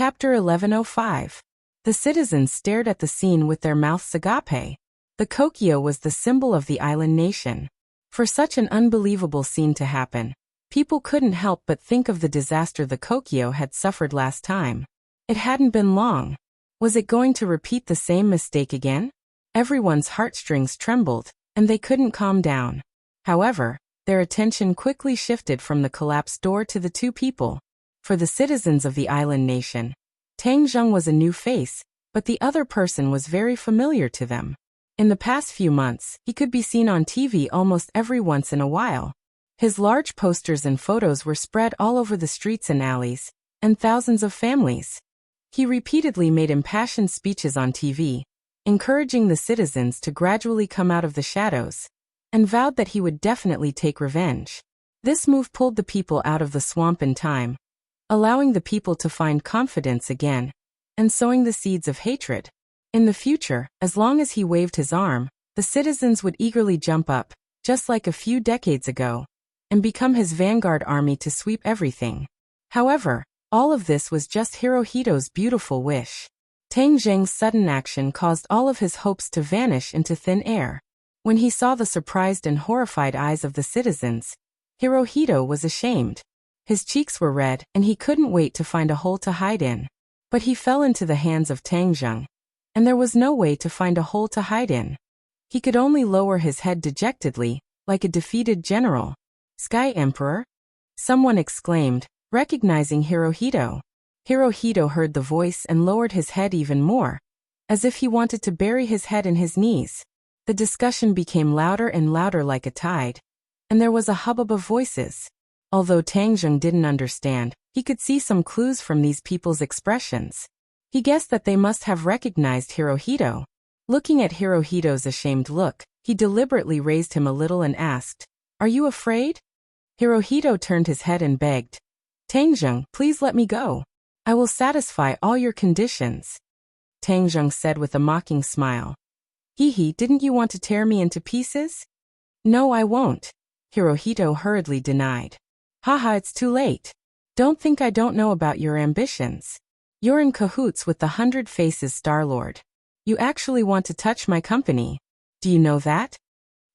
Chapter 1105. The citizens stared at the scene with their mouths agape. The Kokyo was the symbol of the island nation. For such an unbelievable scene to happen, people couldn't help but think of the disaster the Kokyo had suffered last time. It hadn't been long. Was it going to repeat the same mistake again? Everyone's heartstrings trembled, and they couldn't calm down. However, their attention quickly shifted from the collapsed door to the two people. For the citizens of the island nation, Tang Zheng was a new face, but the other person was very familiar to them. In the past few months, he could be seen on TV almost every once in a while. His large posters and photos were spread all over the streets and alleys, and thousands of families. He repeatedly made impassioned speeches on TV, encouraging the citizens to gradually come out of the shadows, and vowed that he would definitely take revenge. This move pulled the people out of the swamp in time, allowing the people to find confidence again, and sowing the seeds of hatred. In the future, as long as he waved his arm, the citizens would eagerly jump up, just like a few decades ago, and become his vanguard army to sweep everything. However, all of this was just Hirohito's beautiful wish. Tang Zheng's sudden action caused all of his hopes to vanish into thin air. When he saw the surprised and horrified eyes of the citizens, Hirohito was ashamed. His cheeks were red, and he couldn't wait to find a hole to hide in. But he fell into the hands of Tang Zheng, and there was no way to find a hole to hide in. He could only lower his head dejectedly, like a defeated general. "Sky Emperor?" someone exclaimed, recognizing Hirohito. Hirohito heard the voice and lowered his head even more, as if he wanted to bury his head in his knees. The discussion became louder and louder like a tide, and there was a hubbub of voices. Although Tang Zheng didn't understand, he could see some clues from these people's expressions. He guessed that they must have recognized Hirohito. Looking at Hirohito's ashamed look, he deliberately raised him a little and asked, "Are you afraid?" Hirohito turned his head and begged, "Tang Zheng, please let me go. I will satisfy all your conditions." Tang Zheng said with a mocking smile, "Hee, didn't you want to tear me into pieces?" "No, I won't," Hirohito hurriedly denied. "Haha, it's too late. Don't think I don't know about your ambitions. You're in cahoots with the 100 Faces Star-Lord. You actually want to touch my company. Do you know that?"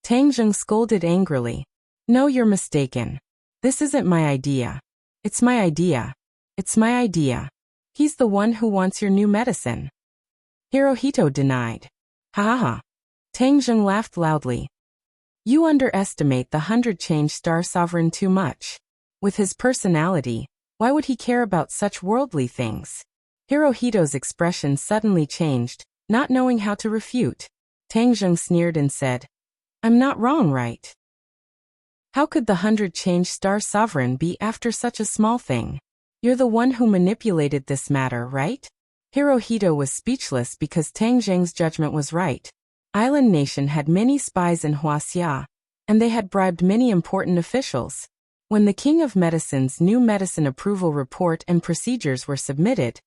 Tang Zheng scolded angrily. "No, you're mistaken. This isn't my idea. It's my idea. It's my idea. He's the one who wants your new medicine." Hirohito denied. "Ha ha." Tang Zheng laughed loudly. "You underestimate the 100 Change Star Sovereign too much. With his personality, why would he care about such worldly things?" Hirohito's expression suddenly changed, not knowing how to refute. Tang Zheng sneered and said, "I'm not wrong, right? How could the 100 Change Star Sovereign be after such a small thing? You're the one who manipulated this matter, right?" Hirohito was speechless because Tang Zheng's judgment was right. Island Nation had many spies in Wuxia, and they had bribed many important officials. When the King of Medicine's new medicine approval report and procedures were submitted,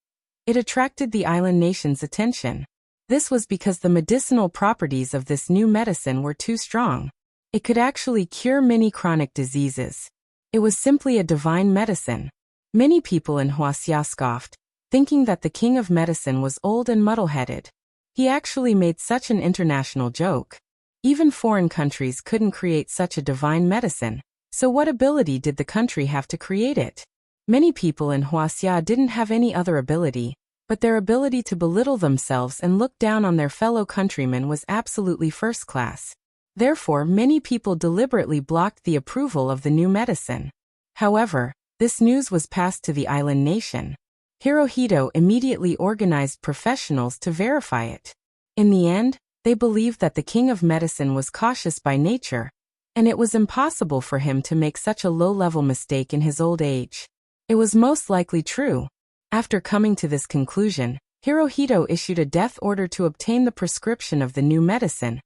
it attracted the island nation's attention. This was because the medicinal properties of this new medicine were too strong. It could actually cure many chronic diseases. It was simply a divine medicine. Many people in Wuxia scoffed, thinking that the King of Medicine was old and muddle-headed. He actually made such an international joke. Even foreign countries couldn't create such a divine medicine. So what ability did the country have to create it? Many people in Wuxia didn't have any other ability, but their ability to belittle themselves and look down on their fellow countrymen was absolutely first class. Therefore, many people deliberately blocked the approval of the new medicine. However, this news was passed to the island nation. Hirohito immediately organized professionals to verify it. In the end, they believed that the King of Medicine was cautious by nature, and it was impossible for him to make such a low-level mistake in his old age. It was most likely true. After coming to this conclusion, Hirohito issued a death order to obtain the prescription of the new medicine,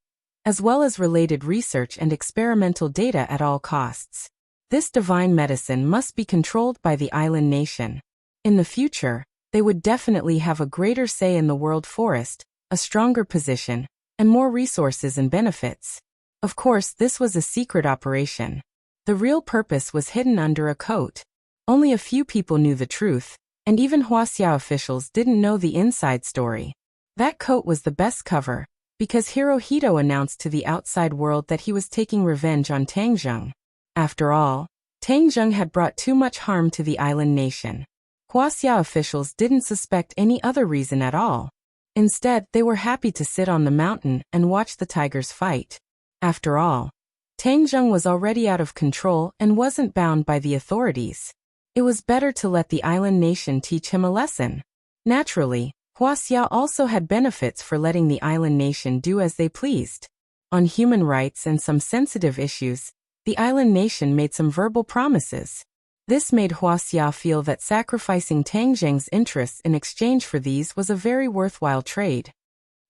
as well as related research and experimental data at all costs. This divine medicine must be controlled by the island nation. In the future, they would definitely have a greater say in the world forest, a stronger position, and more resources and benefits. Of course, this was a secret operation. The real purpose was hidden under a coat. Only a few people knew the truth, And even Wuxia officials didn't know the inside story. That coat was the best cover, because Hirohito announced to the outside world that he was taking revenge on Tangzheng. After all, Tangzheng had brought too much harm to the island nation. Wuxia officials didn't suspect any other reason at all. Instead, they were happy to sit on the mountain and watch the tigers fight. After all, Tangzheng was already out of control and wasn't bound by the authorities. It was better to let the island nation teach him a lesson. Naturally, Wuxia also had benefits for letting the island nation do as they pleased. On human rights and some sensitive issues, the island nation made some verbal promises. This made Wuxia feel that sacrificing Tangzheng's interests in exchange for these was a very worthwhile trade.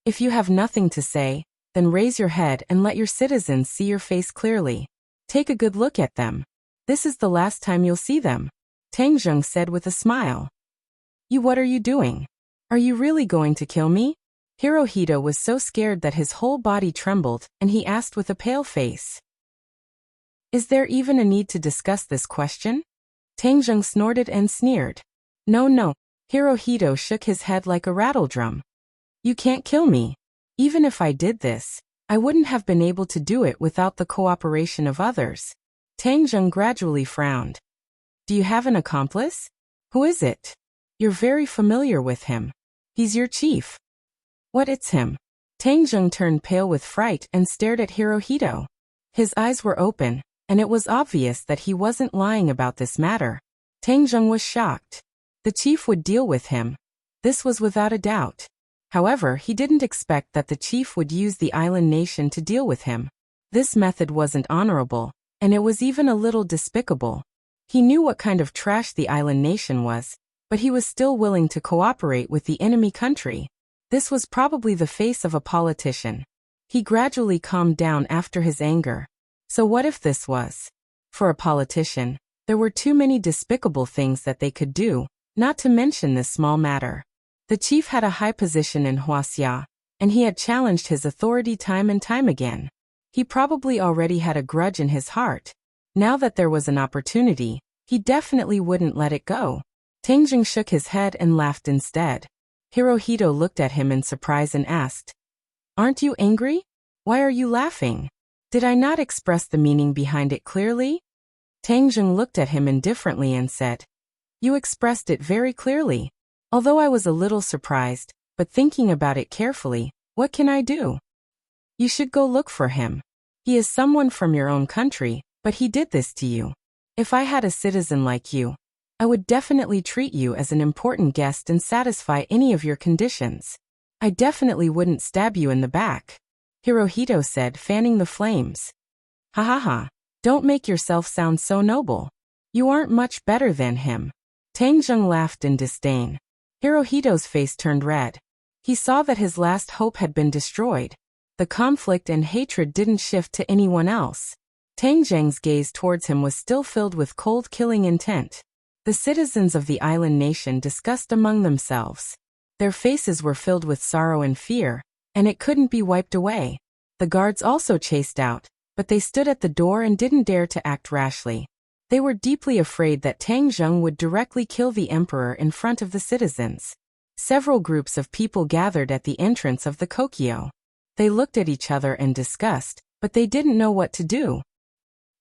If you have nothing to say, then raise your head and let your citizens see your face clearly. Take a good look at them. This is the last time you'll see them, Tangzheng said with a smile. What are you doing? Are you really going to kill me? Hirohito was so scared that his whole body trembled, and he asked with a pale face. Is there even a need to discuss this question? Tangzheng snorted and sneered. No. Hirohito shook his head like a rattledrum. You can't kill me. Even if I did this, I wouldn't have been able to do it without the cooperation of others. Tangzheng gradually frowned. Do you have an accomplice? Who is it? You're very familiar with him. He's your chief. What, it's him? Tangzheng turned pale with fright and stared at Hirohito. His eyes were open, and it was obvious that he wasn't lying about this matter. Tangzheng was shocked. The chief would deal with him. This was without a doubt. However, he didn't expect that the chief would use the island nation to deal with him. This method wasn't honorable, and it was even a little despicable. He knew what kind of trash the island nation was, but he was still willing to cooperate with the enemy country. This was probably the face of a politician. He gradually calmed down after his anger. So what if this was? For a politician, there were too many despicable things that they could do, not to mention this small matter. The chief had a high position in Wuxia, and he had challenged his authority time and time again. He probably already had a grudge in his heart. Now that there was an opportunity, he definitely wouldn't let it go. Tangzheng shook his head and laughed instead. Hirohito looked at him in surprise and asked, Aren't you angry? Why are you laughing? Did I not express the meaning behind it clearly? Tangzheng looked at him indifferently and said, You expressed it very clearly. Although I was a little surprised, but thinking about it carefully, what can I do? You should go look for him. He is someone from your own country, but he did this to you. If I had a citizen like you, I would definitely treat you as an important guest and satisfy any of your conditions. I definitely wouldn't stab you in the back, Hirohito said, fanning the flames. Ha ha ha, don't make yourself sound so noble. You aren't much better than him. Tangzheng laughed in disdain. Hirohito's face turned red. He saw that his last hope had been destroyed. The conflict and hatred didn't shift to anyone else. Tangzheng's gaze towards him was still filled with cold, killing intent. The citizens of the island nation discussed among themselves. Their faces were filled with sorrow and fear, and it couldn't be wiped away. The guards also chased out, but they stood at the door and didn't dare to act rashly. They were deeply afraid that Tangzheng would directly kill the emperor in front of the citizens. Several groups of people gathered at the entrance of the Kokyo. They looked at each other and discussed, but they didn't know what to do.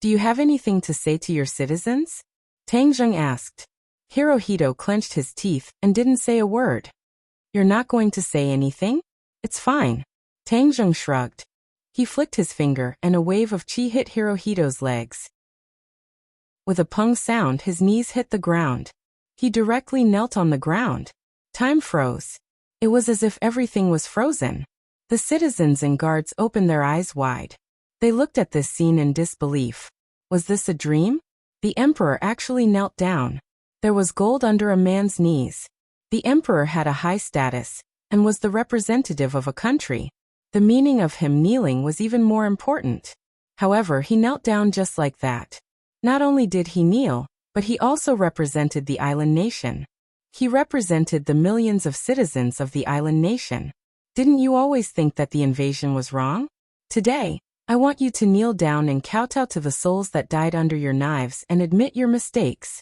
Do you have anything to say to your citizens? Tangzheng asked. Hirohito clenched his teeth and didn't say a word. You're not going to say anything? It's fine. Tangzheng shrugged. He flicked his finger and a wave of chi hit Hirohito's legs. With a pung sound, his knees hit the ground. He directly knelt on the ground. Time froze. It was as if everything was frozen. The citizens and guards opened their eyes wide. They looked at this scene in disbelief. Was this a dream? The emperor actually knelt down. There was gold under a man's knees. The emperor had a high status, and was the representative of a country. The meaning of him kneeling was even more important. However, he knelt down just like that. Not only did he kneel, but he also represented the island nation. He represented the millions of citizens of the island nation. Didn't you always think that the invasion was wrong? Today, I want you to kneel down and kowtow to the souls that died under your knives and admit your mistakes.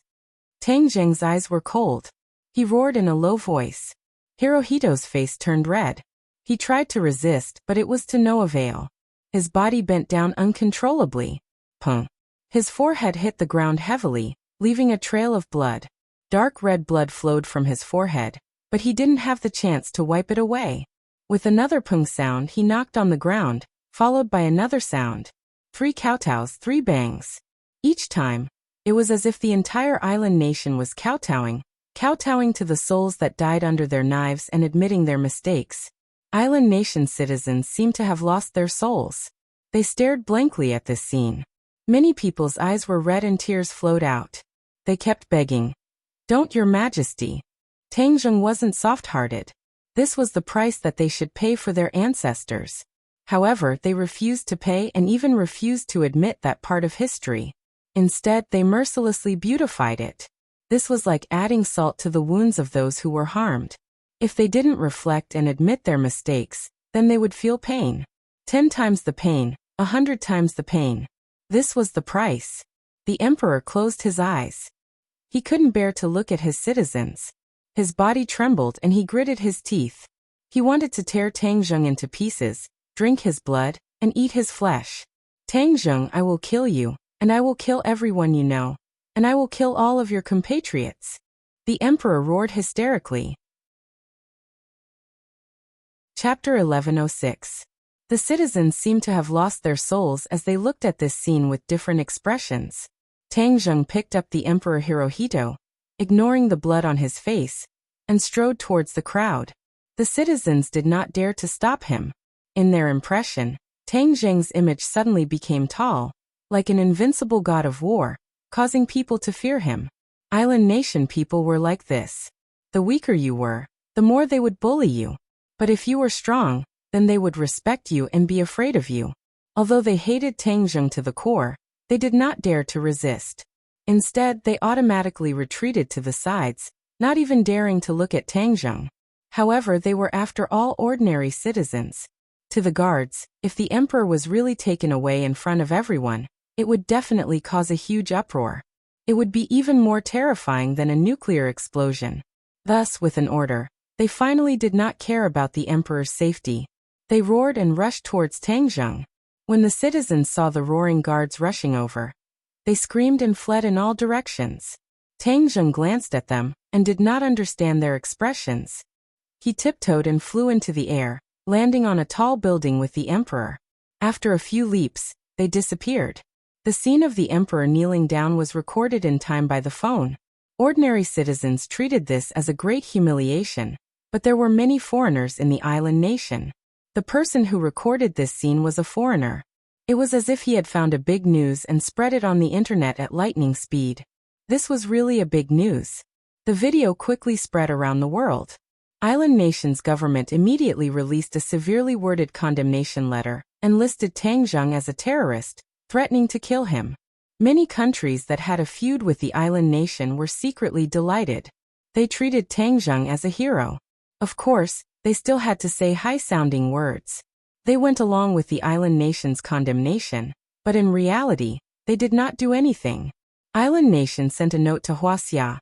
Tangzheng's eyes were cold. he roared in a low voice. Hirohito's face turned red. He tried to resist, but it was to no avail. His body bent down uncontrollably. Pung. His forehead hit the ground heavily, leaving a trail of blood. Dark red blood flowed from his forehead, but he didn't have the chance to wipe it away. With another pung sound, he knocked on the ground, followed by another sound. 3 kowtows, 3 bangs. Each time, it was as if the entire island nation was kowtowing to the souls that died under their knives and admitting their mistakes. Island nation citizens seemed to have lost their souls. They stared blankly at this scene. Many people's eyes were red and tears flowed out. They kept begging, "Don't, Your Majesty." Tangjung wasn't soft-hearted. This was the price that they should pay for their ancestors. However, they refused to pay and even refused to admit that part of history. Instead, they mercilessly beautified it. This was like adding salt to the wounds of those who were harmed. If they didn't reflect and admit their mistakes, then they would feel pain. 10 times the pain, 100 times the pain. This was the price. The emperor closed his eyes. He couldn't bear to look at his citizens. His body trembled and he gritted his teeth. He wanted to tear Tangjung into pieces, drink his blood, and eat his flesh. "Tangjung, I will kill you, and I will kill everyone you know, and I will kill all of your compatriots." The emperor roared hysterically. Chapter 1106. The citizens seemed to have lost their souls as they looked at this scene with different expressions. Tangjung picked up the Emperor Hirohito, ignoring the blood on his face, and strode towards the crowd. The citizens did not dare to stop him. In their impression, Tangjung's image suddenly became tall, like an invincible god of war, causing people to fear him. Island nation people were like this. The weaker you were, the more they would bully you. But if you were strong, then they would respect you and be afraid of you. Although they hated Tangjung to the core, they did not dare to resist. Instead, they automatically retreated to the sides, not even daring to look at Tangjung. However, they were after all ordinary citizens. To the guards, if the emperor was really taken away in front of everyone, it would definitely cause a huge uproar. It would be even more terrifying than a nuclear explosion. Thus, with an order, they finally did not care about the emperor's safety. They roared and rushed towards Tangjung. When the citizens saw the roaring guards rushing over, they screamed and fled in all directions. Tangjung glanced at them and did not understand their expressions. He tiptoed and flew into the air, landing on a tall building with the emperor. After a few leaps, they disappeared. The scene of the emperor kneeling down was recorded in time by the phone. Ordinary citizens treated this as a great humiliation. But there were many foreigners in the island nation. The person who recorded this scene was a foreigner. It was as if he had found a big news and spread it on the internet at lightning speed. This was really a big news. The video quickly spread around the world. Island nation's government immediately released a severely worded condemnation letter and listed Tangjung as a terrorist, threatening to kill him. Many countries that had a feud with the island nation were secretly delighted. They treated Tangjung as a hero. Of course, they still had to say high-sounding words. They went along with the island nation's condemnation, but in reality, they did not do anything. Island nation sent a note to Wuxia,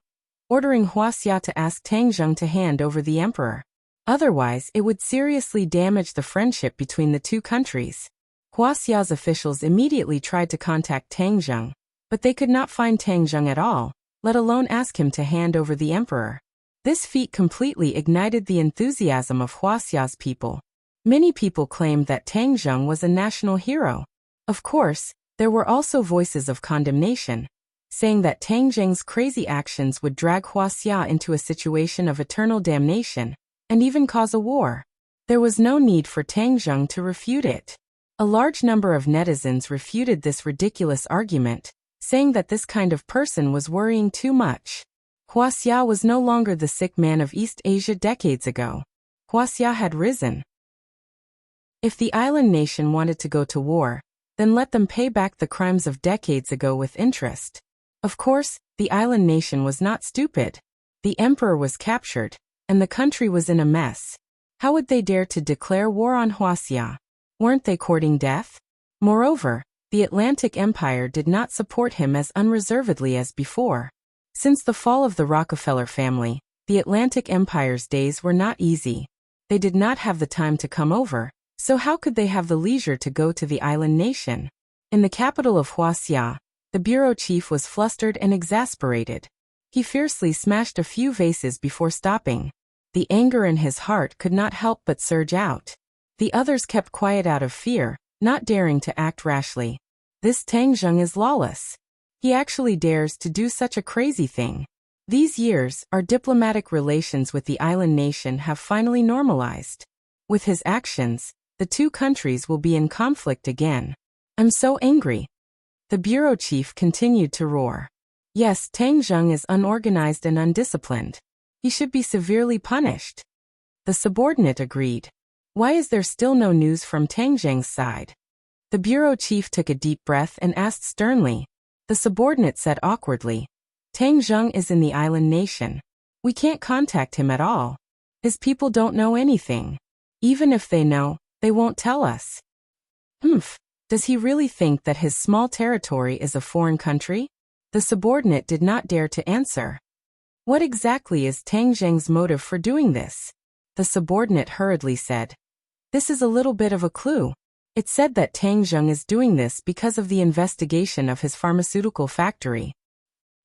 ordering Wuxia to ask Tangjung to hand over the emperor. Otherwise, it would seriously damage the friendship between the two countries. Wuxia's officials immediately tried to contact Tangjung, but they could not find Tangjung at all, let alone ask him to hand over the emperor. This feat completely ignited the enthusiasm of Wuxia's people. Many people claimed that Tangjung was a national hero. Of course, there were also voices of condemnation, saying that Tangjung's crazy actions would drag Wuxia into a situation of eternal damnation, and even cause a war. There was no need for Tangjung to refute it. A large number of netizens refuted this ridiculous argument, saying that this kind of person was worrying too much. Wuxia was no longer the sick man of East Asia decades ago. Wuxia had risen. If the island nation wanted to go to war, then let them pay back the crimes of decades ago with interest. Of course, the island nation was not stupid. The emperor was captured, and the country was in a mess. How would they dare to declare war on Wuxia? Weren't they courting death? Moreover, the Atlantic Empire did not support him as unreservedly as before. Since the fall of the Rockefeller family, The Atlantic Empire's days were not easy. They did not have the time to come over, so how could they have the leisure to go to the island nation? In the capital of Wuxia, the bureau chief was flustered and exasperated. He fiercely smashed a few vases before stopping. The anger in his heart could not help but surge out. The others kept quiet out of fear, not daring to act rashly. This Tang Zheng is lawless. He actually dares to do such a crazy thing. These years, our diplomatic relations with the island nation have finally normalized. With his actions, the two countries will be in conflict again. I'm so angry. The bureau chief continued to roar. Yes, Tang Zheng is unorganized and undisciplined. He should be severely punished. The subordinate agreed. Why is there still no news from Tang Zheng's side? The bureau chief took a deep breath and asked sternly. The subordinate said awkwardly. Tang Zheng is in the island nation. We can't contact him at all. His people don't know anything. Even if they know, they won't tell us. Does he really think that his small territory is a foreign country? The subordinate did not dare to answer. What exactly is Tang Zheng's motive for doing this? The subordinate hurriedly said. This is a little bit of a clue. It said that Tang Zheng is doing this because of the investigation of his pharmaceutical factory.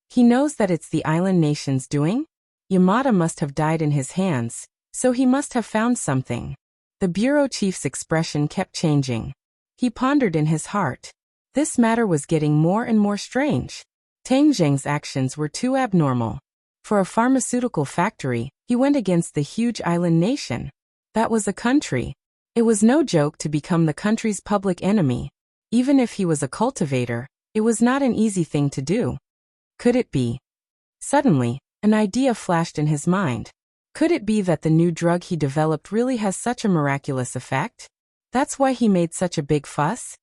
He knows that it's the island nation's doing? Yamada must have died in his hands, so he must have found something. The bureau chief's expression kept changing. He pondered in his heart. This matter was getting more and more strange. Tang Zheng's actions were too abnormal. For a pharmaceutical factory, he went against the huge island nation. That was a country. It was no joke to become the country's public enemy. Even if he was a cultivator, it was not an easy thing to do. Could it be? Suddenly, an idea flashed in his mind. Could it be that the new drug he developed really has such a miraculous effect? That's why he made such a big fuss?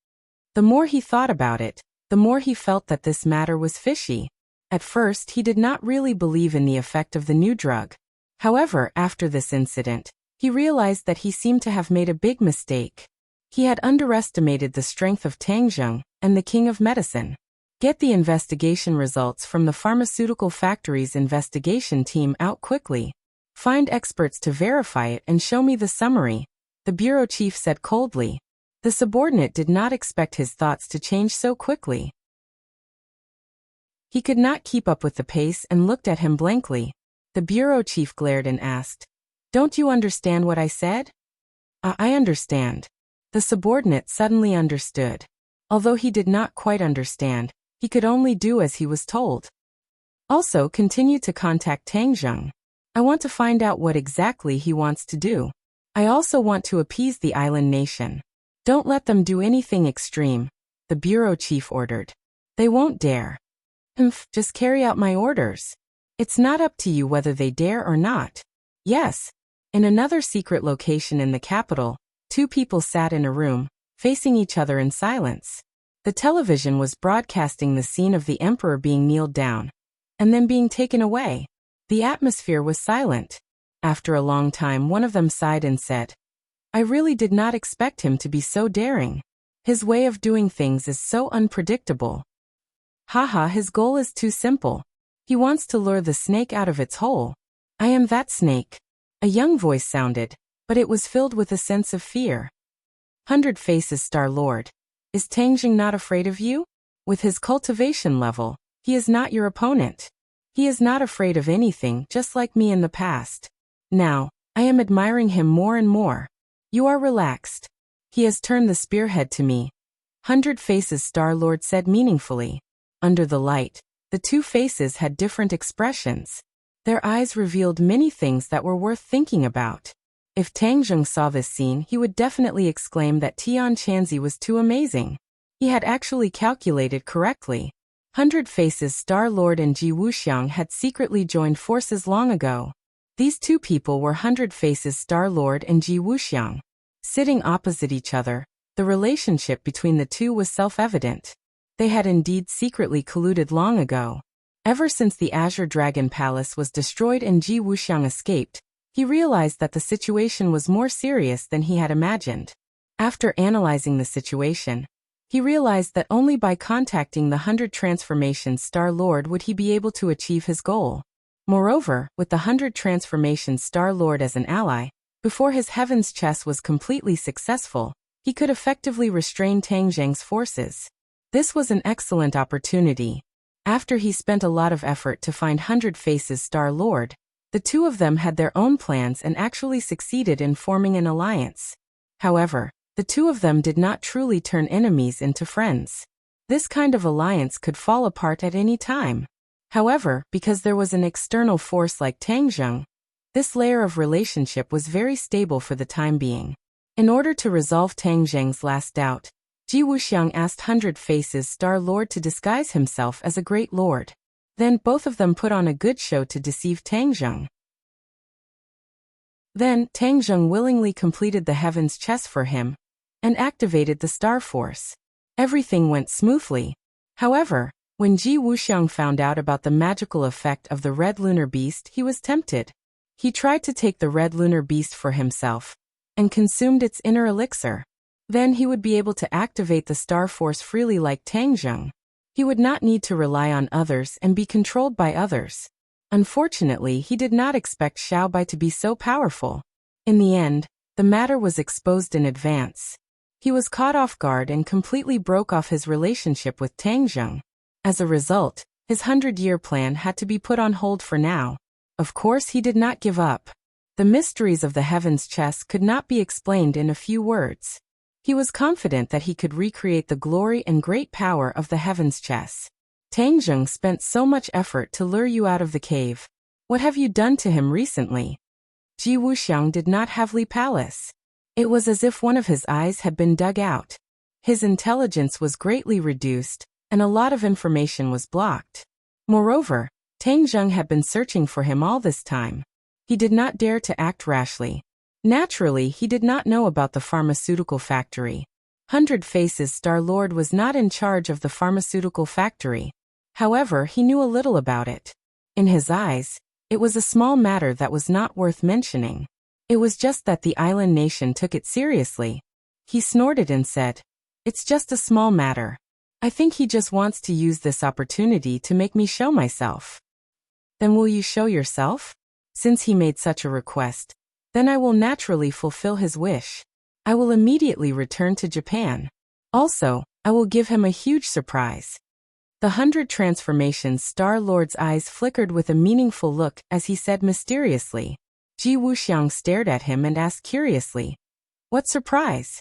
The more he thought about it, the more he felt that this matter was fishy. At first, he did not really believe in the effect of the new drug. However, after this incident, he realized that he seemed to have made a big mistake. He had underestimated the strength of Tang Zheng and the king of medicine. Get the investigation results from the pharmaceutical factory's investigation team out quickly. Find experts to verify it and show me the summary, the bureau chief said coldly. The subordinate did not expect his thoughts to change so quickly. He could not keep up with the pace and looked at him blankly. The bureau chief glared and asked, "Don't you understand what I said?" I understand." The subordinate suddenly understood. Although he did not quite understand, he could only do as he was told. Also continue to contact Tang Zheng. I want to find out what exactly he wants to do. I also want to appease the island nation. Don't let them do anything extreme, the bureau chief ordered. They won't dare. Just carry out my orders. It's not up to you whether they dare or not. Yes. In another secret location in the capital, two people sat in a room, facing each other in silence. The television was broadcasting the scene of the emperor being kneeled down, and then being taken away. The atmosphere was silent. After a long time, one of them sighed and said, I really did not expect him to be so daring. His way of doing things is so unpredictable. Haha, his goal is too simple. He wants to lure the snake out of its hole. I am that snake. A young voice sounded, but it was filled with a sense of fear. 100 Faces Star-Lord. Is Tang Zheng not afraid of you? With his cultivation level, he is not your opponent. He is not afraid of anything, just like me in the past. Now, I am admiring him more and more. You are relaxed. He has turned the spearhead to me. 100 Faces Star-Lord said meaningfully. Under the light, the two faces had different expressions. Their eyes revealed many things that were worth thinking about. If Tang Zheng saw this scene, he would definitely exclaim that Tian Chanzi was too amazing. He had actually calculated correctly. 100 Faces Star-Lord and Ji Wuxiang had secretly joined forces long ago. These two people were 100 Faces Star-Lord and Ji Wuxiang. Sitting opposite each other, the relationship between the two was self-evident. They had indeed secretly colluded long ago. Ever since the Azure Dragon Palace was destroyed and Ji Wuxiang escaped, he realized that the situation was more serious than he had imagined. After analyzing the situation, he realized that only by contacting the 100 Transformation Star-Lord would he be able to achieve his goal. Moreover, with the 100 transformations Star-Lord as an ally, before his heaven's chess was completely successful, he could effectively restrain Tang Zheng's forces. This was an excellent opportunity. After he spent a lot of effort to find 100 Faces Star-Lord, the two of them had their own plans and actually succeeded in forming an alliance. However, the two of them did not truly turn enemies into friends. This kind of alliance could fall apart at any time. However, because there was an external force like Tang Zheng, this layer of relationship was very stable for the time being. In order to resolve Tang Zheng's last doubt, Ji Wuxiang asked 100 Faces Star-Lord to disguise himself as a great lord. Then both of them put on a good show to deceive Tang Zheng. Then, Tang Zheng willingly completed the heaven's chess for him and activated the Star Force. Everything went smoothly. However, when Ji Wuxiang found out about the magical effect of the red lunar beast, he was tempted. He tried to take the red lunar beast for himself and consumed its inner elixir. Then he would be able to activate the Star Force freely like Tang Zheng. He would not need to rely on others and be controlled by others. Unfortunately, he did not expect Xiao Bai to be so powerful. In the end, the matter was exposed in advance. He was caught off guard and completely broke off his relationship with Tang Zheng. As a result, his 100-year plan had to be put on hold for now. Of course, he did not give up. The mysteries of the heavens chess could not be explained in a few words. He was confident that he could recreate the glory and great power of the heavens chess. Tang Zheng spent so much effort to lure you out of the cave. What have you done to him recently? Ji Wuxiang did not have Li Palace. It was as if one of his eyes had been dug out. His intelligence was greatly reduced, and a lot of information was blocked. Moreover, Tang Zheng had been searching for him all this time. He did not dare to act rashly. Naturally, he did not know about the pharmaceutical factory. 100 Faces Star-Lord was not in charge of the pharmaceutical factory. However, he knew a little about it. In his eyes, it was a small matter that was not worth mentioning. It was just that the island nation took it seriously. He snorted and said, "It's just a small matter. I think he just wants to use this opportunity to make me show myself." "Then will you show yourself?" "Since he made such a request, then I will naturally fulfill his wish. I will immediately return to Japan. Also, I will give him a huge surprise." The 100 transformations Star-Lord's eyes flickered with a meaningful look as he said mysteriously. Ji Wuxiang stared at him and asked curiously, "What surprise?"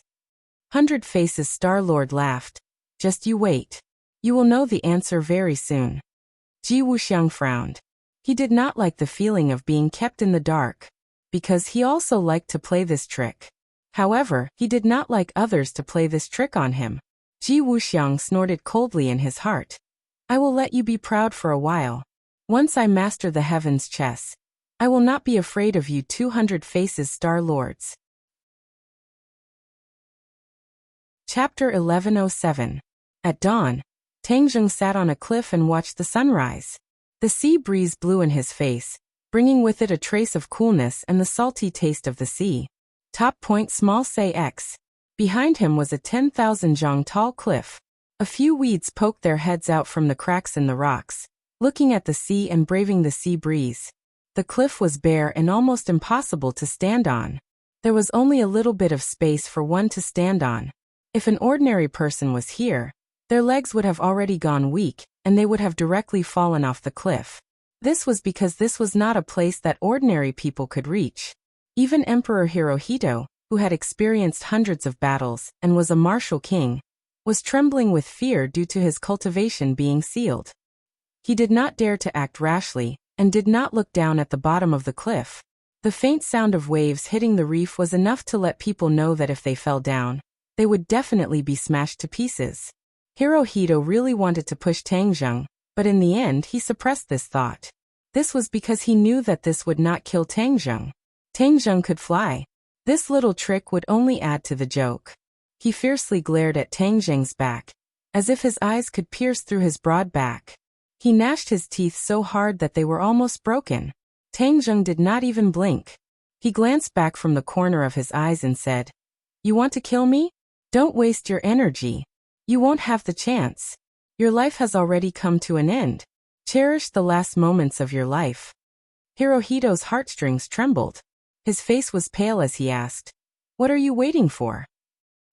100 Faces Star-Lord laughed. "Just you wait. You will know the answer very soon." Ji Wuxiang frowned. He did not like the feeling of being kept in the dark, because he also liked to play this trick. However, he did not like others to play this trick on him. Ji Wuxiang snorted coldly in his heart. "I will let you be proud for a while. Once I master the heavens chess, I will not be afraid of you 200 Faces Star-Lords." Chapter 1107. At dawn, Tang Zheng sat on a cliff and watched the sunrise. The sea breeze blew in his face, bringing with it a trace of coolness and the salty taste of the sea. Top point small say X. Behind him was a 10,000 zhang tall cliff. A few weeds poked their heads out from the cracks in the rocks, looking at the sea and braving the sea breeze. The cliff was bare and almost impossible to stand on. There was only a little bit of space for one to stand on. If an ordinary person was here, their legs would have already gone weak, and they would have directly fallen off the cliff. This was because this was not a place that ordinary people could reach. Even Emperor Hirohito, who had experienced hundreds of battles and was a martial king, was trembling with fear due to his cultivation being sealed. He did not dare to act rashly, and did not look down at the bottom of the cliff. The faint sound of waves hitting the reef was enough to let people know that if they fell down, they would definitely be smashed to pieces. Hirohito really wanted to push Tang Zheng, but in the end he suppressed this thought. This was because he knew that this would not kill Tang Zheng. Tang Zheng could fly. This little trick would only add to the joke. He fiercely glared at Tang Zheng's back, as if his eyes could pierce through his broad back. He gnashed his teeth so hard that they were almost broken. Tang Zheng did not even blink. He glanced back from the corner of his eyes and said, "You want to kill me? Don't waste your energy. You won't have the chance. Your life has already come to an end. Cherish the last moments of your life." Hirohito's heartstrings trembled. His face was pale as he asked, "What are you waiting for?"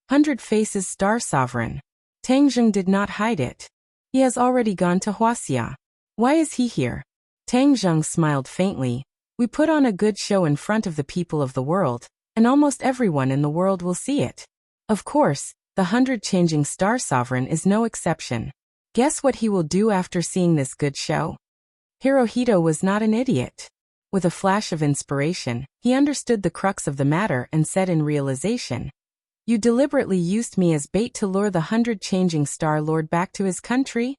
100 Faces Star Sovereign. Tang Zheng did not hide it. He has already gone to Wuxia. Why is he here? Tang Zheng smiled faintly. We put on a good show in front of the people of the world, and almost everyone in the world will see it. Of course, the 100 Changing Star Sovereign is no exception. Guess what he will do after seeing this good show? Hirohito was not an idiot. With a flash of inspiration, he understood the crux of the matter and said in realization, "You deliberately used me as bait to lure the 100 Changing Star Lord back to his country?"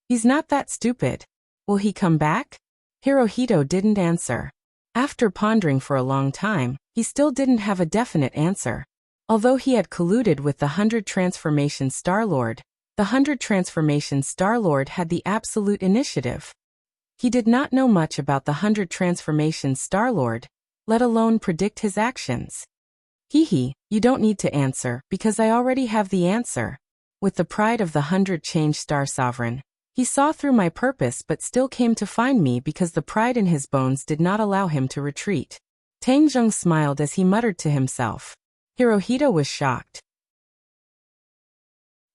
"He's not that stupid. Will he come back?" Hirohito didn't answer. After pondering for a long time, he still didn't have a definite answer. Although he had colluded with the 100 Transformation Star Lord, the 100 Transformation Star Lord had the absolute initiative. He did not know much about the 100 Transformation Star Lord, let alone predict his actions. "Hee, you don't need to answer, because I already have the answer." With the pride of the 100 Change Star Sovereign, he saw through my purpose but still came to find me because the pride in his bones did not allow him to retreat. Tang Zheng smiled as he muttered to himself. Hirohito was shocked.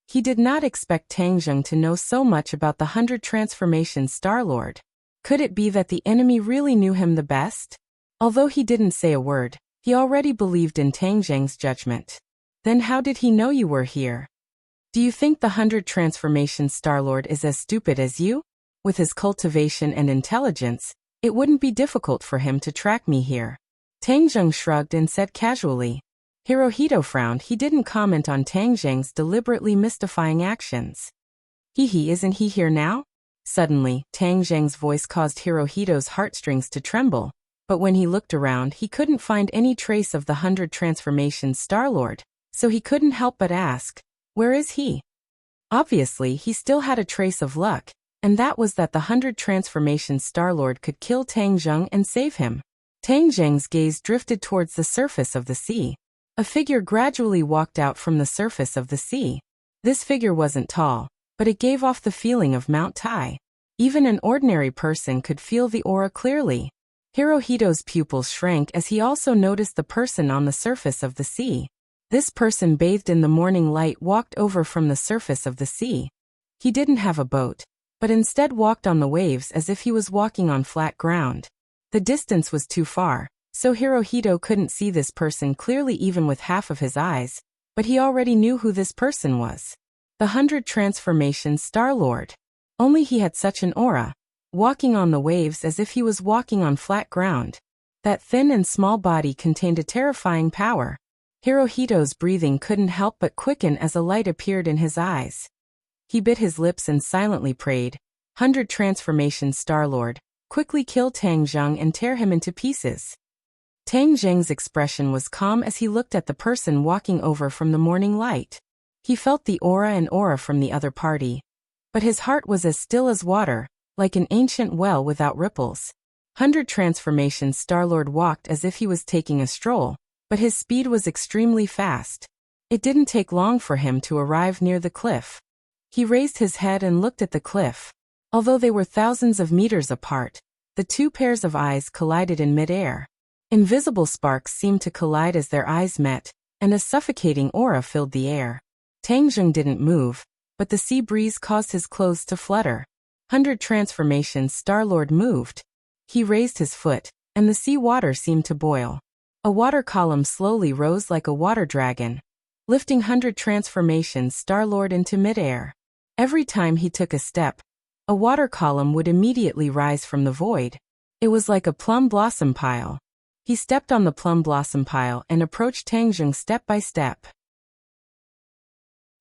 He did not expect Tang Zheng to know so much about the 100 Transformation Star Lord. Could it be that the enemy really knew him the best? Although he didn't say a word, he already believed in Tang Zheng's judgment. Then how did he know you were here? Do you think the 100 Transformation Star Lord is as stupid as you? With his cultivation and intelligence, it wouldn't be difficult for him to track me here. Tang Zheng shrugged and said casually. Hirohito frowned. He didn't comment on Tang Zheng's deliberately mystifying actions. Isn't he here now? Suddenly, Tang Zheng's voice caused Hirohito's heartstrings to tremble, but when he looked around he couldn't find any trace of the 100 Transformation Star Lord, so he couldn't help but ask, where is he? Obviously he still had a trace of luck, and that was that the 100 Transformation Star Lord could kill Tang Zheng and save him. Tang Zheng's gaze drifted towards the surface of the sea. A figure gradually walked out from the surface of the sea. This figure wasn't tall, but it gave off the feeling of Mount Tai. Even an ordinary person could feel the aura clearly. Hirohito's pupils shrank as he also noticed the person on the surface of the sea. This person bathed in the morning light walked over from the surface of the sea. He didn't have a boat, but instead walked on the waves as if he was walking on flat ground. The distance was too far, so Hirohito couldn't see this person clearly even with half of his eyes, but he already knew who this person was. The 100 Transformation Star Lord. Only he had such an aura, walking on the waves as if he was walking on flat ground. That thin and small body contained a terrifying power. Hirohito's breathing couldn't help but quicken as a light appeared in his eyes. He bit his lips and silently prayed, 100 Transformation Star Lord, quickly kill Tang Zheng and tear him into pieces. Tang Zheng's expression was calm as he looked at the person walking over from the morning light. He felt the aura from the other party. But his heart was as still as water, like an ancient well without ripples. 100 Transformation Star Lord walked as if he was taking a stroll, but his speed was extremely fast. It didn't take long for him to arrive near the cliff. He raised his head and looked at the cliff. Although they were thousands of meters apart, the two pairs of eyes collided in midair. Invisible sparks seemed to collide as their eyes met, and a suffocating aura filled the air. Tang Zheng didn't move, but the sea breeze caused his clothes to flutter. 100 Transformation Star Lord moved. He raised his foot, and the sea water seemed to boil. A water column slowly rose like a water dragon, lifting 100 Transformation Star Lord into midair. Every time he took a step, a water column would immediately rise from the void. It was like a plum blossom pile. He stepped on the plum blossom pile and approached Tang Zheng step by step.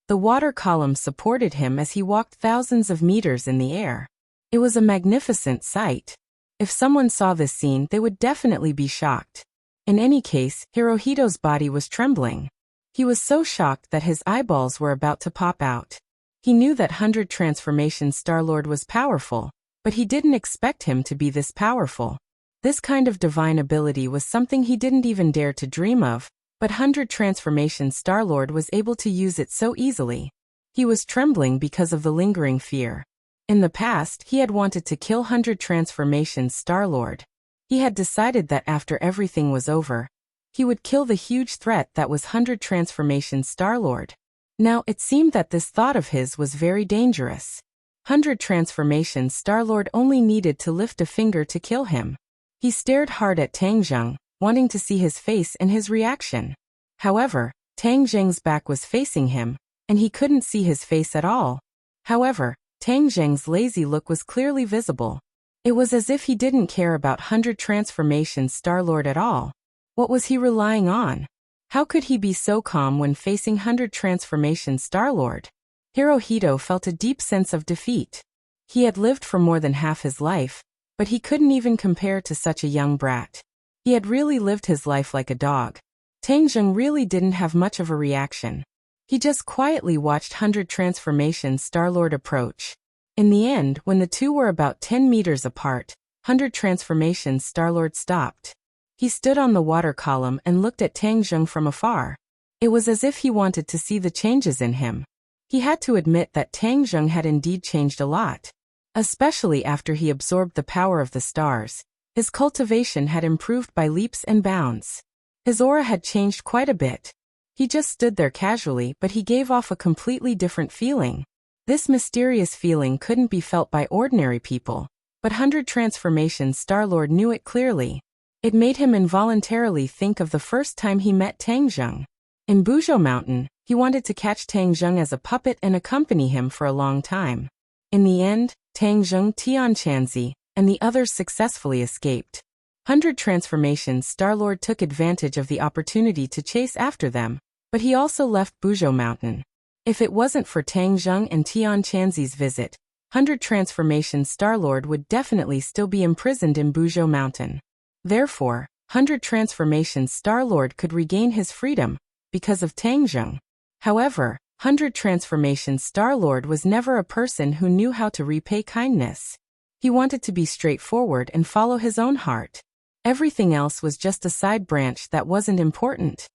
The water column supported him as he walked thousands of meters in the air. It was a magnificent sight. If someone saw this scene, they would definitely be shocked. In any case, Hirohito's body was trembling. He was so shocked that his eyeballs were about to pop out. He knew that 100 Transformation Star Lord was powerful, but he didn't expect him to be this powerful. This kind of divine ability was something he didn't even dare to dream of, but 100 Transformation Star Lord was able to use it so easily. He was trembling because of the lingering fear. In the past, he had wanted to kill 100 Transformation Star Lord. He had decided that after everything was over, he would kill the huge threat that was 100 Transformation Star-Lord. Now it seemed that this thought of his was very dangerous. 100 Transformation Star-Lord only needed to lift a finger to kill him. He stared hard at Tang Zheng, wanting to see his face and his reaction. However, Tang Zheng's back was facing him, and he couldn't see his face at all. However, Tang Zheng's lazy look was clearly visible. It was as if he didn't care about 100 Transformation Star-Lord at all. What was he relying on? How could he be so calm when facing 100 Transformation Star-Lord? Hirohito felt a deep sense of defeat. He had lived for more than half his life, but he couldn't even compare to such a young brat. He had really lived his life like a dog. Tang Zheng really didn't have much of a reaction. He just quietly watched 100 Transformation Star-Lord approach. In the end, when the two were about 10 meters apart, 100 Transformation Star-Lord stopped. He stood on the water column and looked at Tang Zheng from afar. It was as if he wanted to see the changes in him. He had to admit that Tang Zheng had indeed changed a lot. Especially after he absorbed the power of the stars. His cultivation had improved by leaps and bounds. His aura had changed quite a bit. He just stood there casually, but he gave off a completely different feeling. This mysterious feeling couldn't be felt by ordinary people, but 100 Transformation Star-Lord knew it clearly. It made him involuntarily think of the first time he met Tang Zheng. In Buzhou Mountain, he wanted to catch Tang Zheng as a puppet and accompany him for a long time. In the end, Tang Zheng, Tianquanzi, and the others successfully escaped. 100 Transformation Star-Lord took advantage of the opportunity to chase after them, but he also left Buzhou Mountain. If it wasn't for Tang Zheng and Tianquanzi's visit, 100 Transformation Star-Lord would definitely still be imprisoned in Buzhou Mountain. Therefore, 100 Transformation Star-Lord could regain his freedom because of Tang Zheng. However, 100 Transformation Star-Lord was never a person who knew how to repay kindness. He wanted to be straightforward and follow his own heart. Everything else was just a side branch that wasn't important.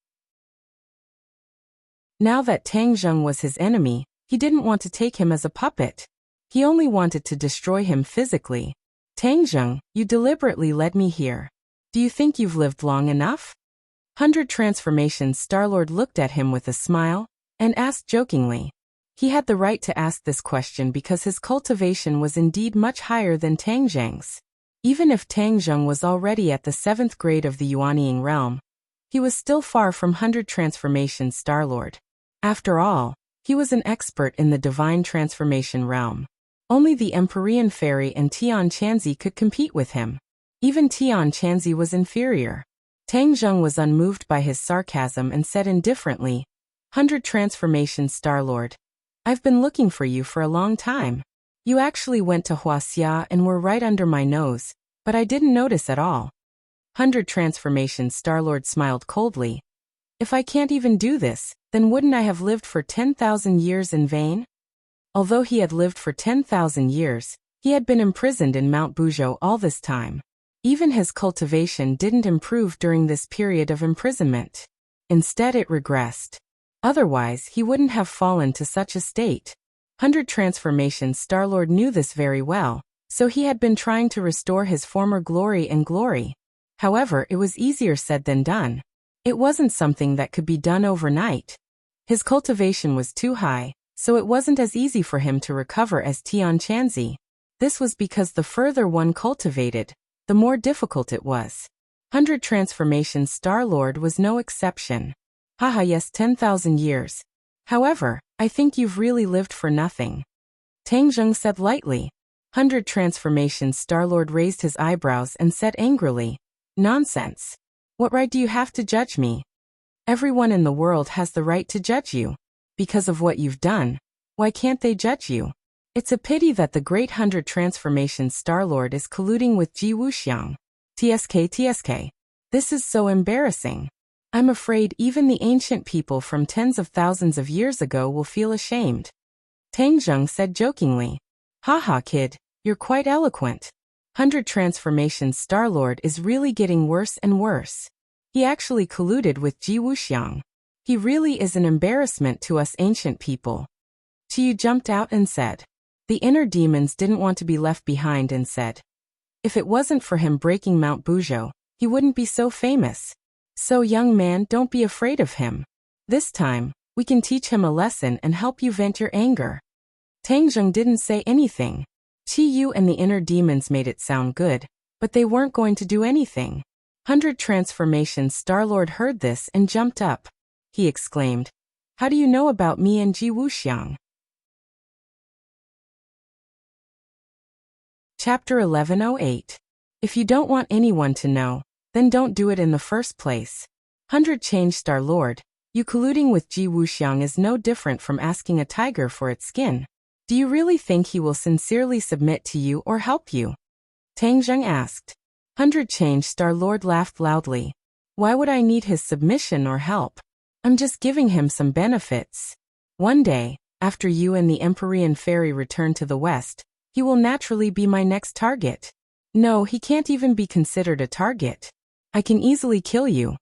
Now that Tang Zheng was his enemy, he didn't want to take him as a puppet. He only wanted to destroy him physically. Tang Zheng, you deliberately led me here. Do you think you've lived long enough? 100 Transformation Star-Lord looked at him with a smile, and asked jokingly. He had the right to ask this question because his cultivation was indeed much higher than Tang Zheng's. Even if Tang Zheng was already at the 7th grade of the Yuanying realm, he was still far from 100 Transformation Star-Lord. After all, he was an expert in the divine transformation realm. Only the Empyrean Fairy and Tianquanzi could compete with him. Even Tianquanzi was inferior. Tang Zheng was unmoved by his sarcasm and said indifferently, 100 Transformation Star-Lord, I've been looking for you for a long time. You actually went to Wuxia and were right under my nose, but I didn't notice at all. 100 Transformation Star-Lord smiled coldly. If I can't even do this, then wouldn't I have lived for 10,000 years in vain? Although he had lived for 10,000 years, he had been imprisoned in Mount Buzhou all this time. Even his cultivation didn't improve during this period of imprisonment. Instead it regressed. Otherwise he wouldn't have fallen to such a state. 100 Transformation Star-Lord knew this very well, so he had been trying to restore his former glory and glory. However, it was easier said than done. It wasn't something that could be done overnight. His cultivation was too high, so it wasn't as easy for him to recover as Tianquanzi. This was because the further one cultivated, the more difficult it was. 100 Transformation Star-Lord was no exception. Haha, yes, 10,000 years. However, I think you've really lived for nothing. Tang Zheng said lightly. 100 Transformation Star-Lord raised his eyebrows and said angrily, nonsense. What right do you have to judge me? Everyone in the world has the right to judge you. Because of what you've done, why can't they judge you? It's a pity that the great 100 Transformation Star-Lord is colluding with Ji Wuxiang. TSK. This is so embarrassing. I'm afraid even the ancient people from tens of thousands of years ago will feel ashamed. Tang Zheng said jokingly. Haha, kid, you're quite eloquent. 100 Transformation Star-Lord is really getting worse and worse. He actually colluded with Ji Wuxiang. He really is an embarrassment to us ancient people. Qiyu jumped out and said. The inner demons didn't want to be left behind and said. If it wasn't for him breaking Mount Buzhou, he wouldn't be so famous. So young man, don't be afraid of him. This time, we can teach him a lesson and help you vent your anger. Tang Zheng didn't say anything. Qi Yu and the inner demons made it sound good, but they weren't going to do anything. 100 Transformations Star-Lord heard this and jumped up. He exclaimed, "How do you know about me and Ji Wuxiang?" Chapter 1108. If you don't want anyone to know, then don't do it in the first place. 100 Change Star-Lord, you colluding with Ji Wuxiang is no different from asking a tiger for its skin. Do you really think he will sincerely submit to you or help you? Tang Zheng asked. 100 Change Star-Lord laughed loudly. Why would I need his submission or help? I'm just giving him some benefits. One day, after you and the Empyrean Fairy return to the West, he will naturally be my next target. No, he can't even be considered a target. I can easily kill you.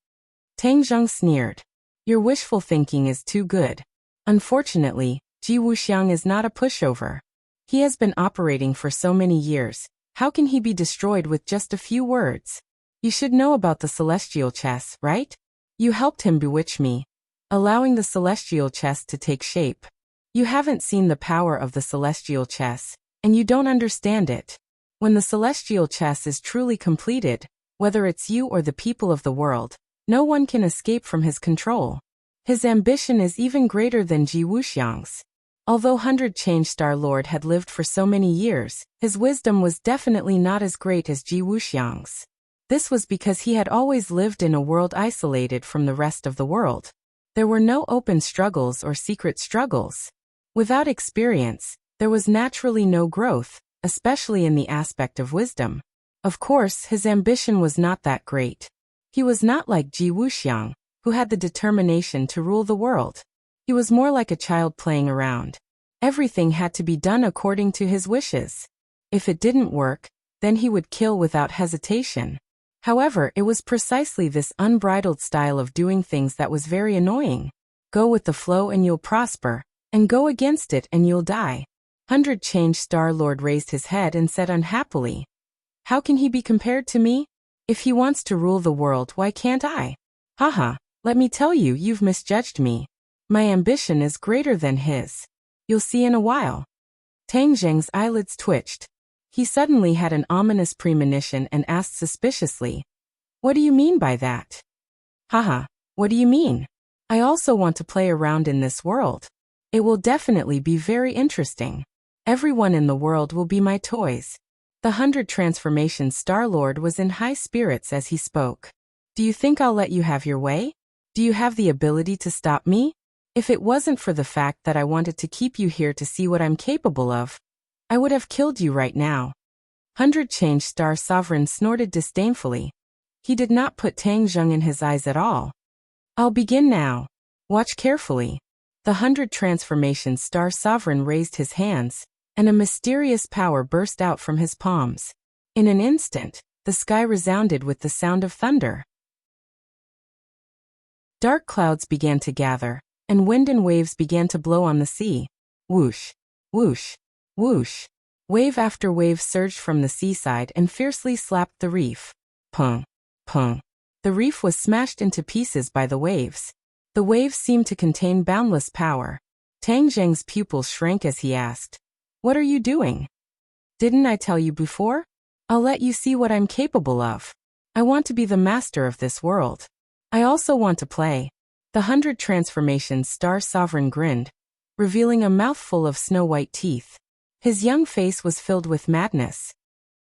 Tang Zheng sneered. Your wishful thinking is too good. Unfortunately, Ji Wuxiang is not a pushover. He has been operating for so many years. How can he be destroyed with just a few words? You should know about the celestial chess, right? You helped him bewitch me, allowing the celestial chess to take shape. You haven't seen the power of the celestial chess, and you don't understand it. When the celestial chess is truly completed, whether it's you or the people of the world, no one can escape from his control. His ambition is even greater than Ji Wuxiang's. Although 100 Change Star-Lord had lived for so many years, his wisdom was definitely not as great as Ji Wuxiang's. This was because he had always lived in a world isolated from the rest of the world. There were no open struggles or secret struggles. Without experience, there was naturally no growth, especially in the aspect of wisdom. Of course, his ambition was not that great. He was not like Ji Wuxiang, who had the determination to rule the world. He was more like a child playing around. Everything had to be done according to his wishes. If it didn't work, then he would kill without hesitation. However, it was precisely this unbridled style of doing things that was very annoying. Go with the flow and you'll prosper, and go against it and you'll die. 100 Change Star-Lord raised his head and said unhappily, How can he be compared to me? If he wants to rule the world, why can't I? Haha, let me tell you, you've misjudged me. My ambition is greater than his. You'll see in a while. Tang Zheng's eyelids twitched. He suddenly had an ominous premonition and asked suspiciously, What do you mean by that? Haha, what do you mean? I also want to play around in this world. It will definitely be very interesting. Everyone in the world will be my toys. The 100 Transformations Star-Lord was in high spirits as he spoke. Do you think I'll let you have your way? Do you have the ability to stop me? If it wasn't for the fact that I wanted to keep you here to see what I'm capable of, I would have killed you right now. 100 Change Star Sovereign snorted disdainfully. He did not put Tang Zheng in his eyes at all. I'll begin now. Watch carefully. The 100 Transformations Star Sovereign raised his hands, and a mysterious power burst out from his palms. In an instant, the sky resounded with the sound of thunder. Dark clouds began to gather, and wind and waves began to blow on the sea. Whoosh, whoosh, whoosh. Wave after wave surged from the seaside and fiercely slapped the reef. Pung, pung. The reef was smashed into pieces by the waves. The waves seemed to contain boundless power. Tang Zheng's pupils shrank as he asked, What are you doing? Didn't I tell you before? I'll let you see what I'm capable of. I want to be the master of this world. I also want to play. The 100 Transformations Star Sovereign grinned, revealing a mouthful of snow-white teeth. His young face was filled with madness.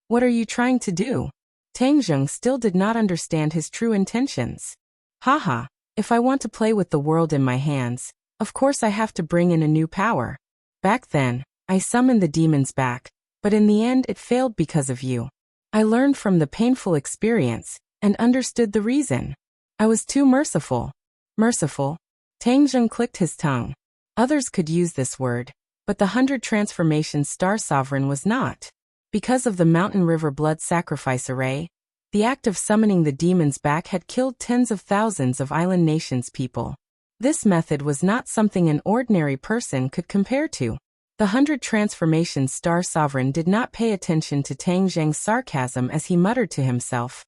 What are you trying to do? Tang Zheng still did not understand his true intentions. Haha, if I want to play with the world in my hands, of course I have to bring in a new power. Back then, I summoned the demons back, but in the end it failed because of you. I learned from the painful experience, and understood the reason. I was too merciful. Merciful? Tang Zheng clicked his tongue. Others could use this word, but the 100 Transformations Star Sovereign was not. Because of the Mountain River blood sacrifice array, the act of summoning the demons back had killed tens of thousands of island nations' people. This method was not something an ordinary person could compare to. The 100 Transformation Star Sovereign did not pay attention to Tang Zheng's sarcasm as he muttered to himself.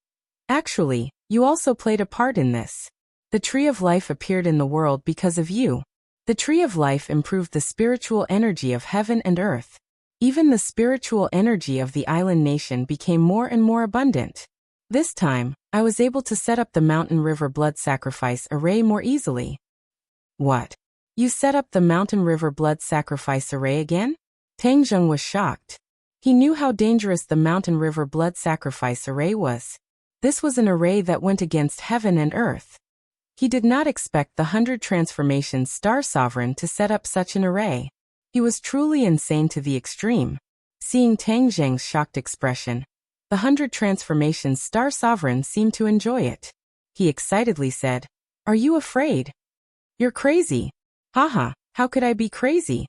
Actually, you also played a part in this. The Tree of Life appeared in the world because of you. The Tree of Life improved the spiritual energy of heaven and earth. Even the spiritual energy of the island nation became more and more abundant. This time, I was able to set up the Mountain River Blood Sacrifice Array more easily. What? You set up the Mountain River Blood Sacrifice Array again? Tang Zheng was shocked. He knew how dangerous the Mountain River Blood Sacrifice Array was. This was an array that went against heaven and earth. He did not expect the 100 Transformation Star Sovereign to set up such an array. He was truly insane to the extreme. Seeing Tang Zheng's shocked expression, the 100 Transformation Star Sovereign seemed to enjoy it. He excitedly said, "Are you afraid? You're crazy." "Haha, how could I be crazy?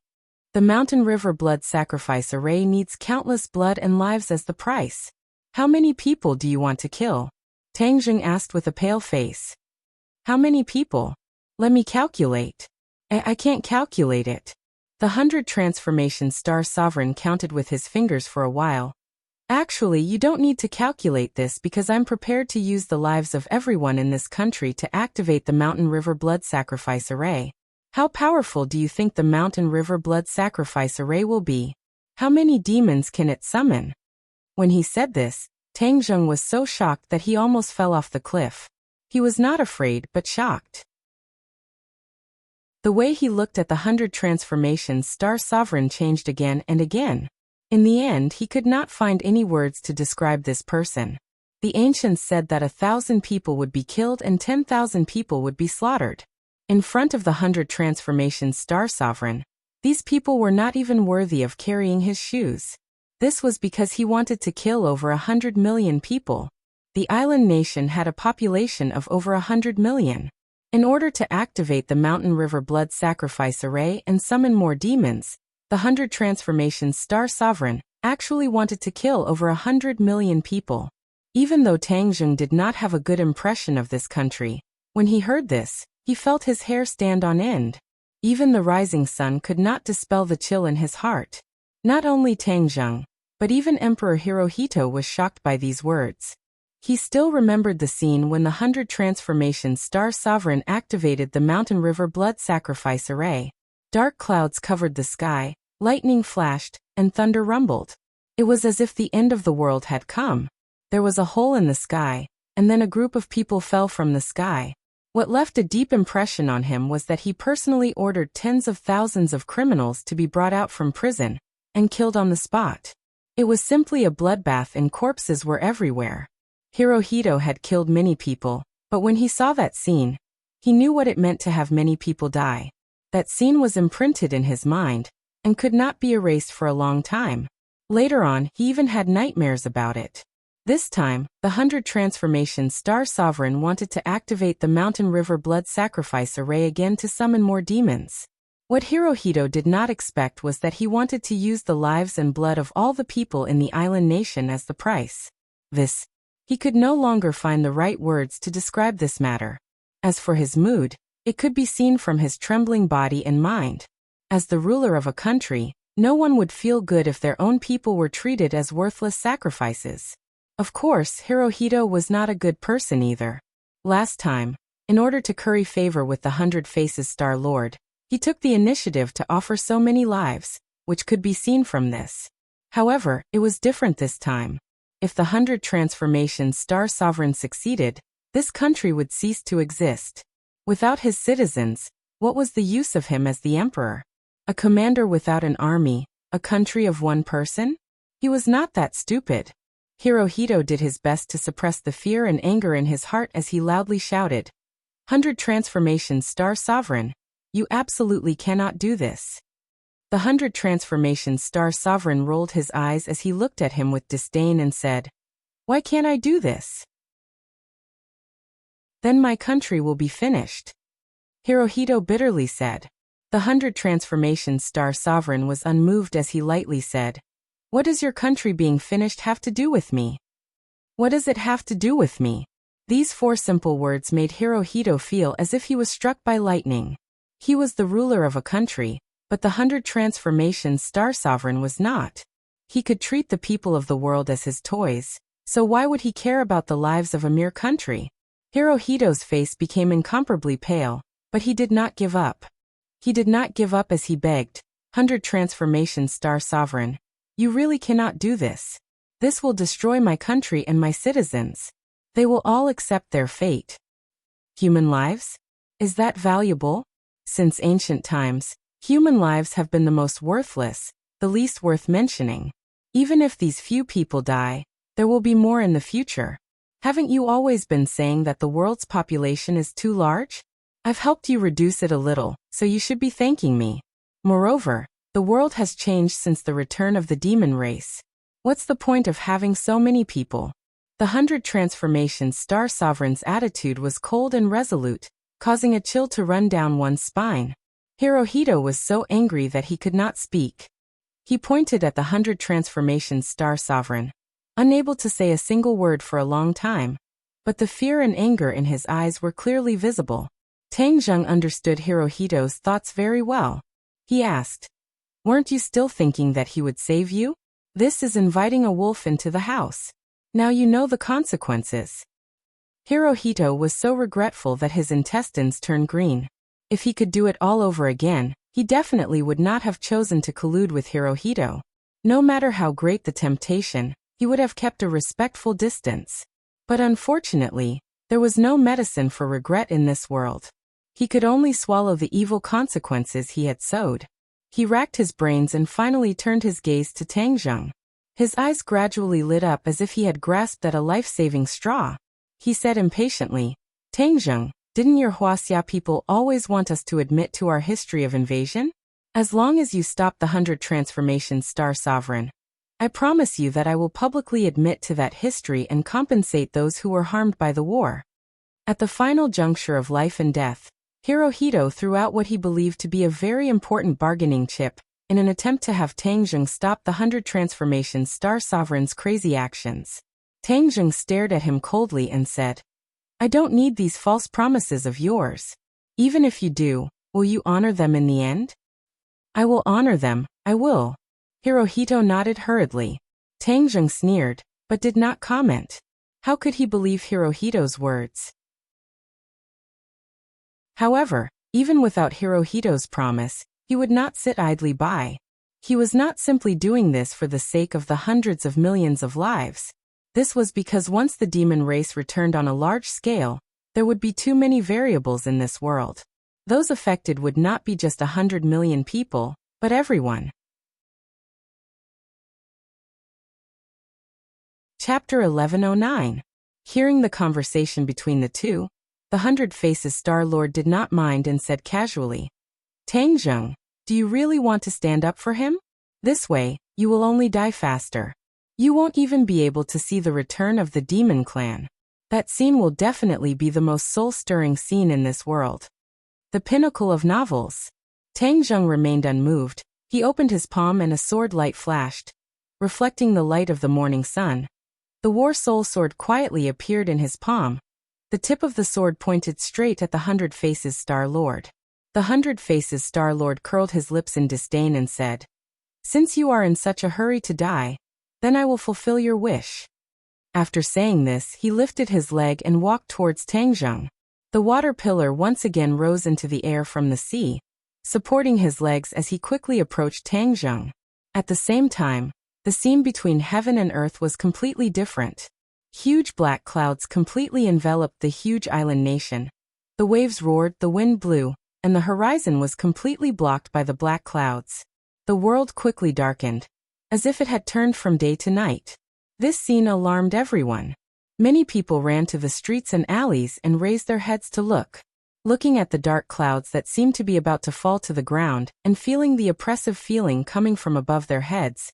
The Mountain River Blood Sacrifice Array needs countless blood and lives as the price. How many people do you want to kill?" Tang Zheng asked with a pale face. "How many people? Let me calculate." I can't calculate it." The 100 Transformation Star Sovereign counted with his fingers for a while. "Actually, you don't need to calculate this because I'm prepared to use the lives of everyone in this country to activate the Mountain River Blood Sacrifice Array. How powerful do you think the Mountain River Blood Sacrifice Array will be? How many demons can it summon?" When he said this, Tang Zheng was so shocked that he almost fell off the cliff. He was not afraid but shocked. The way he looked at the 100 Transformation Star Sovereign changed again and again. In the end, he could not find any words to describe this person. The ancients said that 1,000 people would be killed and 10,000 people would be slaughtered. In front of the 100 Transformation Star Sovereign, these people were not even worthy of carrying his shoes. This was because he wanted to kill over 100 million people. The island nation had a population of over 100 million. In order to activate the Mountain River Blood Sacrifice Array and summon more demons, the 100 Transformation Star Sovereign actually wanted to kill over 100 million people. Even though Tang Zheng did not have a good impression of this country, when he heard this, he felt his hair stand on end. Even the rising sun could not dispel the chill in his heart. Not only Tang Zheng, but even Emperor Hirohito was shocked by these words. He still remembered the scene when the 100 Transformation Star Sovereign activated the Mountain River Blood Sacrifice Array. Dark clouds covered the sky, lightning flashed, and thunder rumbled. It was as if the end of the world had come. There was a hole in the sky, and then a group of people fell from the sky. What left a deep impression on him was that he personally ordered tens of thousands of criminals to be brought out from prison and killed on the spot. It was simply a bloodbath and corpses were everywhere. Hirohito had killed many people, but when he saw that scene, he knew what it meant to have many people die. That scene was imprinted in his mind and could not be erased for a long time. Later on, he even had nightmares about it. This time, the 100 Transformation Star Sovereign wanted to activate the Mountain River Blood Sacrifice Array again to summon more demons. What Hirohito did not expect was that he wanted to use the lives and blood of all the people in the island nation as the price. He could no longer find the right words to describe this matter. As for his mood, it could be seen from his trembling body and mind. As the ruler of a country, no one would feel good if their own people were treated as worthless sacrifices. Of course, Hirohito was not a good person either. Last time, in order to curry favor with the 100 Faces Star Lord, he took the initiative to offer so many lives, which could be seen from this. However, it was different this time. If the 100 Transformation Star Sovereign succeeded, this country would cease to exist. Without his citizens, what was the use of him as the emperor? A commander without an army, a country of one person? He was not that stupid. Hirohito did his best to suppress the fear and anger in his heart as he loudly shouted, "100 Transformation Star Sovereign, you absolutely cannot do this." The 100 Transformation Star Sovereign rolled his eyes as he looked at him with disdain and said, "Why can't I do this? Then my country will be finished." Hirohito bitterly said. The 100 Transformation Star Sovereign was unmoved as he lightly said, "What does your country being finished have to do with me? What does it have to do with me?" These four simple words made Hirohito feel as if he was struck by lightning. He was the ruler of a country, But the 100 Transformations Star Sovereign was not. He could treat the people of the world as his toys, so why would he care about the lives of a mere country? Hirohito's face became incomparably pale, but he did not give up. He did not give up as he begged, 100 Transformations Star Sovereign, you really cannot do this. This will destroy my country and my citizens. They will all accept their fate. Human lives? Is that valuable? Since ancient times, human lives have been the most worthless, the least worth mentioning. Even if these few people die, there will be more in the future. Haven't you always been saying that the world's population is too large? I've helped you reduce it a little, so you should be thanking me. Moreover, the world has changed since the return of the demon race. What's the point of having so many people? The 100 Transformations Star Sovereign's attitude was cold and resolute, causing a chill to run down one's spine. Hirohito was so angry that he could not speak. He pointed at the 100 Transformations Star Sovereign, unable to say a single word for a long time. But the fear and anger in his eyes were clearly visible. Tang Zheng understood Hirohito's thoughts very well. He asked, "Weren't you still thinking that he would save you? This is inviting a wolf into the house. Now you know the consequences." Hirohito was so regretful that his intestines turned green. If he could do it all over again, he definitely would not have chosen to collude with Hirohito. No matter how great the temptation, he would have kept a respectful distance. But unfortunately, there was no medicine for regret in this world. He could only swallow the evil consequences he had sowed. He racked his brains and finally turned his gaze to Tang Zheng. His eyes gradually lit up as if he had grasped at a life-saving straw. He said impatiently, "Tang Zheng, didn't your Wuxia people always want us to admit to our history of invasion? As long as you stop the 100 Transformations Star Sovereign, I promise you that I will publicly admit to that history and compensate those who were harmed by the war." At the final juncture of life and death, Hirohito threw out what he believed to be a very important bargaining chip, in an attempt to have Tang Zheng stop the 100 Transformations Star Sovereign's crazy actions. Tang Zheng stared at him coldly and said, "I don't need these false promises of yours. Even if you do, will you honor them in the end?" "I will honor them, I will." Hirohito nodded hurriedly. Tang Zheng sneered, but did not comment. How could he believe Hirohito's words? However, even without Hirohito's promise, he would not sit idly by. He was not simply doing this for the sake of the hundreds of millions of lives. This was because once the demon race returned on a large scale, there would be too many variables in this world. Those affected would not be just 100 million people, but everyone. Chapter 1109. Hearing the conversation between the two, the 100 Faces Star Lord did not mind and said casually, "Tang Zheng, do you really want to stand up for him? This way, you will only die faster. You won't even be able to see the return of the demon clan. That scene will definitely be the most soul-stirring scene in this world. The pinnacle of novels." Tang Zheng remained unmoved. He opened his palm and a sword light flashed, reflecting the light of the morning sun. The War Soul sword quietly appeared in his palm. The tip of the sword pointed straight at the 100 Faces Star Lord. The 100 Faces Star Lord curled his lips in disdain and said, "Since you are in such a hurry to die, then I will fulfill your wish." After saying this, he lifted his leg and walked towards Tang Zheng. The water pillar once again rose into the air from the sea, supporting his legs as he quickly approached Tang Zheng. At the same time, the scene between heaven and earth was completely different. Huge black clouds completely enveloped the huge island nation. The waves roared, the wind blew, and the horizon was completely blocked by the black clouds. The world quickly darkened, as if it had turned from day to night. This scene alarmed everyone. Many people ran to the streets and alleys and raised their heads to look. Looking at the dark clouds that seemed to be about to fall to the ground and feeling the oppressive feeling coming from above their heads,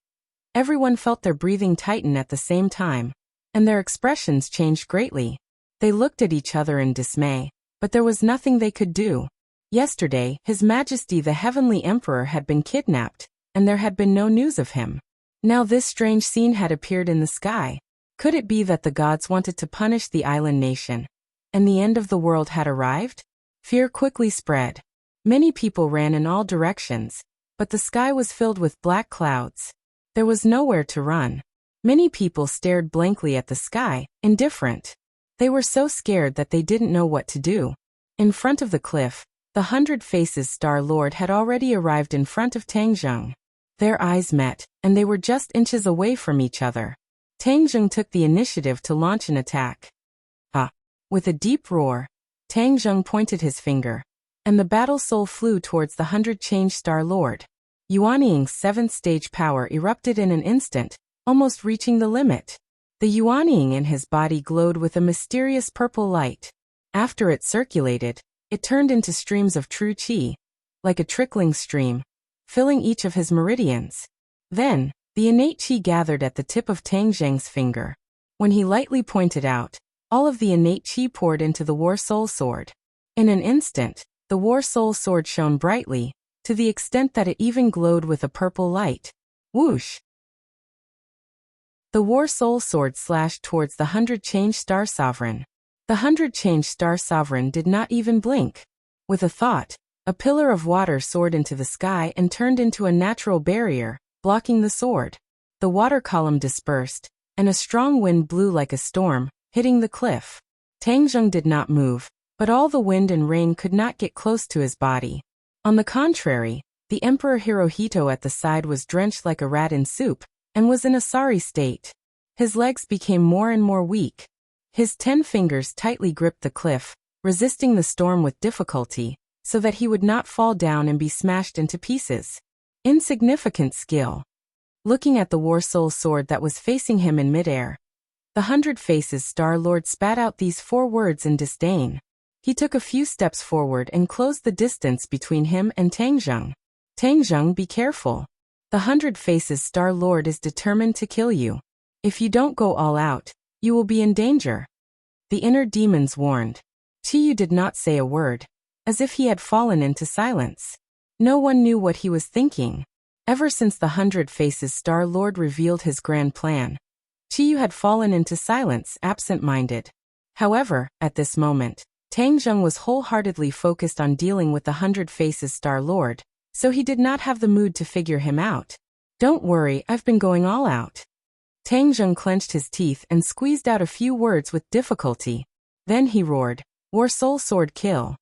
everyone felt their breathing tighten at the same time, and their expressions changed greatly. They looked at each other in dismay, but there was nothing they could do. Yesterday, His Majesty the Heavenly Emperor had been kidnapped, and there had been no news of him. Now this strange scene had appeared in the sky. Could it be that the gods wanted to punish the island nation, and the end of the world had arrived? Fear quickly spread. Many people ran in all directions. but the sky was filled with black clouds. There was nowhere to run. Many people stared blankly at the sky, indifferent. They were so scared that they didn't know what to do. In front of the cliff, the 100 Faces Star Lord had already arrived in front of Tang Zheng. Their eyes met, and they were just inches away from each other. Tang Zheng took the initiative to launch an attack. With a deep roar, Tang Zheng pointed his finger, and the battle soul flew towards the 100 Change Star Lord. Yuanying's 7th stage power erupted in an instant, almost reaching the limit. The Yuanying in his body glowed with a mysterious purple light. After it circulated, it turned into streams of true qi, like a trickling stream, filling each of his meridians. Then, the innate qi gathered at the tip of Tang Zheng's finger. When he lightly pointed out, all of the innate qi poured into the War Soul Sword. In an instant, the War Soul Sword shone brightly, to the extent that it even glowed with a purple light. Whoosh! The War Soul Sword slashed towards the 100 Change Star Sovereign. The 100 Change Star Sovereign did not even blink. With a thought, a pillar of water soared into the sky and turned into a natural barrier, blocking the sword. The water column dispersed, and a strong wind blew like a storm, hitting the cliff. Tang Zheng did not move, but all the wind and rain could not get close to his body. On the contrary, the Emperor Hirohito at the side was drenched like a rat in soup, and was in a sorry state. His legs became more and more weak. His 10 fingers tightly gripped the cliff, resisting the storm with difficulty, so that he would not fall down and be smashed into pieces. Insignificant skill. Looking at the War Soul Sword that was facing him in midair, the 100 Faces Star Lord spat out these 4 words in disdain. He took a few steps forward and closed the distance between him and Tang Zheng. Tang Zheng, be careful. The 100 Faces Star Lord is determined to kill you. If you don't go all out, you will be in danger. The inner demons warned. Qiyu did not say a word, as if he had fallen into silence. No one knew what he was thinking. Ever since the 100 Faces Star Lord revealed his grand plan, Qiyu had fallen into silence, absent-minded. However, at this moment, Tang Zheng was wholeheartedly focused on dealing with the 100 Faces Star Lord, so he did not have the mood to figure him out. Don't worry, I've been going all out. Tang Zheng clenched his teeth and squeezed out a few words with difficulty. Then he roared, War Soul Sword kill.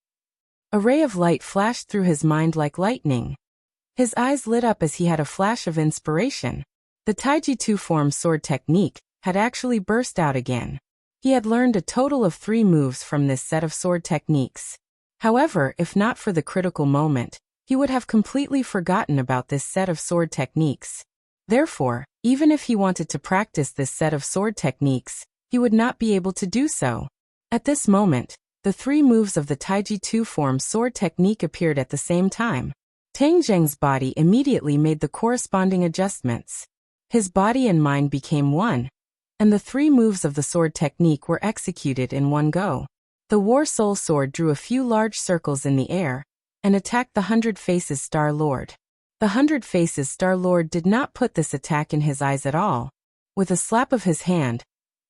A ray of light flashed through his mind like lightning. His eyes lit up as he had a flash of inspiration. The Taiji 2-form sword technique had actually burst out again. He had learned a total of 3 moves from this set of sword techniques. However, if not for the critical moment, he would have completely forgotten about this set of sword techniques. Therefore, even if he wanted to practice this set of sword techniques, he would not be able to do so. At this moment, the 3 moves of the Taiji 2-form sword technique appeared at the same time. Tang Zheng's body immediately made the corresponding adjustments. His body and mind became one, and the 3 moves of the sword technique were executed in one go. The War Soul Sword drew a few large circles in the air, and attacked the 100 Faces Star Lord. The 100 Faces Star Lord did not put this attack in his eyes at all. With a slap of his hand,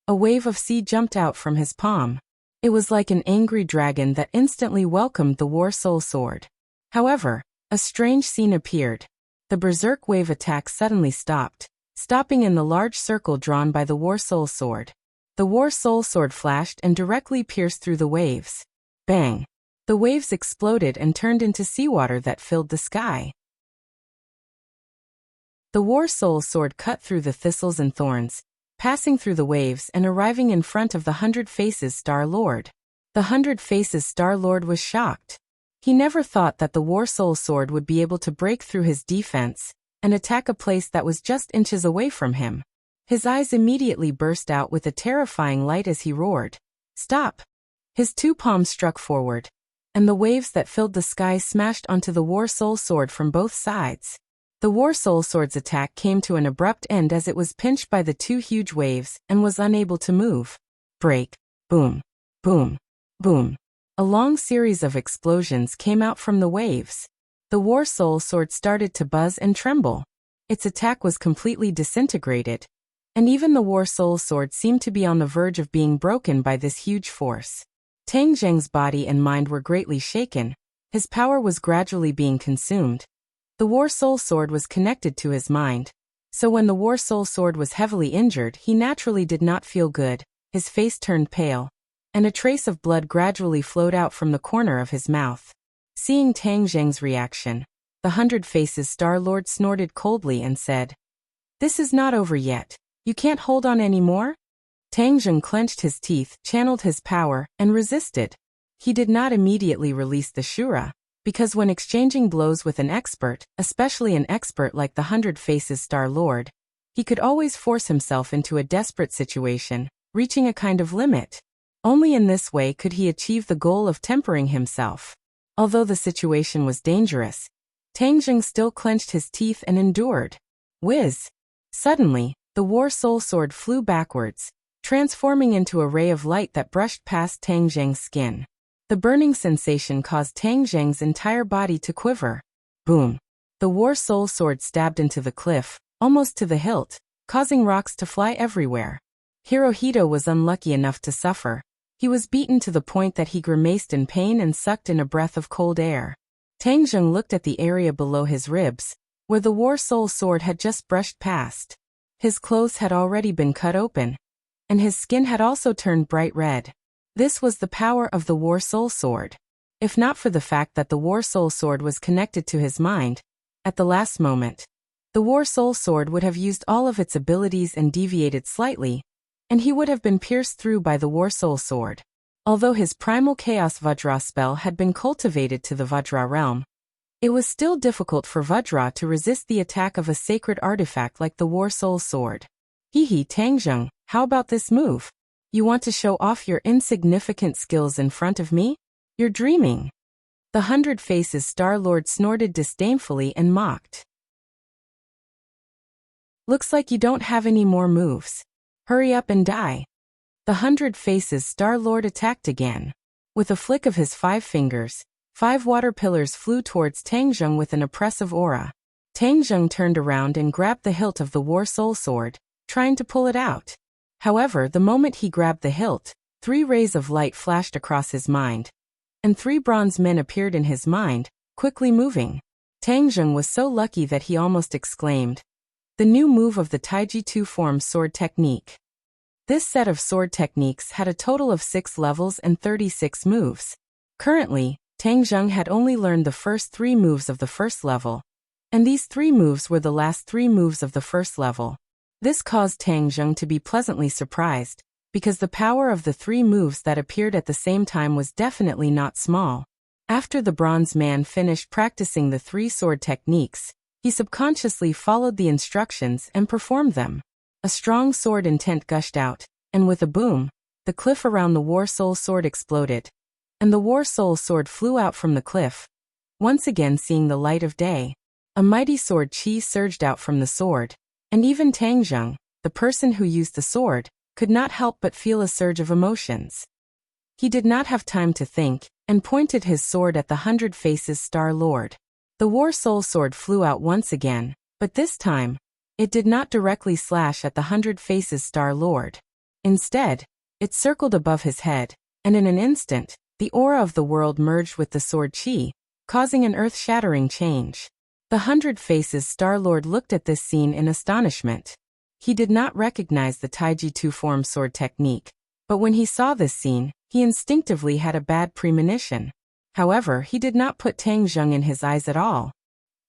a wave of sea jumped out from his palm. It was like an angry dragon that instantly welcomed the War Soul Sword. However, a strange scene appeared. The Berserk Wave attack suddenly stopped, stopping in the large circle drawn by the War Soul Sword. The War Soul Sword flashed and directly pierced through the waves. Bang! The waves exploded and turned into seawater that filled the sky. The War Soul Sword cut through the thistles and thorns, passing through the waves and arriving in front of the 100 Faces Star Lord. The 100 Faces Star Lord was shocked. He never thought that the War Soul Sword would be able to break through his defense and attack a place that was just inches away from him. His eyes immediately burst out with a terrifying light as he roared, "Stop!" His 2 palms struck forward, and the waves that filled the sky smashed onto the War Soul Sword from both sides. The War Soul Sword's attack came to an abrupt end as it was pinched by the 2 huge waves and was unable to move. Break. Boom. Boom. Boom. A long series of explosions came out from the waves. The War Soul Sword started to buzz and tremble. Its attack was completely disintegrated, and even the War Soul Sword seemed to be on the verge of being broken by this huge force. Tang Zheng's body and mind were greatly shaken. His power was gradually being consumed. The War Soul Sword was connected to his mind. So when the War Soul Sword was heavily injured, he naturally did not feel good, his face turned pale, and a trace of blood gradually flowed out from the corner of his mouth. Seeing Tang Zheng's reaction, the 100 Faces Star-Lord snorted coldly and said, "This is not over yet. You can't hold on anymore?" Tang Zheng clenched his teeth, channeled his power, and resisted. He did not immediately release the Shura, because when exchanging blows with an expert, especially an expert like the 100 Faces Star-Lord, he could always force himself into a desperate situation, reaching a kind of limit. Only in this way could he achieve the goal of tempering himself. Although the situation was dangerous, Tang Zheng still clenched his teeth and endured. Whiz! Suddenly, the War Soul Sword flew backwards, transforming into a ray of light that brushed past Tang Zheng's skin. The burning sensation caused Tang Zheng's entire body to quiver. Boom! The War Soul Sword stabbed into the cliff, almost to the hilt, causing rocks to fly everywhere. Hirohito was unlucky enough to suffer. He was beaten to the point that he grimaced in pain and sucked in a breath of cold air. Tang Zheng looked at the area below his ribs, where the War Soul Sword had just brushed past. His clothes had already been cut open, and his skin had also turned bright red. This was the power of the War Soul Sword. If not for the fact that the War Soul Sword was connected to his mind, at the last moment, the War Soul Sword would have used all of its abilities and deviated slightly, and he would have been pierced through by the War Soul Sword. Although his primal Chaos Vajra spell had been cultivated to the Vajra realm, it was still difficult for Vajra to resist the attack of a sacred artifact like the War Soul Sword. Hee Tang Zheng, how about this move? You want to show off your insignificant skills in front of me? You're dreaming. The 100 Faces Star-Lord snorted disdainfully and mocked. Looks like you don't have any more moves. Hurry up and die. The 100 Faces Star-Lord attacked again. With a flick of his 5 fingers, 5 water pillars flew towards Tang Zheng with an oppressive aura. Tang Zheng turned around and grabbed the hilt of the War Soul Sword, trying to pull it out. However, the moment he grabbed the hilt, 3 rays of light flashed across his mind, and 3 bronze men appeared in his mind, quickly moving. Tang Zheng was so lucky that he almost exclaimed, "The new move of the Taiji 2-form sword technique." This set of sword techniques had a total of 6 levels and 36 moves. Currently, Tang Zheng had only learned the first 3 moves of the first level, and these 3 moves were the last 3 moves of the first level. This caused Tang Zheng to be pleasantly surprised, because the power of the 3 moves that appeared at the same time was definitely not small. After the bronze man finished practicing the 3 sword techniques, he subconsciously followed the instructions and performed them. A strong sword intent gushed out, and with a boom, the cliff around the War Soul Sword exploded, and the War Soul Sword flew out from the cliff, once again seeing the light of day. A mighty sword chi surged out from the sword, and even Tang Zheng, the person who used the sword, could not help but feel a surge of emotions. He did not have time to think, and pointed his sword at the 100 Faces Star-Lord. The War Soul Sword flew out once again, but this time, it did not directly slash at the 100 Faces Star-Lord. Instead, it circled above his head, and in an instant, the aura of the world merged with the sword chi, causing an earth-shattering change. The 100 Faces Star-Lord looked at this scene in astonishment. He did not recognize the Taiji 2-form sword technique, but when he saw this scene, he instinctively had a bad premonition. However, he did not put Tang Zheng in his eyes at all.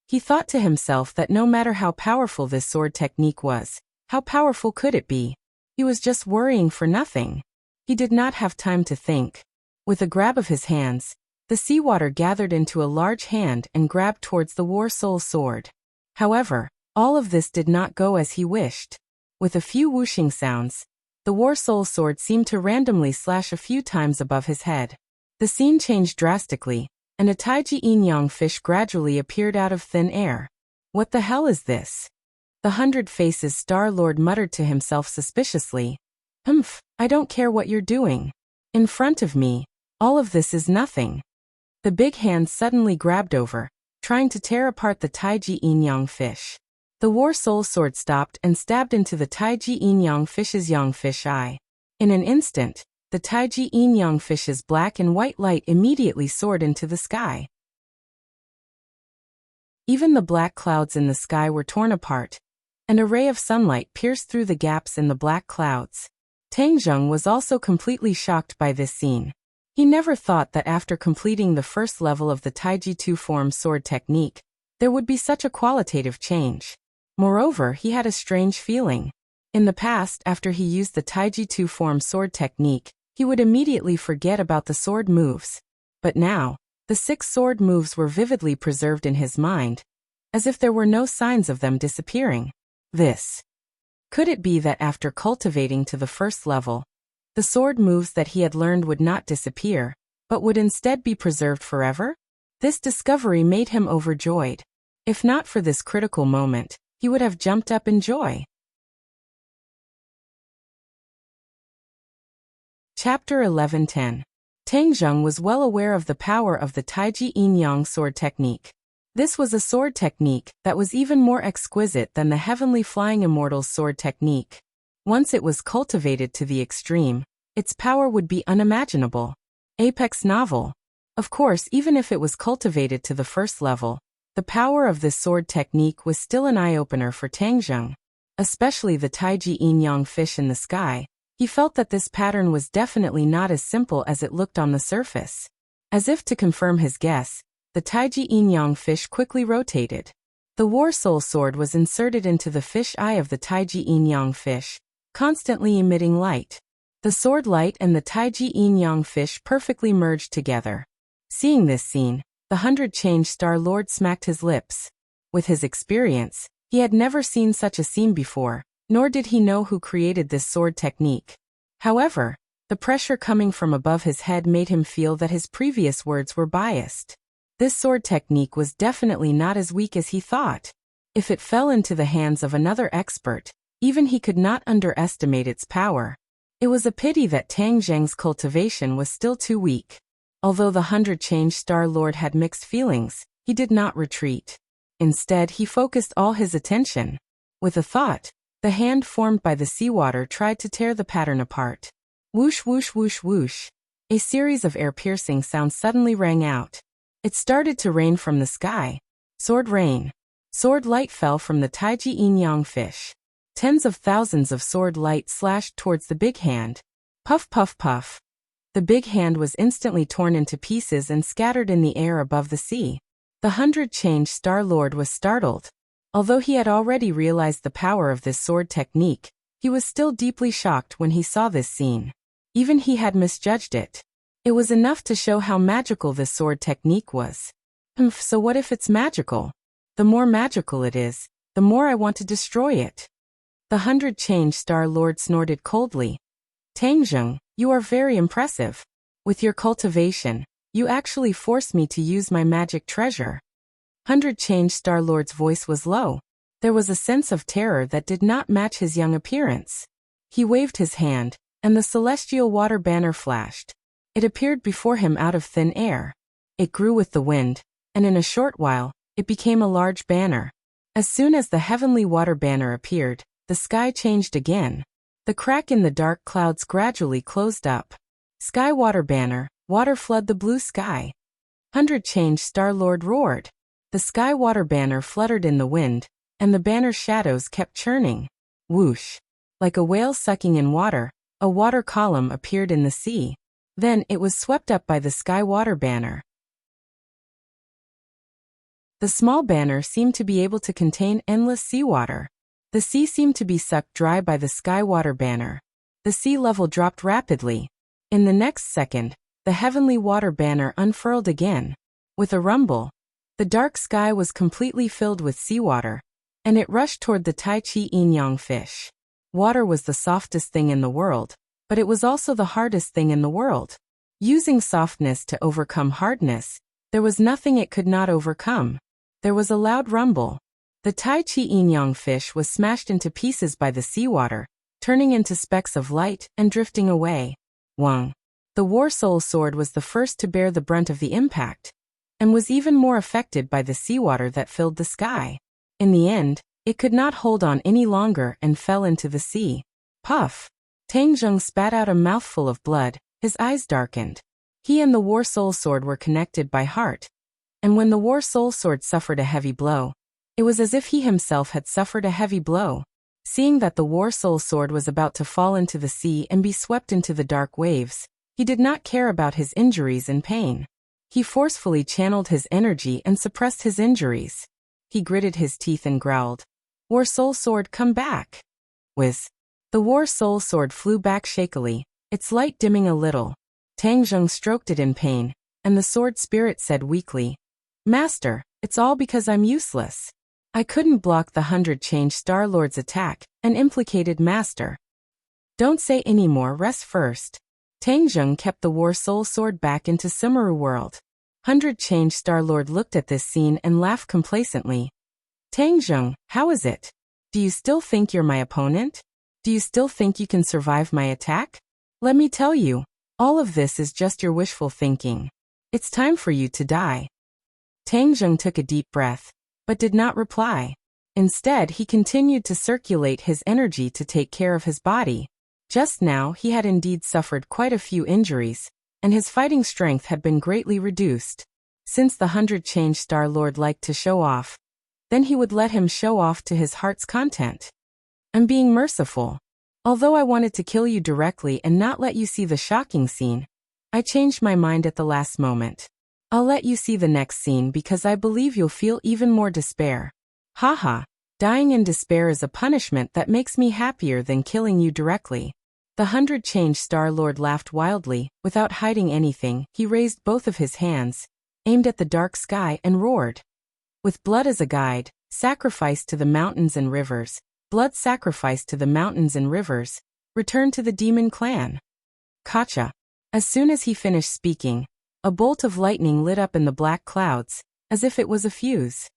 He thought to himself that no matter how powerful this sword technique was, how powerful could it be? He was just worrying for nothing. He did not have time to think. With a grab of his hands, the seawater gathered into a large hand and grabbed towards the War Soul Sword. However, all of this did not go as he wished. With a few whooshing sounds, the War Soul Sword seemed to randomly slash a few times above his head. The scene changed drastically, and a Taiji Yin-Yang fish gradually appeared out of thin air. What the hell is this? The 100 Faces Star-Lord muttered to himself suspiciously. I don't care what you're doing. In front of me, all of this is nothing. The big hand suddenly grabbed over, trying to tear apart the Taiji Yin-Yang fish. The War Soul Sword stopped and stabbed into the Taiji Yin-Yang fish's young fish eye. In an instant, the Taiji Yin-Yang fish's black and white light immediately soared into the sky. Even the black clouds in the sky were torn apart. An ray of sunlight pierced through the gaps in the black clouds. Tang Zheng was also completely shocked by this scene. He never thought that after completing the first level of the Taiji two-form sword technique, there would be such a qualitative change. Moreover, he had a strange feeling. In the past, after he used the Taiji two-form sword technique, he would immediately forget about the sword moves. But now, the 6 sword moves were vividly preserved in his mind, as if there were no signs of them disappearing. Could it be that after cultivating to the first level, the sword moves that he had learned would not disappear, but would instead be preserved forever? This discovery made him overjoyed. If not for this critical moment, he would have jumped up in joy. Chapter 11:10. Tang Zheng was well aware of the power of the Taiji Yin-Yang sword technique. This was a sword technique that was even more exquisite than the heavenly flying immortal's sword technique. Once it was cultivated to the extreme, its power would be unimaginable. Apex novel. Of course, even if it was cultivated to the first level, the power of this sword technique was still an eye-opener for Tang Zheng. Especially the Taiji Yin-Yang fish in the sky, he felt that this pattern was definitely not as simple as it looked on the surface. As if to confirm his guess, the Taiji Yin-Yang fish quickly rotated. The War Soul sword was inserted into the fish eye of the Taiji Yin-Yang fish, constantly emitting light. The sword light and the Taiji Yin-Yang fish perfectly merged together. Seeing this scene, the 100-change Star Lord smacked his lips. With his experience, he had never seen such a scene before, nor did he know who created this sword technique. However, the pressure coming from above his head made him feel that his previous words were biased. This sword technique was definitely not as weak as he thought. If it fell into the hands of another expert, even he could not underestimate its power. It was a pity that Tang Zheng's cultivation was still too weak. Although the 100-change Star Lord had mixed feelings, he did not retreat. Instead, he focused all his attention. With a thought, the hand formed by the seawater tried to tear the pattern apart. Whoosh whoosh whoosh whoosh. A series of air-piercing sounds suddenly rang out. It started to rain from the sky. Sword rain. Sword light fell from the Taiji Yin-Yang fish. Tens of thousands of sword light slashed towards the big hand. Puff puff puff. The big hand was instantly torn into pieces and scattered in the air above the sea. The 100-change Star Lord was startled. Although he had already realized the power of this sword technique, he was still deeply shocked when he saw this scene. Even he had misjudged it. It was enough to show how magical this sword technique was. So what if it's magical? The more magical it is, the more I want to destroy it. The 100-change Star Lord snorted coldly. Tang Zheng, you are very impressive. With your cultivation, you actually forced me to use my magic treasure. 100-change Star Lord's voice was low. There was a sense of terror that did not match his young appearance. He waved his hand, and the celestial water banner flashed. It appeared before him out of thin air. It grew with the wind, and in a short while, it became a large banner. As soon as the heavenly water banner appeared, the sky changed again. The crack in the dark clouds gradually closed up. Sky water banner, water flood the blue sky. 100-change Star Lord roared. The sky water banner fluttered in the wind, and the banner's shadows kept churning. Whoosh! Like a whale sucking in water, a water column appeared in the sea. Then it was swept up by the sky water banner. The small banner seemed to be able to contain endless seawater. The sea seemed to be sucked dry by the sky water banner. The sea level dropped rapidly. In the next second, the heavenly water banner unfurled again. With a rumble, the dark sky was completely filled with seawater, and it rushed toward the Taiji Yin-Yang fish. Water was the softest thing in the world, but it was also the hardest thing in the world. Using softness to overcome hardness, there was nothing it could not overcome. There was a loud rumble. The Taiji Yin-Yang fish was smashed into pieces by the seawater, turning into specks of light and drifting away. Wang. The War Soul sword was the first to bear the brunt of the impact, and was even more affected by the seawater that filled the sky. In the end, it could not hold on any longer and fell into the sea. Puff! Tang Zheng spat out a mouthful of blood, his eyes darkened. He and the War Soul sword were connected by heart. And when the war soul sword suffered a heavy blow, it was as if he himself had suffered a heavy blow. Seeing that the war soul sword was about to fall into the sea and be swept into the dark waves, he did not care about his injuries and pain. He forcefully channeled his energy and suppressed his injuries. He gritted his teeth and growled, "War soul sword, come back!" Whiz. The war soul sword flew back shakily, its light dimming a little. Tang Zheng stroked it in pain, and the sword spirit said weakly, "Master, it's all because I'm useless. I couldn't block the 100 Change Star Lord's attack," and implicated Master. "Don't say any more, rest first." Tang Zheng kept the war soul sword back into Sumeru world. 100 Change Star Lord looked at this scene and laughed complacently. "Tang Zheng, how is it? Do you still think you're my opponent? Do you still think you can survive my attack? Let me tell you, all of this is just your wishful thinking. It's time for you to die." Tang Zheng took a deep breath, but did not reply. Instead, he continued to circulate his energy to take care of his body. Just now, he had indeed suffered quite a few injuries, and his fighting strength had been greatly reduced. Since the 100 Change Star Lord liked to show off, then he would let him show off to his heart's content. "I'm being merciful. Although I wanted to kill you directly and not let you see the shocking scene, I changed my mind at the last moment. I'll let you see the next scene because I believe you'll feel even more despair. Haha, dying in despair is a punishment that makes me happier than killing you directly." The 100 Change Star Lord laughed wildly, without hiding anything. He raised both of his hands, aimed at the dark sky and roared. "With blood as a guide, sacrifice to the mountains and rivers, blood sacrifice to the mountains and rivers, return to the demon clan." Kacha. As soon as he finished speaking, a bolt of lightning lit up in the black clouds, as if it was a fuse.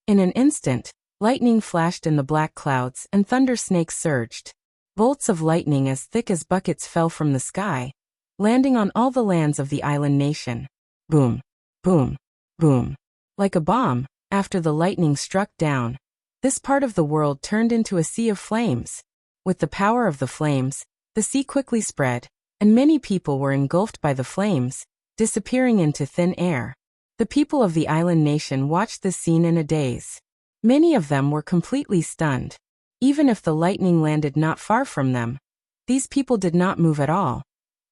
In an instant, lightning flashed in the black clouds and thunder snakes surged. Bolts of lightning as thick as buckets fell from the sky, landing on all the lands of the island nation. Boom, boom, boom. Like a bomb, after the lightning struck down, this part of the world turned into a sea of flames. With the power of the flames, the sea quickly spread, and many people were engulfed by the flames, disappearing into thin air. The people of the island nation watched this scene in a daze. Many of them were completely stunned. Even if the lightning landed not far from them, these people did not move at all,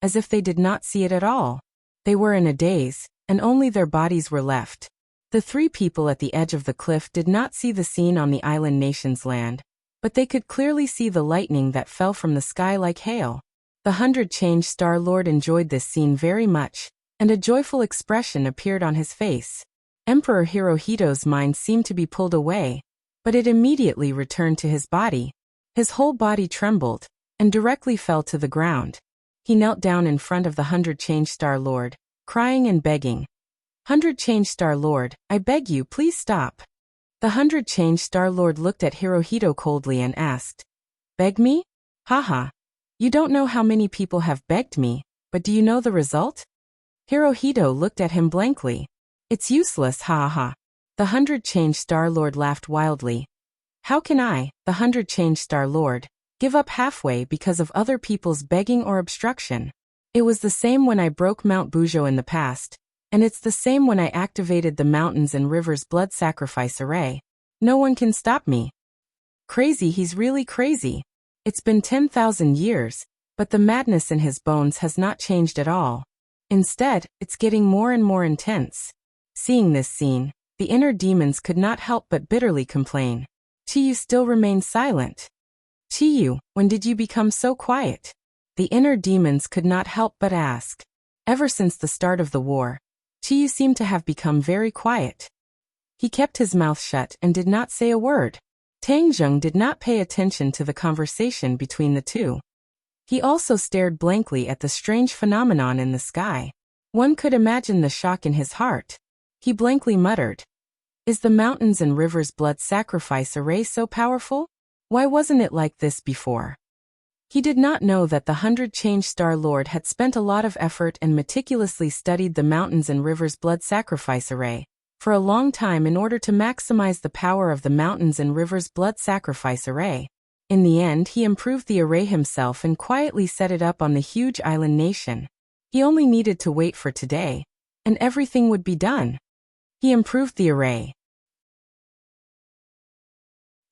as if they did not see it at all. They were in a daze, and only their bodies were left. The three people at the edge of the cliff did not see the scene on the island nation's land, but they could clearly see the lightning that fell from the sky like hail. The 100 Change Star Lord enjoyed this scene very much, and a joyful expression appeared on his face. Emperor Hirohito's mind seemed to be pulled away, but it immediately returned to his body. His whole body trembled, and directly fell to the ground. He knelt down in front of the 100 Change Star Lord, crying and begging. "100 Change Star Lord, I beg you, please stop." The 100 Change Star Lord looked at Hirohito coldly and asked, "Beg me? Haha. You don't know how many people have begged me, but do you know the result?" Hirohito looked at him blankly. "It's useless, ha ha." The 100 Change Star Lord laughed wildly. "How can I, the 100 Change Star Lord, give up halfway because of other people's begging or obstruction? It was the same when I broke Mount Bujo in the past, and it's the same when I activated the Mountains and Rivers Blood Sacrifice Array. No one can stop me." Crazy, he's really crazy. It's been 10,000 years, but the madness in his bones has not changed at all. Instead, it's getting more and more intense. Seeing this scene, the inner demons could not help but bitterly complain. Chiyu still remained silent. "Chiyu, when did you become so quiet?" The inner demons could not help but ask. Ever since the start of the war, Chiyu seemed to have become very quiet. He kept his mouth shut and did not say a word. Tang Zheng did not pay attention to the conversation between the two. He also stared blankly at the strange phenomenon in the sky. One could imagine the shock in his heart. He blankly muttered, "Is the Mountains and Rivers Blood Sacrifice Array so powerful? Why wasn't it like this before?" He did not know that the 100 Change Star Lord had spent a lot of effort and meticulously studied the Mountains and Rivers Blood Sacrifice Array for a long time in order to maximize the power of the Mountains and Rivers Blood Sacrifice Array. In the end, he improved the array himself and quietly set it up on the huge island nation. He only needed to wait for today, and everything would be done. He improved the array.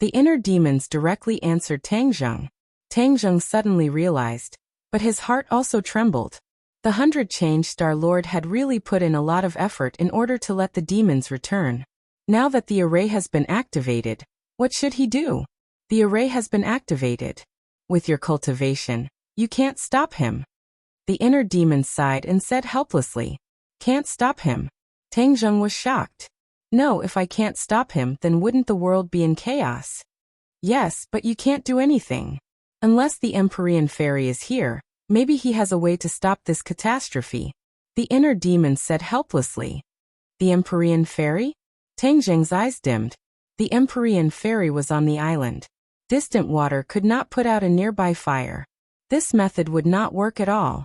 The inner demons directly answered Tang Zheng. Tang Zheng suddenly realized, but his heart also trembled. The 100 Change Star Lord had really put in a lot of effort in order to let the demons return. Now that the array has been activated, what should he do? The array has been activated. With your cultivation, you can't stop him. The inner demon sighed and said helplessly, "Can't stop him." Tang Zheng was shocked. "No, if I can't stop him, then wouldn't the world be in chaos?" "Yes, but you can't do anything. Unless the Empyrean Fairy is here, maybe he has a way to stop this catastrophe," the inner demon said helplessly. The Empyrean Fairy? Tang Zheng's eyes dimmed. The Empyrean Fairy was on the island. Distant water could not put out a nearby fire. This method would not work at all.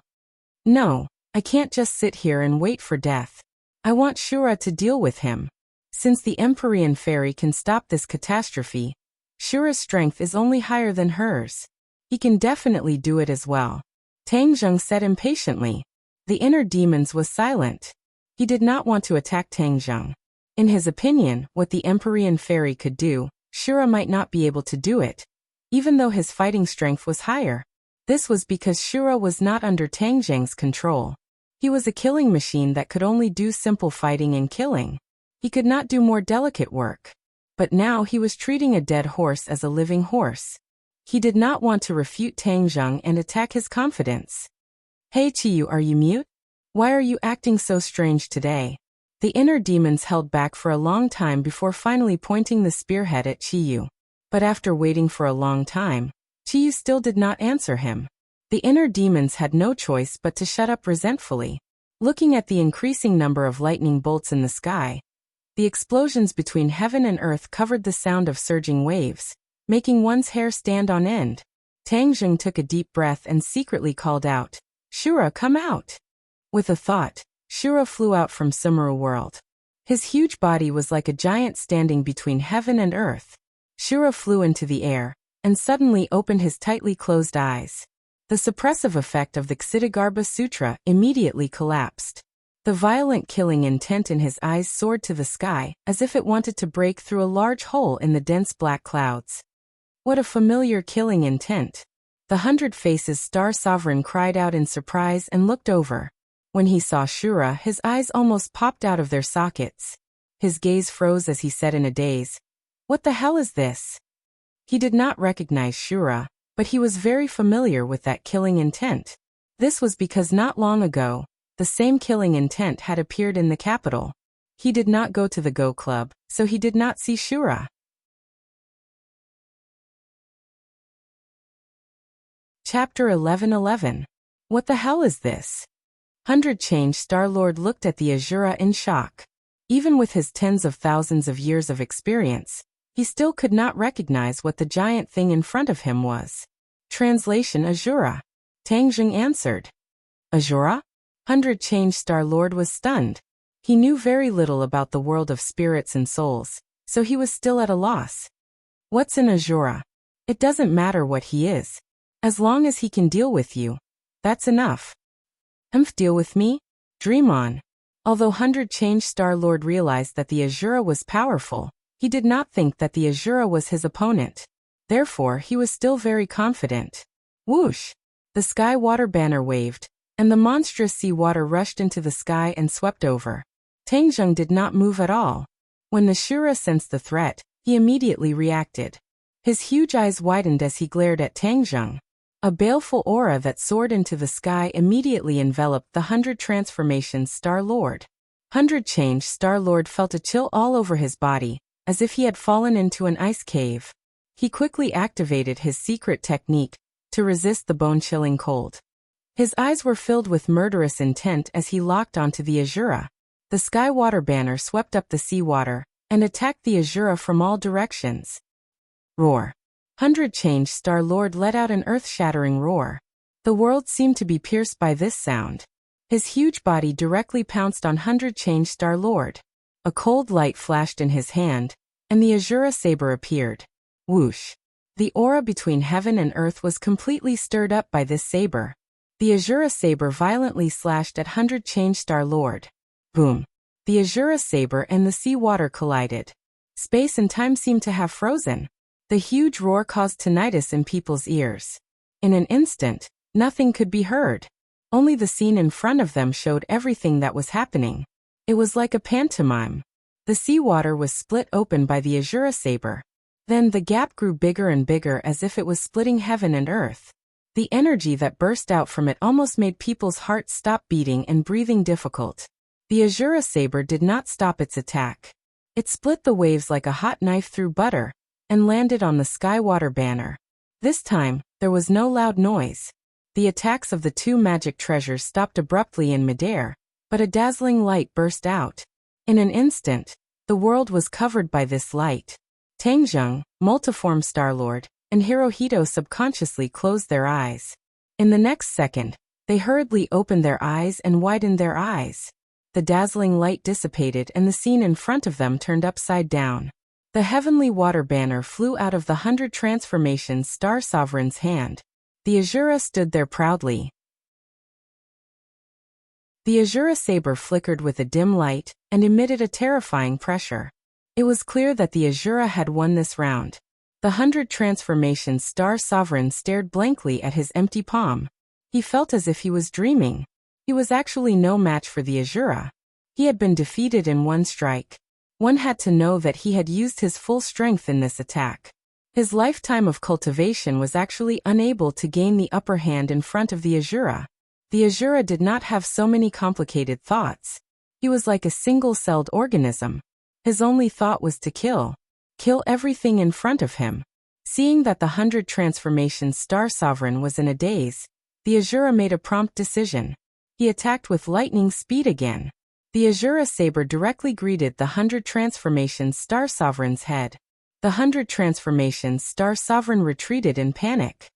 "No, I can't just sit here and wait for death. I want Shura to deal with him. Since the Empyrean Fairy can stop this catastrophe, Shura's strength is only higher than hers. He can definitely do it as well," Tang Zheng said impatiently. The inner demons was silent. He did not want to attack Tang Zheng. In his opinion, what the Empyrean Fairy could do, Shura might not be able to do it, even though his fighting strength was higher. This was because Shura was not under Tang Zheng's control. He was a killing machine that could only do simple fighting and killing. He could not do more delicate work. But now he was treating a dead horse as a living horse. He did not want to refute Tang Zheng and attack his confidence. "Hey Qiyu, are you mute? Why are you acting so strange today?" The inner demons held back for a long time before finally pointing the spearhead at Qiyu. But after waiting for a long time, Qiyu still did not answer him. The inner demons had no choice but to shut up resentfully. Looking at the increasing number of lightning bolts in the sky, the explosions between heaven and earth covered the sound of surging waves, making one's hair stand on end. Tang Zheng took a deep breath and secretly called out, "Shura, come out!" With a thought, Shura flew out from Sumeru world. His huge body was like a giant standing between heaven and earth. Shura flew into the air, and suddenly opened his tightly closed eyes. The suppressive effect of the Ksitigarbha Sutra immediately collapsed. The violent killing intent in his eyes soared to the sky, as if it wanted to break through a large hole in the dense black clouds. What a familiar killing intent! The 100 Faces Star Sovereign cried out in surprise and looked over. When he saw Shura, his eyes almost popped out of their sockets. His gaze froze as he said in a daze, "What the hell is this?" He did not recognize Shura, but he was very familiar with that killing intent. This was because not long ago, the same killing intent had appeared in the capital. He did not go to the Go Club, so he did not see Shura. Chapter 11:11. What the hell is this? 100 Change Star Lord looked at the Azura in shock. Even with his tens of thousands of years of experience, he still could not recognize what the giant thing in front of him was. Translation: Azura. Tang Zheng answered. Azura? 100 Change Star Lord was stunned. He knew very little about the world of spirits and souls, so he was still at a loss. What's an Azura? It doesn't matter what he is. As long as he can deal with you, that's enough. Deal with me? Dream on. Although 100 Change Star Lord realized that the Azura was powerful, he did not think that the Azura was his opponent. Therefore, he was still very confident. Whoosh! The sky water banner waved, and the monstrous sea water rushed into the sky and swept over. Tang Zheng did not move at all. When the Shura sensed the threat, he immediately reacted. His huge eyes widened as he glared at Tang Zheng. A baleful aura that soared into the sky immediately enveloped the 100 Transformation Star Lord. 100 Change Star Lord felt a chill all over his body, as if he had fallen into an ice cave. He quickly activated his secret technique to resist the bone-chilling cold. His eyes were filled with murderous intent as he locked onto the Azura. The sky water banner swept up the seawater and attacked the Azura from all directions. Roar! 100 Change Star Lord let out an earth-shattering roar. The world seemed to be pierced by this sound. His huge body directly pounced on 100 Change Star Lord. A cold light flashed in his hand, and the Azura saber appeared. Whoosh! The aura between heaven and earth was completely stirred up by this saber. The Azura saber violently slashed at 100 Change Star Lord. Boom. The Azura saber and the sea water collided. Space and time seemed to have frozen. The huge roar caused tinnitus in people's ears. In an instant, nothing could be heard. Only the scene in front of them showed everything that was happening. It was like a pantomime. The seawater was split open by the Azura saber. Then the gap grew bigger and bigger as if it was splitting heaven and earth. The energy that burst out from it almost made people's hearts stop beating and breathing difficult. The Azura saber did not stop its attack. It split the waves like a hot knife through butter and landed on the sky-water banner. This time, there was no loud noise. The attacks of the two magic treasures stopped abruptly in midair, but a dazzling light burst out. In an instant, the world was covered by this light. Tangzheng, multiform Star-Lord, and Hirohito subconsciously closed their eyes. In the next second, they hurriedly opened their eyes and widened their eyes. The dazzling light dissipated and the scene in front of them turned upside down. The heavenly water banner flew out of the 100 Transformations Star Sovereign's hand. The Azura stood there proudly. The Azura saber flickered with a dim light and emitted a terrifying pressure. It was clear that the Azura had won this round. The 100 Transformations Star Sovereign stared blankly at his empty palm. He felt as if he was dreaming. He was actually no match for the Azura. He had been defeated in one strike. One had to know that he had used his full strength in this attack. His lifetime of cultivation was actually unable to gain the upper hand in front of the Azura. The Azura did not have so many complicated thoughts. He was like a single-celled organism. His only thought was to kill. Kill everything in front of him. Seeing that the 100 Transformations Star Sovereign was in a daze, the Azura made a prompt decision. He attacked with lightning speed again. The Azura saber directly greeted the 100 Transformations Star Sovereign's head. The 100 Transformations Star Sovereign retreated in panic.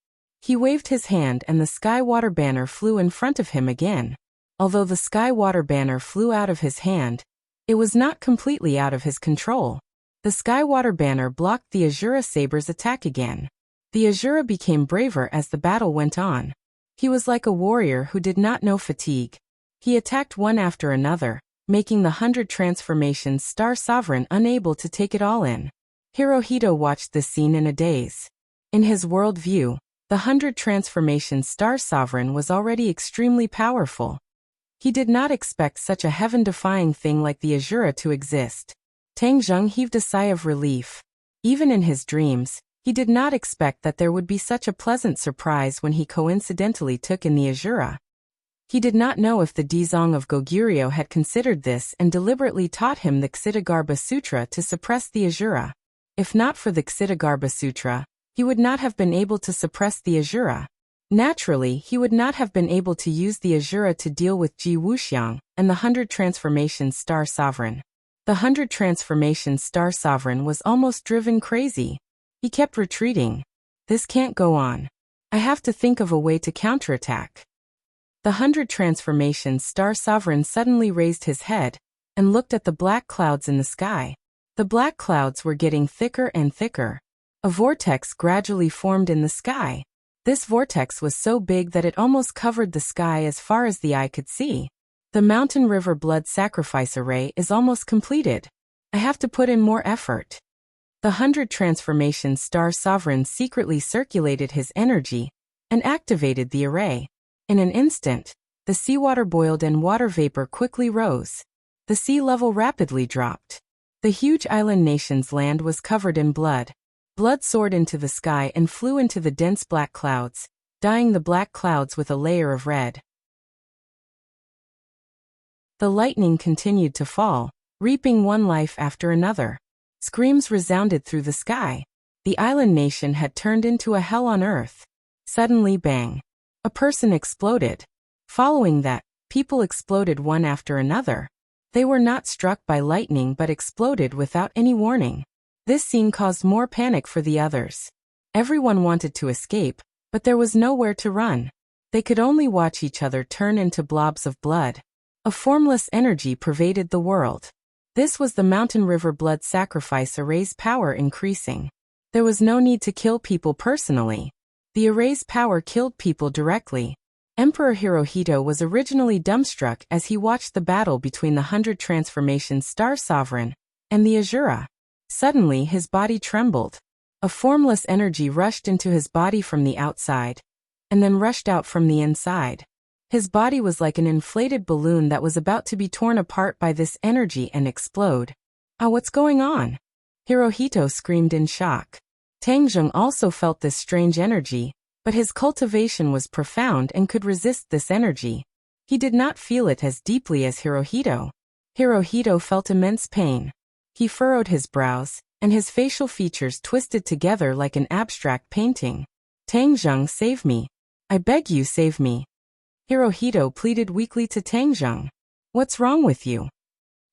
He waved his hand and the sky-water banner flew in front of him again. Although the sky-water banner flew out of his hand, it was not completely out of his control. The sky-water banner blocked the Azura saber's attack again. The Azura became braver as the battle went on. He was like a warrior who did not know fatigue. He attacked one after another, making the 100 Transformations Star Sovereign unable to take it all in. Hirohito watched this scene in a daze. In his world view, the 100 Transformations Star Sovereign was already extremely powerful. He did not expect such a heaven-defying thing like the Azura to exist. Tangzheng heaved a sigh of relief. Even in his dreams, he did not expect that there would be such a pleasant surprise when he coincidentally took in the Azura. He did not know if the Dizong of Goguryeo had considered this and deliberately taught him the Ksitigarbha Sutra to suppress the Azura. If not for the Ksitigarbha Sutra, he would not have been able to suppress the Azura. Naturally, he would not have been able to use the Azura to deal with Ji Wuxiang and the 100 Transformations Star Sovereign. The 100 Transformations Star Sovereign was almost driven crazy. He kept retreating. This can't go on. I have to think of a way to counterattack. The 100 Transformations Star Sovereign suddenly raised his head and looked at the black clouds in the sky. The black clouds were getting thicker and thicker. A vortex gradually formed in the sky. This vortex was so big that it almost covered the sky as far as the eye could see. The Mountain River Blood Sacrifice Array is almost completed. I have to put in more effort. The 100 Transformations Star Sovereign secretly circulated his energy and activated the array. In an instant, the seawater boiled and water vapor quickly rose. The sea level rapidly dropped. The huge island nation's land was covered in blood. Blood soared into the sky and flew into the dense black clouds, dyeing the black clouds with a layer of red. The lightning continued to fall, reaping one life after another. Screams resounded through the sky. The island nation had turned into a hell on earth. Suddenly, bang! A person exploded. Following that, people exploded one after another. They were not struck by lightning but exploded without any warning. This scene caused more panic for the others. Everyone wanted to escape, but there was nowhere to run. They could only watch each other turn into blobs of blood. A formless energy pervaded the world. This was the Mountain River Blood Sacrifice Array's power increasing. There was no need to kill people personally. The array's power killed people directly. Emperor Hirohito was originally dumbstruck as he watched the battle between the 100 Transformation Star Sovereign and the Azura. Suddenly his body trembled. A formless energy rushed into his body from the outside, and then rushed out from the inside. His body was like an inflated balloon that was about to be torn apart by this energy and explode. "Ah, what's going on?" Hirohito screamed in shock. Tangjung also felt this strange energy, but his cultivation was profound and could resist this energy. He did not feel it as deeply as Hirohito. Hirohito felt immense pain. He furrowed his brows, and his facial features twisted together like an abstract painting. "Tangjung, save me. I beg you, save me." Hirohito pleaded weakly to Tangjung. "What's wrong with you?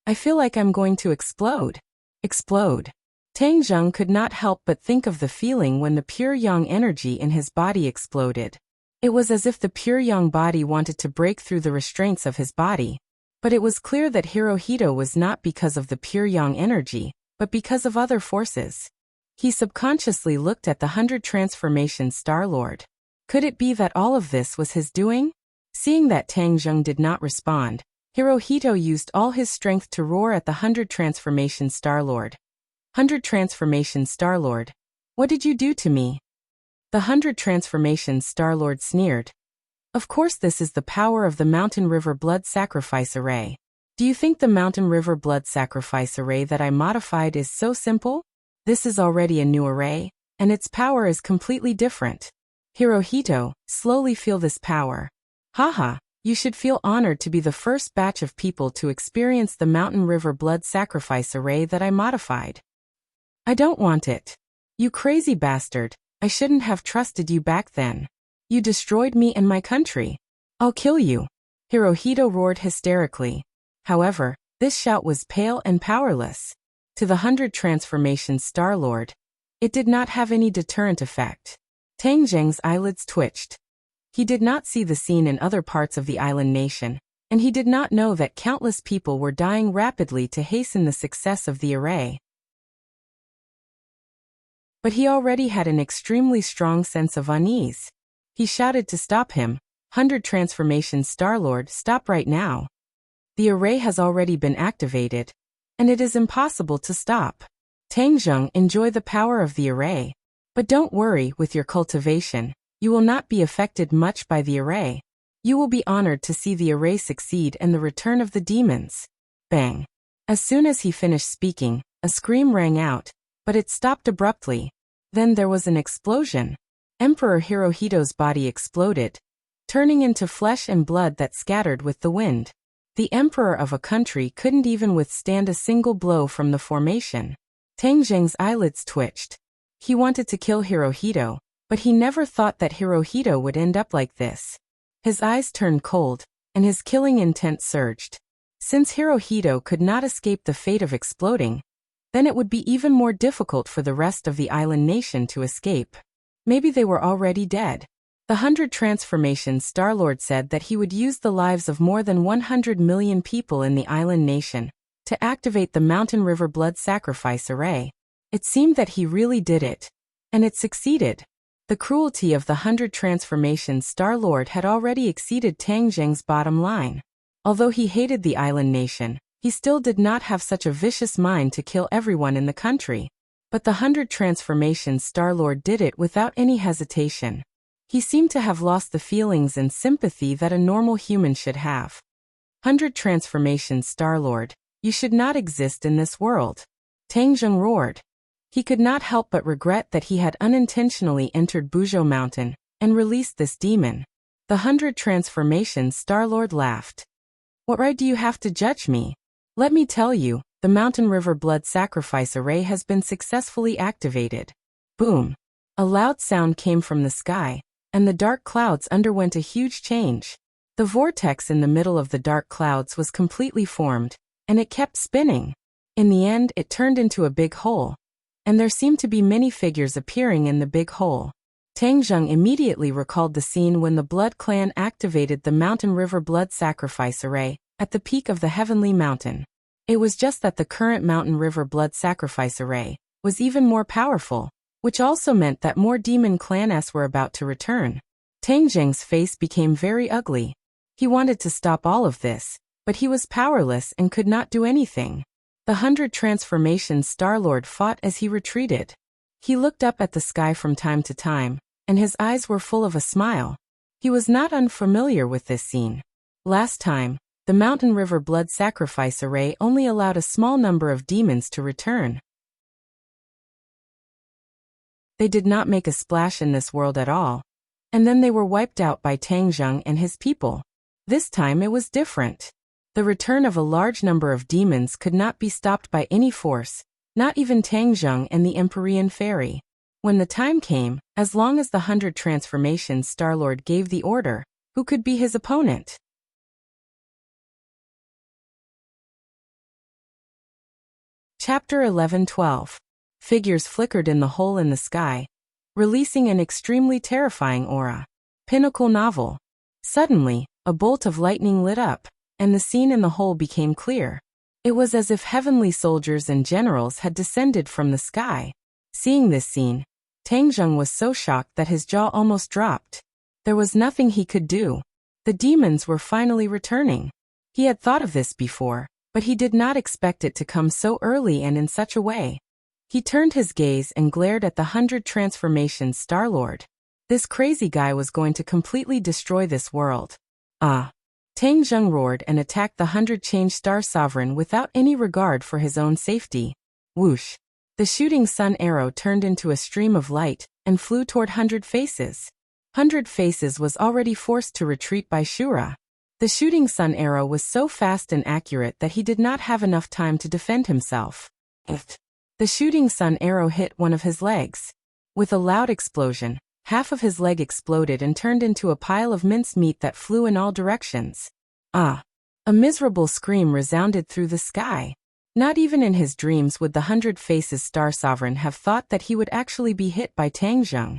I feel like I'm going to explode." Explode. Tangjung could not help but think of the feeling when the pure yang energy in his body exploded. It was as if the pure yang body wanted to break through the restraints of his body. But it was clear that Hirohito was not because of the pure yang energy, but because of other forces. He subconsciously looked at the 100 Transformation Star Lord. Could it be that all of this was his doing? Seeing that Tangjung did not respond, Hirohito used all his strength to roar at the 100 Transformation Star Lord. "100 Transformation Star Lord, what did you do to me?" The 100 Transformation Star Lord sneered. "Of course this is the power of the Mountain River Blood Sacrifice Array. Do you think the Mountain River Blood Sacrifice Array that I modified is so simple? This is already a new array, and its power is completely different. Hirohito, slowly feel this power. Haha, you should feel honored to be the first batch of people to experience the Mountain River Blood Sacrifice Array that I modified." "I don't want it. You crazy bastard, I shouldn't have trusted you back then. You destroyed me and my country. I'll kill you." Hirohito roared hysterically. However, this shout was pale and powerless. To the 100 Transformation Star Lord, it did not have any deterrent effect. Tangjung's eyelids twitched. He did not see the scene in other parts of the island nation, and he did not know that countless people were dying rapidly to hasten the success of the array. But he already had an extremely strong sense of unease. He shouted to stop him, "100 Transformation Star Lord, stop right now. The array has already been activated, and it is impossible to stop. Tangjung, enjoy the power of the array. But don't worry, with your cultivation, you will not be affected much by the array. You will be honored to see the array succeed and the return of the demons." Bang. As soon as he finished speaking, a scream rang out, but it stopped abruptly. Then there was an explosion. Emperor Hirohito's body exploded, turning into flesh and blood that scattered with the wind. The emperor of a country couldn't even withstand a single blow from the formation. Tangjung's eyelids twitched. He wanted to kill Hirohito, but he never thought that Hirohito would end up like this. His eyes turned cold, and his killing intent surged. Since Hirohito could not escape the fate of exploding, then it would be even more difficult for the rest of the island nation to escape. Maybe they were already dead. The 100 Transformation Star Lord said that he would use the lives of more than 100 million people in the island nation to activate the Mountain River Blood Sacrifice Array. It seemed that he really did it. And it succeeded. The cruelty of the 100 Transformation Star Lord had already exceeded Tangjung's bottom line. Although he hated the island nation, he still did not have such a vicious mind to kill everyone in the country. But the 100 Transformation Star Lord did it without any hesitation. He seemed to have lost the feelings and sympathy that a normal human should have. 100 Transformation Star Lord, you should not exist in this world. Tangjung roared. He could not help but regret that he had unintentionally entered Buzhou Mountain and released this demon. The 100 Transformation Star Lord laughed. "What right do you have to judge me? Let me tell you, the Mountain River Blood Sacrifice Array has been successfully activated." Boom! A loud sound came from the sky, and the dark clouds underwent a huge change. The vortex in the middle of the dark clouds was completely formed, and it kept spinning. In the end, it turned into a big hole, and there seemed to be many figures appearing in the big hole. Tangjung immediately recalled the scene when the Blood Clan activated the Mountain River Blood Sacrifice Array at the peak of the Heavenly Mountain. It was just that the current Mountain River Blood Sacrifice Array was even more powerful, which also meant that more demon clans were about to return. Tang Zheng's face became very ugly. He wanted to stop all of this, but he was powerless and could not do anything. The 100 Transformations Star-Lord fought as he retreated. He looked up at the sky from time to time, and his eyes were full of a smile. He was not unfamiliar with this scene. Last time, the Mountain River blood sacrifice array only allowed a small number of demons to return. They did not make a splash in this world at all, and then they were wiped out by Tang Zheng and his people. This time it was different. The return of a large number of demons could not be stopped by any force, not even Tang Zheng and the Empyrean Fairy. When the time came, as long as the 100 Transformations Star-Lord gave the order, who could be his opponent? Chapter 11-12. Figures flickered in the hole in the sky, releasing an extremely terrifying aura. Pinnacle novel. Suddenly, a bolt of lightning lit up, and the scene in the hole became clear. It was as if heavenly soldiers and generals had descended from the sky. Seeing this scene, Tang Zheng was so shocked that his jaw almost dropped. There was nothing he could do. The demons were finally returning. He had thought of this before, but he did not expect it to come so early and in such a way. He turned his gaze and glared at the 100 Transformations Star-Lord. This crazy guy was going to completely destroy this world. Ah! Tang Zheng roared and attacked the 100 Change Star Sovereign without any regard for his own safety. Whoosh! The shooting sun arrow turned into a stream of light and flew toward 100 Faces. 100 Faces was already forced to retreat by Shura. The shooting sun arrow was so fast and accurate that he did not have enough time to defend himself. The shooting sun arrow hit one of his legs. With a loud explosion, half of his leg exploded and turned into a pile of mincemeat that flew in all directions. Ah! A miserable scream resounded through the sky. Not even in his dreams would the 100 Faces Star Sovereign have thought that he would actually be hit by Tang Zheng.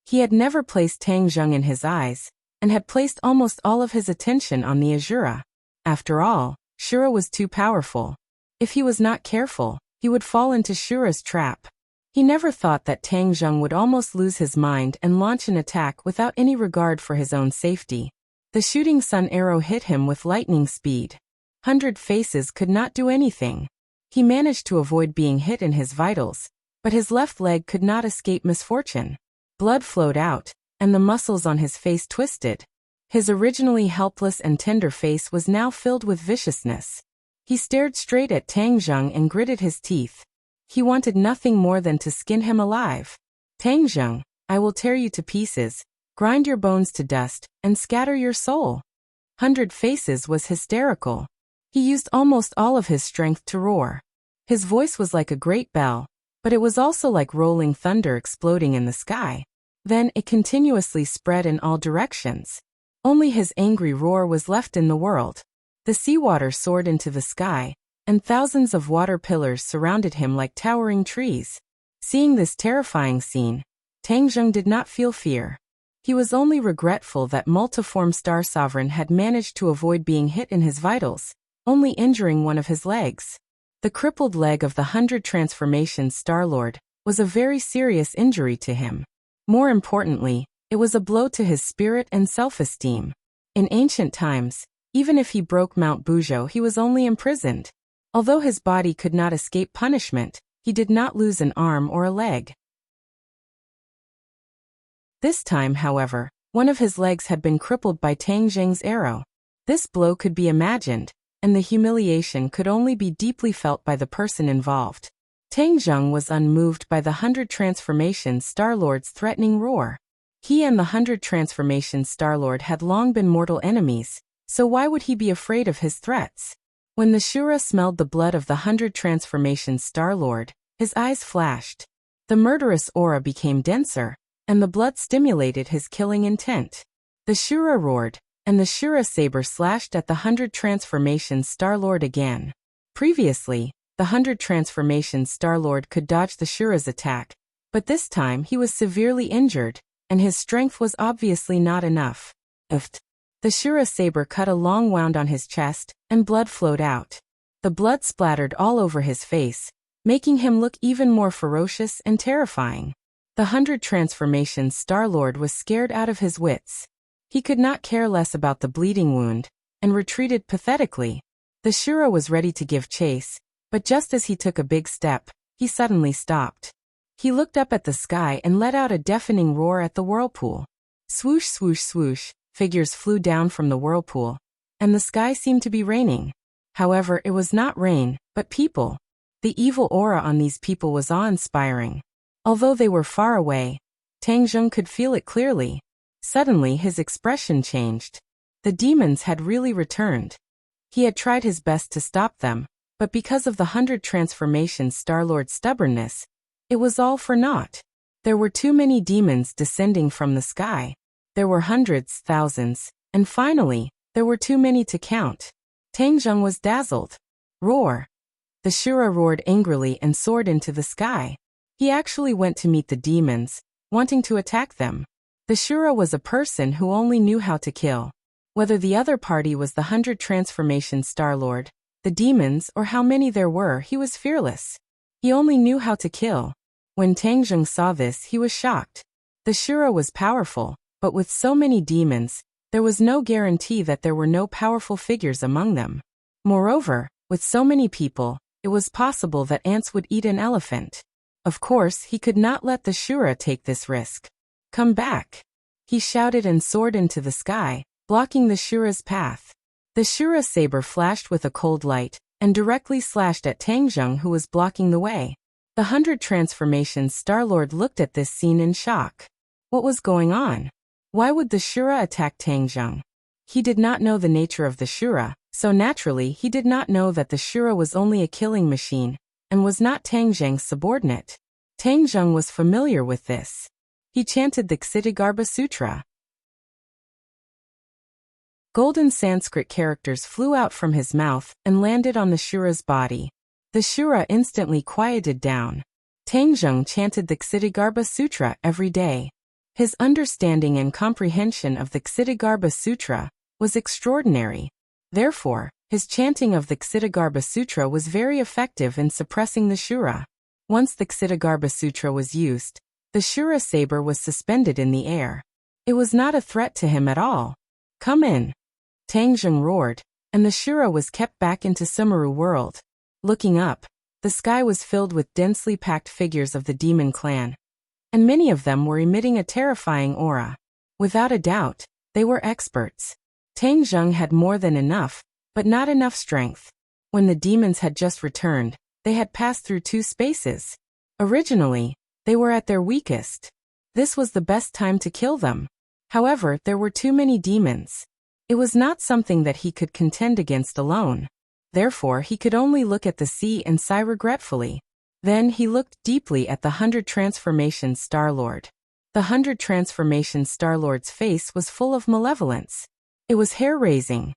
He had never placed Tang Zheng in his eyes, and had placed almost all of his attention on the Azura. After all, Shura was too powerful. If he was not careful, he would fall into Shura's trap. He never thought that Tang Zheng would almost lose his mind and launch an attack without any regard for his own safety. The shooting sun arrow hit him with lightning speed. 100 Faces could not do anything. He managed to avoid being hit in his vitals, but his left leg could not escape misfortune. Blood flowed out, and the muscles on his face twisted. His originally helpless and tender face was now filled with viciousness. He stared straight at Tang Zheng and gritted his teeth. He wanted nothing more than to skin him alive. Tang Zheng, I will tear you to pieces, grind your bones to dust, and scatter your soul. 100 Faces was hysterical. He used almost all of his strength to roar. His voice was like a great bell, but it was also like rolling thunder exploding in the sky. Then it continuously spread in all directions. Only his angry roar was left in the world. The seawater soared into the sky, and thousands of water pillars surrounded him like towering trees. Seeing this terrifying scene, Tang Zheng did not feel fear. He was only regretful that Multiform Star Sovereign had managed to avoid being hit in his vitals, only injuring one of his legs. The crippled leg of the 100 Transformations Star-Lord was a very serious injury to him. More importantly, it was a blow to his spirit and self-esteem. In ancient times, even if he broke Mount Buzhou, he was only imprisoned. Although his body could not escape punishment, he did not lose an arm or a leg. This time, however, one of his legs had been crippled by Tang Zheng's arrow. This blow could be imagined, and the humiliation could only be deeply felt by the person involved. Tang Zheng was unmoved by the 100 Transformations Star-Lord's threatening roar. He and the 100 Transformations Star-Lord had long been mortal enemies, so why would he be afraid of his threats? When the Shura smelled the blood of the 100 Transformations Star-Lord, his eyes flashed. The murderous aura became denser, and the blood stimulated his killing intent. The Shura roared, and the Shura saber slashed at the 100 Transformations Star-Lord again. Previously, the 100 Transformations Star-Lord could dodge the Shura's attack, but this time he was severely injured, and his strength was obviously not enough. The Shura saber cut a long wound on his chest, and blood flowed out. The blood splattered all over his face, making him look even more ferocious and terrifying. The 100 Transformations Star-Lord was scared out of his wits. He could not care less about the bleeding wound, and retreated pathetically. The Shura was ready to give chase, but just as he took a big step, he suddenly stopped. He looked up at the sky and let out a deafening roar at the whirlpool. Swoosh, swoosh, swoosh, figures flew down from the whirlpool, and the sky seemed to be raining. However, it was not rain, but people. The evil aura on these people was awe-inspiring. Although they were far away, Tang Zheng could feel it clearly. Suddenly his expression changed. The demons had really returned. He had tried his best to stop them, but because of the 100 Transformations Star-Lord's stubbornness, it was all for naught. There were too many demons descending from the sky. There were hundreds, thousands, and finally, there were too many to count. Tang Zheng was dazzled. Roar! The Shura roared angrily and soared into the sky. He actually went to meet the demons, wanting to attack them. The Shura was a person who only knew how to kill. Whether the other party was the 100 Transformations Star-Lord, the demons, or how many there were, he was fearless. He only knew how to kill. When Tang Zheng saw this, he was shocked. The Shura was powerful, but with so many demons, there was no guarantee that there were no powerful figures among them. Moreover, with so many people, it was possible that ants would eat an elephant. Of course, he could not let the Shura take this risk. Come back! He shouted and soared into the sky, blocking the Shura's path. The Shura saber flashed with a cold light, and directly slashed at Tang Zheng, who was blocking the way. The 100 Transformations Star-Lord looked at this scene in shock. What was going on? Why would the Shura attack Tang Zheng? He did not know the nature of the Shura, so naturally he did not know that the Shura was only a killing machine, and was not Tang Zheng's subordinate. Tang Zheng was familiar with this. He chanted the Ksitigarbha Sutra. Golden Sanskrit characters flew out from his mouth and landed on the Shura's body. The Shura instantly quieted down. Tang Zheng chanted the Ksitigarbha Sutra every day. His understanding and comprehension of the Ksitigarbha Sutra was extraordinary. Therefore, his chanting of the Ksitigarbha Sutra was very effective in suppressing the Shura. Once the Ksitigarbha Sutra was used, the Shura saber was suspended in the air. It was not a threat to him at all. Come in! Tang Zheng roared, and the Shura was kept back into Sumeru world. Looking up, the sky was filled with densely packed figures of the demon clan, and many of them were emitting a terrifying aura. Without a doubt, they were experts. Tang Zheng had more than enough, but not enough strength. When the demons had just returned, they had passed through 2 spaces. Originally, they were at their weakest. This was the best time to kill them. However, there were too many demons. It was not something that he could contend against alone. Therefore, he could only look at the sea and sigh regretfully. Then he looked deeply at the 100 Transformations Star-Lord. The 100 Transformations Star-Lord's face was full of malevolence. It was hair-raising.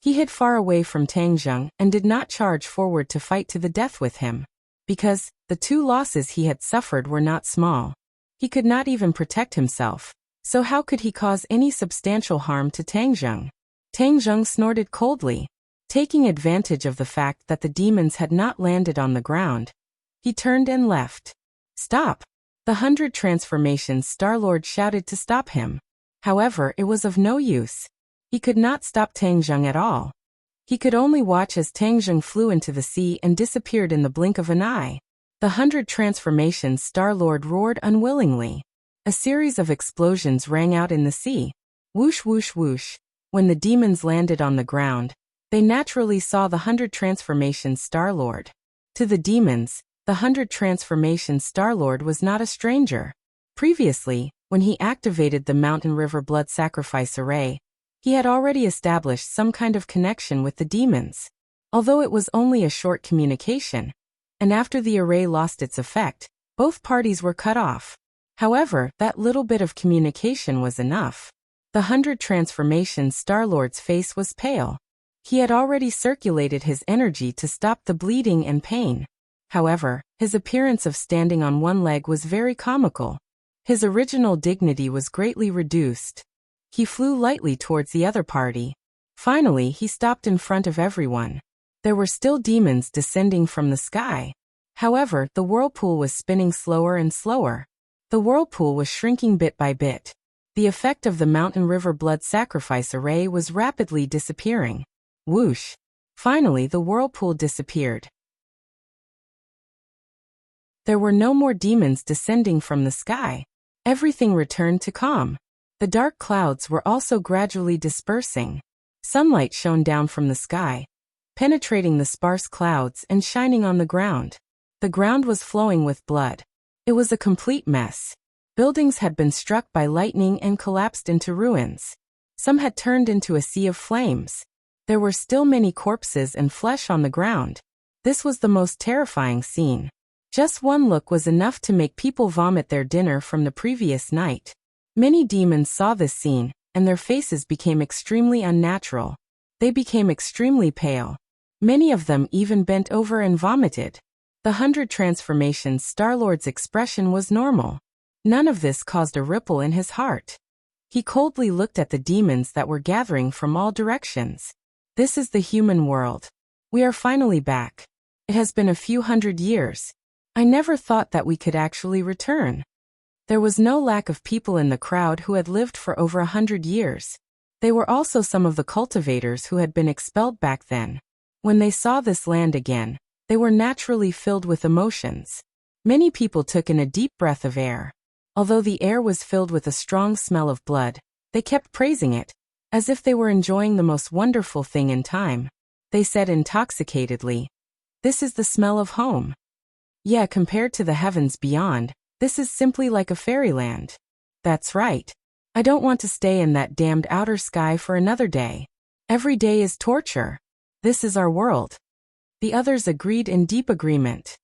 He hid far away from Tang Zheng and did not charge forward to fight to the death with him, because the 2 losses he had suffered were not small. He could not even protect himself, so how could he cause any substantial harm to Tang Zheng? Tang Zheng snorted coldly. Taking advantage of the fact that the demons had not landed on the ground, he turned and left. Stop! The 100 Transformations Star-Lord shouted to stop him. However, it was of no use. He could not stop Tang Zheng at all. He could only watch as Tang Zheng flew into the sea and disappeared in the blink of an eye. The 100 Transformations Star-Lord roared unwillingly. A series of explosions rang out in the sea. Whoosh, whoosh, whoosh. When the demons landed on the ground, they naturally saw the 100 Transformations Star-Lord. To the demons, the 100 Transformations Star-Lord was not a stranger. Previously, when he activated the Mountain River Blood Sacrifice Array, he had already established some kind of connection with the demons. Although it was only a short communication, and after the array lost its effect, both parties were cut off. However, that little bit of communication was enough. The 100 Transformations Star-Lord's face was pale. He had already circulated his energy to stop the bleeding and pain. However, his appearance of standing on one leg was very comical. His original dignity was greatly reduced. He flew lightly towards the other party. Finally, he stopped in front of everyone. There were still demons descending from the sky. However, the whirlpool was spinning slower and slower. The whirlpool was shrinking bit by bit. The effect of the mountain river blood sacrifice array was rapidly disappearing. Whoosh! Finally, the whirlpool disappeared. There were no more demons descending from the sky. Everything returned to calm. The dark clouds were also gradually dispersing. Sunlight shone down from the sky, penetrating the sparse clouds and shining on the ground. The ground was flowing with blood. It was a complete mess. Buildings had been struck by lightning and collapsed into ruins. Some had turned into a sea of flames. There were still many corpses and flesh on the ground. This was the most terrifying scene. Just one look was enough to make people vomit their dinner from the previous night. Many demons saw this scene, and their faces became extremely unnatural. They became extremely pale. Many of them even bent over and vomited. The 100 transformations Star-Lord's expression was normal. None of this caused a ripple in his heart. He coldly looked at the demons that were gathering from all directions. This is the human world. We are finally back. It has been a few hundred years. I never thought that we could actually return. There was no lack of people in the crowd who had lived for over 100 years. They were also some of the cultivators who had been expelled back then. When they saw this land again, they were naturally filled with emotions. Many people took in a deep breath of air. Although the air was filled with a strong smell of blood, they kept praising it, as if they were enjoying the most wonderful thing in time. They said intoxicatedly, "This is the smell of home." Yeah, compared to the heavens beyond, this is simply like a fairyland. That's right. I don't want to stay in that damned outer sky for another day. Every day is torture. This is our world. The others agreed in deep agreement.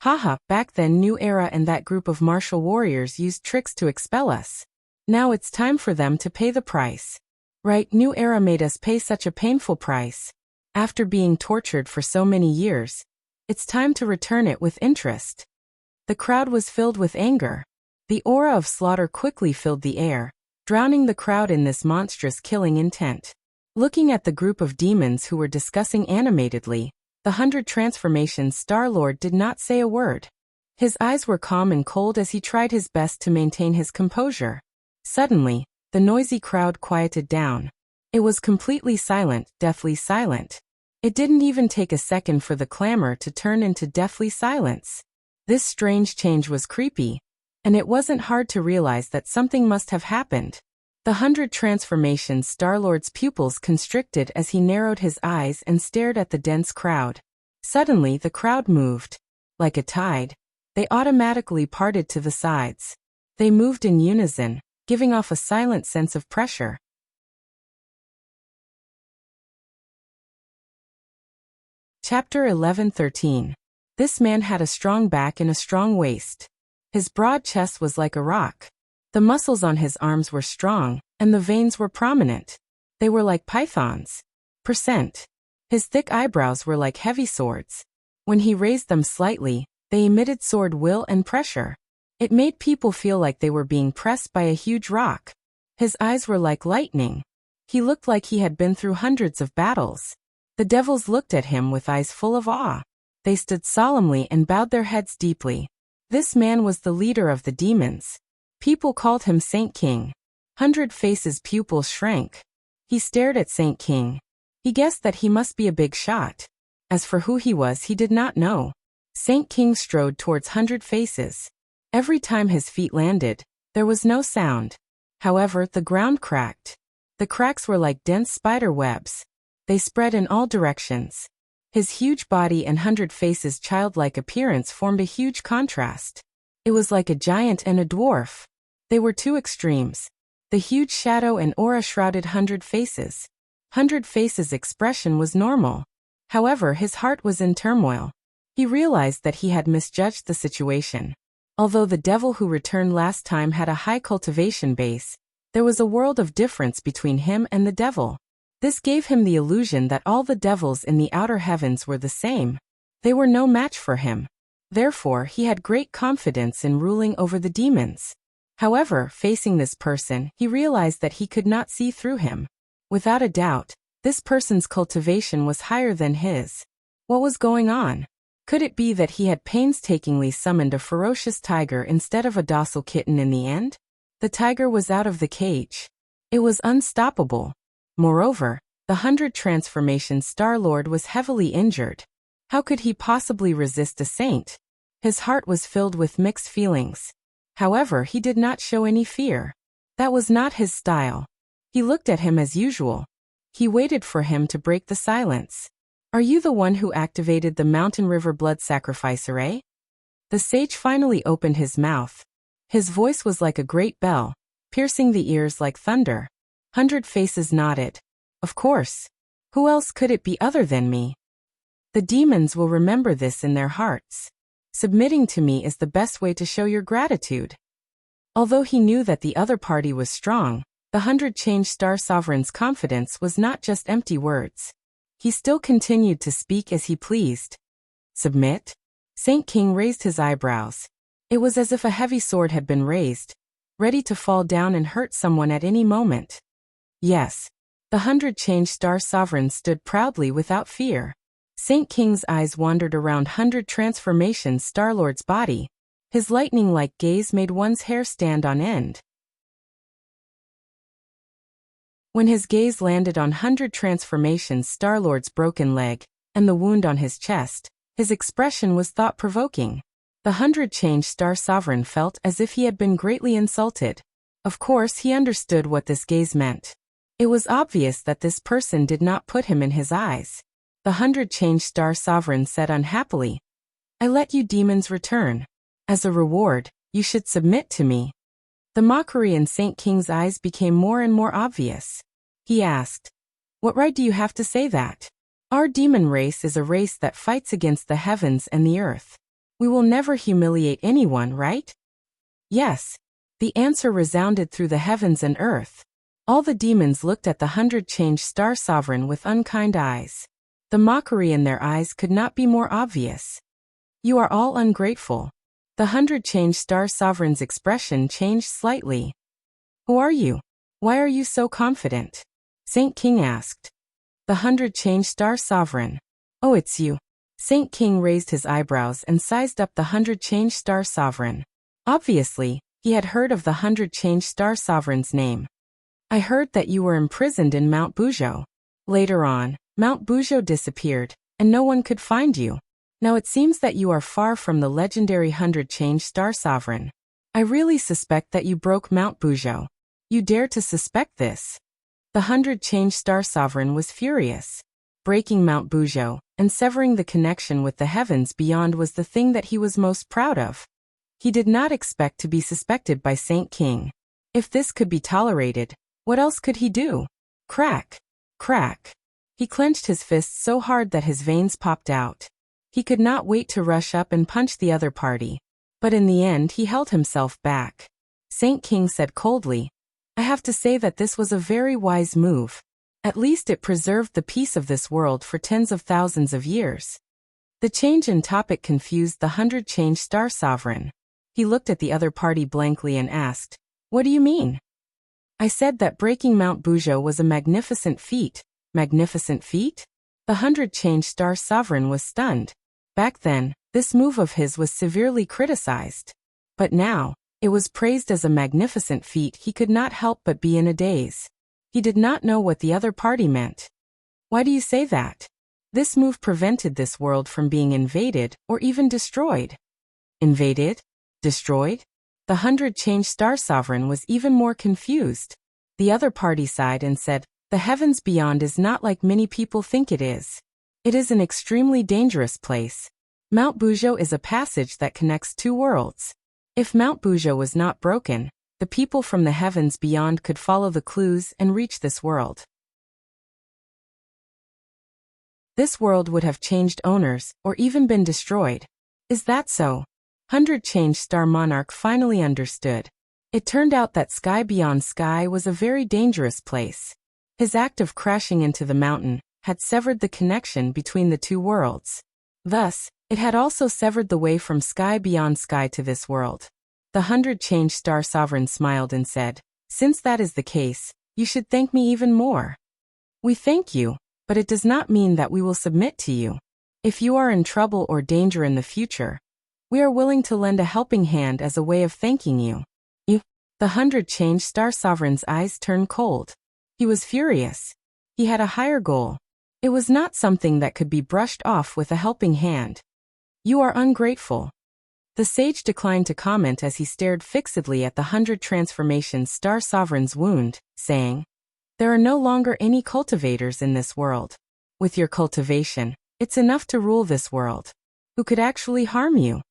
Haha, back then New Era and that group of martial warriors used tricks to expel us. Now it's time for them to pay the price. Right, New Era made us pay such a painful price. After being tortured for so many years, it's time to return it with interest. The crowd was filled with anger. The aura of slaughter quickly filled the air, drowning the crowd in this monstrous killing intent. Looking at the group of demons who were discussing animatedly, the 100 transformations Star-Lord did not say a word. His eyes were calm and cold as he tried his best to maintain his composure. Suddenly, the noisy crowd quieted down. It was completely silent, deathly silent. It didn't even take a second for the clamor to turn into deathly silence. This strange change was creepy, and it wasn't hard to realize that something must have happened. The 100 transformations Star-Lord's pupils constricted as he narrowed his eyes and stared at the dense crowd. Suddenly the crowd moved. Like a tide, they automatically parted to the sides. They moved in unison, giving off a silent sense of pressure. Chapter 11-13. This man had a strong back and a strong waist. His broad chest was like a rock. The muscles on his arms were strong, and the veins were prominent. They were like pythons. His thick eyebrows were like heavy swords. When he raised them slightly, they emitted sword will and pressure. It made people feel like they were being pressed by a huge rock. His eyes were like lightning. He looked like he had been through hundreds of battles. The devils looked at him with eyes full of awe. They stood solemnly and bowed their heads deeply. This man was the leader of the demons. People called him Saint King. 100 Faces' pupils shrank. He stared at Saint King. He guessed that he must be a big shot. As for who he was, he did not know. Saint King strode towards 100 Faces. Every time his feet landed, there was no sound. However, the ground cracked. The cracks were like dense spider webs. They spread in all directions. His huge body and 100 Faces' childlike appearance formed a huge contrast. It was like a giant and a dwarf. They were two extremes. The huge shadow and aura shrouded 100 Faces. 100 Faces' expression was normal. However, his heart was in turmoil. He realized that he had misjudged the situation. Although the devil who returned last time had a high cultivation base, there was a world of difference between him and the devil. This gave him the illusion that all the devils in the outer heavens were the same. They were no match for him. Therefore, he had great confidence in ruling over the demons. However, facing this person, he realized that he could not see through him. Without a doubt, this person's cultivation was higher than his. What was going on? Could it be that he had painstakingly summoned a ferocious tiger instead of a docile kitten in the end? The tiger was out of the cage. It was unstoppable. Moreover, the 100 Transformation Star-Lord was heavily injured. How could he possibly resist a saint? His heart was filled with mixed feelings. However, he did not show any fear. That was not his style. He looked at him as usual. He waited for him to break the silence. Are you the one who activated the Mountain River blood sacrifice array? The sage finally opened his mouth. His voice was like a great bell, piercing the ears like thunder. 100 faces nodded. Of course. Who else could it be other than me? The demons will remember this in their hearts. Submitting to me is the best way to show your gratitude. Although he knew that the other party was strong, the 100 Change Star Sovereign's confidence was not just empty words. He still continued to speak as he pleased. Submit? Saint King raised his eyebrows. It was as if a heavy sword had been raised, ready to fall down and hurt someone at any moment. Yes. The 100 Change Star Sovereign stood proudly without fear. Saint King's eyes wandered around 100 Transformation Star-Lord's body. His lightning-like gaze made one's hair stand on end. When his gaze landed on 100 Transformation Star-Lord's broken leg, and the wound on his chest, his expression was thought-provoking. The 100 Change Star Sovereign felt as if he had been greatly insulted. Of course, he understood what this gaze meant. It was obvious that this person did not put him in his eyes. The 100 Change Star Sovereign said unhappily, I let you demons return. As a reward, you should submit to me. The mockery in Saint King's eyes became more and more obvious. He asked, what right do you have to say that? Our demon race is a race that fights against the heavens and the earth. We will never humiliate anyone, right? Yes. The answer resounded through the heavens and earth. All the demons looked at the 100 Change Star Sovereign with unkind eyes. The mockery in their eyes could not be more obvious. You are all ungrateful. The 100 Change Star Sovereign's expression changed slightly. Who are you? Why are you so confident? Saint King asked. The 100 Change Star Sovereign. Oh, it's you. Saint King raised his eyebrows and sized up the 100 Change Star Sovereign. Obviously, he had heard of the 100 Change Star Sovereign's name. I heard that you were imprisoned in Mount Buzhou. Later on, Mount Buzhou disappeared, and no one could find you. Now it seems that you are far from the legendary 100 Change Star Sovereign. I really suspect that you broke Mount Buzhou. You dare to suspect this? The 100 Change Star Sovereign was furious. Breaking Mount Buzhou and severing the connection with the heavens beyond was the thing that he was most proud of. He did not expect to be suspected by Saint King. If this could be tolerated, what else could he do? Crack! Crack! He clenched his fists so hard that his veins popped out. He could not wait to rush up and punch the other party. But in the end he held himself back. Saint King said coldly, I have to say that this was a very wise move. At least it preserved the peace of this world for tens of thousands of years. The change in topic confused the 100 Change Star Sovereign. He looked at the other party blankly and asked, What do you mean? I said that breaking Mount Buzhou was a magnificent feat. Magnificent feat? The 100 Change Star Sovereign was stunned. Back then, this move of his was severely criticized. But now, it was praised as a magnificent feat. He could not help but be in a daze. He did not know what the other party meant. Why do you say that? This move prevented this world from being invaded or even destroyed. Invaded? Destroyed? The 100 Change Star Sovereign was even more confused. The other party sighed and said, The heavens beyond is not like many people think it is. It is an extremely dangerous place. Mount Buzhou is a passage that connects two worlds. If Mount Buzhou was not broken, the people from the heavens beyond could follow the clues and reach this world. This world would have changed owners or even been destroyed. Is that so? 100 Change Star Monarch finally understood. It turned out that Sky Beyond Sky was a very dangerous place. His act of crashing into the mountain had severed the connection between the two worlds. Thus, it had also severed the way from Sky Beyond Sky to this world. The 100 Change Star Sovereign smiled and said, Since that is the case, you should thank me even more. We thank you, but it does not mean that we will submit to you. If you are in trouble or danger in the future, we are willing to lend a helping hand as a way of thanking you. The 100 Change Star Sovereign's eyes turned cold. He was furious. He had a higher goal. It was not something that could be brushed off with a helping hand. You are ungrateful. The sage declined to comment as he stared fixedly at the 100 Transformation Star Sovereign's wound, saying, "There are no longer any cultivators in this world. With your cultivation, it's enough to rule this world. Who could actually harm you?"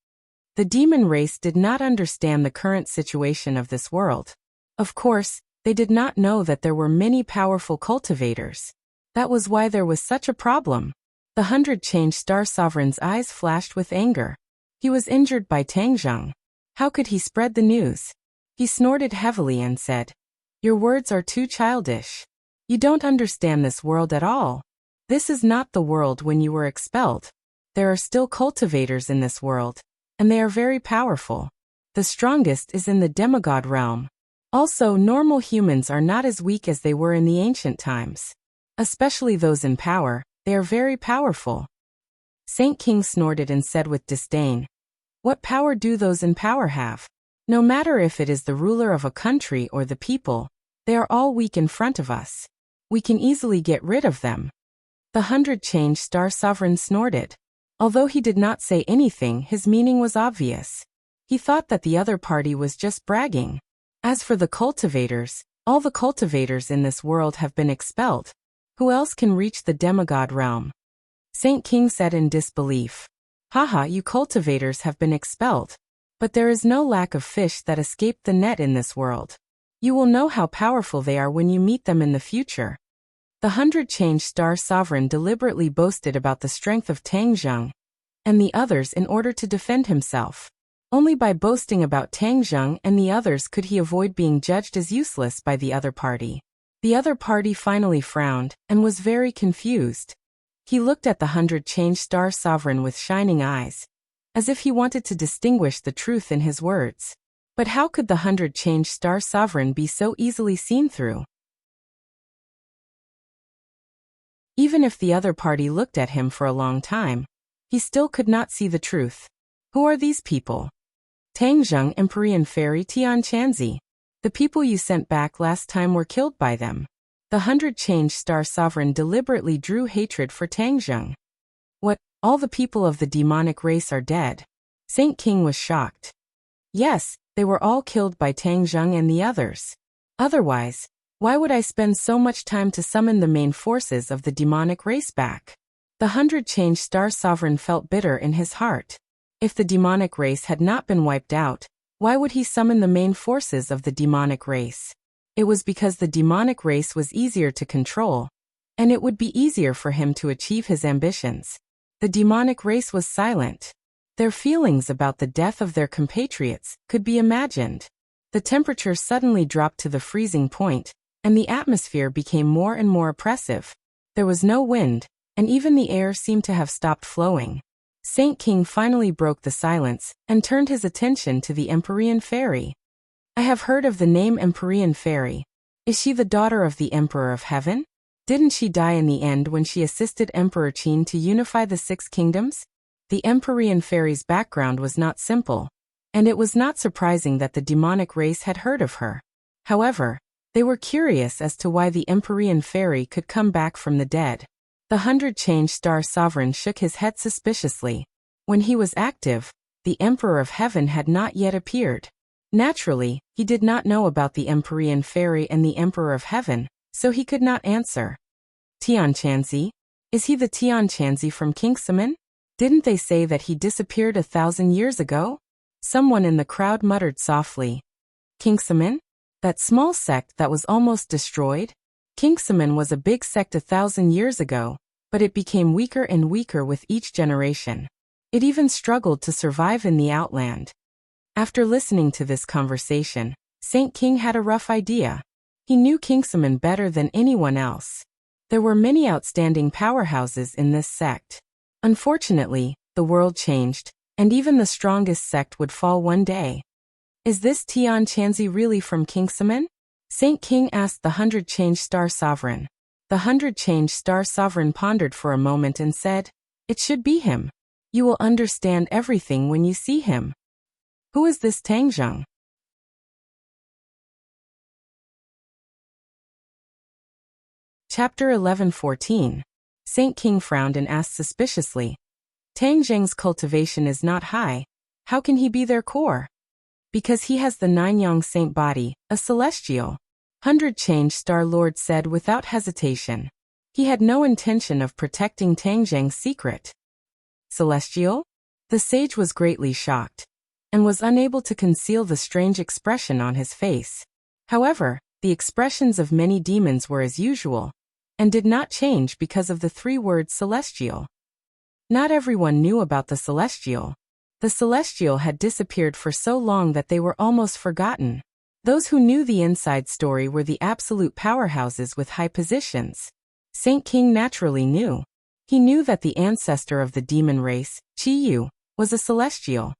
The demon race did not understand the current situation of this world. Of course, they did not know that there were many powerful cultivators. That was why there was such a problem. The 100 Change Star Sovereign's eyes flashed with anger. He was injured by Tangzheng. How could he spread the news? He snorted heavily and said, "Your words are too childish. You don't understand this world at all. This is not the world when you were expelled. There are still cultivators in this world, and they are very powerful. The strongest is in the demigod realm. Also, normal humans are not as weak as they were in the ancient times. Especially those in power, they are very powerful." Saint King snorted and said with disdain, "What power do those in power have? No matter if it is the ruler of a country or the people, they are all weak in front of us. We can easily get rid of them." The 100 Change Star Sovereign snorted. Although he did not say anything, his meaning was obvious. He thought that the other party was just bragging. As for the cultivators, all the cultivators in this world have been expelled. Who else can reach the demigod realm? Saint King said in disbelief. "Haha, you cultivators have been expelled. But there is no lack of fish that escaped the net in this world. You will know how powerful they are when you meet them in the future." The 100 Change Star Sovereign deliberately boasted about the strength of Tangzheng and the others in order to defend himself. Only by boasting about Tangzheng and the others could he avoid being judged as useless by the other party. The other party finally frowned and was very confused. He looked at the 100 Change Star Sovereign with shining eyes, as if he wanted to distinguish the truth in his words. But how could the 100 Change Star Sovereign be so easily seen through? Even if the other party looked at him for a long time, he still could not see the truth. Who are these people? Tangzheng, Empyrean Fairy, Tianchanzi. The people you sent back last time were killed by them. The 100 Change Star Sovereign deliberately drew hatred for Tangzheng. What, all the people of the demonic race are dead? Saint King was shocked. Yes, they were all killed by Tangzheng and the others. Otherwise, why would I spend so much time to summon the main forces of the demonic race back? The 100 Change Star Sovereign felt bitter in his heart. If the demonic race had not been wiped out, why would he summon the main forces of the demonic race? It was because the demonic race was easier to control, and it would be easier for him to achieve his ambitions. The demonic race was silent. Their feelings about the death of their compatriots could be imagined. The temperature suddenly dropped to the freezing point, and the atmosphere became more and more oppressive. There was no wind, and even the air seemed to have stopped flowing. Saint King finally broke the silence and turned his attention to the Empyrean Fairy. "I have heard of the name Empyrean Fairy. Is she the daughter of the Emperor of Heaven? Didn't she die in the end when she assisted Emperor Qin to unify the 6 kingdoms?" The Empyrean Fairy's background was not simple, and it was not surprising that the demonic race had heard of her. However, they were curious as to why the Empyrean Fairy could come back from the dead. The 100 Change Star Sovereign shook his head suspiciously. When he was active, the Emperor of Heaven had not yet appeared. Naturally, he did not know about the Empyrean Fairy and the Emperor of Heaven, so he could not answer. "Tianchanzi? Is he the Tianchanzi from Kingsaman? Didn't they say that he disappeared 1,000 years ago?" Someone in the crowd muttered softly. "Kingsaman? That small sect that was almost destroyed?" Kingsaman was a big sect 1,000 years ago, but it became weaker and weaker with each generation. It even struggled to survive in the outland. After listening to this conversation, Saint King had a rough idea. He knew Kingsaman better than anyone else. There were many outstanding powerhouses in this sect. Unfortunately, the world changed, and even the strongest sect would fall one day. "Is this Tianchanzi really from Kingsaman?" Saint King asked the 100 Change Star Sovereign. The 100 Change Star Sovereign pondered for a moment and said, It should be him. You will understand everything when you see him. Who is this Tang Zheng? Chapter 11:14. Saint King frowned and asked suspiciously. Tang Zheng's cultivation is not high. How can he be their core? Because he has the 9-yang saint body, a celestial. 100 Change Star Lord said without hesitation. He had no intention of protecting Tang Zheng's secret. Celestial? The sage was greatly shocked, and was unable to conceal the strange expression on his face. However, the expressions of many demons were as usual, and did not change because of the 3 words celestial. Not everyone knew about the celestial. The celestial had disappeared for so long that they were almost forgotten. Those who knew the inside story were the absolute powerhouses with high positions. Saint King naturally knew. He knew that the ancestor of the demon race, Qi Yu, was a celestial.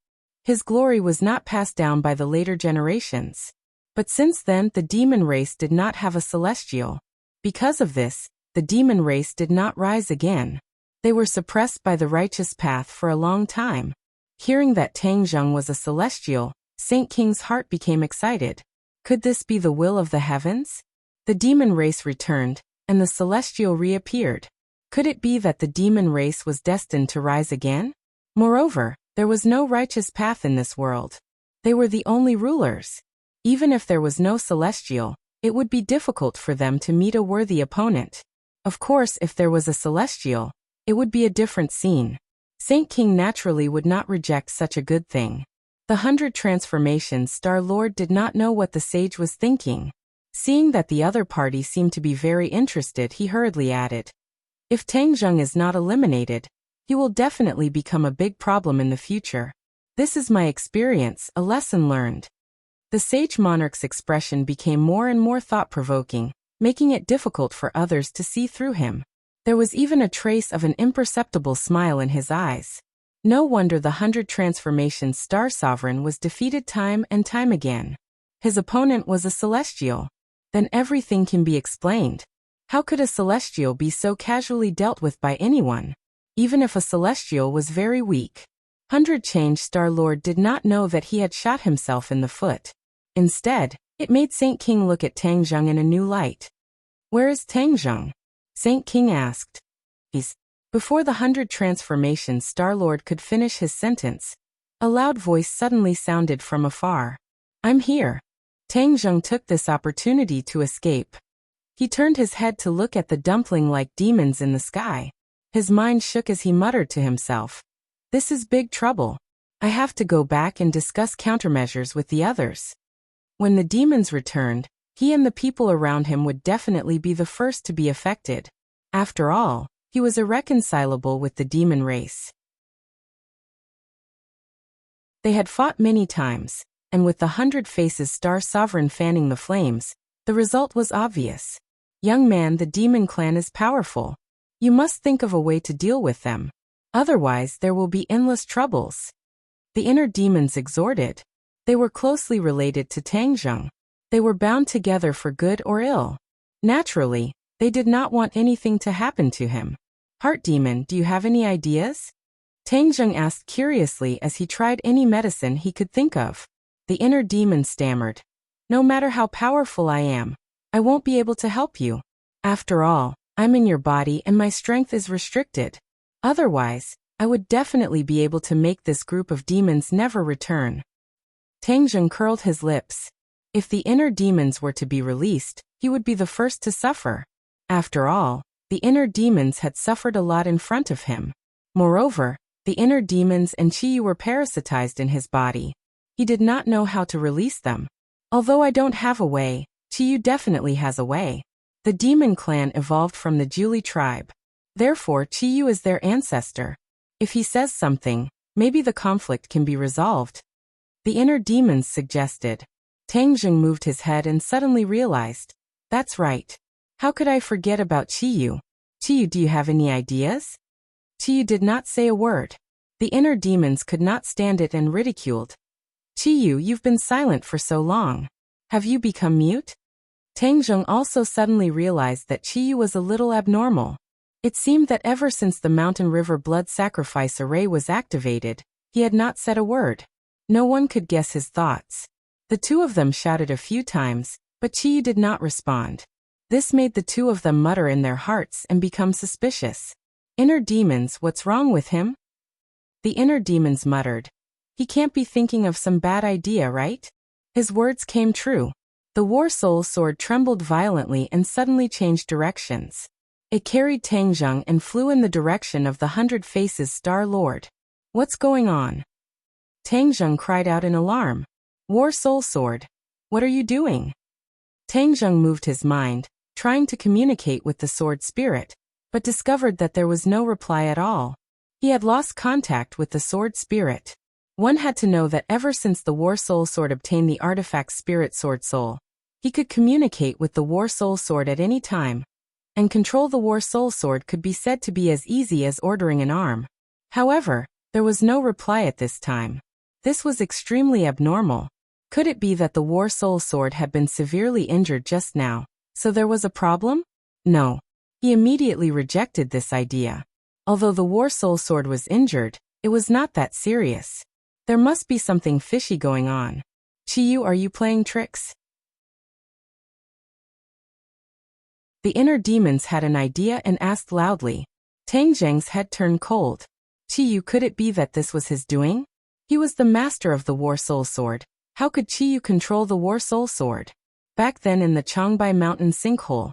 His glory was not passed down by the later generations. But since then the demon race did not have a celestial. Because of this, the demon race did not rise again. They were suppressed by the righteous path for a long time. Hearing that Tang Zheng was a celestial, Saint King's heart became excited. Could this be the will of the heavens? The demon race returned, and the celestial reappeared. Could it be that the demon race was destined to rise again? Moreover, there was no righteous path in this world. They were the only rulers. Even if there was no celestial, it would be difficult for them to meet a worthy opponent. Of course, if there was a celestial, it would be a different scene. Saint King naturally would not reject such a good thing. The 100 Transformations Star Lord did not know what the sage was thinking. Seeing that the other party seemed to be very interested, he hurriedly added, "If Tang Zheng is not eliminated, he will definitely become a big problem in the future. This is my experience, a lesson learned." The sage monarch's expression became more and more thought-provoking, making it difficult for others to see through him. There was even a trace of an imperceptible smile in his eyes. No wonder the 100 Transformations Star Sovereign was defeated time and time again. His opponent was a celestial. Then everything can be explained. How could a celestial be so casually dealt with by anyone? Even if a celestial was very weak. 100 Change Star Lord did not know that he had shot himself in the foot. Instead, it made Saint King look at Tang Zheng in a new light. "Where is Tang Zheng?" Saint King asked. Before the 100 Transformations Star Lord could finish his sentence, a loud voice suddenly sounded from afar. "I'm here." Tang Zheng took this opportunity to escape. He turned his head to look at the dumpling-like demons in the sky. His mind shook as he muttered to himself, "This is big trouble. I have to go back and discuss countermeasures with the others." When the demons returned, he and the people around him would definitely be the first to be affected. After all, he was irreconcilable with the demon race. They had fought many times, and with the 100 Faces Star Sovereign fanning the flames, the result was obvious. "Young man, the demon clan is powerful. You must think of a way to deal with them. Otherwise, there will be endless troubles." The inner demons exhorted. They were closely related to Tang Zheng. They were bound together for good or ill. Naturally, they did not want anything to happen to him. "Heart Demon, do you have any ideas?" Tang Zheng asked curiously as he tried any medicine he could think of. The inner demon stammered, "No matter how powerful I am, I won't be able to help you. After all, I'm in your body and my strength is restricted. Otherwise, I would definitely be able to make this group of demons never return." Tang Zheng curled his lips. If the inner demons were to be released, he would be the first to suffer. After all, the inner demons had suffered a lot in front of him. Moreover, the inner demons and Qi Yu were parasitized in his body. He did not know how to release them. "Although I don't have a way, Qi Yu definitely has a way." The demon clan evolved from the Juli tribe. Therefore, Qi Yu is their ancestor. If he says something, maybe the conflict can be resolved. The inner demons suggested. Tang Zheng moved his head and suddenly realized, "That's right. How could I forget about Qi Yu? Qi Yu, do you have any ideas?" Qi Yu did not say a word. The inner demons could not stand it and ridiculed. "Qi Yu, you've been silent for so long. Have you become mute?" Tang Zheng also suddenly realized that Qi Yu was a little abnormal. It seemed that ever since the Mountain River blood sacrifice array was activated, he had not said a word. No one could guess his thoughts. The two of them shouted a few times, but Chiyu did not respond. This made the two of them mutter in their hearts and become suspicious. Inner demons, what's wrong with him? The inner demons muttered. He can't be thinking of some bad idea, right? His words came true. The War Soul Sword trembled violently and suddenly changed directions. It carried Tang Zheng and flew in the direction of the 100 Faces Star Lord. What's going on? Tang Zheng cried out in alarm. War Soul Sword, what are you doing? Tang Zheng moved his mind, trying to communicate with the sword spirit, but discovered that there was no reply at all. He had lost contact with the sword spirit. One had to know that ever since the War Soul Sword obtained the artifact Spirit Sword Soul, he could communicate with the War Soul Sword at any time, and control the War Soul Sword could be said to be as easy as ordering an arm. However, there was no reply at this time. This was extremely abnormal. Could it be that the War Soul Sword had been severely injured just now, so there was a problem? No. He immediately rejected this idea. Although the War Soul Sword was injured, it was not that serious. There must be something fishy going on. Chiyu, are you playing tricks? The inner demons had an idea and asked loudly. Tang Zheng's head turned cold. Chiyu, could it be that this was his doing? He was the master of the War Soul Sword. How could Chiyu control the War Soul Sword? Back then in the Changbai Mountain sinkhole,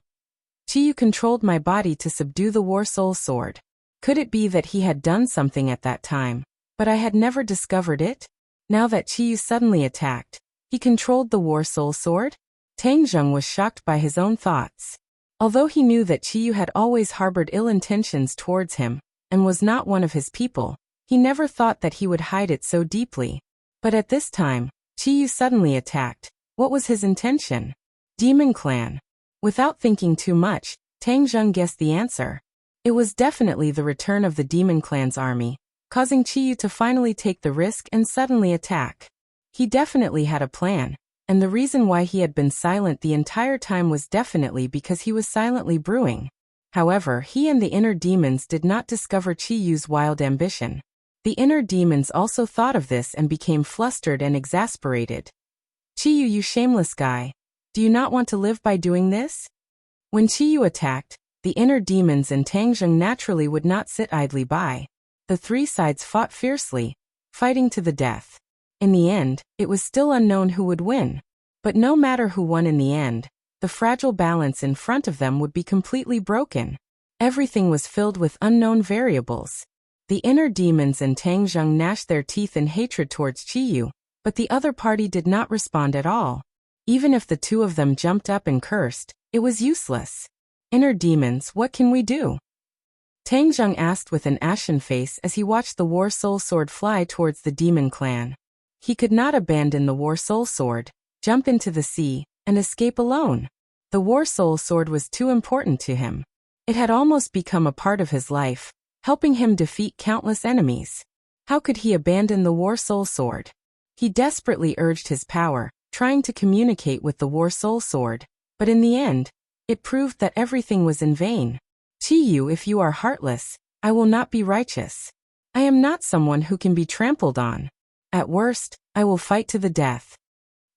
Chiyu controlled my body to subdue the War Soul Sword. Could it be that he had done something at that time, but I had never discovered it? Now that Chiyu suddenly attacked, he controlled the War Soul Sword? Tang Zheng was shocked by his own thoughts. Although he knew that Chiyu had always harbored ill intentions towards him, and was not one of his people, he never thought that he would hide it so deeply. But at this time, Chiyu suddenly attacked. What was his intention? Demon Clan. Without thinking too much, Tang Zheng guessed the answer. It was definitely the return of the Demon Clan's army, causing Chiyu to finally take the risk and suddenly attack. He definitely had a plan, and the reason why he had been silent the entire time was definitely because he was silently brewing. However, he and the inner demons did not discover Chiyu's wild ambition. The inner demons also thought of this and became flustered and exasperated. Chiyu, you shameless guy. Do you not want to live by doing this? When Chiyu attacked, the inner demons and Tang Zheng naturally would not sit idly by. The three sides fought fiercely, fighting to the death. In the end, it was still unknown who would win. But no matter who won in the end, the fragile balance in front of them would be completely broken. Everything was filled with unknown variables. The inner demons and Tang Zheng gnashed their teeth in hatred towards Chiyu, but the other party did not respond at all. Even if the two of them jumped up and cursed, it was useless. Inner demons, what can we do? Tang Zheng asked with an ashen face as he watched the War Soul Sword fly towards the Demon Clan. He could not abandon the War Soul Sword, jump into the sea, and escape alone. The War Soul Sword was too important to him. It had almost become a part of his life, helping him defeat countless enemies. How could he abandon the War Soul Sword? He desperately urged his power, trying to communicate with the War Soul Sword, but in the end, it proved that everything was in vain. Chiyu, if you are heartless, I will not be righteous. I am not someone who can be trampled on. At worst, I will fight to the death.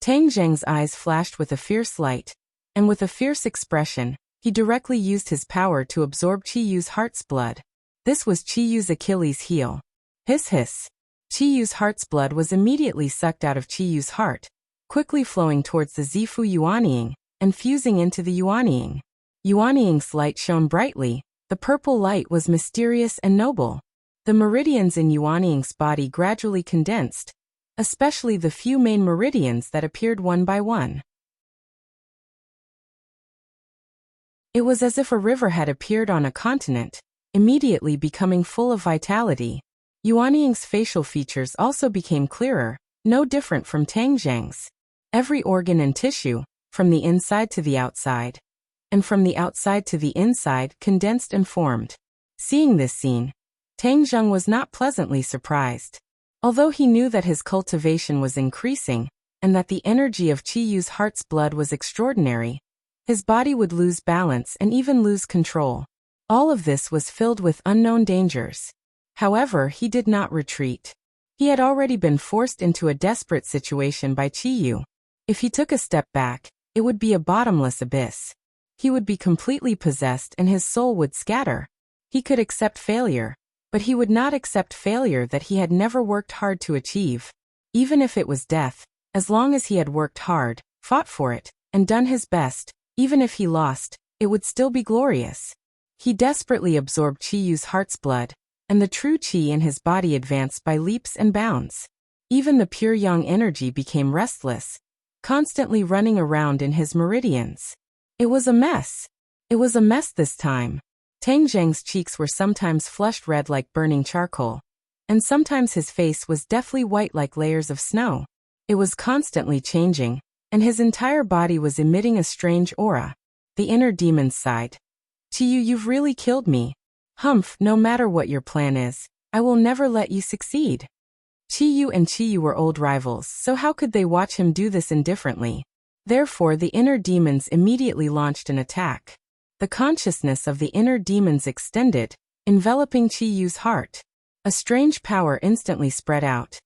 Tang Zheng's eyes flashed with a fierce light, and with a fierce expression, he directly used his power to absorb Chiyu's heart's blood. This was Chiyu's Achilles heel. Hiss hiss. Chiyu's heart's blood was immediately sucked out of Chiyu's heart, quickly flowing towards the Zifu Yuanying, and fusing into the Yuanying. Yuanying's light shone brightly, the purple light was mysterious and noble. The meridians in Yuanying's body gradually condensed, especially the few main meridians that appeared one by one. It was as if a river had appeared on a continent, immediately becoming full of vitality. Yuanying's facial features also became clearer, no different from Tang Zheng's. Every organ and tissue, from the inside to the outside, and from the outside to the inside, condensed and formed. Seeing this scene, Tang Zheng was not pleasantly surprised. Although he knew that his cultivation was increasing, and that the energy of Chiyu's heart's blood was extraordinary, his body would lose balance and even lose control. All of this was filled with unknown dangers. However, he did not retreat. He had already been forced into a desperate situation by Qiyu. If he took a step back, it would be a bottomless abyss. He would be completely possessed and his soul would scatter. He could accept failure, but he would not accept failure that he had never worked hard to achieve. Even if it was death, as long as he had worked hard, fought for it, and done his best, even if he lost, it would still be glorious. He desperately absorbed Qiyu's heart's blood, and the true Qi in his body advanced by leaps and bounds. Even the pure yang energy became restless, constantly running around in his meridians. It was a mess. It was a mess this time. Tang Zheng's cheeks were sometimes flushed red like burning charcoal, and sometimes his face was deathly white like layers of snow. It was constantly changing, and his entire body was emitting a strange aura. The inner demons sighed. Qiyu, you've really killed me. Humph, no matter what your plan is, I will never let you succeed. Qiyu and Qiyu were old rivals, so how could they watch him do this indifferently? Therefore, the inner demons immediately launched an attack. The consciousness of the inner demons extended, enveloping Qiyu's heart. A strange power instantly spread out.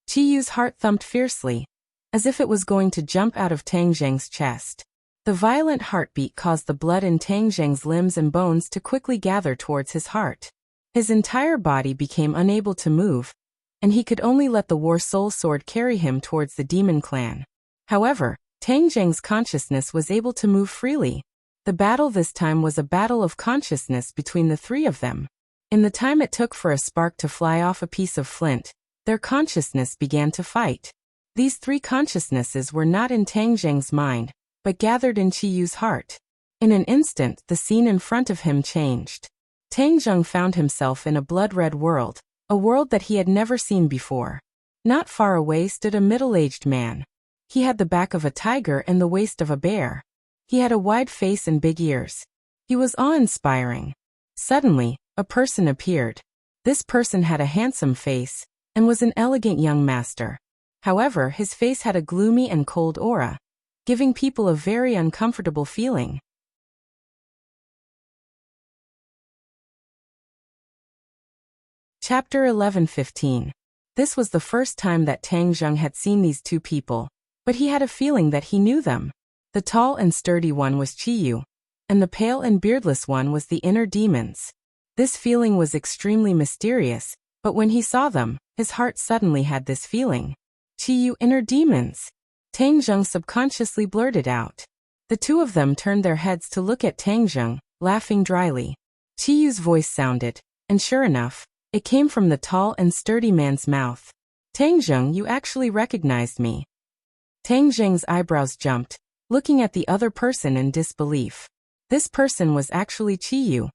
Qiyu's heart thumped fiercely, as if it was going to jump out of Tang Zheng's chest. The violent heartbeat caused the blood in Tang Zheng's limbs and bones to quickly gather towards his heart. His entire body became unable to move, and he could only let the war soul sword carry him towards the demon clan. However, Tang Zheng's consciousness was able to move freely. The battle this time was a battle of consciousness between the three of them. In the time it took for a spark to fly off a piece of flint, their consciousness began to fight. These three consciousnesses were not in Tang Zheng's mind, but gathered in Qiyu's heart. In an instant, the scene in front of him changed. Tang Zheng found himself in a blood-red world, a world that he had never seen before. Not far away stood a middle-aged man. He had the back of a tiger and the waist of a bear. He had a wide face and big ears. He was awe-inspiring. Suddenly, a person appeared. This person had a handsome face, and was an elegant young master. However, his face had a gloomy and cold aura, giving people a very uncomfortable feeling. Chapter 11:15. This was the first time that Tang Zheng had seen these two people, but he had a feeling that he knew them. The tall and sturdy one was Qiyu, and the pale and beardless one was the inner demons. This feeling was extremely mysterious, but when he saw them, his heart suddenly had this feeling. Qiyu, inner demons. Tang Zheng subconsciously blurted out. The two of them turned their heads to look at Tang Zheng, laughing dryly. Qiyu's voice sounded, and sure enough, it came from the tall and sturdy man's mouth. Tang Zheng, you actually recognized me. Tang Zheng's eyebrows jumped, looking at the other person in disbelief. This person was actually Qiyu.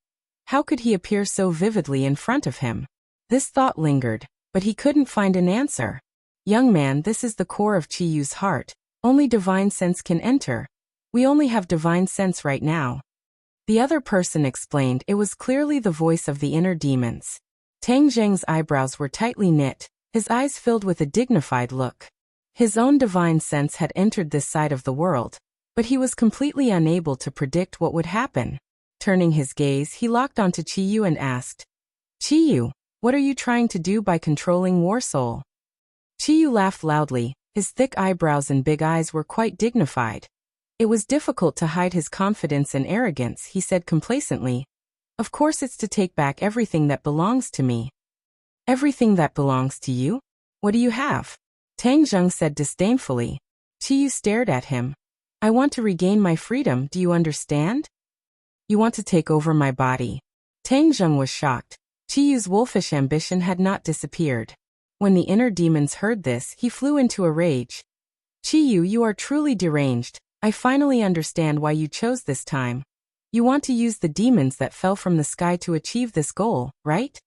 How could he appear so vividly in front of him? This thought lingered, but he couldn't find an answer. Young man, this is the core of Qiyu's heart. Only divine sense can enter. We only have divine sense right now. The other person explained. It was clearly the voice of the inner demons. Tang Zheng's eyebrows were tightly knit, his eyes filled with a dignified look. His own divine sense had entered this side of the world, but he was completely unable to predict what would happen. Turning his gaze, he locked onto Qiyu and asked, Qiyu, what are you trying to do by controlling War Soul? Qiyu laughed loudly, his thick eyebrows and big eyes were quite dignified. It was difficult to hide his confidence and arrogance. He said complacently, of course it's to take back everything that belongs to me. Everything that belongs to you? What do you have? Tang Zheng said disdainfully. Qiyu stared at him. I want to regain my freedom, do you understand? You want to take over my body. Tang Zheng was shocked. Qiyu's wolfish ambition had not disappeared. When the inner demons heard this, he flew into a rage. Qiyu, you are truly deranged. I finally understand why you chose this time. You want to use the demons that fell from the sky to achieve this goal, right?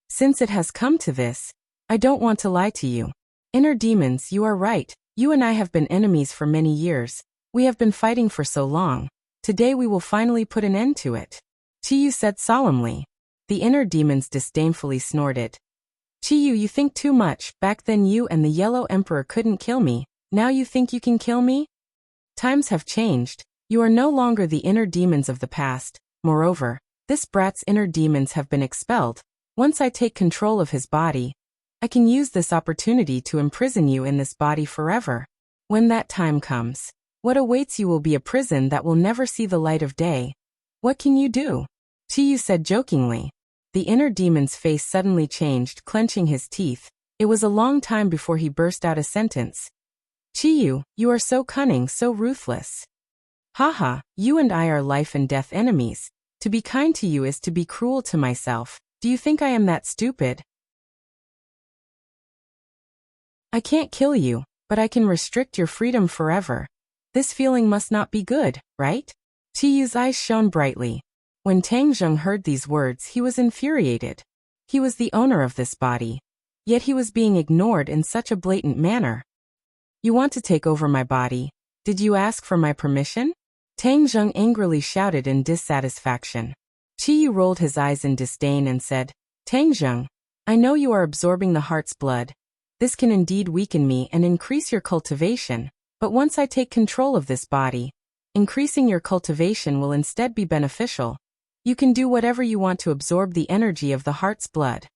Since it has come to this, I don't want to lie to you. Inner demons, you are right. You and I have been enemies for many years. We have been fighting for so long. Today we will finally put an end to it. Qiyu said solemnly. The inner demons disdainfully snorted. Qiyu, you think too much. Back then you and the Yellow Emperor couldn't kill me. Now you think you can kill me? Times have changed. You are no longer the inner demons of the past. Moreover, This brat's inner demons have been expelled. Once I take control of his body, I can use this opportunity to imprison you in this body forever. When that time comes, what awaits you will be a prison that will never see the light of day. What can you do? Chiyu said jokingly. The inner demon's face suddenly changed, clenching his teeth. It was a long time before he burst out a sentence. Chiyu, you are so cunning, so ruthless. Haha, you and I are life and death enemies. To be kind to you is to be cruel to myself. Do you think I am that stupid? I can't kill you, but I can restrict your freedom forever. This feeling must not be good, right? Chiyu's eyes shone brightly. When Tang Zheng heard these words, he was infuriated. He was the owner of this body, yet he was being ignored in such a blatant manner. You want to take over my body? Did you ask for my permission? Tang Zheng angrily shouted in dissatisfaction. Chiyu rolled his eyes in disdain and said, Tang Zheng, I know you are absorbing the heart's blood. This can indeed weaken me and increase your cultivation, but once I take control of this body, increasing your cultivation will instead be beneficial. You can do whatever you want to absorb the energy of the heart's blood.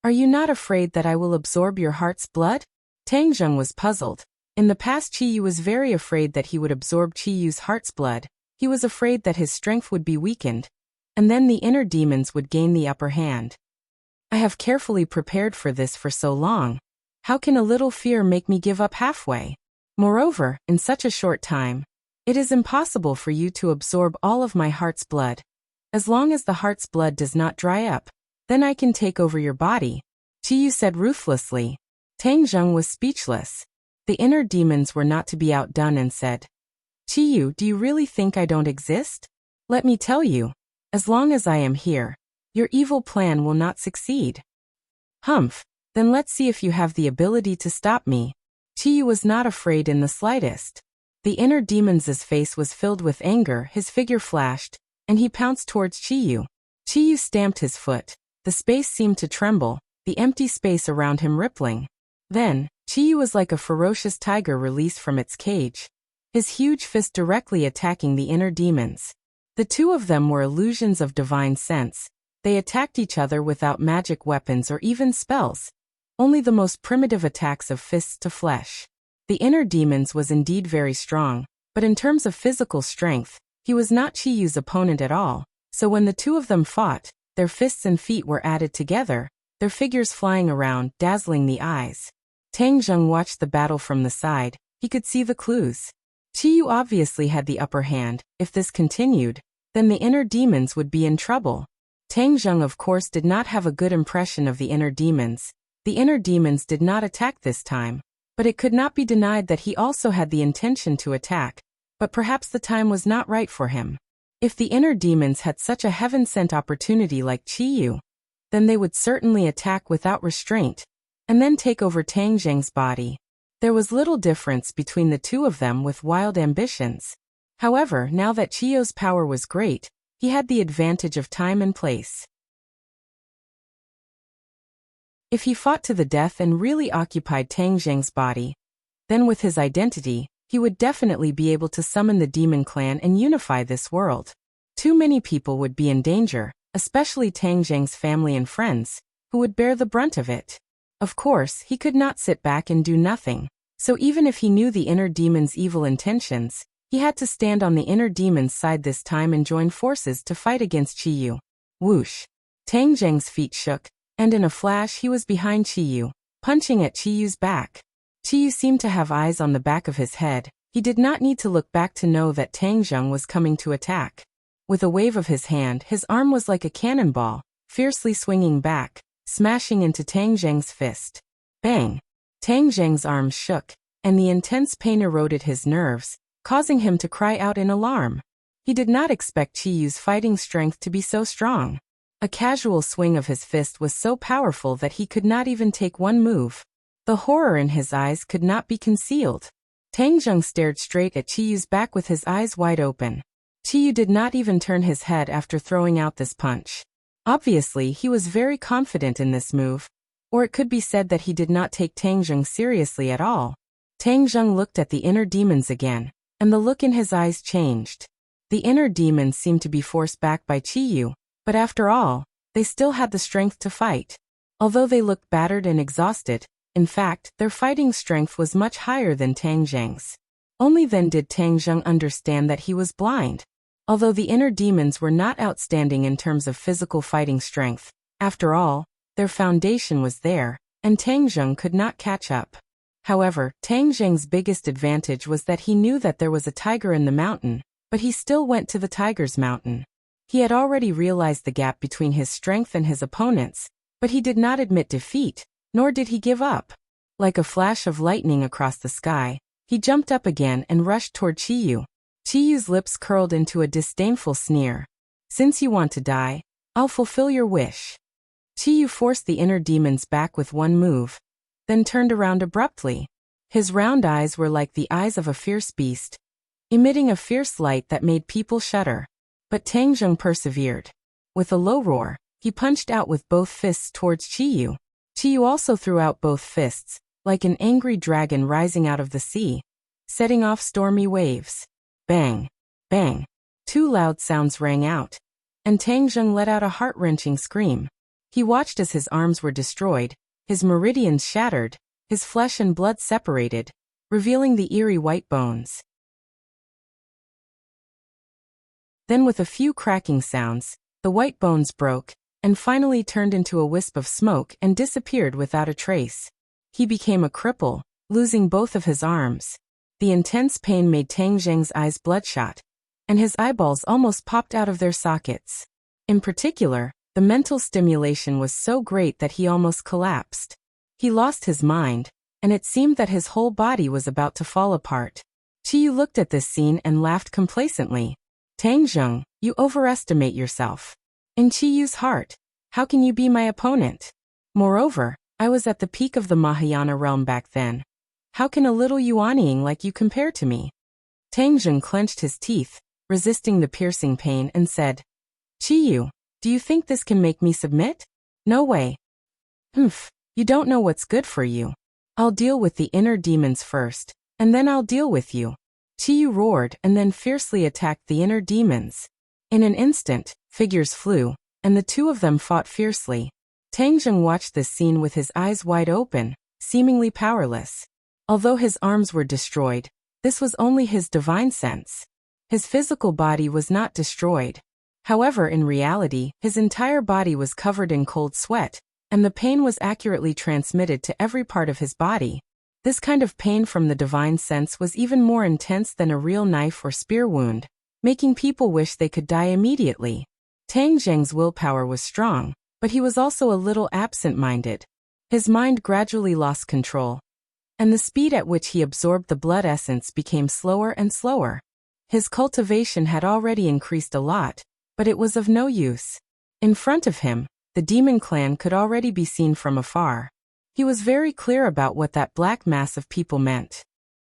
Are you not afraid that I will absorb your heart's blood? Tang Zheng was puzzled. In the past, Chiyu was very afraid that he would absorb Chiyu's heart's blood. He was afraid that his strength would be weakened, and then the inner demons would gain the upper hand. I have carefully prepared for this for so long. How can a little fear make me give up halfway? Moreover, in such a short time, it is impossible for you to absorb all of my heart's blood. As long as the heart's blood does not dry up, then I can take over your body, Chiyu said ruthlessly. Tang Zheng was speechless. The inner demons were not to be outdone and said, Chiyu, do you really think I don't exist? Let me tell you, as long as I am here, your evil plan will not succeed. Humph, then let's see if you have the ability to stop me. Chiyu was not afraid in the slightest. The inner demon's face was filled with anger, his figure flashed, and he pounced towards Chiyu. Chiyu stamped his foot. The space seemed to tremble, the empty space around him rippling. Then, Chiyu was like a ferocious tiger released from its cage, his huge fist directly attacking the inner demons. The two of them were illusions of divine sense. They attacked each other without magic weapons or even spells. Only the most primitive attacks of fists to flesh. The inner demons was indeed very strong, but in terms of physical strength, he was not Chiyu's opponent at all. So when the two of them fought, their fists and feet were added together, their figures flying around, dazzling the eyes. Tang Zheng watched the battle from the side. He could see the clues. Chiyu obviously had the upper hand. If this continued, then the inner demons would be in trouble. Tang Zheng of course did not have a good impression of the inner demons. The inner demons did not attack this time, but it could not be denied that he also had the intention to attack, but perhaps the time was not right for him. If the inner demons had such a heaven-sent opportunity like Chiyu, then they would certainly attack without restraint, and then take over Tang Zheng's body. There was little difference between the two of them with wild ambitions. However, now that Chiyu's power was great, he had the advantage of time and place. If he fought to the death and really occupied Tang Zheng's body, then with his identity, he would definitely be able to summon the demon clan and unify this world. Too many people would be in danger, especially Tang Zheng's family and friends, who would bear the brunt of it. Of course, he could not sit back and do nothing, so even if he knew the inner demon's evil intentions, he had to stand on the inner demon's side this time and join forces to fight against Chiyu. Whoosh! Tang Zheng's feet shook, and in a flash he was behind Chiyu, punching at Chiyu's back. Chiyu seemed to have eyes on the back of his head. He did not need to look back to know that Tang Zheng was coming to attack. With a wave of his hand, his arm was like a cannonball, fiercely swinging back, smashing into Tang Zheng's fist. Bang! Tang Zheng's arms shook, and the intense pain eroded his nerves, causing him to cry out in alarm. He did not expect Chiyu's fighting strength to be so strong. A casual swing of his fist was so powerful that he could not even take one move. The horror in his eyes could not be concealed. Tang Zheng stared straight at Chiyu's back with his eyes wide open. Chiyu did not even turn his head after throwing out this punch. Obviously, he was very confident in this move, or it could be said that he did not take Tang Zheng seriously at all. Tang Zheng looked at the inner demons again, and the look in his eyes changed. The inner demons seemed to be forced back by Chiyu, But after all, they still had the strength to fight. Although they looked battered and exhausted, in fact, their fighting strength was much higher than Tang Zheng's. Only then did Tang Zheng understand that he was blind. Although the inner demons were not outstanding in terms of physical fighting strength, after all, their foundation was there, and Tang Zheng could not catch up. However, Tang Zheng's biggest advantage was that he knew that there was a tiger in the mountain, but he still went to the tiger's mountain. He had already realized the gap between his strength and his opponents, but he did not admit defeat, nor did he give up. Like a flash of lightning across the sky, he jumped up again and rushed toward Qiyu. Qiyu's lips curled into a disdainful sneer. "Since you want to die, I'll fulfill your wish." Qiyu forced the inner demons back with one move, then turned around abruptly. His round eyes were like the eyes of a fierce beast, emitting a fierce light that made people shudder. But Tang Zheng persevered. With a low roar, he punched out with both fists towards Qiyu. Qiyu also threw out both fists, like an angry dragon rising out of the sea, setting off stormy waves. Bang! Bang! Two loud sounds rang out, and Tang Zheng let out a heart-wrenching scream. He watched as his arms were destroyed, his meridians shattered, his flesh and blood separated, revealing the eerie white bones. Then with a few cracking sounds, the white bones broke, and finally turned into a wisp of smoke and disappeared without a trace. He became a cripple, losing both of his arms. The intense pain made Tang Zheng's eyes bloodshot, and his eyeballs almost popped out of their sockets. In particular, the mental stimulation was so great that he almost collapsed. He lost his mind, and it seemed that his whole body was about to fall apart. Qiyu looked at this scene and laughed complacently. "Tang Zheng, you overestimate yourself. In Qiyu's heart, how can you be my opponent? Moreover, I was at the peak of the Mahayana realm back then. How can a little Yuanying like you compare to me?" Tang Zheng clenched his teeth, resisting the piercing pain, and said, "Qiyu, do you think this can make me submit? No way. Humph, you don't know what's good for you. I'll deal with the inner demons first, and then I'll deal with you." Qiyu roared and then fiercely attacked the inner demons. In an instant, figures flew, and the two of them fought fiercely. Tang Zheng watched this scene with his eyes wide open, seemingly powerless. Although his arms were destroyed, this was only his divine sense. His physical body was not destroyed. However, in reality, his entire body was covered in cold sweat, and the pain was accurately transmitted to every part of his body. This kind of pain from the divine sense was even more intense than a real knife or spear wound, making people wish they could die immediately. Tang Zheng's willpower was strong, but he was also a little absent-minded. His mind gradually lost control, and the speed at which he absorbed the blood essence became slower and slower. His cultivation had already increased a lot, but it was of no use. In front of him, the demon clan could already be seen from afar. He was very clear about what that black mass of people meant.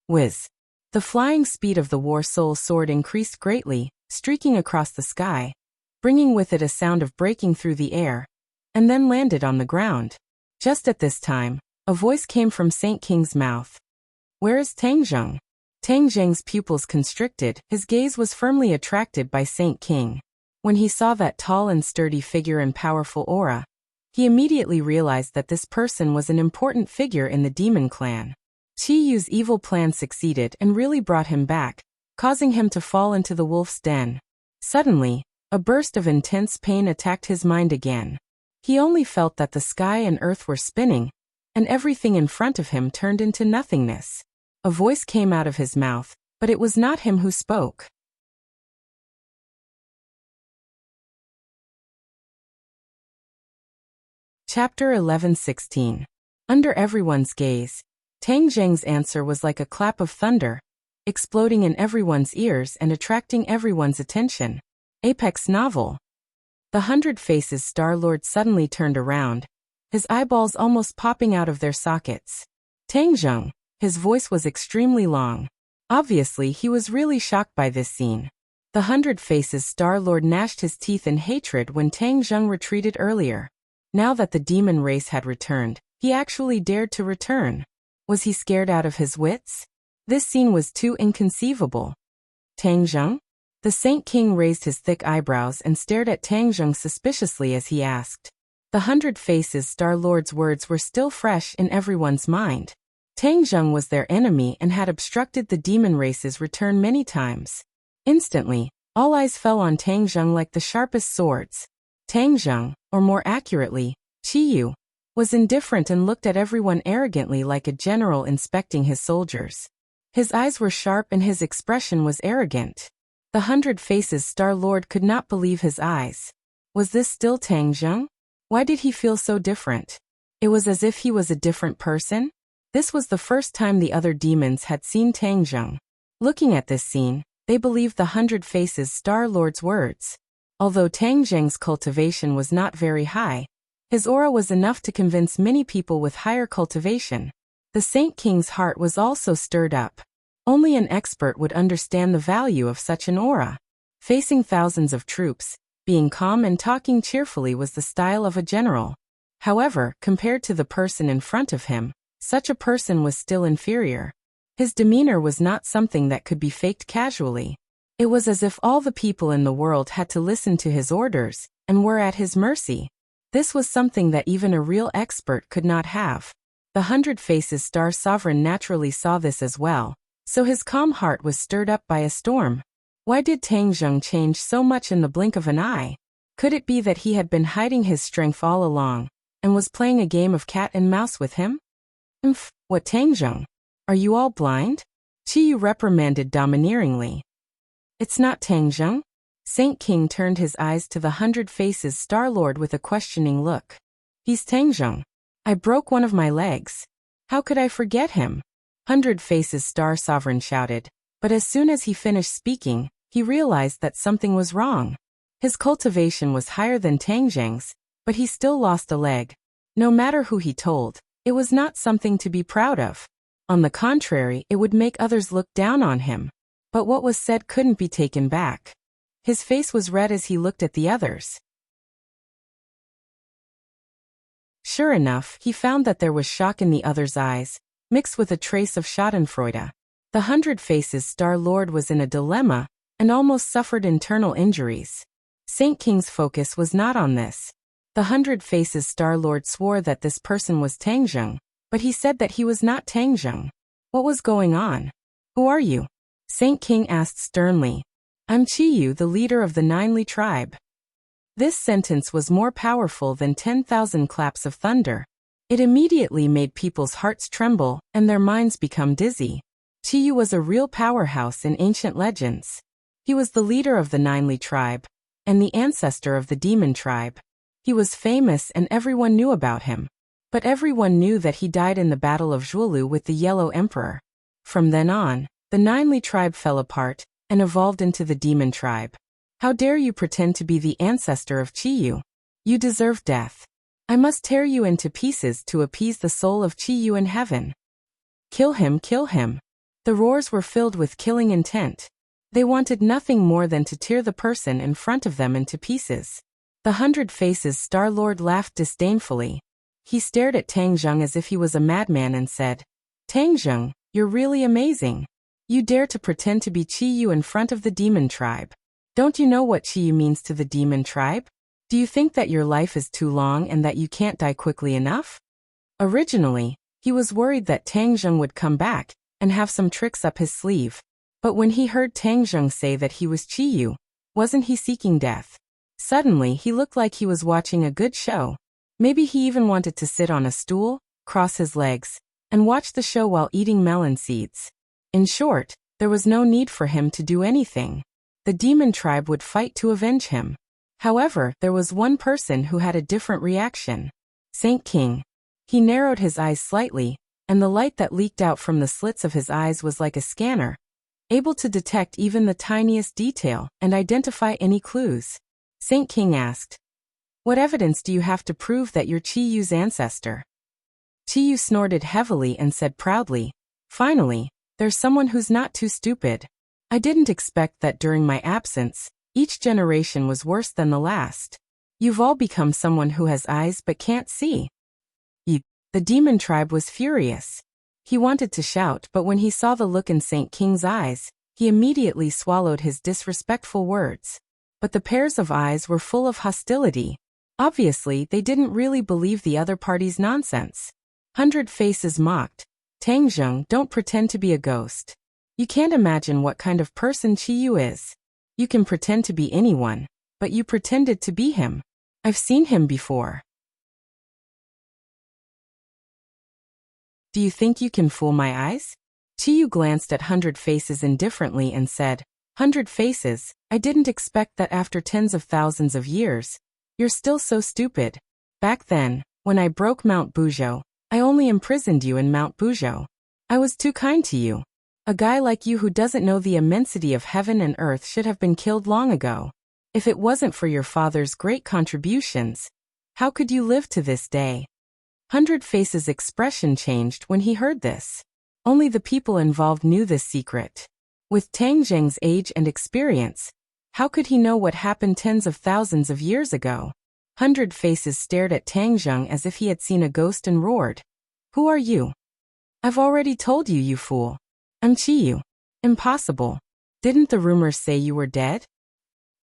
Whiz! The flying speed of the War Soul sword increased greatly, streaking across the sky, bringing with it a sound of breaking through the air, and then landed on the ground. Just at this time, a voice came from Saint King's mouth. "Where is Tang Zheng?" Tang Zheng's pupils constricted, his gaze was firmly attracted by Saint King. When he saw that tall and sturdy figure and powerful aura, he immediately realized that this person was an important figure in the demon clan. Qiyu's evil plan succeeded and really brought him back, causing him to fall into the wolf's den. Suddenly, a burst of intense pain attacked his mind again. He only felt that the sky and earth were spinning, and everything in front of him turned into nothingness. A voice came out of his mouth, but it was not him who spoke. Chapter 11:16. Under everyone's gaze, Tang Zheng's answer was like a clap of thunder, exploding in everyone's ears and attracting everyone's attention. Apex novel. The 100 Faces Star-Lord suddenly turned around, his eyeballs almost popping out of their sockets. "Tang Zheng." His voice was extremely long. Obviously, he was really shocked by this scene. The 100 Faces Star-Lord gnashed his teeth in hatred when Tang Zheng retreated earlier. Now that the demon race had returned, he actually dared to return. Was he scared out of his wits? This scene was too inconceivable. "Tang Zheng?" The Saint King raised his thick eyebrows and stared at Tang Zheng suspiciously as he asked. The 100 Faces Star Lord's words were still fresh in everyone's mind. Tang Zheng was their enemy and had obstructed the demon race's return many times. Instantly, all eyes fell on Tang Zheng like the sharpest swords. Tang Zheng, or more accurately, Qiyu, was indifferent and looked at everyone arrogantly like a general inspecting his soldiers. His eyes were sharp and his expression was arrogant. The 100 Faces Star Lord could not believe his eyes. Was this still Tang Zheng? Why did he feel so different? It was as if he was a different person? This was the first time the other demons had seen Tang Zheng. Looking at this scene, they believed the 100 Faces Star Lord's words. Although Tang Zheng's cultivation was not very high, his aura was enough to convince many people with higher cultivation. The Saint King's heart was also stirred up. Only an expert would understand the value of such an aura. Facing thousands of troops, being calm and talking cheerfully was the style of a general. However, compared to the person in front of him, such a person was still inferior. His demeanor was not something that could be faked casually. It was as if all the people in the world had to listen to his orders, and were at his mercy. This was something that even a real expert could not have. The 100 Faces Star Sovereign naturally saw this as well, so his calm heart was stirred up by a storm. Why did Tang Zheng change so much in the blink of an eye? Could it be that he had been hiding his strength all along, and was playing a game of cat and mouse with him? What Tang Zheng? Are you all blind? Qiyu reprimanded domineeringly. It's not Tang Zheng? Saint King turned his eyes to the 100 Faces Star Lord with a questioning look. He's Tang Zheng. I broke one of my legs. How could I forget him? 100 Faces Star Sovereign shouted, but as soon as he finished speaking, he realized that something was wrong. His cultivation was higher than Tang Zheng's, but he still lost a leg. No matter who he told, it was not something to be proud of. On the contrary, it would make others look down on him. But what was said couldn't be taken back. His face was red as he looked at the others. Sure enough, he found that there was shock in the others' eyes, mixed with a trace of schadenfreude. The 100 Faces Star Lord was in a dilemma, and almost suffered internal injuries. Saint King's focus was not on this. The 100 Faces Star Lord swore that this person was Tang Zheng, but he said that he was not Tang Zheng. What was going on? Who are you? Saint King asked sternly. I'm Qiyu, the leader of the Ninely tribe. This sentence was more powerful than 10,000 claps of thunder. It immediately made people's hearts tremble and their minds become dizzy. Qiyu was a real powerhouse in ancient legends. He was the leader of the Ninely tribe, and the ancestor of the demon tribe. He was famous and everyone knew about him. But everyone knew that he died in the Battle of Zhuolu with the Yellow Emperor. From then on, the Ninely tribe fell apart, and evolved into the demon tribe. How dare you pretend to be the ancestor of Qiyu? You deserve death. I must tear you into pieces to appease the soul of Qiyu in heaven. Kill him, kill him. The roars were filled with killing intent. They wanted nothing more than to tear the person in front of them into pieces. The 100 Faces Star Lord laughed disdainfully. He stared at Tang Zheng as if he was a madman and said, Tang Zheng, you're really amazing. You dare to pretend to be Qiyu in front of the demon tribe. Don't you know what Qiyu means to the demon tribe? Do you think that your life is too long and that you can't die quickly enough? Originally, he was worried that Tang Zheng would come back and have some tricks up his sleeve. But when he heard Tang Zheng say that he was Qiyu, wasn't he seeking death? Suddenly he looked like he was watching a good show. Maybe he even wanted to sit on a stool, cross his legs, and watch the show while eating melon seeds. In short, there was no need for him to do anything. The demon tribe would fight to avenge him. However, there was one person who had a different reaction. Saint King. He narrowed his eyes slightly, and the light that leaked out from the slits of his eyes was like a scanner, able to detect even the tiniest detail and identify any clues. Saint King asked, What evidence do you have to prove that you're Qiyu's ancestor? Qiyu snorted heavily and said proudly, Finally, there's someone who's not too stupid. I didn't expect that during my absence, each generation was worse than the last. You've all become someone who has eyes but can't see. The demon tribe was furious. He wanted to shout, but when he saw the look in Saint King's eyes, He immediately swallowed his disrespectful words. But the pairs of eyes were full of hostility. Obviously, they didn't really believe the other party's nonsense. 100 Faces mocked. Tangzheng, don't pretend to be a ghost. You can't imagine what kind of person Qiyu is. You can pretend to be anyone, but you pretended to be him. I've seen him before. Do you think you can fool my eyes? Qiyu glanced at 100 Faces indifferently and said, 100 Faces, I didn't expect that after tens of thousands of years. You're still so stupid. Back then, when I broke Mount Buzhou, I only imprisoned you in Mount Buzhou. I was too kind to you. A guy like you who doesn't know the immensity of heaven and earth should have been killed long ago. If it wasn't for your father's great contributions, how could you live to this day? 100 Faces' expression changed when he heard this. Only the people involved knew this secret. With Tang Zheng's age and experience, how could he know what happened tens of thousands of years ago? 100 Faces stared at Tang Zheng as if he had seen a ghost and roared. Who are you? I've already told you, you fool. I'm Qiyu. Impossible. Didn't the rumors say you were dead?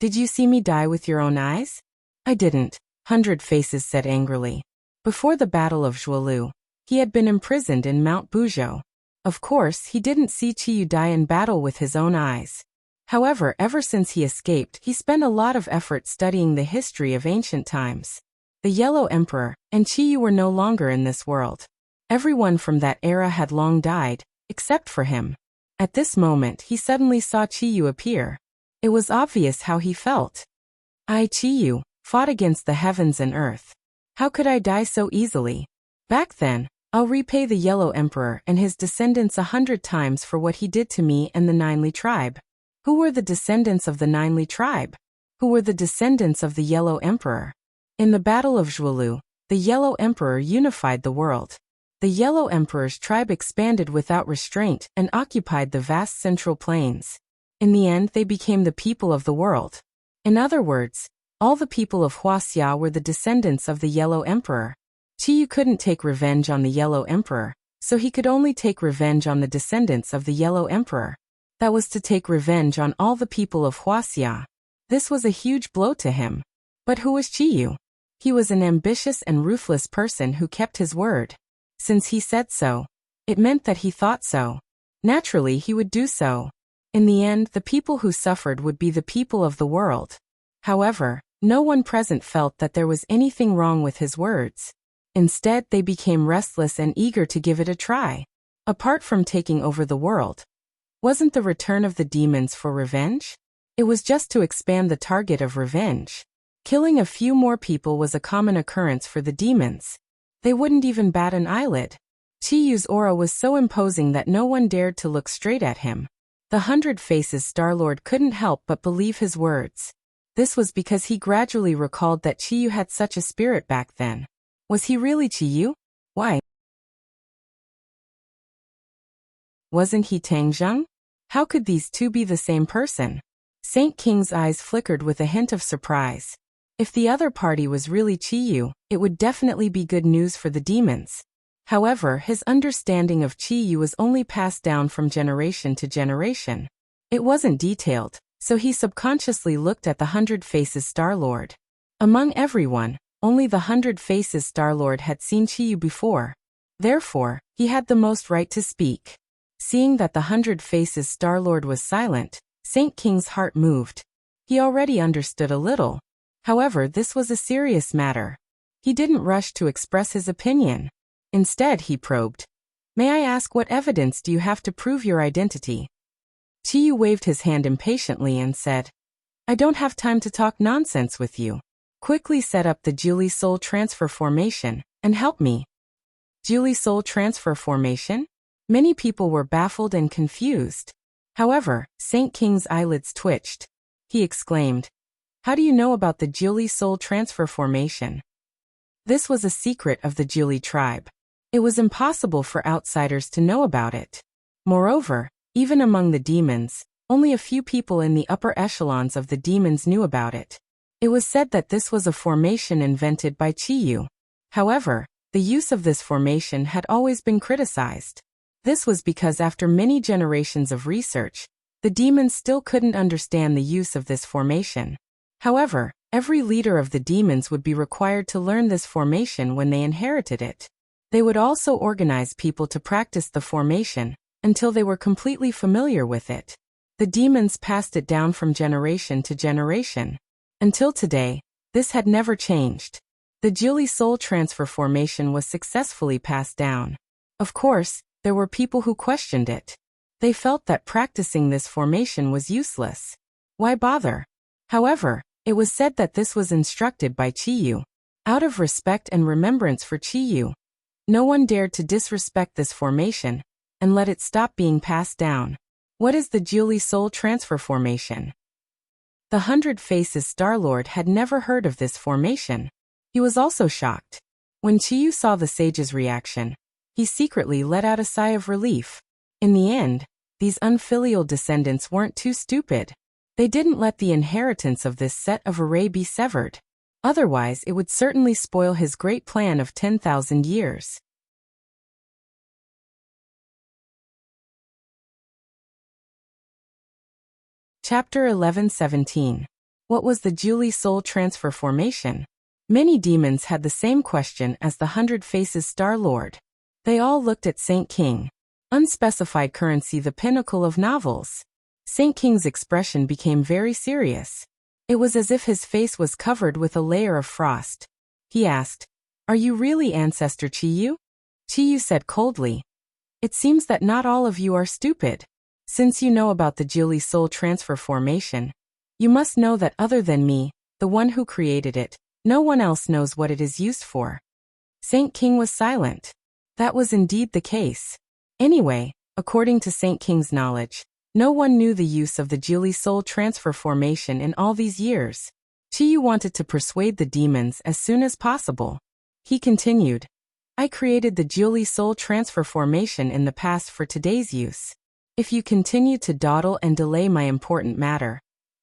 Did you see me die with your own eyes? I didn't, 100 Faces said angrily. Before the Battle of Zhuolu, he had been imprisoned in Mount Buzhou. Of course, he didn't see Qiyu die in battle with his own eyes. However, ever since he escaped, he spent a lot of effort studying the history of ancient times. The Yellow Emperor and Qiyu were no longer in this world. Everyone from that era had long died, except for him. At this moment, he suddenly saw Qiyu appear. It was obvious how he felt. I, Qiyu, fought against the heavens and earth. How could I die so easily? Back then, I'll repay the Yellow Emperor and his descendants 100 times for what he did to me and the Ninely tribe. Who were the descendants of the Ninely tribe? Who were the descendants of the Yellow Emperor? In the Battle of Zhuolu, the Yellow Emperor unified the world. The Yellow Emperor's tribe expanded without restraint and occupied the vast central plains. In the end, they became the people of the world. In other words, all the people of Wuxia were the descendants of the Yellow Emperor. Qiyu couldn't take revenge on the Yellow Emperor, so he could only take revenge on the descendants of the Yellow Emperor. That was to take revenge on all the people of Wuxia. This was a huge blow to him. But who was Qiyu? He was an ambitious and ruthless person who kept his word. Since he said so, it meant that he thought so. Naturally, he would do so. In the end, the people who suffered would be the people of the world. However, no one present felt that there was anything wrong with his words. Instead, they became restless and eager to give it a try. Apart from taking over the world, wasn't the return of the demons for revenge? It was just to expand the target of revenge. Killing a few more people was a common occurrence for the demons. They wouldn't even bat an eyelid. Qiyu's aura was so imposing that no one dared to look straight at him. The 100 Faces Star-Lord couldn't help but believe his words. This was because he gradually recalled that Qiyu had such a spirit back then. Was he really Qiyu? Why? Wasn't he Tang Zheng? How could these two be the same person? Saint King's eyes flickered with a hint of surprise. If the other party was really Qiyu, it would definitely be good news for the demons. However, his understanding of Qiyu was only passed down from generation to generation. It wasn't detailed, so he subconsciously looked at the 100 Faces Star-Lord. Among everyone, only the 100 Faces Star-Lord had seen Qiyu before. Therefore, he had the most right to speak. Seeing that the 100 Faces Star-Lord was silent, Saint King's heart moved. He already understood a little. However, this was a serious matter. He didn't rush to express his opinion. Instead, he probed. May I ask, what evidence do you have to prove your identity? Qiyu waved his hand impatiently and said, I don't have time to talk nonsense with you. Quickly set up the Julie Soul Transfer Formation, and help me. Julie Soul Transfer Formation? Many people were baffled and confused. However, Saint King's eyelids twitched. He exclaimed, How do you know about the Julie Soul Transfer Formation? This was a secret of the Julie tribe. It was impossible for outsiders to know about it. Moreover, even among the demons, only a few people in the upper echelons of the demons knew about it. It was said that this was a formation invented by Qiyu. However, the use of this formation had always been criticized. This was because after many generations of research, The demons still couldn't understand the use of this formation. However, every leader of the demons would be required to learn this formation when they inherited it. They would also organize people to practice the formation until they were completely familiar with it. The demons passed it down from generation to generation. Until today, this had never changed. The Geely soul transfer formation was successfully passed down. Of course, there were people who questioned it. They felt that practicing this formation was useless. Why bother? However, it was said that this was instructed by Qiyu. Out of respect and remembrance for Qiyu, no one dared to disrespect this formation and let it stop being passed down. What is the Geely soul transfer formation? The 100 Faces Star-Lord had never heard of this formation. He was also shocked. When Qiyu saw the sage's reaction, he secretly let out a sigh of relief. In the end, these unfilial descendants weren't too stupid. They didn't let the inheritance of this set of array be severed. Otherwise, it would certainly spoil his great plan of 10,000 years. Chapter 11:17. What was the Geely soul transfer formation? Many demons had the same question as the 100 Faces Star-Lord. They all looked at Saint King. Unspecified currency, the pinnacle of novels. Saint King's expression became very serious. It was as if his face was covered with a layer of frost. He asked, "Are you really Ancestor Qiyu?" Qiyu said coldly, "It seems that not all of you are stupid. Since you know about the Geely soul transfer formation, you must know that other than me, the one who created it, no one else knows what it is used for." Saint King was silent. That was indeed the case. Anyway, according to Saint King's knowledge, no one knew the use of the Geely soul transfer formation in all these years. Qiyu wanted to persuade the demons as soon as possible. He continued, "I created the Geely soul transfer formation in the past for today's use. If you continue to dawdle and delay my important matter,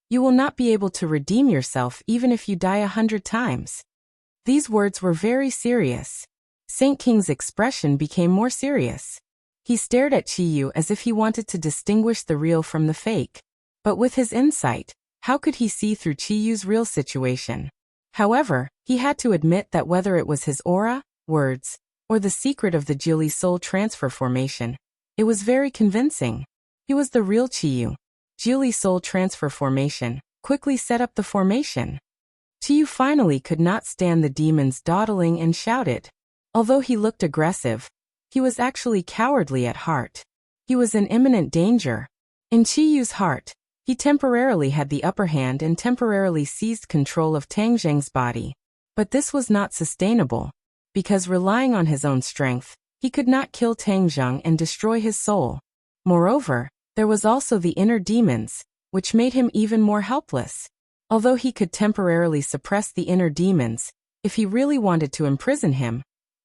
you will not be able to redeem yourself even if you die 100 times." These words were very serious. Saint King's expression became more serious. He stared at Qiyu as if he wanted to distinguish the real from the fake. But with his insight, how could he see through Qiyu's real situation? However, he had to admit that whether it was his aura, words, or the secret of the Geely soul transfer formation, it was very convincing. He was the real Qiyu. Geely soul transfer formation. Quickly set up the formation. Qiyu finally could not stand the demons dawdling and shouted. Although he looked aggressive, he was actually cowardly at heart. He was in imminent danger. In Qiyu's heart, he temporarily had the upper hand and temporarily seized control of Tang Zheng's body. But this was not sustainable. Because relying on his own strength, he could not kill Tang Zheng and destroy his soul. Moreover, there was also the inner demons, which made him even more helpless. Although he could temporarily suppress the inner demons, if he really wanted to imprison him,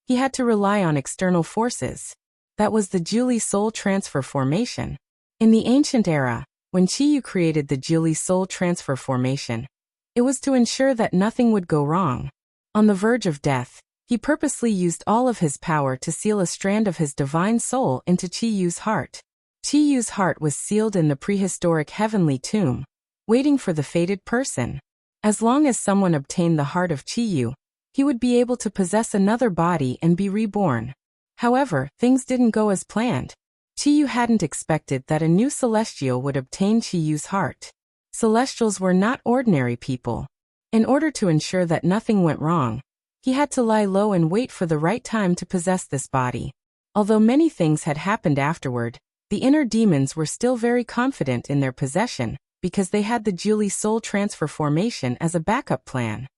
he had to rely on external forces. That was the Geely soul transfer formation. In the ancient era, when Qiyu created the Geely soul transfer formation, it was to ensure that nothing would go wrong. On the verge of death, he purposely used all of his power to seal a strand of his divine soul into Qiyu's heart. Qiyu's heart was sealed in the prehistoric heavenly tomb, waiting for the fated person. As long as someone obtained the heart of Qiyu, he would be able to possess another body and be reborn. However, things didn't go as planned. Qiyu hadn't expected that a new celestial would obtain Qiyu's heart. Celestials were not ordinary people. In order to ensure that nothing went wrong, he had to lie low and wait for the right time to possess this body. Although many things had happened afterward, the inner demons were still very confident in their possession, because they had the Geely soul transfer formation as a backup plan.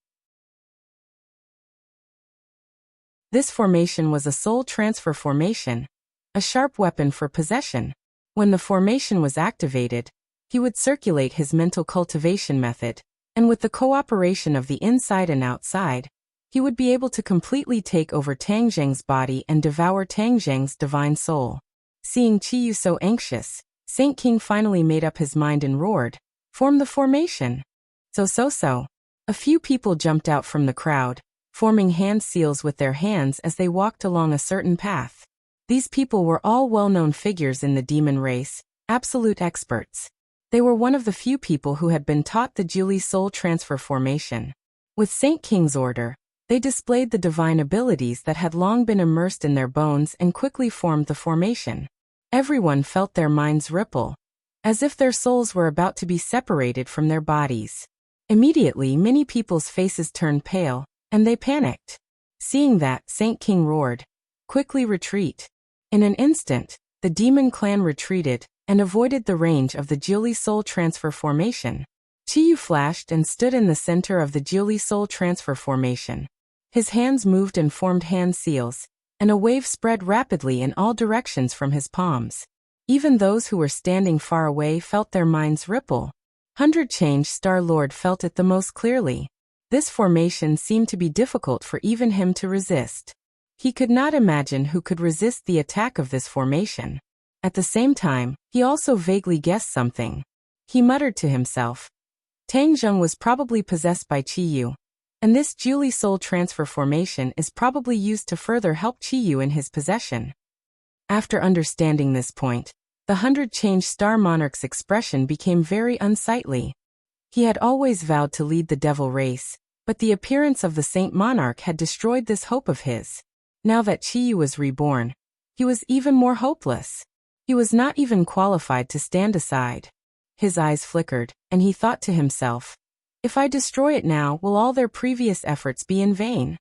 This formation was a soul transfer formation, a sharp weapon for possession. When the formation was activated, he would circulate his mental cultivation method, and with the cooperation of the inside and outside, he would be able to completely take over Tang Zheng's body and devour Tang Zheng's divine soul. Seeing Qiyu so anxious, Saint King finally made up his mind and roared, "Form the formation!" So. A few people jumped out from the crowd, forming hand seals with their hands as they walked along a certain path. These people were all well-known figures in the demon race, absolute experts. They were one of the few people who had been taught the Jiuli soul transfer formation. With Saint King's order, they displayed the divine abilities that had long been immersed in their bones and quickly formed the formation. Everyone felt their minds ripple, as if their souls were about to be separated from their bodies. Immediately, many people's faces turned pale, and they panicked. Seeing that, Saint King roared, "Quickly retreat!" In an instant, the demon clan retreated and avoided the range of the Jiuli soul transfer formation. Chiyu flashed and stood in the center of the Jiuli soul transfer formation. His hands moved and formed hand seals, and a wave spread rapidly in all directions from his palms. Even those who were standing far away felt their minds ripple. 100 Change Star Lord felt it the most clearly. This formation seemed to be difficult for even him to resist. He could not imagine who could resist the attack of this formation. At the same time, he also vaguely guessed something. He muttered to himself. Tang Zheng was probably possessed by Chiyu, and this Jiuli soul transfer formation is probably used to further help Chiyu in his possession. After understanding this point, the 100 Change Star Monarch's expression became very unsightly. He had always vowed to lead the devil race, but the appearance of the Saint Monarch had destroyed this hope of his. Now that Chiyu was reborn, he was even more hopeless. He was not even qualified to stand aside. His eyes flickered, and he thought to himself, if I destroy it now, will all their previous efforts be in vain?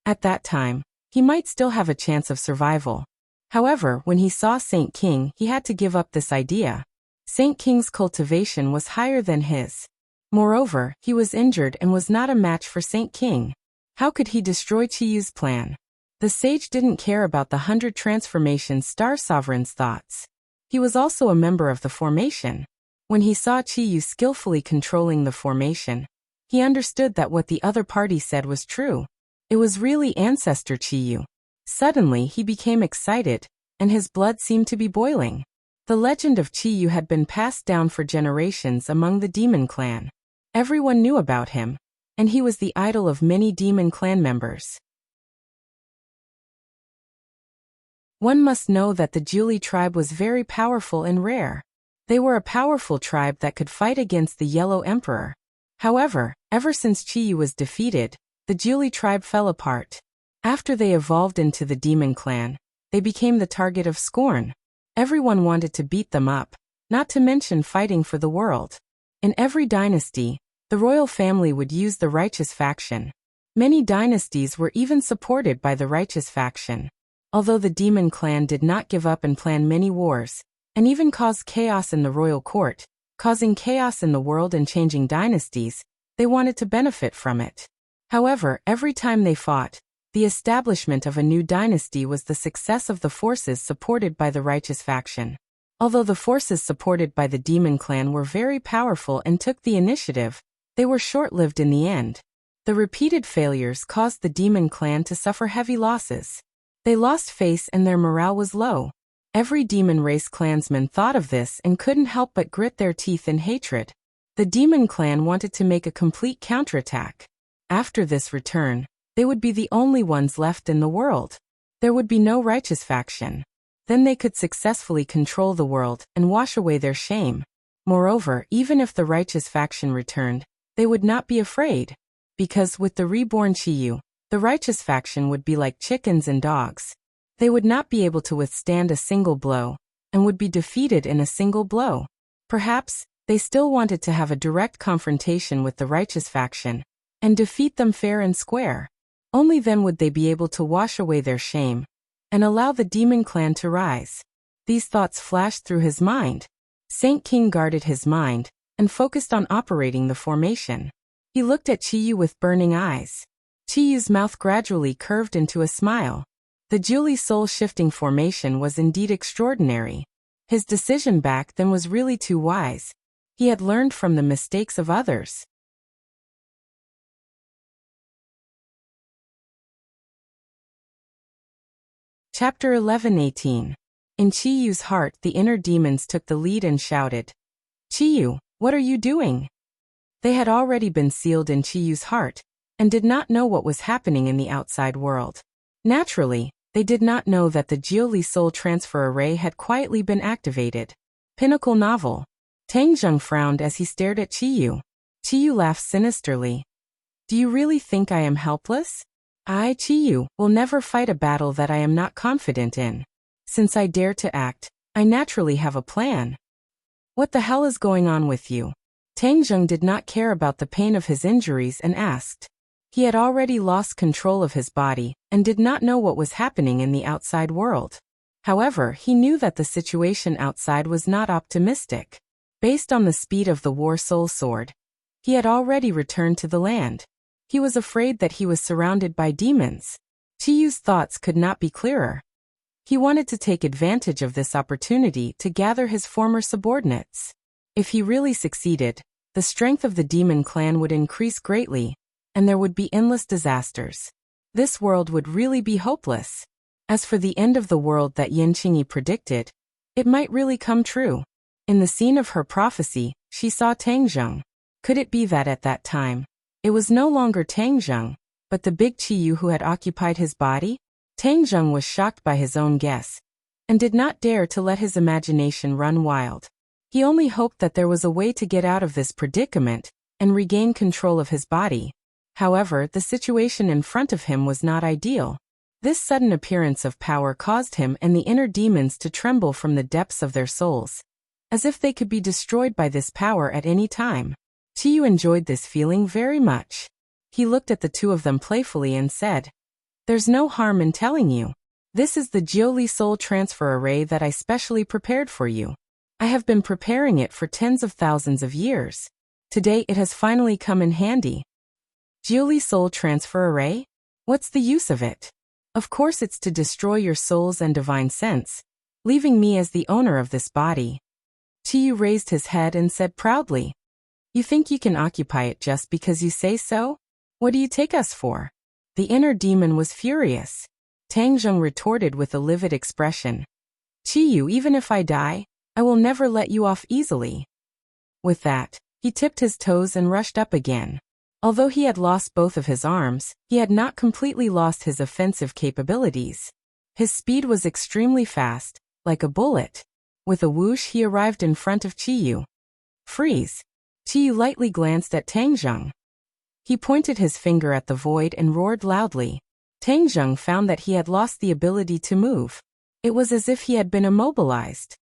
At that time, he might still have a chance of survival. However, when he saw Saint King, he had to give up this idea. Saint King's cultivation was higher than his. Moreover, he was injured and was not a match for Saint King. How could he destroy Chiyu's plan? The sage didn't care about the 100 Transformation Star Sovereign's thoughts. He was also a member of the formation. When he saw Chiyu skillfully controlling the formation, he understood that what the other party said was true. It was really Ancestor Chiyu. Suddenly, he became excited, and his blood seemed to be boiling. The legend of Chiyu had been passed down for generations among the demon clan. Everyone knew about him, and he was the idol of many demon clan members. One must know that the Jiuli tribe was very powerful and rare. They were a powerful tribe that could fight against the Yellow Emperor. However, ever since Chiyu was defeated, the Jiuli tribe fell apart. After they evolved into the demon clan, they became the target of scorn. Everyone wanted to beat them up, not to mention fighting for the world. In every dynasty, the royal family would use the righteous faction. Many dynasties were even supported by the righteous faction. Although the demon clan did not give up and plan many wars, and even caused chaos in the royal court, causing chaos in the world and changing dynasties, they wanted to benefit from it. However, every time they fought, the establishment of a new dynasty was the success of the forces supported by the righteous faction. Although the forces supported by the demon clan were very powerful and took the initiative, they were short-lived in the end. The repeated failures caused the demon clan to suffer heavy losses. They lost face and their morale was low. Every demon race clansman thought of this and couldn't help but grit their teeth in hatred. The demon clan wanted to make a complete counterattack. After this return, they would be the only ones left in the world. There would be no righteous faction. Then they could successfully control the world and wash away their shame. Moreover, even if the righteous faction returned, they would not be afraid. Because with the reborn Chiyu, the righteous faction would be like chickens and dogs. They would not be able to withstand a single blow, and would be defeated in a single blow. Perhaps, they still wanted to have a direct confrontation with the righteous faction, and defeat them fair and square. Only then would they be able to wash away their shame, and allow the demon clan to rise. These thoughts flashed through his mind. Saint King guarded his mind, and focused on operating the formation. He looked at Chiyu with burning eyes. Chiyu's mouth gradually curved into a smile. The Jiuli soul-shifting formation was indeed extraordinary. His decision back then was really too wise. He had learned from the mistakes of others. Chapter 11:18. In Chiyu's heart, the inner demons took the lead and shouted, "Chiyu, what are you doing?" They had already been sealed in Chiyu's heart, and did not know what was happening in the outside world. Naturally, they did not know that the Jiuli Soul Transfer Array had quietly been activated. Pinnacle Novel. Tang Zheng frowned as he stared at Qiyu. Qiyu laughed sinisterly. Do you really think I am helpless? I, Qiyu, will never fight a battle that I am not confident in. Since I dare to act, I naturally have a plan. What the hell is going on with you? Tang Zheng did not care about the pain of his injuries and asked. He had already lost control of his body and did not know what was happening in the outside world. However, he knew that the situation outside was not optimistic. Based on the speed of the War Soul Sword, he had already returned to the land. He was afraid that he was surrounded by demons. Chiyu's thoughts could not be clearer. He wanted to take advantage of this opportunity to gather his former subordinates. If he really succeeded, the strength of the demon clan would increase greatly, and there would be endless disasters. This world would really be hopeless. As for the end of the world that Yin Qingyi predicted, it might really come true. In the scene of her prophecy, she saw Tang Zheng. Could it be that at that time, it was no longer Tang Zheng, but the big Qiyu who had occupied his body? Tang Zheng was shocked by his own guess, and did not dare to let his imagination run wild. He only hoped that there was a way to get out of this predicament and regain control of his body. However, the situation in front of him was not ideal. This sudden appearance of power caused him and the inner demons to tremble from the depths of their souls, as if they could be destroyed by this power at any time. Qiyu enjoyed this feeling very much. He looked at the two of them playfully and said, "There's no harm in telling you. This is the Jiuli Soul Transfer Array that I specially prepared for you. I have been preparing it for tens of thousands of years. Today it has finally come in handy." Jiuli Soul Transfer Array? What's the use of it? Of course it's to destroy your souls and divine sense, leaving me as the owner of this body. Qiyu raised his head and said proudly, "You think you can occupy it just because you say so? What do you take us for?" The inner demon was furious. Tang Zheng retorted with a livid expression. "Qiyu, even if I die, I will never let you off easily." With that, he tipped his toes and rushed up again. Although he had lost both of his arms, he had not completely lost his offensive capabilities. His speed was extremely fast, like a bullet. With a whoosh he arrived in front of Qiyu. "Freeze!" Qiyu lightly glanced at Tang Zheng. He pointed his finger at the void and roared loudly. Tang Zheng found that he had lost the ability to move. It was as if he had been immobilized.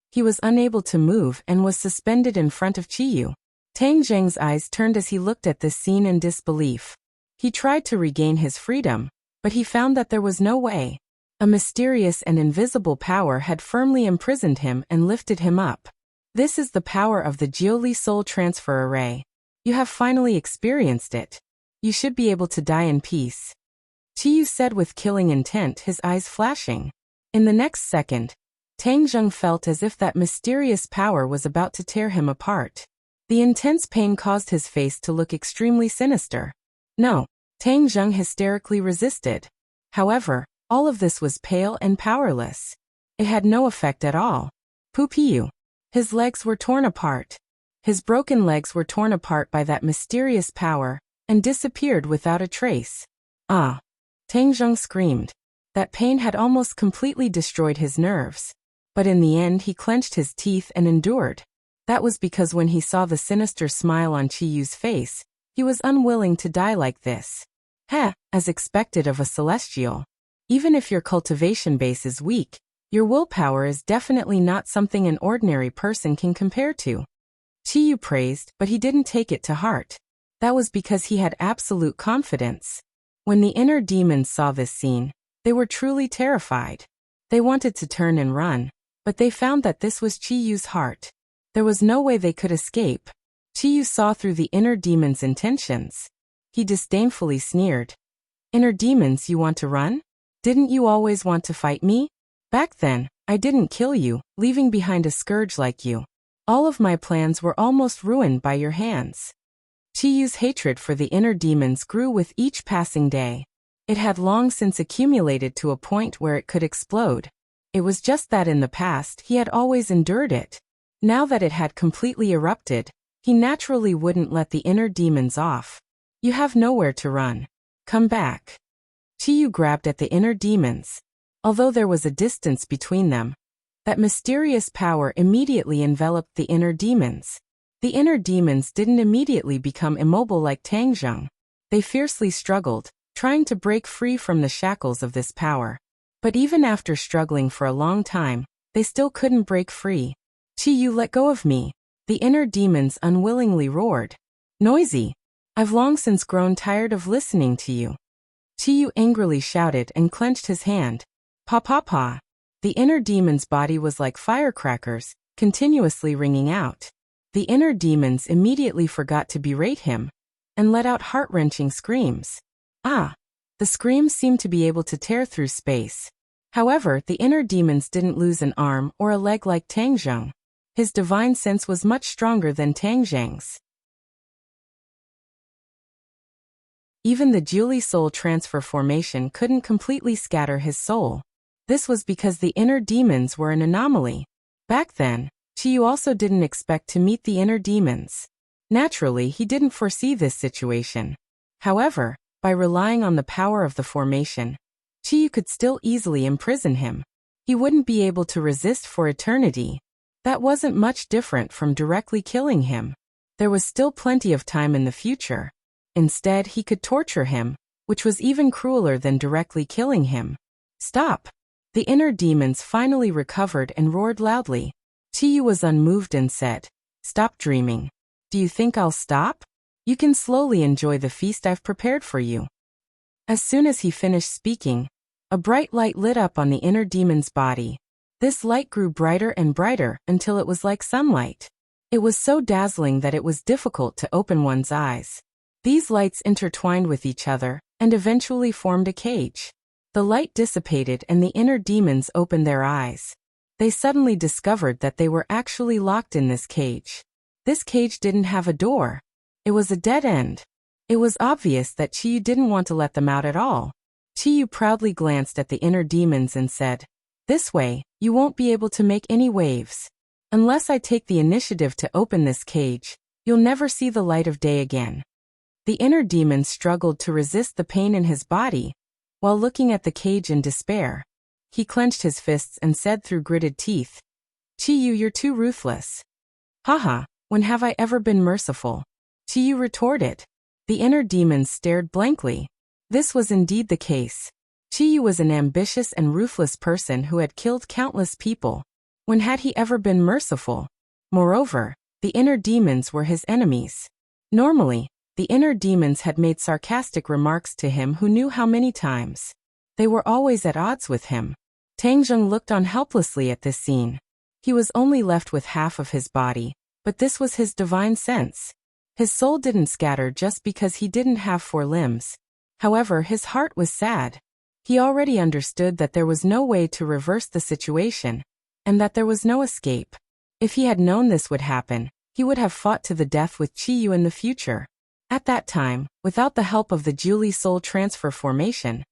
He was unable to move and was suspended in front of Qiyu. Tang Zheng's eyes turned as he looked at this scene in disbelief. He tried to regain his freedom, but he found that there was no way. A mysterious and invisible power had firmly imprisoned him and lifted him up. This is the power of the Jiuli Soul Transfer Array. You have finally experienced it. You should be able to die in peace. Qiyu said with killing intent, his eyes flashing. In the next second, Tang Zheng felt as if that mysterious power was about to tear him apart. The intense pain caused his face to look extremely sinister. "No," Tang Zheng hysterically resisted. However, all of this was pale and powerless. It had no effect at all. Pupiyu. His legs were torn apart. His broken legs were torn apart by that mysterious power and disappeared without a trace. "Ah!" Tang Zheng screamed. That pain had almost completely destroyed his nerves. But in the end he clenched his teeth and endured. That was because when he saw the sinister smile on Qiyu's face, he was unwilling to die like this. Heh, as expected of a celestial. Even if your cultivation base is weak, your willpower is definitely not something an ordinary person can compare to. Qiyu praised, but he didn't take it to heart. That was because he had absolute confidence. When the inner demons saw this scene, they were truly terrified. They wanted to turn and run, but they found that this was Qiyu's heart. There was no way they could escape. Qiyu saw through the inner demon's intentions. He disdainfully sneered. "Inner demons, you want to run? Didn't you always want to fight me? Back then, I didn't kill you, leaving behind a scourge like you. All of my plans were almost ruined by your hands." Qiyu's hatred for the inner demons grew with each passing day. It had long since accumulated to a point where it could explode. It was just that in the past he had always endured it. Now that it had completely erupted, he naturally wouldn't let the inner demons off. "You have nowhere to run. Come back." Qiyu grabbed at the inner demons. Although there was a distance between them, That mysterious power immediately enveloped the inner demons. The inner demons didn't immediately become immobile like Tang Zheng. They fiercely struggled, trying to break free from the shackles of this power. But even after struggling for a long time, they still couldn't break free. "Qiyu, let go of me," the inner demons unwillingly roared. "Noisy! I've long since grown tired of listening to you." Qiyu angrily shouted and clenched his hand. "Pa pa pa." The inner demon's body was like firecrackers, continuously ringing out. The inner demons immediately forgot to berate him and let out heart-wrenching screams. Ah! The screams seemed to be able to tear through space. However, the inner demons didn't lose an arm or a leg like Tang Zheng. His divine sense was much stronger than Tang Zheng's. Even the Julie soul transfer formation couldn't completely scatter his soul. This was because the inner demons were an anomaly. Back then, Qiyu also didn't expect to meet the inner demons. Naturally, he didn't foresee this situation. However, by relying on the power of the formation, Qiyu could still easily imprison him. He wouldn't be able to resist for eternity. That wasn't much different from directly killing him. There was still plenty of time in the future. Instead, he could torture him, which was even crueler than directly killing him. "Stop!" The inner demons finally recovered and roared loudly. Qiyu was unmoved and said, "Stop dreaming. Do you think I'll stop? You can slowly enjoy the feast I've prepared for you." As soon as he finished speaking, a bright light lit up on the inner demon's body. This light grew brighter and brighter until it was like sunlight. It was so dazzling that it was difficult to open one's eyes. These lights intertwined with each other and eventually formed a cage. The light dissipated and the inner demons opened their eyes. They suddenly discovered that they were actually locked in this cage. This cage didn't have a door. It was a dead end. It was obvious that Qiyu didn't want to let them out at all. Qiyu proudly glanced at the inner demons and said, "This way, you won't be able to make any waves. Unless I take the initiative to open this cage, you'll never see the light of day again." The inner demon struggled to resist the pain in his body, while looking at the cage in despair. He clenched his fists and said through gritted teeth, "Qiyu, you're too ruthless." "Haha, when have I ever been merciful?" Qiyu retorted. The inner demons stared blankly. This was indeed the case. Qiyu was an ambitious and ruthless person who had killed countless people. When had he ever been merciful? Moreover, the inner demons were his enemies. Normally, the inner demons had made sarcastic remarks to him who knew how many times. They were always at odds with him. Tang Zheng looked on helplessly at this scene. He was only left with half of his body, but this was his divine sense. His soul didn't scatter just because he didn't have 4 limbs. However, his heart was sad. He already understood that there was no way to reverse the situation, and that there was no escape. If he had known this would happen, he would have fought to the death with Qiyu in the future. At that time, without the help of the Julie soul transfer formation,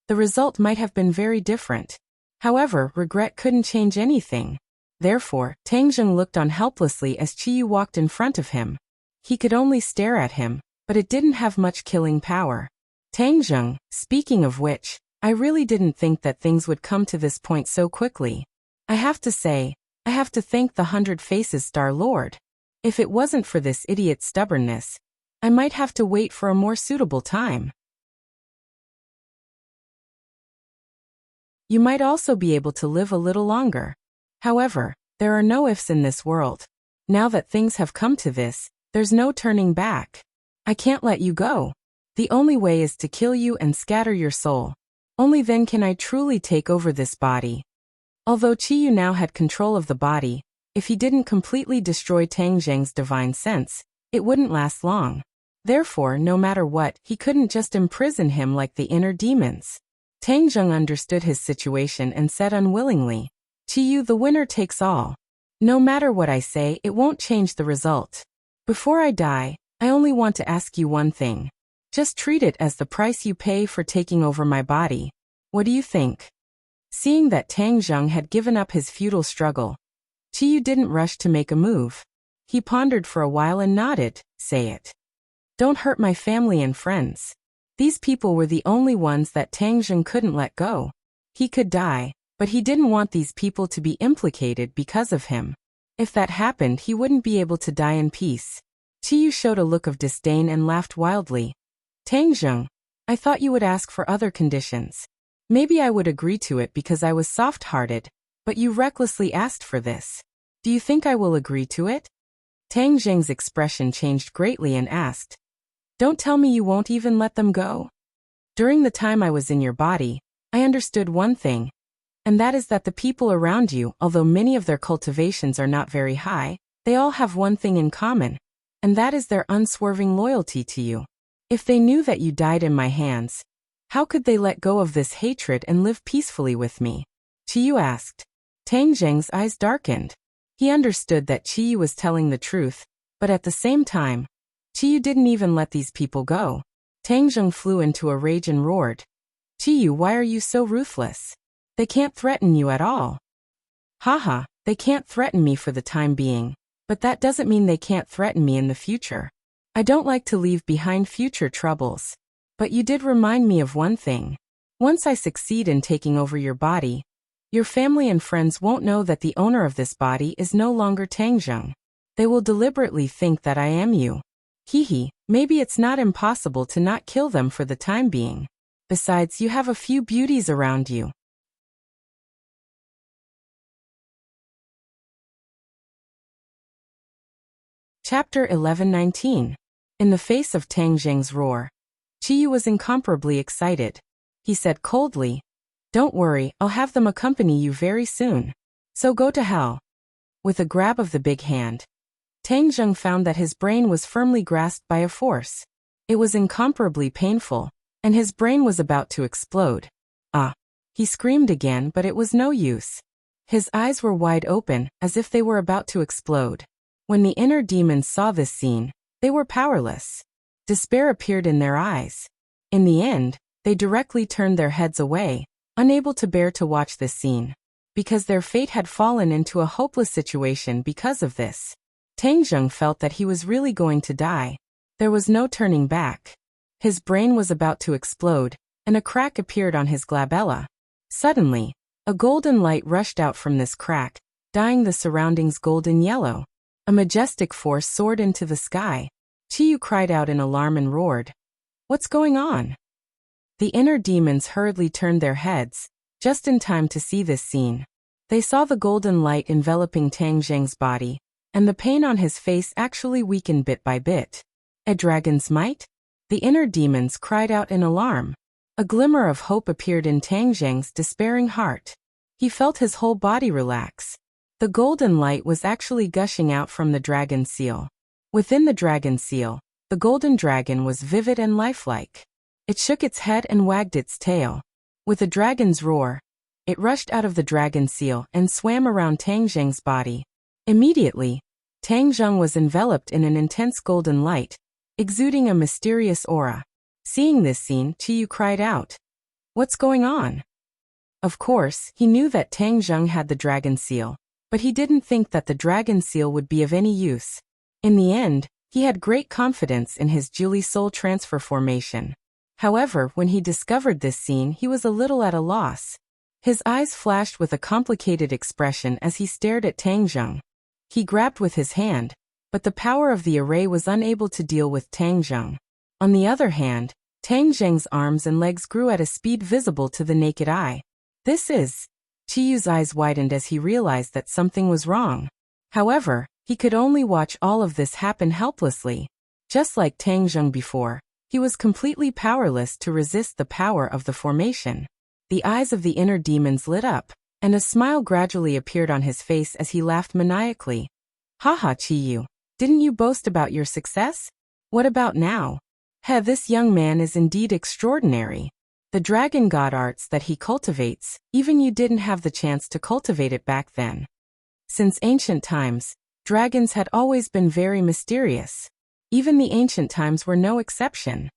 the result might have been very different. However, regret couldn't change anything. Therefore, Tang Zheng looked on helplessly as Qiyu walked in front of him. He could only stare at him, but it didn't have much killing power. "Tang Zheng, speaking of which, I really didn't think that things would come to this point so quickly. I have to say, I have to thank the 100 Faces Star Lord. If it wasn't for this idiot's stubbornness, I might have to wait for a more suitable time." You might also be able to live a little longer. However, there are no ifs in this world. Now that things have come to this, there's no turning back. I can't let you go. The only way is to kill you and scatter your soul. Only then can I truly take over this body. Although Qiyu now had control of the body, if he didn't completely destroy Tang Zheng's divine sense, it wouldn't last long. Therefore, no matter what, he couldn't just imprison him like the inner demons. Tang Zheng understood his situation and said unwillingly, "Qiyu, the winner takes all. No matter what I say, it won't change the result. Before I die, I only want to ask you one thing. Just treat it as the price you pay for taking over my body. What do you think?" Seeing that Tang Zheng had given up his futile struggle, Qiyu didn't rush to make a move. He pondered for a while and nodded, "Say it. Don't hurt my family and friends." These people were the only ones that Tang Zheng couldn't let go. He could die, But he didn't want these people to be implicated because of him. If that happened, he wouldn't be able to die in peace. Qiyu showed a look of disdain and laughed wildly. Tang Zheng, I thought you would ask for other conditions. Maybe I would agree to it because I was soft-hearted, but you recklessly asked for this. Do you think I will agree to it? Tang Zheng's expression changed greatly and asked, Don't tell me you won't even let them go? During the time I was in your body, I understood one thing, and that is that the people around you, although many of their cultivations are not very high, they all have one thing in common, and that is their unswerving loyalty to you. If they knew that you died in my hands, how could they let go of this hatred and live peacefully with me? Qiyu asked. Tang Zheng's eyes darkened. He understood that Qiyu was telling the truth, but at the same time, Qiyu didn't even let these people go. Tang Zheng flew into a rage and roared. Qiyu, why are you so ruthless? They can't threaten you at all. Haha, they can't threaten me for the time being, but that doesn't mean they can't threaten me in the future. I don't like to leave behind future troubles. But you did remind me of one thing. Once I succeed in taking over your body, your family and friends won't know that the owner of this body is no longer Tang Zheng. They will deliberately think that I am you. Hehe, maybe it's not impossible to not kill them for the time being. Besides, you have a few beauties around you. Chapter 11:19. In the face of Tang Zheng's roar, Qiyu was incomparably excited. He said coldly, Don't worry, I'll have them accompany you very soon. So go to hell. With a grab of the big hand, Tang Zheng found that his brain was firmly grasped by a force. It was incomparably painful, and his brain was about to explode. Ah! He screamed again, but it was no use. His eyes were wide open, as if they were about to explode. When the inner demons saw this scene, they were powerless. Despair appeared in their eyes. In the end, they directly turned their heads away, unable to bear to watch this scene. Because their fate had fallen into a hopeless situation because of this. Tang Zheng felt that he was really going to die. There was no turning back. His brain was about to explode, and a crack appeared on his glabella. Suddenly, a golden light rushed out from this crack, dyeing the surroundings golden yellow. A majestic force soared into the sky. Qiyu cried out in alarm and roared, What's going on? The inner demons hurriedly turned their heads, just in time to see this scene. They saw the golden light enveloping Tang Zheng's body, and the pain on his face actually weakened bit by bit. A dragon's might? The inner demons cried out in alarm. A glimmer of hope appeared in Tang Zheng's despairing heart. He felt his whole body relax. The golden light was actually gushing out from the dragon seal. Within the dragon seal, the golden dragon was vivid and lifelike. It shook its head and wagged its tail. With a dragon's roar, it rushed out of the dragon seal and swam around Tang Zheng's body. Immediately, Tang Zheng was enveloped in an intense golden light, exuding a mysterious aura. Seeing this scene, Qiyu cried out, What's going on? Of course, he knew that Tang Zheng had the dragon seal, but he didn't think that the dragon seal would be of any use. In the end, he had great confidence in his Julie soul transfer formation. However, when he discovered this scene, he was a little at a loss. His eyes flashed with a complicated expression as he stared at Tang Zheng. He grabbed with his hand, but the power of the array was unable to deal with Tang Zheng. On the other hand, Tang Zheng's arms and legs grew at a speed visible to the naked eye. This is... Qiyu's eyes widened as he realized that something was wrong. However, he could only watch all of this happen helplessly. Just like Tang Zheng before, he was completely powerless to resist the power of the formation. The eyes of the inner demons lit up, and a smile gradually appeared on his face as he laughed maniacally. Haha, Qiyu, didn't you boast about your success? What about now? This young man is indeed extraordinary. The dragon god arts that he cultivates, even you didn't have the chance to cultivate it back then. Since ancient times, dragons had always been very mysterious. Even the ancient times were no exception.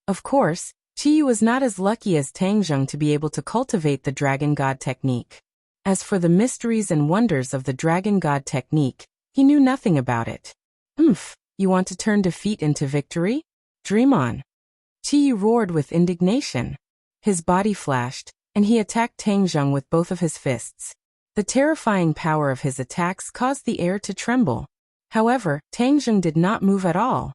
Of course, Qiyu was not as lucky as Tang Zheng to be able to cultivate the dragon god technique. As for the mysteries and wonders of the dragon god technique, he knew nothing about it. You want to turn defeat into victory? Dream on. Qiyu roared with indignation. His body flashed, and he attacked Tang Zheng with both of his fists. The terrifying power of his attacks caused the air to tremble. However, Tang Zheng did not move at all.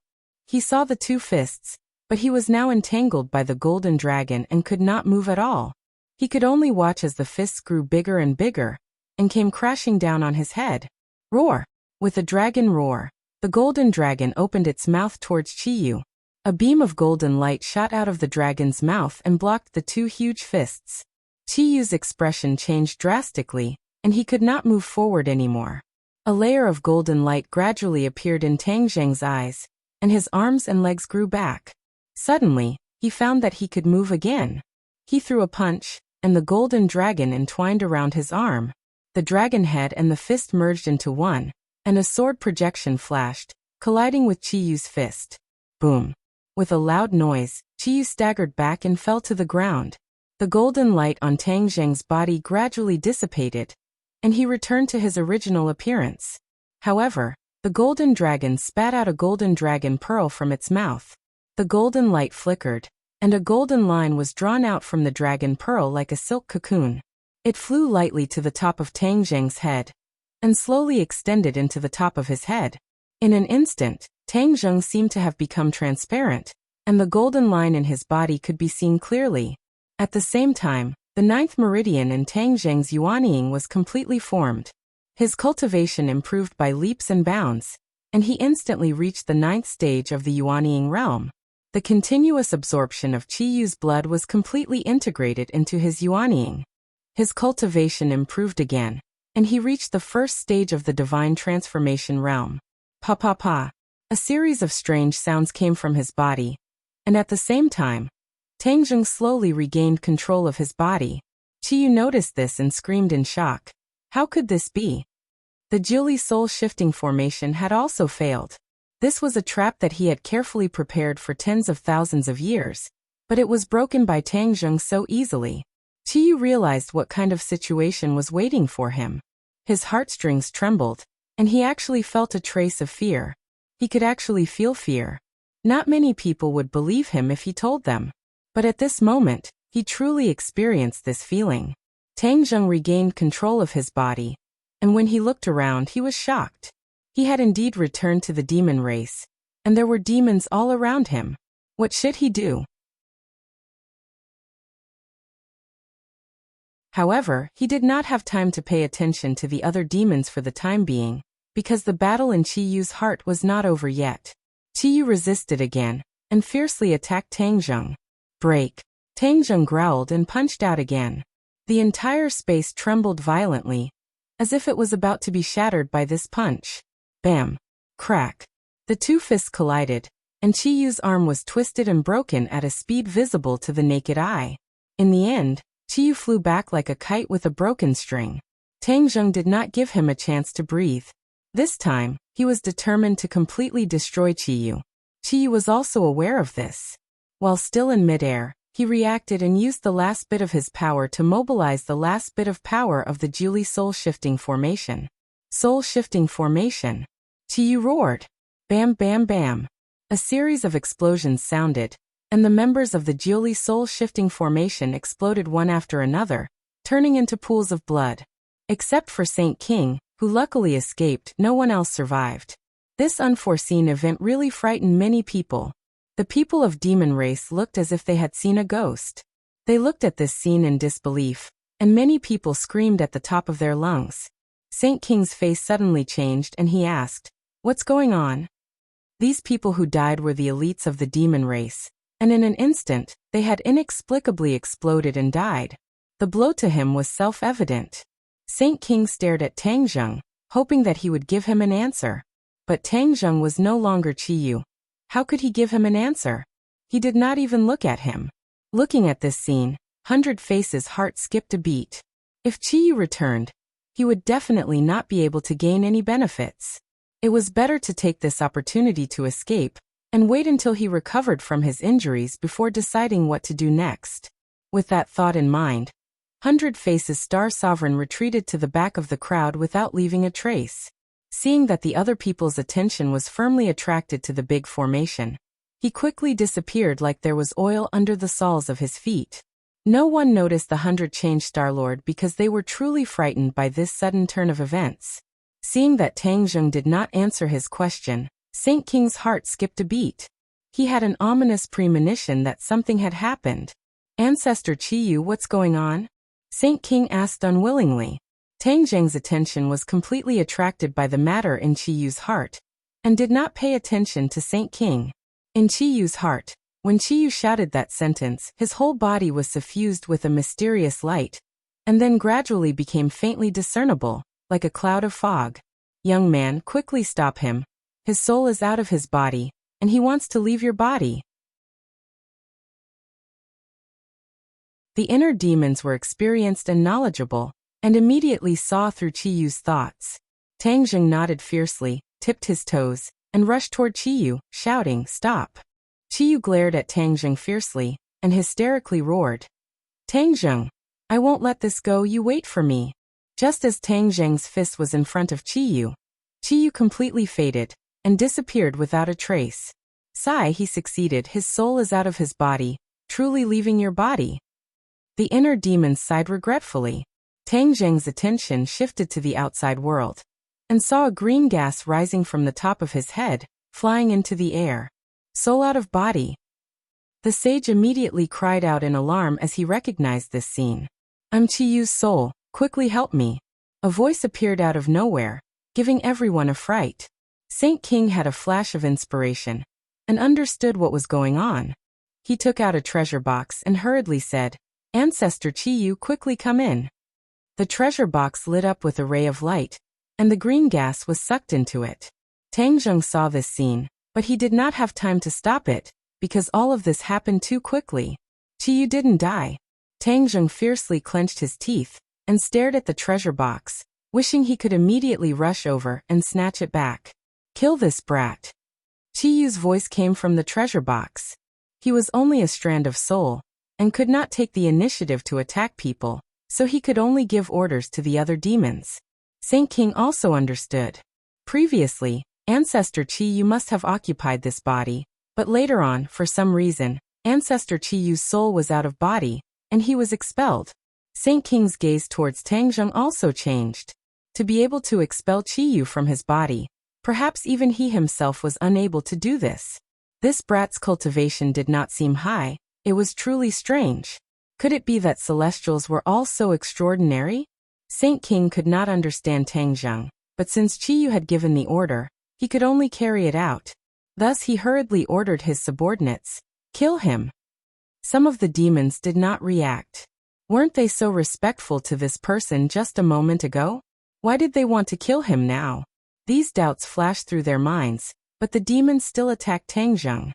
He saw the two fists, but he was now entangled by the golden dragon and could not move at all. He could only watch as the fists grew bigger and bigger, and came crashing down on his head. Roar! With a dragon roar, the golden dragon opened its mouth towards Qiyu. A beam of golden light shot out of the dragon's mouth and blocked the two huge fists. Qiyu's expression changed drastically, and he could not move forward anymore. A layer of golden light gradually appeared in Tang Zheng's eyes, and his arms and legs grew back. Suddenly, he found that he could move again. He threw a punch, and the golden dragon entwined around his arm. The dragon head and the fist merged into one, and a sword projection flashed, colliding with Qiyu's fist. Boom! With a loud noise, Qiyu staggered back and fell to the ground. The golden light on Tang Zheng's body gradually dissipated, and he returned to his original appearance. However, the golden dragon spat out a golden dragon pearl from its mouth. The golden light flickered, and a golden line was drawn out from the dragon pearl like a silk cocoon. It flew lightly to the top of Tang Zheng's head, and slowly extended into the top of his head. In an instant, Tang Zheng seemed to have become transparent, and the golden line in his body could be seen clearly. At the same time, the ninth meridian in Tang Zheng's yuanying was completely formed. His cultivation improved by leaps and bounds, and he instantly reached the ninth stage of the yuanying realm. The continuous absorption of Qiyu's blood was completely integrated into his yuanying. His cultivation improved again, and he reached the first stage of the divine transformation realm. Pa pa pa. A series of strange sounds came from his body, and at the same time, Tang Zheng slowly regained control of his body. Qiyu noticed this and screamed in shock. How could this be? The Jiuli soul-shifting formation had also failed. This was a trap that he had carefully prepared for tens of thousands of years, but it was broken by Tang Zheng so easily. Qiyu realized what kind of situation was waiting for him. His heartstrings trembled, and he actually felt a trace of fear. He could actually feel fear. Not many people would believe him if he told them. But at this moment, he truly experienced this feeling. Tang Zheng regained control of his body, and when he looked around he was shocked. He had indeed returned to the demon race, and there were demons all around him. What should he do? However, he did not have time to pay attention to the other demons for the time being, because the battle in Qiyu's heart was not over yet. Qiyu resisted again, and fiercely attacked Tang Zheng. Break! Tang Zheng growled and punched out again. The entire space trembled violently, as if it was about to be shattered by this punch. Bam! Crack! The two fists collided, and Qiyu's arm was twisted and broken at a speed visible to the naked eye. In the end, Qiyu flew back like a kite with a broken string. Tang Zheng did not give him a chance to breathe. This time, he was determined to completely destroy Qiyu. Qiyu was also aware of this. While still in midair, he reacted and used the last bit of his power to mobilize the last bit of power of the Jiuli soul-shifting formation. Soul-shifting formation. Qiyu roared. Bam bam bam. A series of explosions sounded, and the members of the Jiuli soul-shifting formation exploded one after another, turning into pools of blood. Except for Saint King, who luckily escaped, no one else survived. This unforeseen event really frightened many people. The people of Demon Race looked as if they had seen a ghost. They looked at this scene in disbelief, and many people screamed at the top of their lungs. Saint King's face suddenly changed and he asked, "What's going on?" These people who died were the elites of the Demon Race, and in an instant, they had inexplicably exploded and died. The blow to him was self-evident. Saint King stared at Tang Zheng, hoping that he would give him an answer. But Tang Zheng was no longer Qiyu. How could he give him an answer? He did not even look at him. Looking at this scene, 100 Faces' heart skipped a beat. If Qiyu returned, he would definitely not be able to gain any benefits. It was better to take this opportunity to escape, and wait until he recovered from his injuries before deciding what to do next. With that thought in mind, 100 Faces' Star Sovereign retreated to the back of the crowd without leaving a trace. Seeing that the other people's attention was firmly attracted to the big formation, he quickly disappeared like there was oil under the soles of his feet. No one noticed the 100 changed Star-Lord because they were truly frightened by this sudden turn of events. Seeing that Tang Zheng did not answer his question, Saint King's heart skipped a beat. He had an ominous premonition that something had happened. Ancestor Qiyu, what's going on? Saint King asked unwillingly. Tang Zheng's attention was completely attracted by the matter in Qiyu's heart, and did not pay attention to Saint King. In Qiyu's heart, when Qiyu shouted that sentence, his whole body was suffused with a mysterious light, and then gradually became faintly discernible, like a cloud of fog. Young man, quickly stop him. His soul is out of his body, and he wants to leave your body. The inner demons were experienced and knowledgeable, and immediately saw through Qiyu's thoughts. Tang Zheng nodded fiercely, tipped his toes, and rushed toward Qiyu, shouting, "Stop!" Qiyu glared at Tang Zheng fiercely, and hysterically roared, "Tang Zheng! I won't let this go, you wait for me." Just as Tang Zheng's fist was in front of Qiyu, Qiyu completely faded, and disappeared without a trace. Sigh, he succeeded, his soul is out of his body, truly leaving your body. The inner demons sighed regretfully. Tang Zheng's attention shifted to the outside world, and saw a green gas rising from the top of his head, flying into the air. Soul out of body. The sage immediately cried out in alarm as he recognized this scene. "I'm Qiyu's soul, quickly help me." A voice appeared out of nowhere, giving everyone a fright. Saint King had a flash of inspiration, and understood what was going on. He took out a treasure box and hurriedly said, "Ancestor Qiyu, quickly come in." The treasure box lit up with a ray of light, and the green gas was sucked into it. Tang Zheng saw this scene, but he did not have time to stop it, because all of this happened too quickly. Qiyu didn't die. Tang Zheng fiercely clenched his teeth, and stared at the treasure box, wishing he could immediately rush over and snatch it back. "Kill this brat." Qiyu's voice came from the treasure box. He was only a strand of soul, and could not take the initiative to attack people, so he could only give orders to the other demons. Saint King also understood. Previously, Ancestor Qiyu must have occupied this body, but later on, for some reason, Ancestor Qiyu's soul was out of body, and he was expelled. Saint King's gaze towards Tang Zheng also changed. To be able to expel Qiyu from his body, perhaps even he himself was unable to do this. This brat's cultivation did not seem high. It was truly strange. Could it be that celestials were all so extraordinary? Saint King could not understand Tang Zheng, but since Qiyu had given the order, he could only carry it out. Thus he hurriedly ordered his subordinates, "Kill him." Some of the demons did not react. Weren't they so respectful to this person just a moment ago? Why did they want to kill him now? These doubts flashed through their minds, but the demons still attacked Tang Zheng.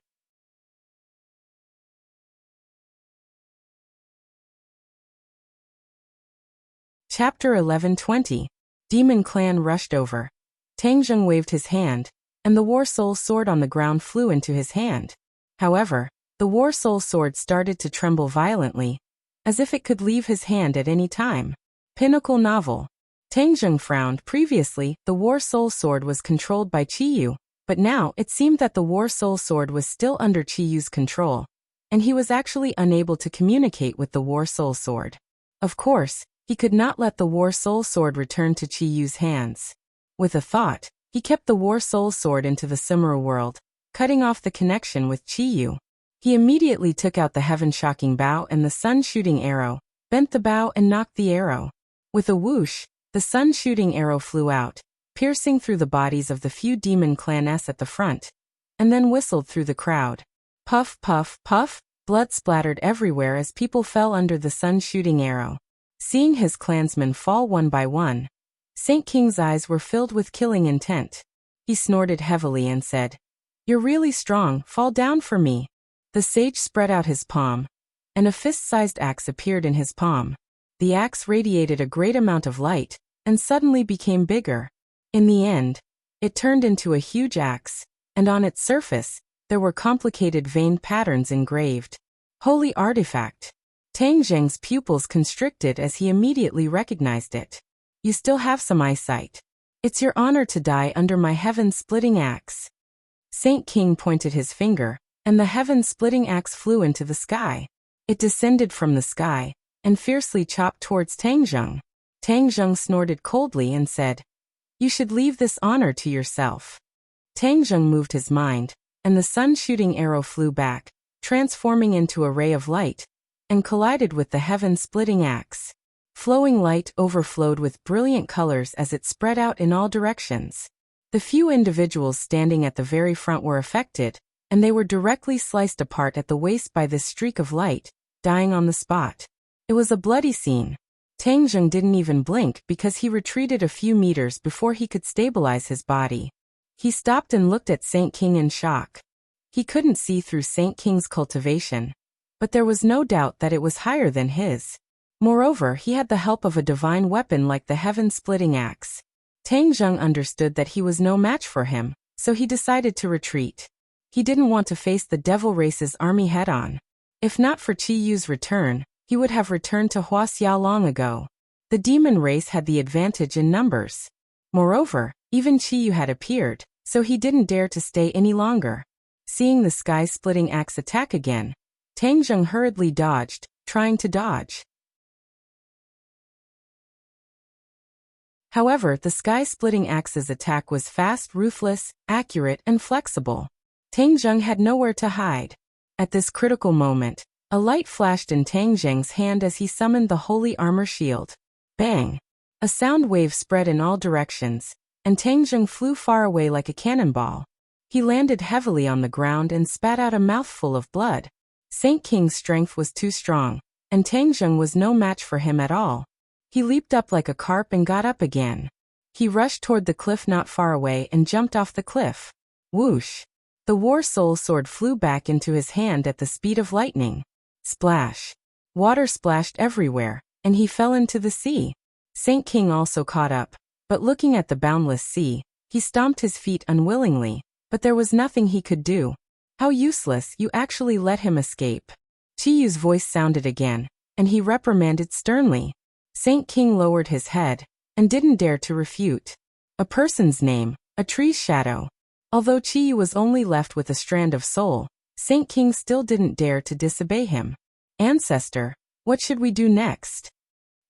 Chapter 11:20. Demon Clan rushed over. Tang Zheng waved his hand, and the War Soul sword on the ground flew into his hand. However, the War Soul sword started to tremble violently, as if it could leave his hand at any time. Pinnacle novel. Tang Zheng frowned. Previously, the War Soul sword was controlled by Qiyu, but now it seemed that the War Soul sword was still under Qiyu's control, and he was actually unable to communicate with the War Soul sword. Of course, he could not let the War Soul sword return to Qiyu's hands. With a thought, he kept the War Soul sword into the Sumera world, cutting off the connection with Qiyu. He immediately took out the heaven-shocking bow and the sun-shooting arrow, bent the bow and knocked the arrow. With a whoosh, the sun-shooting arrow flew out, piercing through the bodies of the few demon clans at the front, and then whistled through the crowd. Puff, puff, puff, blood splattered everywhere as people fell under the sun-shooting arrow. Seeing his clansmen fall one by one, Saint King's eyes were filled with killing intent. He snorted heavily and said, "You're really strong, fall down for me." The sage spread out his palm, and a fist-sized axe appeared in his palm. The axe radiated a great amount of light, and suddenly became bigger. In the end, it turned into a huge axe, and on its surface, there were complicated veined patterns engraved. Holy artifact! Tang Zheng's pupils constricted as he immediately recognized it. "You still have some eyesight. It's your honor to die under my heaven-splitting axe." Saint King pointed his finger, and the heaven-splitting axe flew into the sky. It descended from the sky and fiercely chopped towards Tang Zheng. Tang Zheng snorted coldly and said, "You should leave this honor to yourself." Tang Zheng moved his mind, and the sun-shooting arrow flew back, transforming into a ray of light, and collided with the heaven-splitting axe. Flowing light overflowed with brilliant colors as it spread out in all directions. The few individuals standing at the very front were affected, and they were directly sliced apart at the waist by this streak of light, dying on the spot. It was a bloody scene. Tang Zheng didn't even blink because he retreated a few meters before he could stabilize his body. He stopped and looked at Saint King in shock. He couldn't see through Saint King's cultivation, but there was no doubt that it was higher than his. Moreover, he had the help of a divine weapon like the heaven-splitting axe. Tang Zheng understood that he was no match for him, so he decided to retreat. He didn't want to face the devil race's army head-on. If not for Qi Yu's return, he would have returned to Wuxia long ago. The demon race had the advantage in numbers. Moreover, even Qi Yu had appeared, so he didn't dare to stay any longer. Seeing the sky-splitting axe attack again, Tang Zheng hurriedly dodged, trying to dodge. However, the sky-splitting axe's attack was fast, ruthless, accurate, and flexible. Tang Zheng had nowhere to hide. At this critical moment, a light flashed in Tang Zheng's hand as he summoned the holy armor shield. Bang! A sound wave spread in all directions, and Tang Zheng flew far away like a cannonball. He landed heavily on the ground and spat out a mouthful of blood. Saint King's strength was too strong, and Tang Zheng was no match for him at all. He leaped up like a carp and got up again. He rushed toward the cliff not far away and jumped off the cliff. Whoosh! The War Soul sword flew back into his hand at the speed of lightning. Splash! Water splashed everywhere, and he fell into the sea. Saint King also caught up, but looking at the boundless sea, he stomped his feet unwillingly, but there was nothing he could do. How useless, you actually let him escape. Qi Yu's voice sounded again, and he reprimanded sternly. Saint King lowered his head, and didn't dare to refute. A person's name, a tree's shadow. Although Qi Yu was only left with a strand of soul, Saint King still didn't dare to disobey him. Ancestor, what should we do next?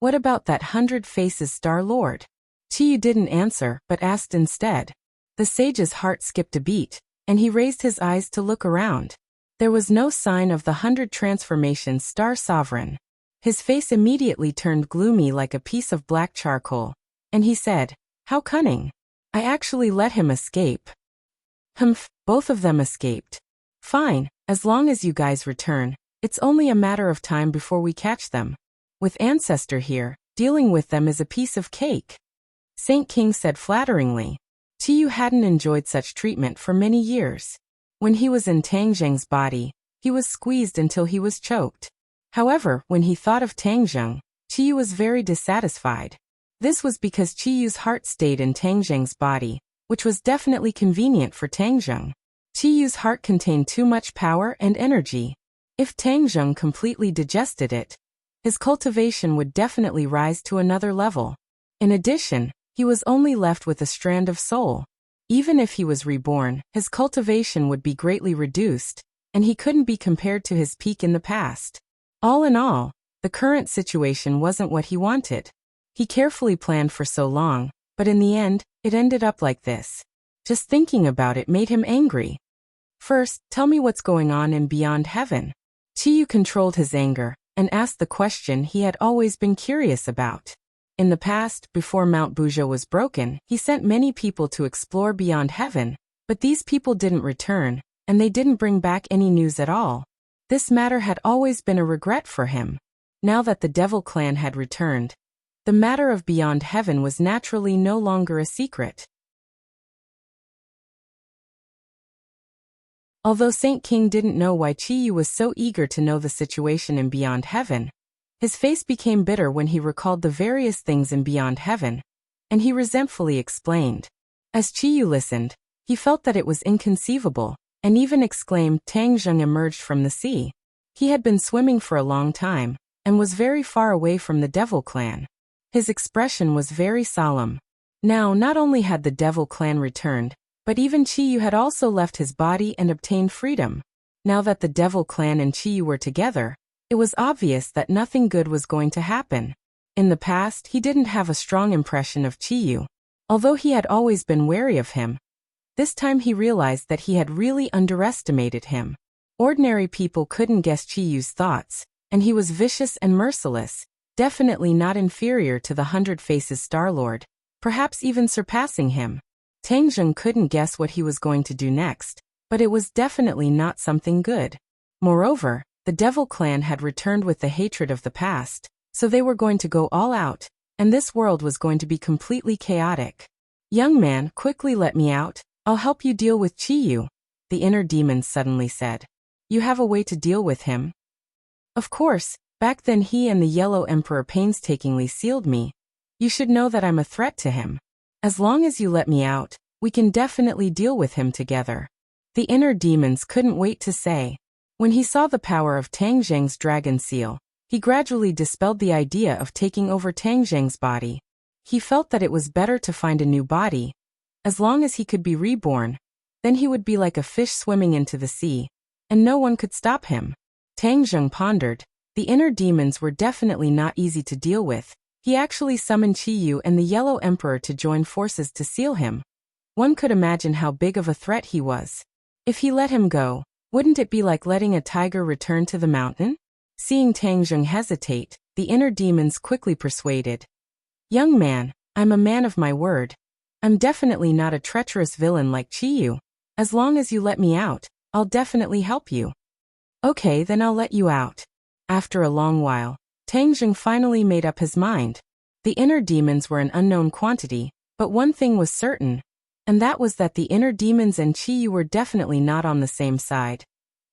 What about that 100 Faces Star Lord? Qi Yu didn't answer, but asked instead. The sage's heart skipped a beat, and he raised his eyes to look around. There was no sign of the 100 Transformations Star Sovereign. His face immediately turned gloomy like a piece of black charcoal, and he said, "How cunning. I actually let him escape." Humph, both of them escaped. Fine, as long as you guys return, it's only a matter of time before we catch them. With Ancestor here, dealing with them is a piece of cake. Saint King said flatteringly. Qi Yu hadn't enjoyed such treatment for many years. When he was in Tang Zheng's body, he was squeezed until he was choked. However, when he thought of Tang Zheng, Qi Yu was very dissatisfied. This was because Qi Yu's heart stayed in Tang Zheng's body, which was definitely convenient for Tang Zheng. Qi Yu's heart contained too much power and energy. If Tang Zheng completely digested it, his cultivation would definitely rise to another level. In addition, he was only left with a strand of soul. Even if he was reborn, his cultivation would be greatly reduced, and he couldn't be compared to his peak in the past. All in all, the current situation wasn't what he wanted. He carefully planned for so long, but in the end, it ended up like this. Just thinking about it made him angry. First, tell me what's going on in Beyond Heaven. Qi Yu controlled his anger, and asked the question he had always been curious about. In the past, before Mount Buja was broken, he sent many people to explore Beyond Heaven, but these people didn't return, and they didn't bring back any news at all. This matter had always been a regret for him. Now that the Devil Clan had returned, the matter of Beyond Heaven was naturally no longer a secret. Although Saint King didn't know why Qi Yu was so eager to know the situation in Beyond Heaven, his face became bitter when he recalled the various things in Beyond Heaven, and he resentfully explained. As Qi Yu listened, he felt that it was inconceivable, and even exclaimed Tang Zheng emerged from the sea. He had been swimming for a long time, and was very far away from the Devil Clan. His expression was very solemn. Now, not only had the Devil Clan returned, but even Qi Yu had also left his body and obtained freedom. Now that the Devil Clan and Qi Yu were together, It was obvious that nothing good was going to happen. In the past, he didn't have a strong impression of Qiyu. Although he had always been wary of him, this time he realized that he had really underestimated him. Ordinary people couldn't guess Qiyu's thoughts, and he was vicious and merciless, definitely not inferior to the 100 Faces Star-Lord, perhaps even surpassing him. Tang Zheng couldn't guess what he was going to do next, but it was definitely not something good. Moreover, the Devil Clan had returned with the hatred of the past, so they were going to go all out, and this world was going to be completely chaotic. "Young man, quickly let me out. I'll help you deal with Qiyu," the inner demon suddenly said. "You have a way to deal with him?" "Of course, back then he and the Yellow Emperor painstakingly sealed me. You should know that I'm a threat to him. As long as you let me out, we can definitely deal with him together." The inner demons couldn't wait to say. When he saw the power of Tang Zheng's dragon seal, he gradually dispelled the idea of taking over Tang Zheng's body. He felt that it was better to find a new body. As long as he could be reborn, then he would be like a fish swimming into the sea, and no one could stop him. Tang Zheng pondered. The inner demons were definitely not easy to deal with. He actually summoned Qiyu and the Yellow Emperor to join forces to seal him. One could imagine how big of a threat he was. If he let him go, wouldn't it be like letting a tiger return to the mountain? Seeing Tang Zheng hesitate, the inner demons quickly persuaded. "Young man, I'm a man of my word. I'm definitely not a treacherous villain like Qiyu. As long as you let me out, I'll definitely help you." "Okay, then I'll let you out." After a long while, Tang Zheng finally made up his mind. The inner demons were an unknown quantity, but one thing was certain, and that was that the inner demons and Qiyu were definitely not on the same side,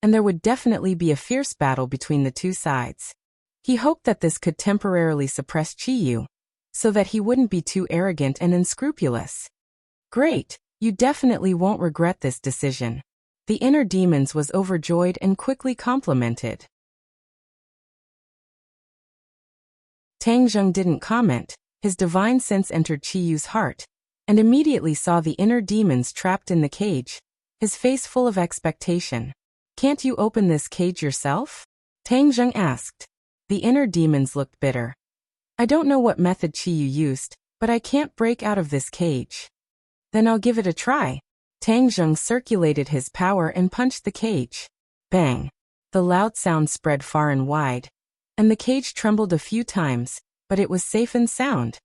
and there would definitely be a fierce battle between the two sides. He hoped that this could temporarily suppress Qiyu, so that he wouldn't be too arrogant and unscrupulous. "Great, you definitely won't regret this decision." The inner demons was overjoyed and quickly complimented. Tang Zheng didn't comment. His divine sense entered Qiyu's heart, and immediately saw the inner demons trapped in the cage, his face full of expectation. "Can't you open this cage yourself?" Tang Zheng asked. The inner demons looked bitter. "I don't know what method Qiyu used, but I can't break out of this cage." "Then I'll give it a try." Tang Zheng circulated his power and punched the cage. Bang! The loud sound spread far and wide, and the cage trembled a few times, but it was safe and sound.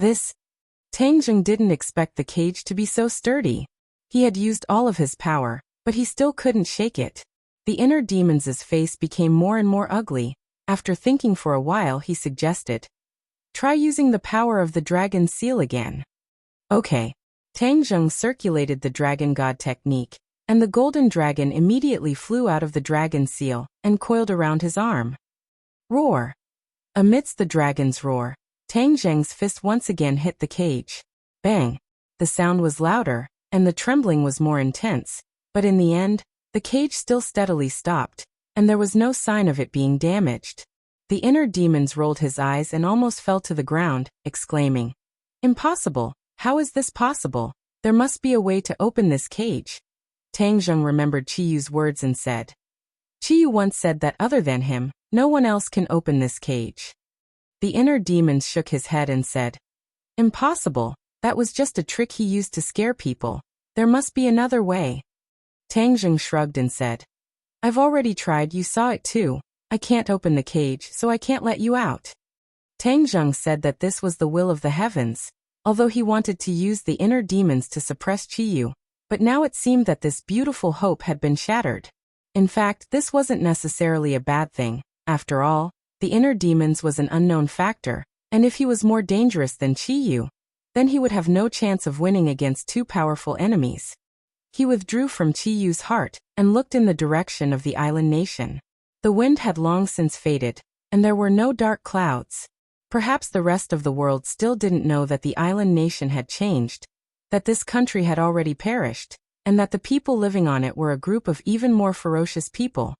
Tang Zheng didn't expect the cage to be so sturdy. He had used all of his power, but he still couldn't shake it. The inner demon's face became more and more ugly. After thinking for a while, he suggested, "Try using the power of the dragon seal again." "Okay." Tang Zheng circulated the dragon god technique, and the golden dragon immediately flew out of the dragon seal and coiled around his arm. Roar! Amidst the dragon's roar, Tang Zheng's fist once again hit the cage. Bang! The sound was louder, and the trembling was more intense, but in the end, the cage still steadily stopped, and there was no sign of it being damaged. The inner demons rolled his eyes and almost fell to the ground, exclaiming, "Impossible! How is this possible? There must be a way to open this cage." Tang Zheng remembered Qiyu's words and said, "Qiyu once said that other than him, no one else can open this cage." The inner demons shook his head and said, "Impossible, that was just a trick he used to scare people. There must be another way." Tang Zheng shrugged and said, "I've already tried, you saw it too. I can't open the cage, so I can't let you out." Tang Zheng said that this was the will of the heavens, although he wanted to use the inner demons to suppress Qiyu, but now it seemed that this beautiful hope had been shattered. In fact, this wasn't necessarily a bad thing. After all, the inner demons was an unknown factor, and if he was more dangerous than Qiyu, then he would have no chance of winning against two powerful enemies. He withdrew from Qiyu's heart and looked in the direction of the island nation. The wind had long since faded, and there were no dark clouds. Perhaps the rest of the world still didn't know that the island nation had changed, that this country had already perished, and that the people living on it were a group of even more ferocious people.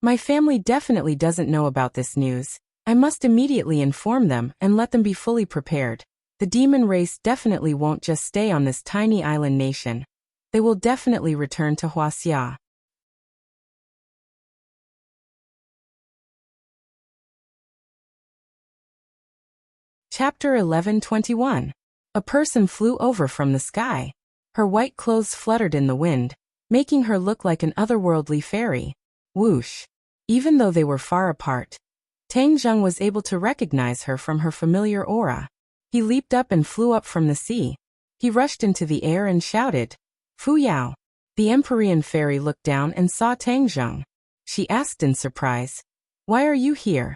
My family definitely doesn't know about this news. I must immediately inform them and let them be fully prepared. The demon race definitely won't just stay on this tiny island nation. They will definitely return to Wuxia. Chapter 11:21. A person flew over from the sky. Her white clothes fluttered in the wind, making her look like an otherworldly fairy. Whoosh! Even though they were far apart, Tang Zheng was able to recognize her from her familiar aura. He leaped up and flew up from the sea. He rushed into the air and shouted, "Fu Yao!" The Empyrean fairy looked down and saw Tang Zheng. She asked in surprise, "Why are you here?"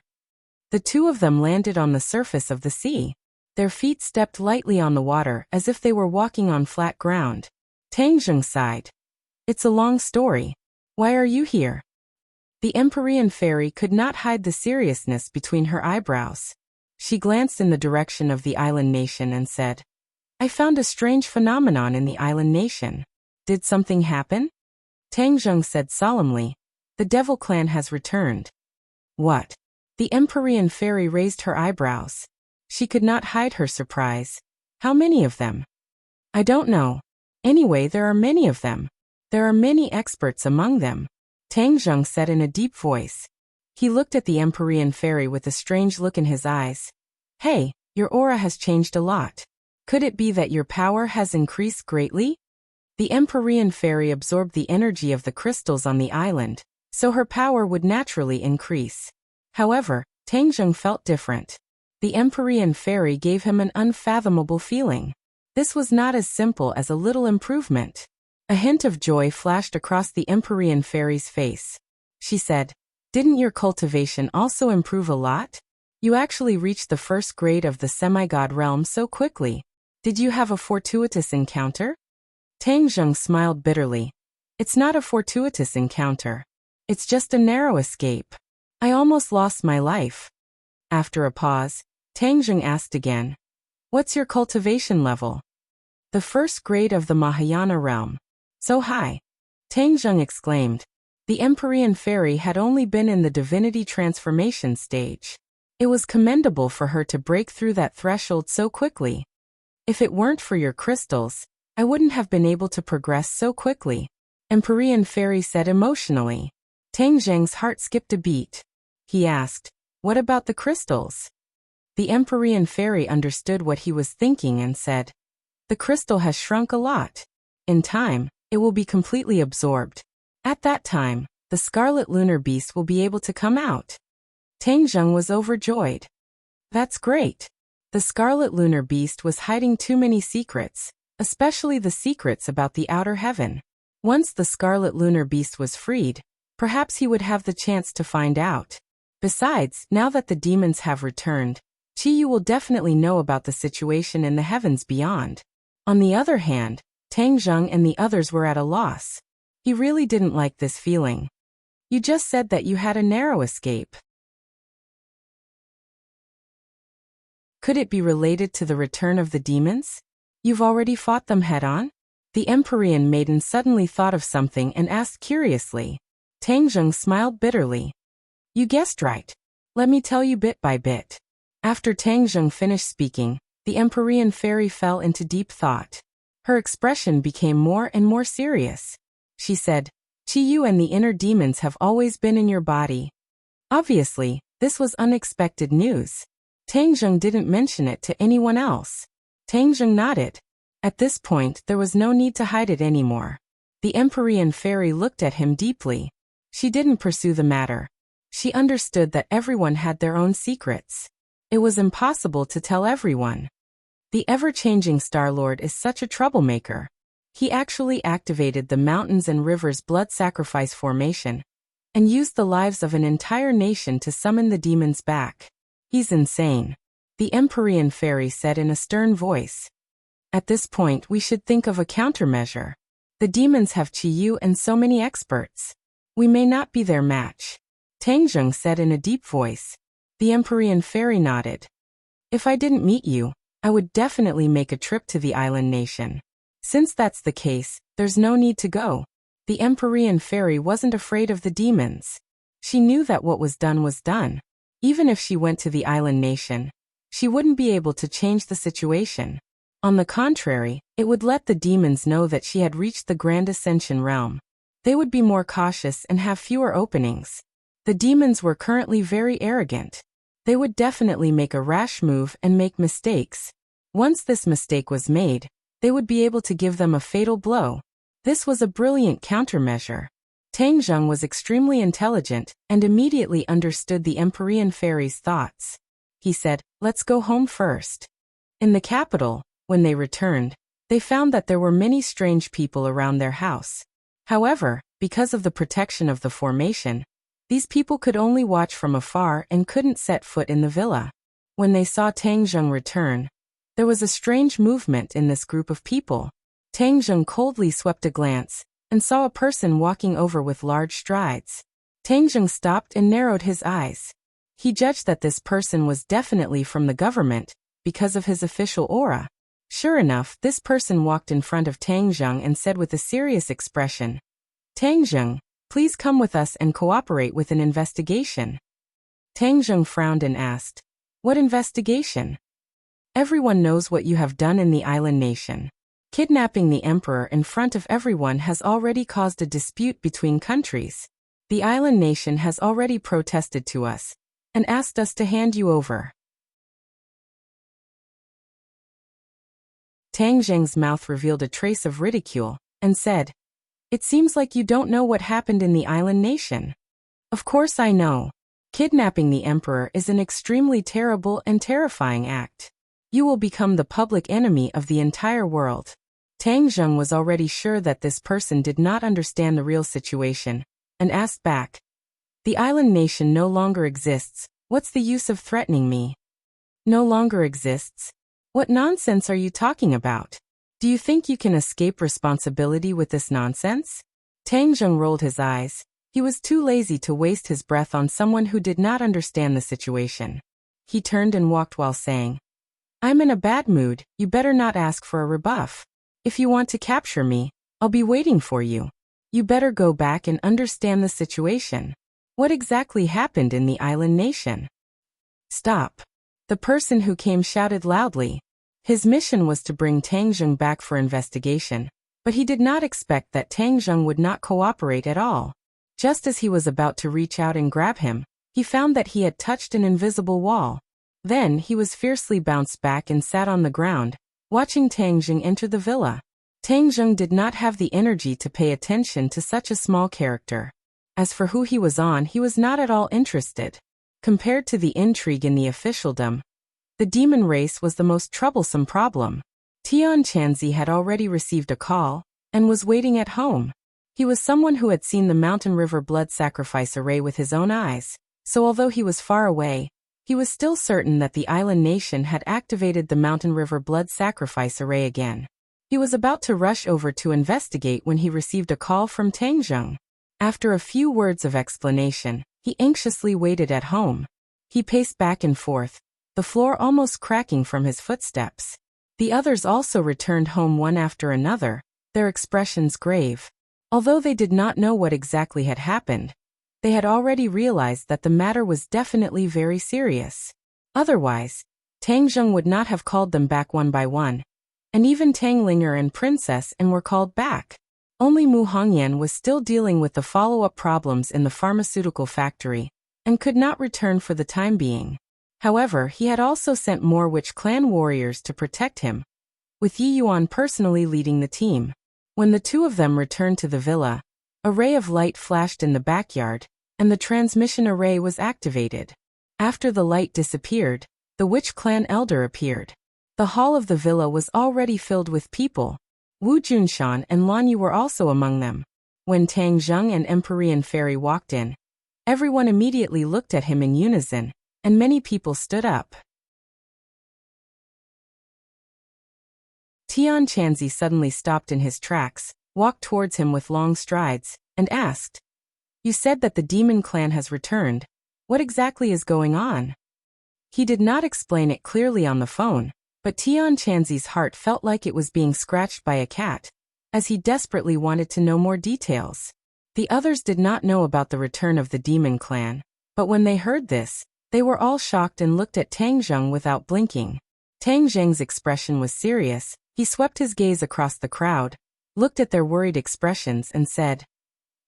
The two of them landed on the surface of the sea. Their feet stepped lightly on the water as if they were walking on flat ground. Tang Zheng sighed. "It's a long story. Why are you here?" The Empyrean fairy could not hide the seriousness between her eyebrows. She glanced in the direction of the island nation and said, "I found a strange phenomenon in the island nation. Did something happen?" Tang Zheng said solemnly, "The Devil Clan has returned." "What?" The Empyrean fairy raised her eyebrows. She could not hide her surprise. "How many of them?" "I don't know. Anyway, there are many of them. There are many experts among them," Tang Zheng said in a deep voice. He looked at the Empyrean fairy with a strange look in his eyes. "Hey, your aura has changed a lot. Could it be that your power has increased greatly?" The Empyrean fairy absorbed the energy of the crystals on the island, so her power would naturally increase. However, Tang Zheng felt different. The Empyrean fairy gave him an unfathomable feeling. This was not as simple as a little improvement. A hint of joy flashed across the Empyrean fairy's face. She said, "Didn't your cultivation also improve a lot? You actually reached the first grade of the semi-god realm so quickly. Did you have a fortuitous encounter?" Tang Zheng smiled bitterly. "It's not a fortuitous encounter. It's just a narrow escape. I almost lost my life." After a pause, Tang Zheng asked again, "What's your cultivation level?" "The first grade of the Mahayana realm." "So high?" Tang Zheng exclaimed. The Empyrean fairy had only been in the divinity transformation stage. It was commendable for her to break through that threshold so quickly. "If it weren't for your crystals, I wouldn't have been able to progress so quickly," Empyrean fairy said emotionally. Tang Zheng's heart skipped a beat. He asked, "What about the crystals?" The Empyrean fairy understood what he was thinking and said, "The crystal has shrunk a lot. In time, it will be completely absorbed. At that time, the scarlet lunar beast will be able to come out." Tang Zheng was overjoyed. "That's great." The scarlet lunar beast was hiding too many secrets, especially the secrets about the outer heaven. Once the scarlet lunar beast was freed, perhaps he would have the chance to find out. Besides, now that the demons have returned, Qiyu will definitely know about the situation in the heavens beyond. On the other hand, Tang Zheng and the others were at a loss. He really didn't like this feeling. "You just said that you had a narrow escape. Could it be related to the return of the demons? You've already fought them head-on?" The Empyrean maiden suddenly thought of something and asked curiously. Tang Zheng smiled bitterly. "You guessed right. Let me tell you bit by bit." After Tang Zheng finished speaking, the Empyrean fairy fell into deep thought. Her expression became more and more serious. She said, "Qiyu and the inner demons have always been in your body." Obviously, this was unexpected news. Tang Zheng didn't mention it to anyone else. Tang Zheng nodded. At this point, there was no need to hide it anymore. The Empyrean fairy looked at him deeply. She didn't pursue the matter. She understood that everyone had their own secrets. It was impossible to tell everyone. The ever-changing Star-Lord is such a troublemaker. He actually activated the mountains and rivers blood sacrifice formation and used the lives of an entire nation to summon the demons back. He's insane, the Empyrean fairy said in a stern voice. At this point, we should think of a countermeasure. The demons have Qiyu and so many experts. We may not be their match, Tang Zheng said in a deep voice. The Empyrean fairy nodded. "If I didn't meet you, I would definitely make a trip to the island nation. Since that's the case, there's no need to go." The Empyrean fairy wasn't afraid of the demons. She knew that what was done. Even if she went to the island nation, she wouldn't be able to change the situation. On the contrary, it would let the demons know that she had reached the Grand Ascension realm. They would be more cautious and have fewer openings. The demons were currently very arrogant. They would definitely make a rash move and make mistakes. Once this mistake was made, they would be able to give them a fatal blow. This was a brilliant countermeasure. Tang Zheng was extremely intelligent and immediately understood the Empyrean fairy's thoughts. He said, "Let's go home first." In the capital, when they returned, they found that there were many strange people around their house. However, because of the protection of the formation, these people could only watch from afar and couldn't set foot in the villa. When they saw Tang Zheng return, there was a strange movement in this group of people. Tang Zheng coldly swept a glance and saw a person walking over with large strides. Tang Zheng stopped and narrowed his eyes. He judged that this person was definitely from the government because of his official aura. Sure enough, this person walked in front of Tang Zheng and said with a serious expression, "Tang Zheng, please come with us and cooperate with an investigation." Tang Zheng frowned and asked, "What investigation?" "Everyone knows what you have done in the island nation. Kidnapping the emperor in front of everyone has already caused a dispute between countries. The island nation has already protested to us and asked us to hand you over." Tang Zheng's mouth revealed a trace of ridicule and said, "It seems like you don't know what happened in the island nation." "Of course I know. Kidnapping the emperor is an extremely terrible and terrifying act. You will become the public enemy of the entire world." Tang Zheng was already sure that this person did not understand the real situation, and asked back, "The island nation no longer exists. What's the use of threatening me?" "No longer exists? What nonsense are you talking about? Do you think you can escape responsibility with this nonsense?" Tang Zheng rolled his eyes. He was too lazy to waste his breath on someone who did not understand the situation. He turned and walked while saying, "I'm in a bad mood, you better not ask for a rebuff. If you want to capture me, I'll be waiting for you. You better go back and understand the situation. What exactly happened in the island nation?" "Stop!" The person who came shouted loudly. His mission was to bring Tang Zheng back for investigation, but he did not expect that Tang Zheng would not cooperate at all. Just as he was about to reach out and grab him, he found that he had touched an invisible wall. Then he was fiercely bounced back and sat on the ground, watching Tang Zheng enter the villa. Tang Zheng did not have the energy to pay attention to such a small character. As for who he was on, he was not at all interested. Compared to the intrigue in the officialdom, the demon race was the most troublesome problem. Tian Chanzi had already received a call and was waiting at home. He was someone who had seen the Mountain River blood sacrifice array with his own eyes, so although he was far away, he was still certain that the island nation had activated the Mountain River blood sacrifice array again. He was about to rush over to investigate when he received a call from Tang Zheng. After a few words of explanation, he anxiously waited at home. He paced back and forth, the floor almost cracking from his footsteps. The others also returned home one after another, their expressions grave. Although they did not know what exactly had happened, they had already realized that the matter was definitely very serious. Otherwise, Tang Zheng would not have called them back one by one, and even Tang Linger and Princess N were called back. Only Mu Hongyan was still dealing with the follow-up problems in the pharmaceutical factory, and could not return for the time being. However, he had also sent more Witch Clan warriors to protect him, with Yi Yuan personally leading the team. When the two of them returned to the villa, a ray of light flashed in the backyard, and the transmission array was activated. After the light disappeared, the Witch Clan elder appeared. The hall of the villa was already filled with people. Wu Junshan and Lan Yu were also among them. When Tang Zheng and Empyrean Fairy walked in, everyone immediately looked at him in unison, and many people stood up. Tian Chanzi suddenly stopped in his tracks, walked towards him with long strides, and asked, "You said that the demon clan has returned. What exactly is going on?" He did not explain it clearly on the phone, but Tian Chanzi's heart felt like it was being scratched by a cat, as he desperately wanted to know more details. The others did not know about the return of the demon clan, but when they heard this, they were all shocked and looked at Tang Zheng without blinking. Tang Zheng's expression was serious. He swept his gaze across the crowd, looked at their worried expressions and said,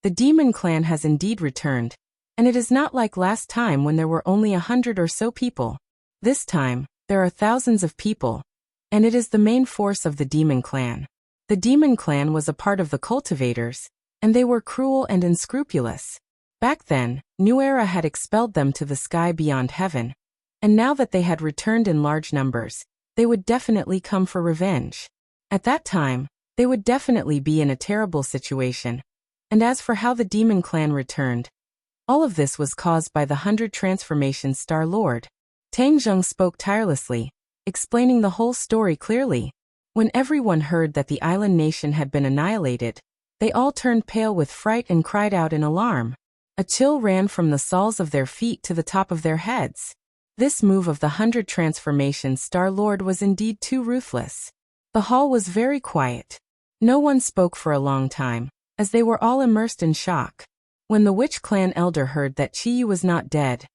"The demon clan has indeed returned. And it is not like last time when there were only 100 or so people. This time, there are thousands of people. And it is the main force of the demon clan. The demon clan was a part of the cultivators, and they were cruel and unscrupulous. Back then, New Era had expelled them to the sky beyond heaven. And now that they had returned in large numbers, they would definitely come for revenge. At that time, they would definitely be in a terrible situation. And as for how the demon clan returned, all of this was caused by the 100 Transformation Star Lord. Tang Zheng spoke tirelessly, explaining the whole story clearly. When everyone heard that the island nation had been annihilated, they all turned pale with fright and cried out in alarm. A chill ran from the soles of their feet to the top of their heads. This move of the 100 Transformation Star Lord was indeed too ruthless. The hall was very quiet. No one spoke for a long time, as they were all immersed in shock. When the witch clan elder heard that Chiyu was not dead,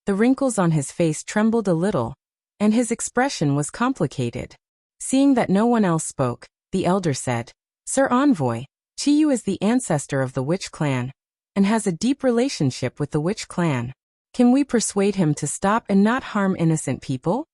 the wrinkles on his face trembled a little, and his expression was complicated. Seeing that no one else spoke, the elder said, "Sir Envoy, Chiyu is the ancestor of the witch clan, and has a deep relationship with the witch clan. Can we persuade him to stop and not harm innocent people?"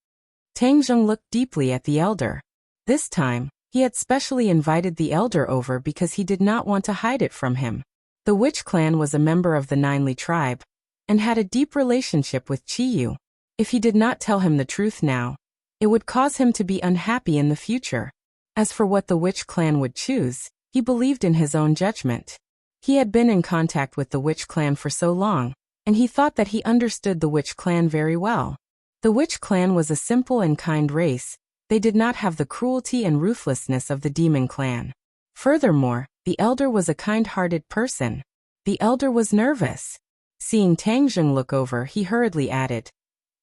Tang Zheng looked deeply at the elder. This time, he had specially invited the elder over because he did not want to hide it from him. The witch clan was a member of the Ninely tribe, and had a deep relationship with Chiyu. If he did not tell him the truth now, it would cause him to be unhappy in the future. As for what the witch clan would choose, he believed in his own judgment. He had been in contact with the witch clan for so long, and he thought that he understood the witch clan very well. The witch clan was a simple and kind race. They did not have the cruelty and ruthlessness of the demon clan. Furthermore, the elder was a kind-hearted person. The elder was nervous. Seeing Tang Zheng look over, he hurriedly added,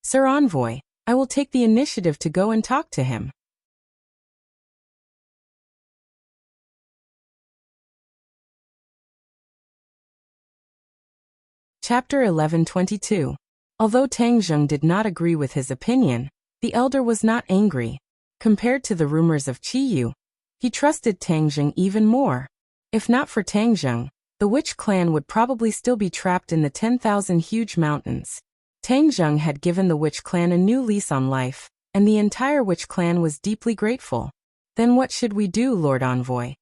"Sir Envoy, I will take the initiative to go and talk to him." Chapter 11:22. Although Tang Zheng did not agree with his opinion, the elder was not angry. Compared to the rumors of Chiyu, he trusted Tang Zheng even more. If not for Tang Zheng, the witch clan would probably still be trapped in the 10,000 huge mountains. Tang Zheng had given the witch clan a new lease on life, and the entire witch clan was deeply grateful. Then what should we do, Lord Envoy?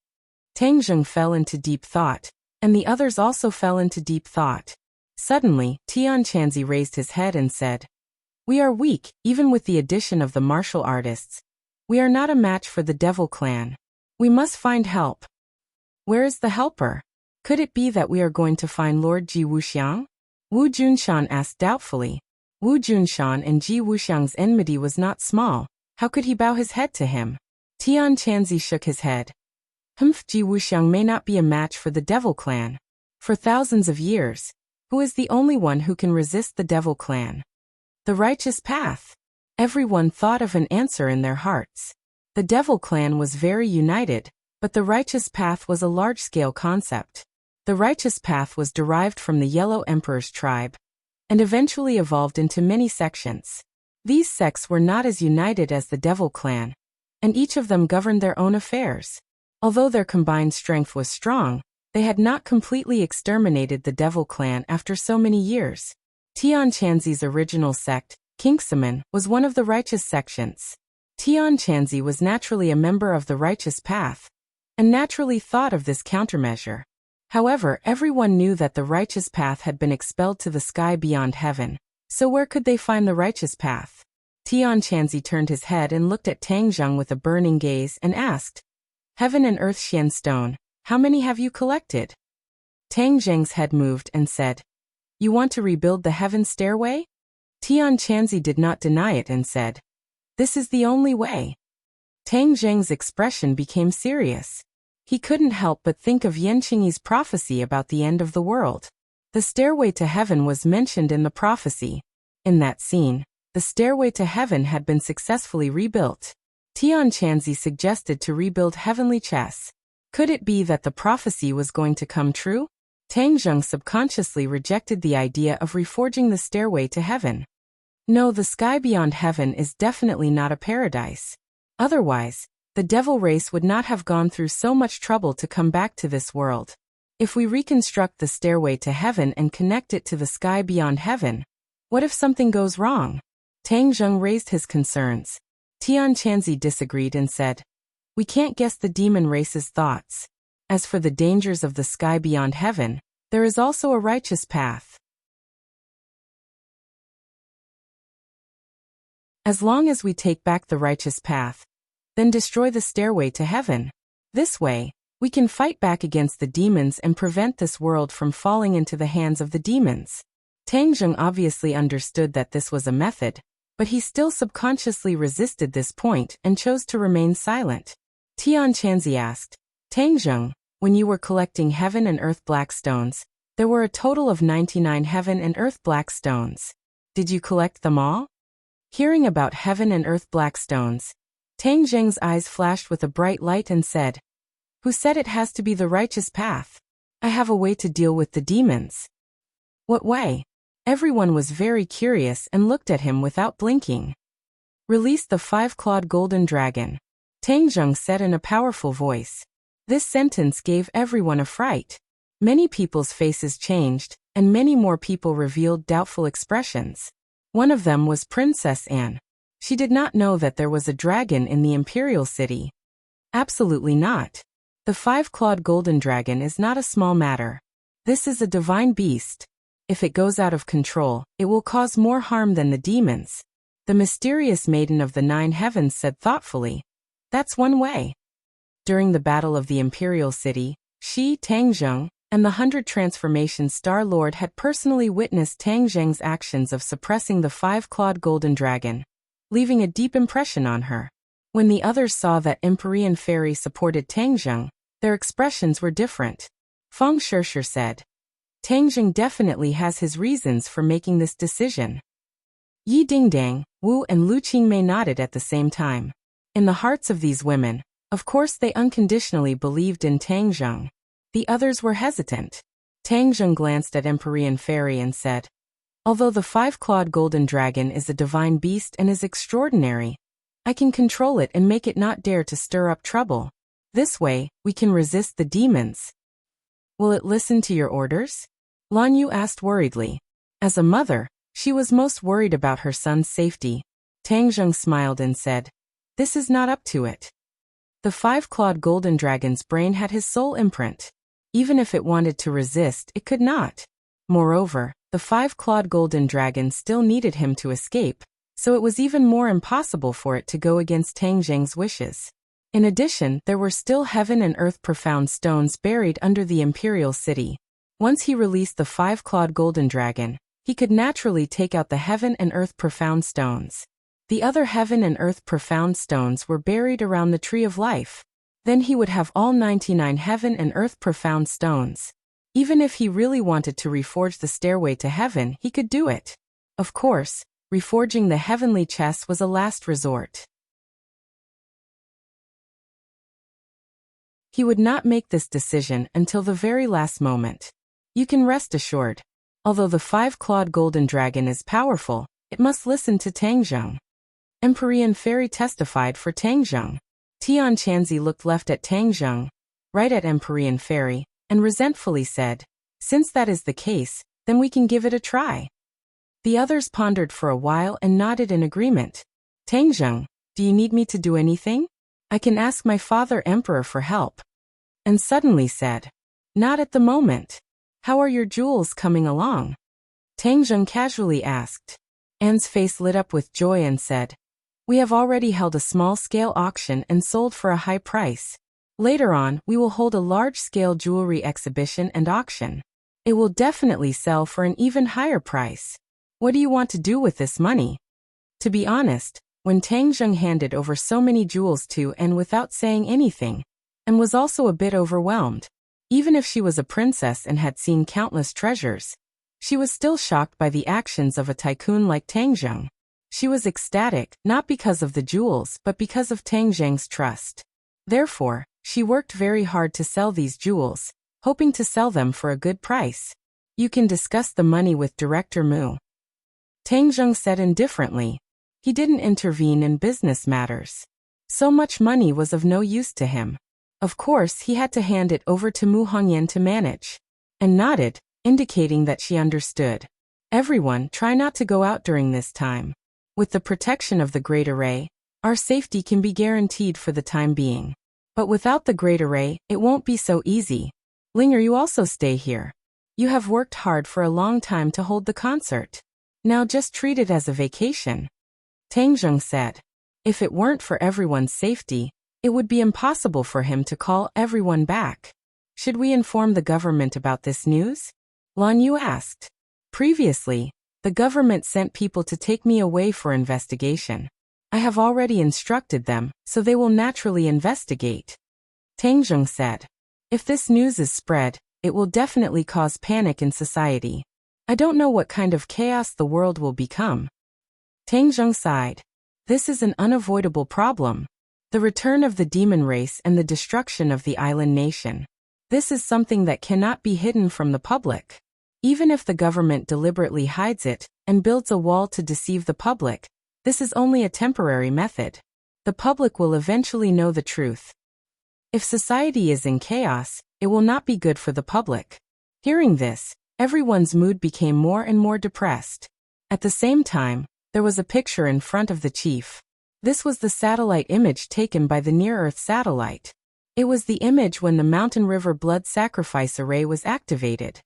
Tang Zheng fell into deep thought, and the others also fell into deep thought. Suddenly, Tian Chanzi raised his head and said, "We are weak, even with the addition of the martial artists. We are not a match for the devil clan. We must find help." "Where is the helper? Could it be that we are going to find Lord Ji Wuxiang?" Wu Junshan asked doubtfully. Wu Junshan and Ji Wuxiang's enmity was not small. How could he bow his head to him? Tian Chanzi shook his head. Ji Wuxiang may not be a match for the devil clan. For thousands of years, who is the only one who can resist the devil clan? The righteous path. Everyone thought of an answer in their hearts. The devil clan was very united, but the righteous path was a large-scale concept. The righteous path was derived from the Yellow Emperor's tribe, and eventually evolved into many sections. These sects were not as united as the devil clan, and each of them governed their own affairs. Although their combined strength was strong, they had not completely exterminated the devil clan after so many years. Tian Chanzi's original sect, Kingsman, was one of the righteous sections. Tian Chanzi was naturally a member of the righteous path, and naturally thought of this countermeasure. However, everyone knew that the righteous path had been expelled to the sky beyond heaven, so where could they find the righteous path? Tian Chanzi turned his head and looked at Tang Zheng with a burning gaze and asked, "Heaven and Earth Xian Stone, how many have you collected?" Tang Zheng's head moved and said, "You want to rebuild the heaven stairway?" Tian Chanzi did not deny it and said, "This is the only way." Tang Zheng's expression became serious. He couldn't help but think of Yanqingyi's prophecy about the end of the world. The stairway to heaven was mentioned in the prophecy. In that scene, the stairway to heaven had been successfully rebuilt. Tian Chanzi suggested to rebuild heavenly chess. Could it be that the prophecy was going to come true? Tang Zheng subconsciously rejected the idea of reforging the stairway to heaven. No, the sky beyond heaven is definitely not a paradise. Otherwise, the devil race would not have gone through so much trouble to come back to this world. If we reconstruct the stairway to heaven and connect it to the sky beyond heaven, what if something goes wrong? Tang Zheng raised his concerns. Tian Chanzi disagreed and said, we can't guess the demon race's thoughts. As for the dangers of the sky beyond heaven, there is also a righteous path. As long as we take back the righteous path, then destroy the stairway to heaven. This way, we can fight back against the demons and prevent this world from falling into the hands of the demons. Tang Zheng obviously understood that this was a method, but he still subconsciously resisted this point and chose to remain silent. Tian Chanzi asked, Tang Zheng, when you were collecting heaven and earth black stones, there were a total of 99 heaven and earth black stones. Did you collect them all? Hearing about heaven and earth black stones, Tang Zheng's eyes flashed with a bright light and said, who said it has to be the righteous path? I have a way to deal with the demons. What way? Everyone was very curious and looked at him without blinking. Release the 5-clawed golden dragon, Tang Zheng said in a powerful voice. This sentence gave everyone a fright. Many people's faces changed, and many more people revealed doubtful expressions. One of them was Princess Anne. She did not know that there was a dragon in the imperial city. Absolutely not. The 5-clawed golden dragon is not a small matter. This is a divine beast. If it goes out of control, it will cause more harm than the demons. The mysterious maiden of the 9 heavens said thoughtfully, that's one way. During the battle of the imperial city, she, Tang Zheng, and the 100 Transformation Star Lord had personally witnessed Tang Zheng's actions of suppressing the 5-clawed golden dragon, leaving a deep impression on her. When the others saw that Empyrean Fairy supported Tang Zheng, their expressions were different. Feng Shishir said, Tang Zheng definitely has his reasons for making this decision. Yi Dingdang, Wu and Lu Qingmei nodded at the same time. In the hearts of these women, of course they unconditionally believed in Tang Zheng. The others were hesitant. Tang Zheng glanced at Empyrean Fairy and said, although the 5-clawed golden dragon is a divine beast and is extraordinary, I can control it and make it not dare to stir up trouble. This way, we can resist the demons. Will it listen to your orders? Lan Yu asked worriedly. As a mother, she was most worried about her son's safety. Tang Zheng smiled and said, this is not up to it. The 5-clawed golden dragon's brain had his soul imprint. Even if it wanted to resist, it could not. Moreover, the 5-clawed golden dragon still needed him to escape, so it was even more impossible for it to go against Tang Zheng's wishes. In addition, there were still heaven and earth profound stones buried under the imperial city. Once he released the 5-clawed golden dragon, he could naturally take out the heaven and earth profound stones. The other heaven and earth profound stones were buried around the tree of life. Then he would have all 99 heaven and earth profound stones. Even if he really wanted to reforge the stairway to heaven, he could do it. Of course, reforging the heavenly chest was a last resort. He would not make this decision until the very last moment. You can rest assured. Although the 5-clawed golden dragon is powerful, it must listen to Tang Zheng. Empyrean Fairy testified for Tang Zheng. Tian Chanzi looked left at Tang Zheng, right at Empyrean Fairy, and resentfully said, since that is the case, then we can give it a try. The others pondered for a while and nodded in agreement. Tang Zheng, do you need me to do anything? I can ask my father Emperor for help. And suddenly said, not at the moment. How are your jewels coming along? Tang Zheng casually asked. Anne's face lit up with joy and said, we have already held a small-scale auction and sold for a high price. Later on, we will hold a large-scale jewelry exhibition and auction. It will definitely sell for an even higher price. What do you want to do with this money? To be honest, when Tang Zheng handed over so many jewels to Anne without saying anything, Anne was also a bit overwhelmed. Even if she was a princess and had seen countless treasures, she was still shocked by the actions of a tycoon like Tang Zheng. She was ecstatic, not because of the jewels but because of Tang Zheng's trust. Therefore, she worked very hard to sell these jewels, hoping to sell them for a good price. You can discuss the money with Director Mu. Tang Zheng said indifferently. He didn't intervene in business matters. So much money was of no use to him. Of course, he had to hand it over to Mu Hongyan to manage. And nodded, indicating that she understood. Everyone, try not to go out during this time. With the protection of the Great Array, our safety can be guaranteed for the time being. But without the Great Array, it won't be so easy. Linger, you also stay here. You have worked hard for a long time to hold the concert. Now just treat it as a vacation. Tang Zheng said. If it weren't for everyone's safety, it would be impossible for him to call everyone back. Should we inform the government about this news? Lan Yu asked. Previously, the government sent people to take me away for investigation. I have already instructed them, so they will naturally investigate. Tang Zheng said. If this news is spread, it will definitely cause panic in society. I don't know what kind of chaos the world will become. Tang Zheng sighed. This is an unavoidable problem. The return of the demon race and the destruction of the island nation. This is something that cannot be hidden from the public. Even if the government deliberately hides it and builds a wall to deceive the public, this is only a temporary method. The public will eventually know the truth. If society is in chaos, it will not be good for the public. Hearing this, everyone's mood became more and more depressed. At the same time, there was a picture in front of the chief. This was the satellite image taken by the near-Earth satellite. It was the image when the Mountain River blood sacrifice array was activated.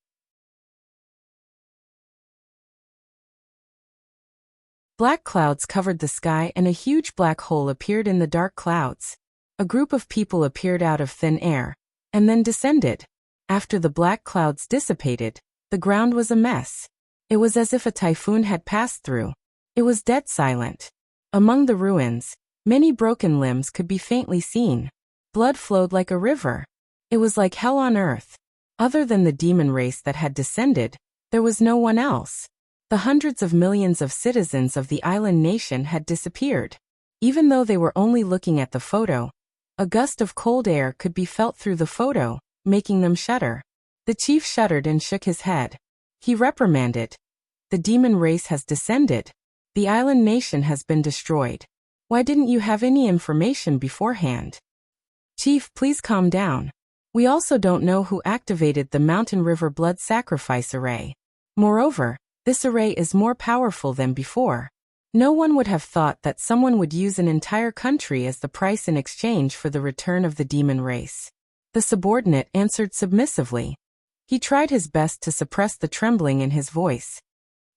Black clouds covered the sky and a huge black hole appeared in the dark clouds. A group of people appeared out of thin air, and then descended. After the black clouds dissipated, the ground was a mess. It was as if a typhoon had passed through. It was dead silent. Among the ruins, many broken limbs could be faintly seen. Blood flowed like a river. It was like hell on earth. Other than the demon race that had descended, there was no one else. The hundreds of millions of citizens of the island nation had disappeared. Even though they were only looking at the photo, a gust of cold air could be felt through the photo, making them shudder. The chief shuddered and shook his head. He reprimanded. The demon race has descended. The island nation has been destroyed. Why didn't you have any information beforehand? Chief, please calm down. We also don't know who activated the Mountain River blood sacrifice array. Moreover, this array is more powerful than before. No one would have thought that someone would use an entire country as the price in exchange for the return of the demon race. The subordinate answered submissively. He tried his best to suppress the trembling in his voice.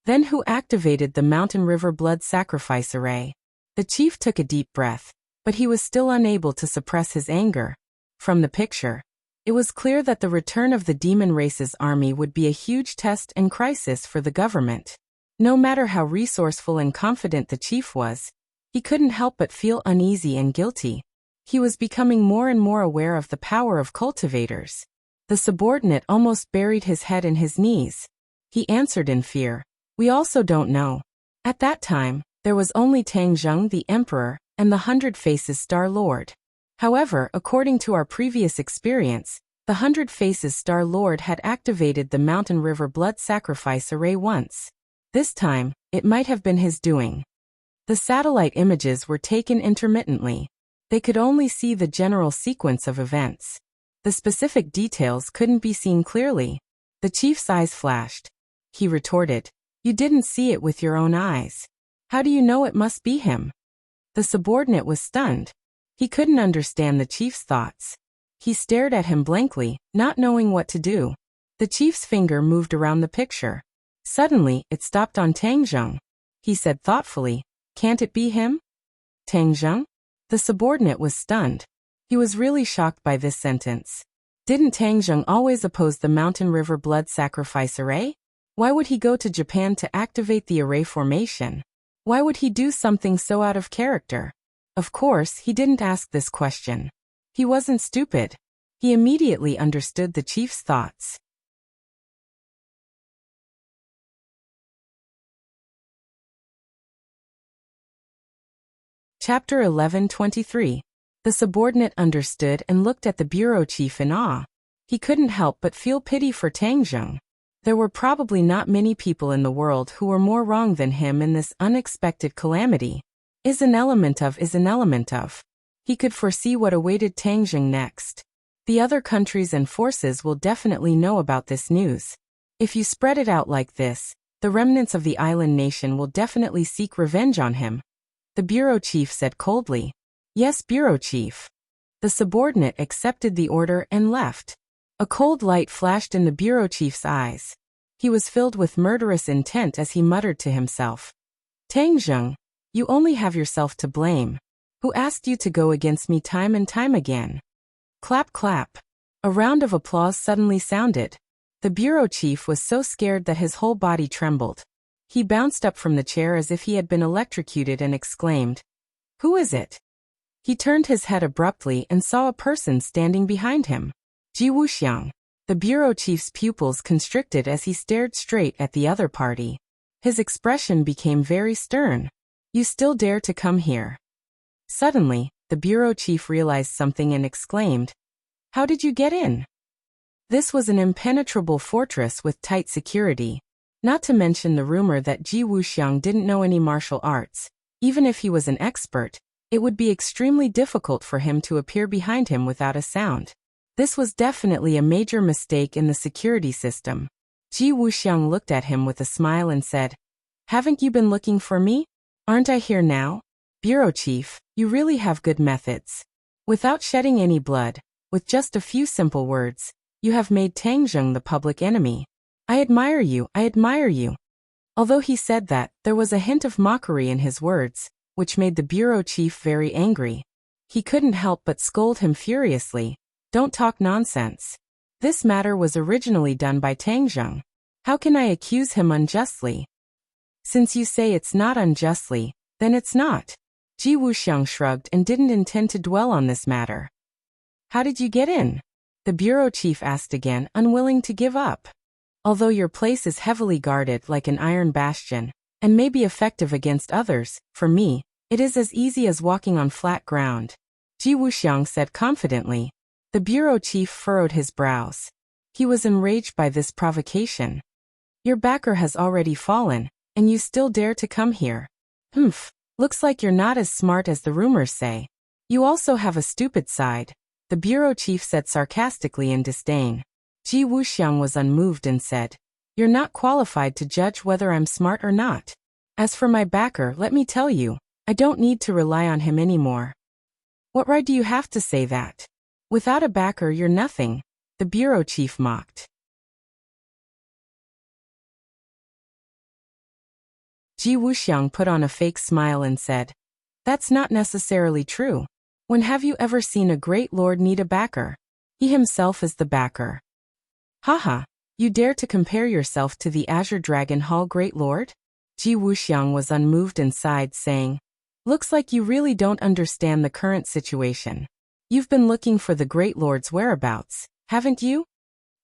Then who activated the Mountain River blood sacrifice array? The chief took a deep breath, but he was still unable to suppress his anger. From the picture, it was clear that the return of the demon race's army would be a huge test and crisis for the government. No matter how resourceful and confident the chief was, he couldn't help but feel uneasy and guilty. He was becoming more and more aware of the power of cultivators. The subordinate almost buried his head in his knees. He answered in fear. We also don't know. At that time, there was only Tang Zheng the Emperor and the 100 Faces Star Lord. However, according to our previous experience, the 100 Faces Star Lord had activated the Mountain River blood sacrifice array once. This time, it might have been his doing. The satellite images were taken intermittently. They could only see the general sequence of events. The specific details couldn't be seen clearly. The chief's eyes flashed. He retorted, "You didn't see it with your own eyes. How do you know it must be him?" The subordinate was stunned. He couldn't understand the chief's thoughts. He stared at him blankly, not knowing what to do. The chief's finger moved around the picture. Suddenly, it stopped on Tang Zheng. He said thoughtfully, "Can't it be him?" Tang Zheng? The subordinate was stunned. He was really shocked by this sentence. Didn't Tang Zheng always oppose the Mountain River blood sacrifice array? Why would he go to Japan to activate the array formation? Why would he do something so out of character? Of course, he didn't ask this question. He wasn't stupid. He immediately understood the chief's thoughts. Chapter 11:23. The subordinate understood and looked at the bureau chief in awe. He couldn't help but feel pity for Tang Zheng. There were probably not many people in the world who were more wrong than him in this unexpected calamity. Is an element of. He could foresee what awaited Tang Zheng next. The other countries and forces will definitely know about this news. If you spread it out like this, the remnants of the island nation will definitely seek revenge on him. The bureau chief said coldly. Yes, bureau chief. The subordinate accepted the order and left. A cold light flashed in the bureau chief's eyes. He was filled with murderous intent as he muttered to himself. Tang Zheng, you only have yourself to blame. Who asked you to go against me time and time again? Clap clap. A round of applause suddenly sounded. The bureau chief was so scared that his whole body trembled. He bounced up from the chair as if he had been electrocuted and exclaimed, Who is it? He turned his head abruptly and saw a person standing behind him. Ji Wuxiang. The bureau chief's pupils constricted as he stared straight at the other party. His expression became very stern. You still dare to come here? Suddenly, the bureau chief realized something and exclaimed, How did you get in? This was an impenetrable fortress with tight security. Not to mention the rumor that Ji Wuxiang didn't know any martial arts. Even if he was an expert, it would be extremely difficult for him to appear behind him without a sound. This was definitely a major mistake in the security system. Ji Wuxiang looked at him with a smile and said, Haven't you been looking for me? Aren't I here now? Bureau chief, you really have good methods. Without shedding any blood, with just a few simple words, you have made Tang Zheng the public enemy. I admire you, I admire you. Although he said that, there was a hint of mockery in his words, which made the bureau chief very angry. He couldn't help but scold him furiously. Don't talk nonsense. This matter was originally done by Tang Zheng. How can I accuse him unjustly? Since you say it's not unjustly, then it's not. Ji Wuxiang shrugged and didn't intend to dwell on this matter. How did you get in? The bureau chief asked again, unwilling to give up. Although your place is heavily guarded like an iron bastion, and may be effective against others, for me, it is as easy as walking on flat ground. Ji Wuxiang said confidently. The bureau chief furrowed his brows. He was enraged by this provocation. Your backer has already fallen, and you still dare to come here. Humph, looks like you're not as smart as the rumors say. You also have a stupid side, the bureau chief said sarcastically in disdain. Ji Wuxiang was unmoved and said, You're not qualified to judge whether I'm smart or not. As for my backer, let me tell you, I don't need to rely on him anymore. What right do you have to say that? Without a backer you're nothing, the bureau chief mocked. Ji Wuxiang put on a fake smile and said, That's not necessarily true. When have you ever seen a great lord need a backer? He himself is the backer. Haha, you dare to compare yourself to the Azure Dragon Hall Great Lord? Ji Wuxiang was unmoved and sighed, saying, Looks like you really don't understand the current situation. You've been looking for the Great Lord's whereabouts, haven't you?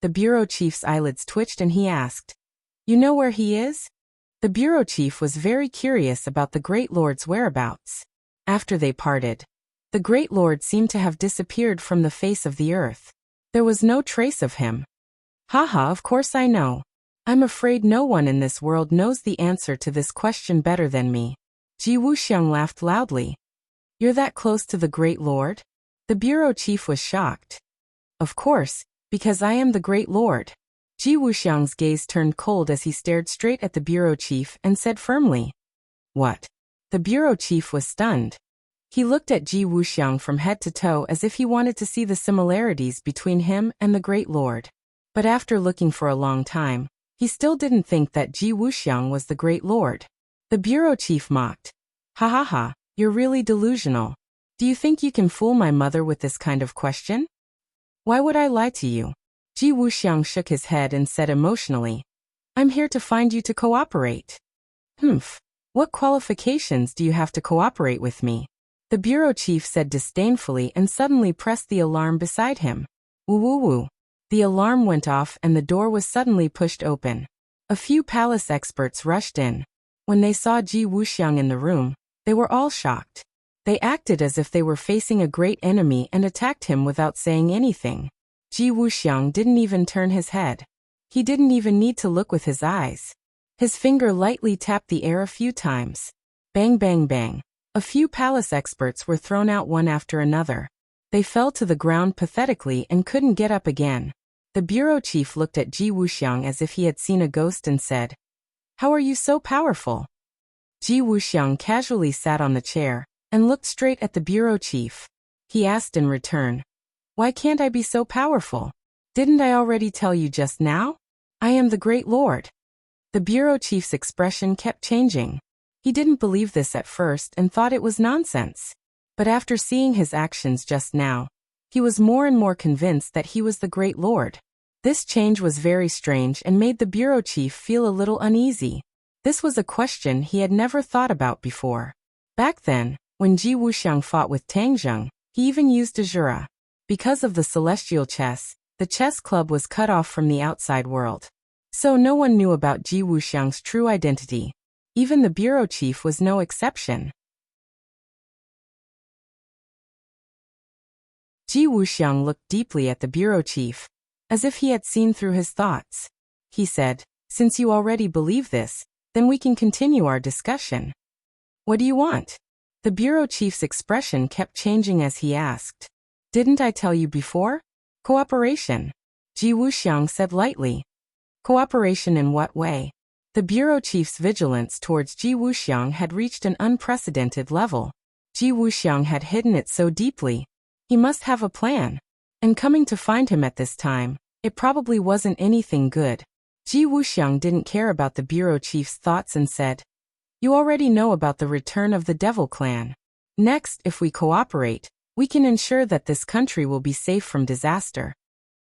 The bureau chief's eyelids twitched and he asked, You know where he is? The bureau chief was very curious about the Great Lord's whereabouts. After they parted, the Great Lord seemed to have disappeared from the face of the earth. There was no trace of him. Haha, of course I know. I'm afraid no one in this world knows the answer to this question better than me. Ji Wuxiang laughed loudly. You're that close to the Great Lord? The bureau chief was shocked. Of course, because I am the Great Lord. Ji Wuxiang's gaze turned cold as he stared straight at the bureau chief and said firmly, What? The bureau chief was stunned. He looked at Ji Wuxiang from head to toe as if he wanted to see the similarities between him and the Great Lord. But after looking for a long time, he still didn't think that Ji Wuxiang was the Great Lord. The bureau chief mocked. Ha ha ha, you're really delusional. Do you think you can fool my mother with this kind of question? Why would I lie to you? Ji Wuxiang shook his head and said emotionally, I'm here to find you to cooperate. Humph, what qualifications do you have to cooperate with me? The bureau chief said disdainfully and suddenly pressed the alarm beside him. Woo woo woo. The alarm went off and the door was suddenly pushed open. A few palace experts rushed in. When they saw Ji Wuxiang in the room, they were all shocked. They acted as if they were facing a great enemy and attacked him without saying anything. Ji Wuxiang didn't even turn his head. He didn't even need to look with his eyes. His finger lightly tapped the air a few times. Bang bang bang. A few palace experts were thrown out one after another. They fell to the ground pathetically and couldn't get up again. The bureau chief looked at Ji Wuxiang as if he had seen a ghost and said, "How are you so powerful?" Ji Wuxiang casually sat on the chair and looked straight at the bureau chief. He asked in return, "Why can't I be so powerful? Didn't I already tell you just now? I am the great lord." The bureau chief's expression kept changing. He didn't believe this at first and thought it was nonsense. But after seeing his actions just now, he was more and more convinced that he was the great lord. This change was very strange and made the bureau chief feel a little uneasy. This was a question he had never thought about before. Back then, when Ji Wuxiang fought with Tang Zheng, he even used a jura. Because of the celestial chess, the chess club was cut off from the outside world. So no one knew about Ji Wuxiang's true identity. Even the bureau chief was no exception. Ji Wuxiang looked deeply at the bureau chief, as if he had seen through his thoughts. He said, "Since you already believe this, then we can continue our discussion. What do you want?" The bureau chief's expression kept changing as he asked, "Didn't I tell you before? Cooperation." Ji Wuxiang said lightly. "Cooperation in what way?" The bureau chief's vigilance towards Ji Wuxiang had reached an unprecedented level. Ji Wuxiang had hidden it so deeply. He must have a plan. And coming to find him at this time, it probably wasn't anything good. Ji Wuxiang didn't care about the bureau chief's thoughts and said, "You already know about the return of the Devil Clan. Next, if we cooperate, we can ensure that this country will be safe from disaster."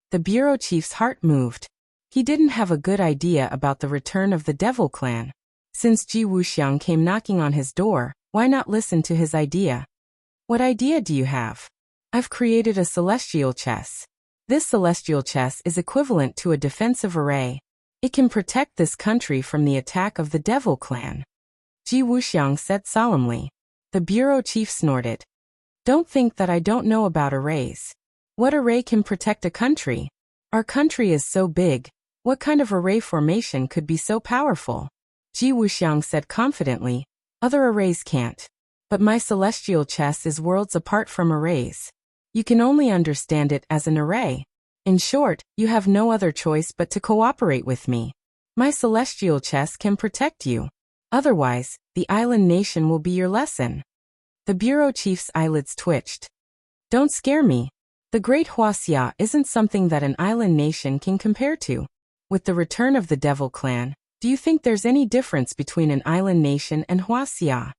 The bureau chief's heart moved. He didn't have a good idea about the return of the Devil Clan. Since Ji Wuxiang came knocking on his door, why not listen to his idea? "What idea do you have?" "I've created a celestial chess. This celestial chess is equivalent to a defensive array. It can protect this country from the attack of the Devil Clan," Ji Wuxiang said solemnly. The bureau chief snorted. "Don't think that I don't know about arrays. What array can protect a country? Our country is so big. What kind of array formation could be so powerful?" Ji Wuxiang said confidently, "Other arrays can't. But my celestial chess is worlds apart from arrays. You can only understand it as an array. In short, you have no other choice but to cooperate with me. My celestial chess can protect you. Otherwise, the island nation will be your lesson." The bureau chief's eyelids twitched. "Don't scare me. The great Wuxia isn't something that an island nation can compare to. With the return of the Devil Clan, do you think there's any difference between an island nation and Wuxia?"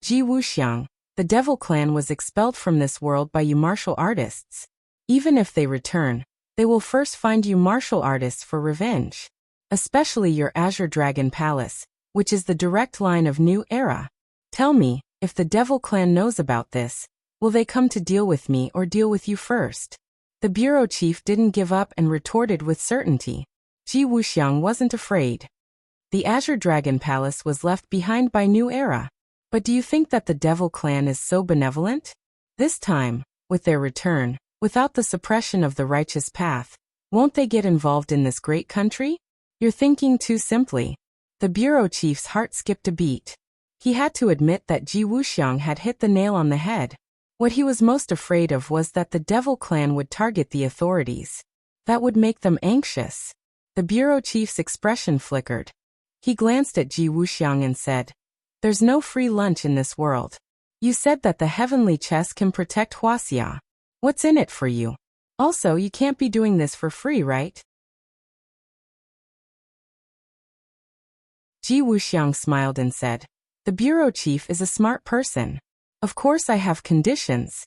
Ji Wuxiang, the Devil Clan was expelled from this world by you martial artists. Even if they return, they will first find you martial artists for revenge. Especially your Azure Dragon Palace, which is the direct line of New Era. Tell me, if the Devil Clan knows about this, will they come to deal with me or deal with you first? The bureau chief didn't give up and retorted with certainty. Ji Wuxiang wasn't afraid. The Azure Dragon Palace was left behind by New Era. But do you think that the Devil Clan is so benevolent? This time, with their return, without the suppression of the righteous path, won't they get involved in this great country? You're thinking too simply. The bureau chief's heart skipped a beat. He had to admit that Ji Wuxiang had hit the nail on the head. What he was most afraid of was that the Devil Clan would target the authorities. That would make them anxious. The bureau chief's expression flickered. He glanced at Ji Wuxiang and said, "There's no free lunch in this world. You said that the heavenly chess can protect Wuxia. What's in it for you? Also, you can't be doing this for free, right?" Ji Wuxiang smiled and said, "The bureau chief is a smart person. Of course I have conditions."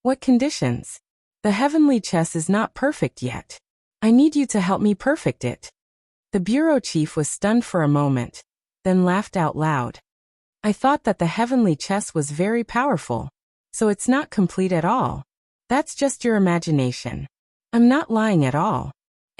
"What conditions?" "The heavenly chess is not perfect yet. I need you to help me perfect it." The bureau chief was stunned for a moment, then laughed out loud. "I thought that the heavenly chess was very powerful. So it's not complete at all. That's just your imagination. I'm not lying at all.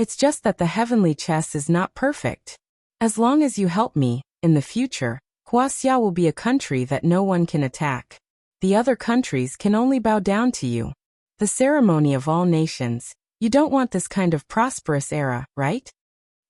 It's just that the heavenly chess is not perfect. As long as you help me, in the future, Wuxia will be a country that no one can attack. The other countries can only bow down to you. The ceremony of all nations. You don't want this kind of prosperous era, right?"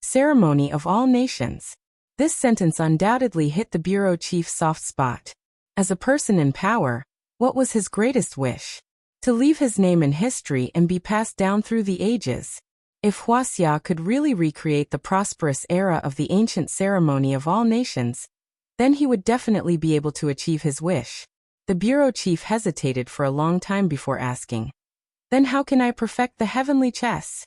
Ceremony of all nations. This sentence undoubtedly hit the bureau chief's soft spot. As a person in power, what was his greatest wish? to leave his name in history and be passed down through the ages. If Wuxia could really recreate the prosperous era of the ancient ceremony of all nations, then he would definitely be able to achieve his wish. The bureau chief hesitated for a long time before asking, "Then how can I perfect the heavenly chess?"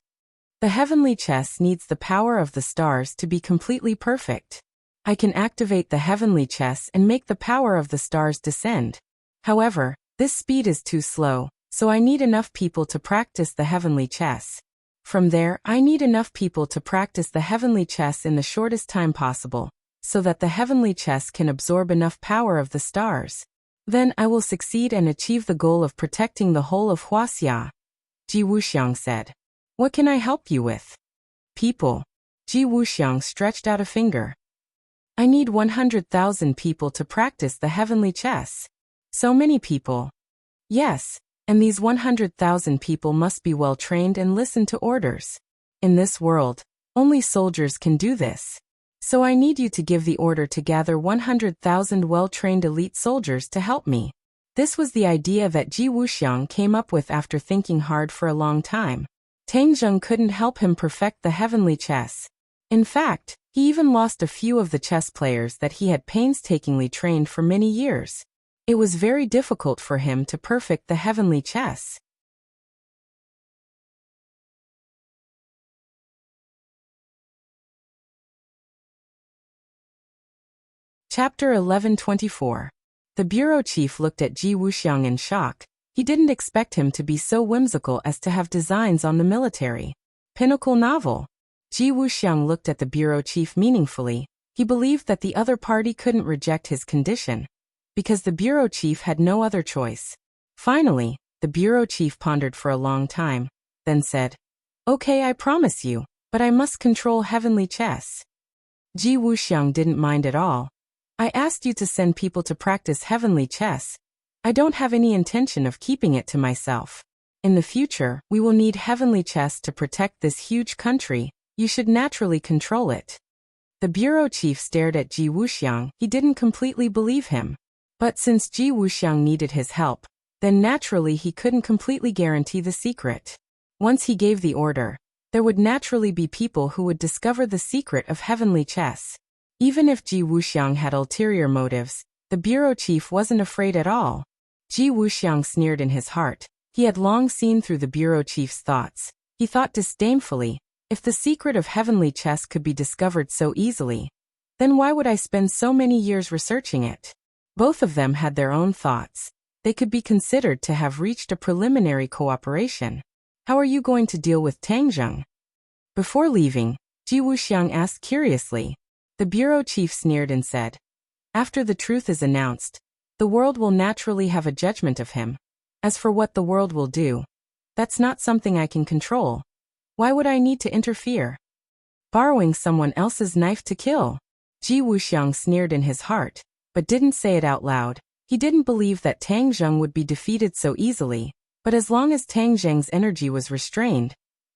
The heavenly chess needs the power of the stars to be completely perfect. I can activate the heavenly chess and make the power of the stars descend. However, this speed is too slow, so I need enough people to practice the heavenly chess. From there, I need enough people to practice the heavenly chess in the shortest time possible, so that the heavenly chess can absorb enough power of the stars. Then I will succeed and achieve the goal of protecting the whole of Wuxia. Ji Wuxiang said. What can I help you with? People. Ji Wuxiang stretched out a finger. I need 100,000 people to practice the heavenly chess. So many people. Yes, and these 100,000 people must be well trained and listen to orders. In this world, only soldiers can do this. So I need you to give the order to gather 100,000 well-trained elite soldiers to help me. This was the idea that Ji Wuxiang came up with after thinking hard for a long time. Tang Zheng couldn't help him perfect the heavenly chess. In fact, he even lost a few of the chess players that he had painstakingly trained for many years. It was very difficult for him to perfect the heavenly chess. Chapter 1124. The bureau chief looked at Ji Wuxiang in shock. He didn't expect him to be so whimsical as to have designs on the military pinnacle novel. Ji Wuxiang looked at the bureau chief meaningfully. He believed that the other party couldn't reject his condition, because the bureau chief had no other choice. Finally, the bureau chief pondered for a long time, then said, "Okay, I promise you, but I must control heavenly chess." Ji Wuxiang didn't mind at all. I asked you to send people to practice heavenly chess. I don't have any intention of keeping it to myself. In the future, we will need heavenly chess to protect this huge country. You should naturally control it. The bureau chief stared at Ji Wuxiang. He didn't completely believe him. But since Ji Wuxiang needed his help, then naturally he couldn't completely guarantee the secret. Once he gave the order, there would naturally be people who would discover the secret of heavenly chess. Even if Ji Wuxiang had ulterior motives, the bureau chief wasn't afraid at all. Ji Wuxiang sneered in his heart. He had long seen through the bureau chief's thoughts. He thought disdainfully, if the secret of heavenly chess could be discovered so easily, then why would I spend so many years researching it? Both of them had their own thoughts. They could be considered to have reached a preliminary cooperation. How are you going to deal with Tang Zheng? Before leaving, Ji Wuxiang asked curiously. The bureau chief sneered and said, "After the truth is announced, the world will naturally have a judgment of him. As for what the world will do, that's not something I can control. Why would I need to interfere? Borrowing someone else's knife to kill." Ji Wuxiang sneered in his heart, but didn't say it out loud. He didn't believe that Tang Zheng would be defeated so easily, but as long as Tang Zheng's energy was restrained,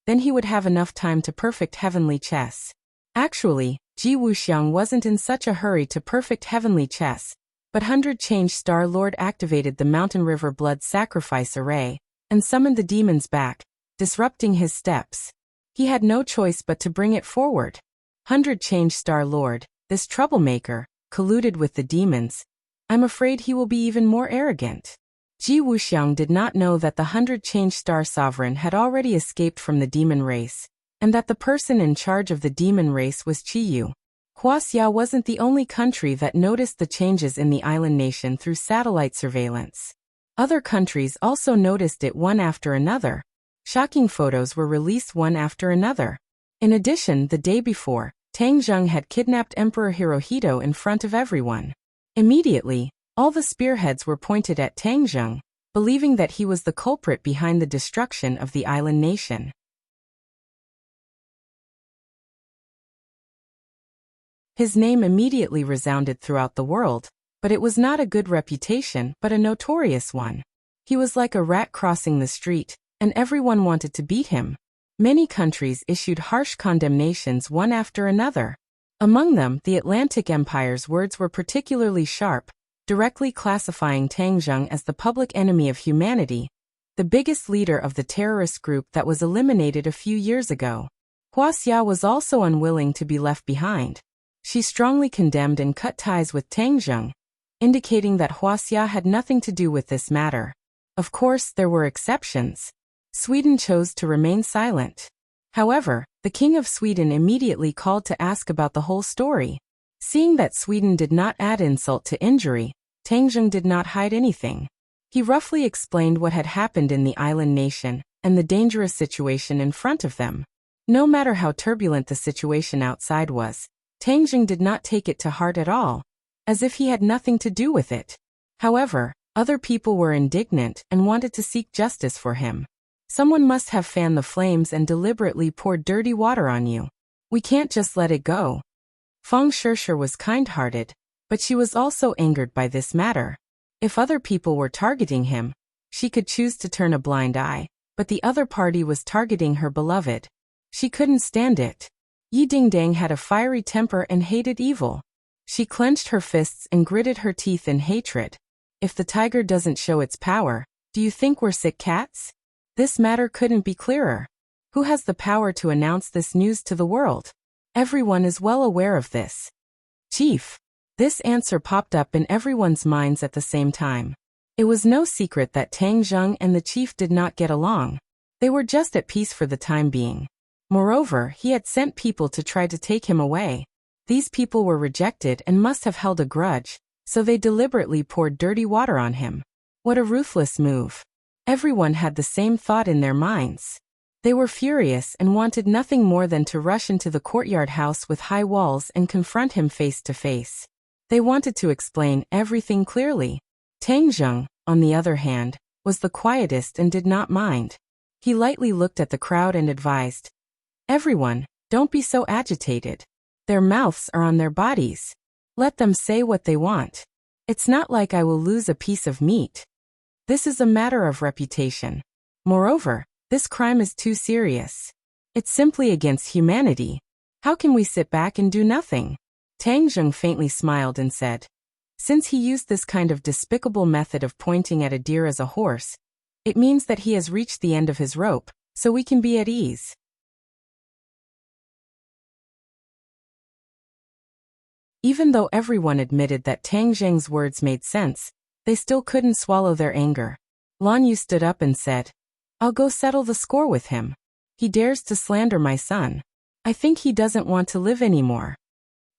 then he would have enough time to perfect heavenly chess. Actually, Ji Wuxiang wasn't in such a hurry to perfect heavenly chess, but 100 Change Star Lord activated the Mountain River Blood Sacrifice Array and summoned the demons back, disrupting his steps. He had no choice but to bring it forward. 100 Change Star Lord, this troublemaker, colluded with the demons. I'm afraid he will be even more arrogant. Ji Wuxiang did not know that the 100 Change Star Sovereign had already escaped from the demon race, and that the person in charge of the demon race was Qiyu. Wuxia wasn't the only country that noticed the changes in the island nation through satellite surveillance. Other countries also noticed it one after another. Shocking photos were released one after another. In addition, the day before, Tang Zheng had kidnapped Emperor Hirohito in front of everyone. Immediately, all the spearheads were pointed at Tang Zheng, believing that he was the culprit behind the destruction of the island nation. His name immediately resounded throughout the world, but it was not a good reputation but a notorious one. He was like a rat crossing the street, and everyone wanted to beat him. Many countries issued harsh condemnations one after another. Among them, the Atlantic Empire's words were particularly sharp, directly classifying Tang Zheng as the public enemy of humanity. the biggest leader of the terrorist group that was eliminated a few years ago. Wuxia was also unwilling to be left behind. She strongly condemned and cut ties with Tang Zheng, indicating that Wuxia had nothing to do with this matter. Of course, there were exceptions. Sweden chose to remain silent. However, the King of Sweden immediately called to ask about the whole story. Seeing that Sweden did not add insult to injury, Tang Zheng did not hide anything. He roughly explained what had happened in the island nation and the dangerous situation in front of them. No matter how turbulent the situation outside was, Tang Zheng did not take it to heart at all, as if he had nothing to do with it. However, other people were indignant and wanted to seek justice for him. Someone must have fanned the flames and deliberately poured dirty water on you. We can't just let it go. Feng Shishir was kind-hearted, but she was also angered by this matter. If other people were targeting him, she could choose to turn a blind eye, but the other party was targeting her beloved. She couldn't stand it. Yi Dingdang had a fiery temper and hated evil. She clenched her fists and gritted her teeth in hatred. If the tiger doesn't show its power, do you think we're sick cats? This matter couldn't be clearer. Who has the power to announce this news to the world? Everyone is well aware of this. Chief. This answer popped up in everyone's minds at the same time. It was no secret that Tang Zheng and the chief did not get along. They were just at peace for the time being. Moreover, he had sent people to try to take him away. These people were rejected and must have held a grudge, so they deliberately poured dirty water on him. What a ruthless move. Everyone had the same thought in their minds. They were furious and wanted nothing more than to rush into the courtyard house with high walls and confront him face to face. They wanted to explain everything clearly. Tang Zheng, on the other hand, was the quietest and did not mind. He lightly looked at the crowd and advised, "Everyone, don't be so agitated. Their mouths are on their bodies. Let them say what they want. It's not like I will lose a piece of meat. This is a matter of reputation. Moreover, this crime is too serious. It's simply against humanity. How can we sit back and do nothing?" Tang Zheng faintly smiled and said, "Since he used this kind of despicable method of pointing at a deer as a horse, it means that he has reached the end of his rope, so we can be at ease." Even though everyone admitted that Tang Zheng's words made sense, they still couldn't swallow their anger. Lan Yu stood up and said, "I'll go settle the score with him. He dares to slander my son. I think he doesn't want to live anymore."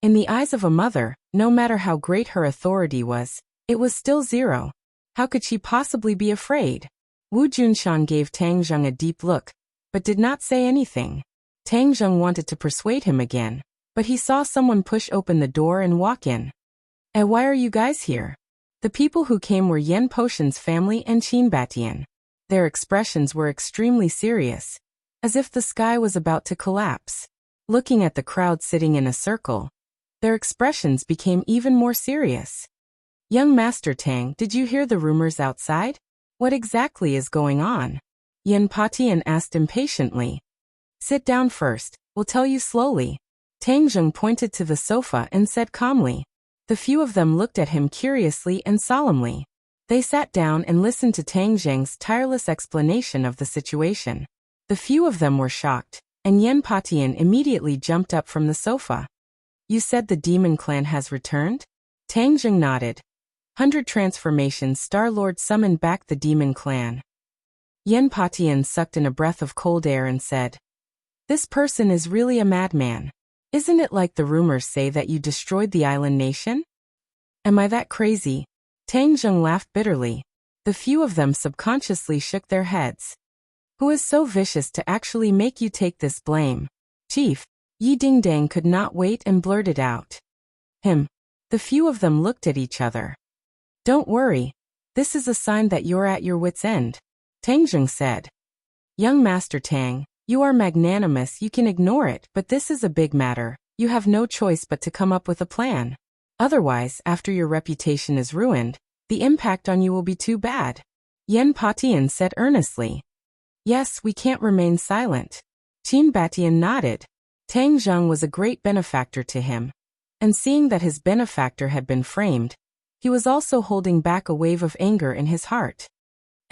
In the eyes of a mother, no matter how great her authority was, it was still zero. How could she possibly be afraid? Wu Junshan gave Tang Zheng a deep look, but did not say anything. Tang Zheng wanted to persuade him again, but he saw someone push open the door and walk in. Why are you guys here?" The people who came were Yen Potion's family and Qin Batian. Their expressions were extremely serious, as if the sky was about to collapse. Looking at the crowd sitting in a circle, their expressions became even more serious. "Young Master Tang, did you hear the rumors outside? What exactly is going on?" Yen Patian asked impatiently. "Sit down first, we'll tell you slowly." Tang Zheng pointed to the sofa and said calmly. The few of them looked at him curiously and solemnly. They sat down and listened to Tang Zheng's tireless explanation of the situation. The few of them were shocked, and Yen Patian immediately jumped up from the sofa. "You said the demon clan has returned?" Tang Zheng nodded. 100 transformations Star-Lord summoned back the demon clan. Yen Patian sucked in a breath of cold air and said, "This person is really a madman. Isn't it like the rumors say that you destroyed the island nation? Am I that crazy?" Tang Zheng laughed bitterly. The few of them subconsciously shook their heads. "Who is so vicious to actually make you take this blame?" "Chief." Yi Dingdang could not wait and blurted out. "Him." The few of them looked at each other. "Don't worry. This is a sign that you're at your wit's end," Tang Zheng said. "Young Master Tang, you are magnanimous, you can ignore it, but this is a big matter. You have no choice but to come up with a plan. Otherwise, after your reputation is ruined, the impact on you will be too bad." Yen Patian said earnestly. "Yes, we can't remain silent." Qin Batian nodded. Tang Zheng was a great benefactor to him, and seeing that his benefactor had been framed, he was also holding back a wave of anger in his heart.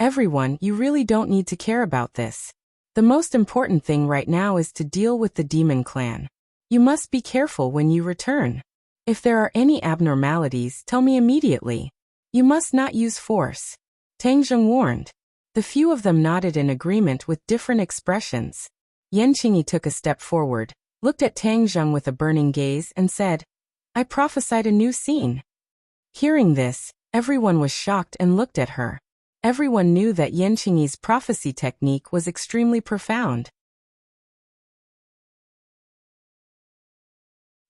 Everyone, you really don't need to care about this. The most important thing right now is to deal with the demon clan. You must be careful when you return. If there are any abnormalities, tell me immediately. You must not use force. Tang Zheng warned. The few of them nodded in agreement with different expressions. Yan Qingyi took a step forward, looked at Tang Zheng with a burning gaze and said, I prophesied a new scene. Hearing this, everyone was shocked and looked at her. Everyone knew that Yan Qingyi's prophecy technique was extremely profound.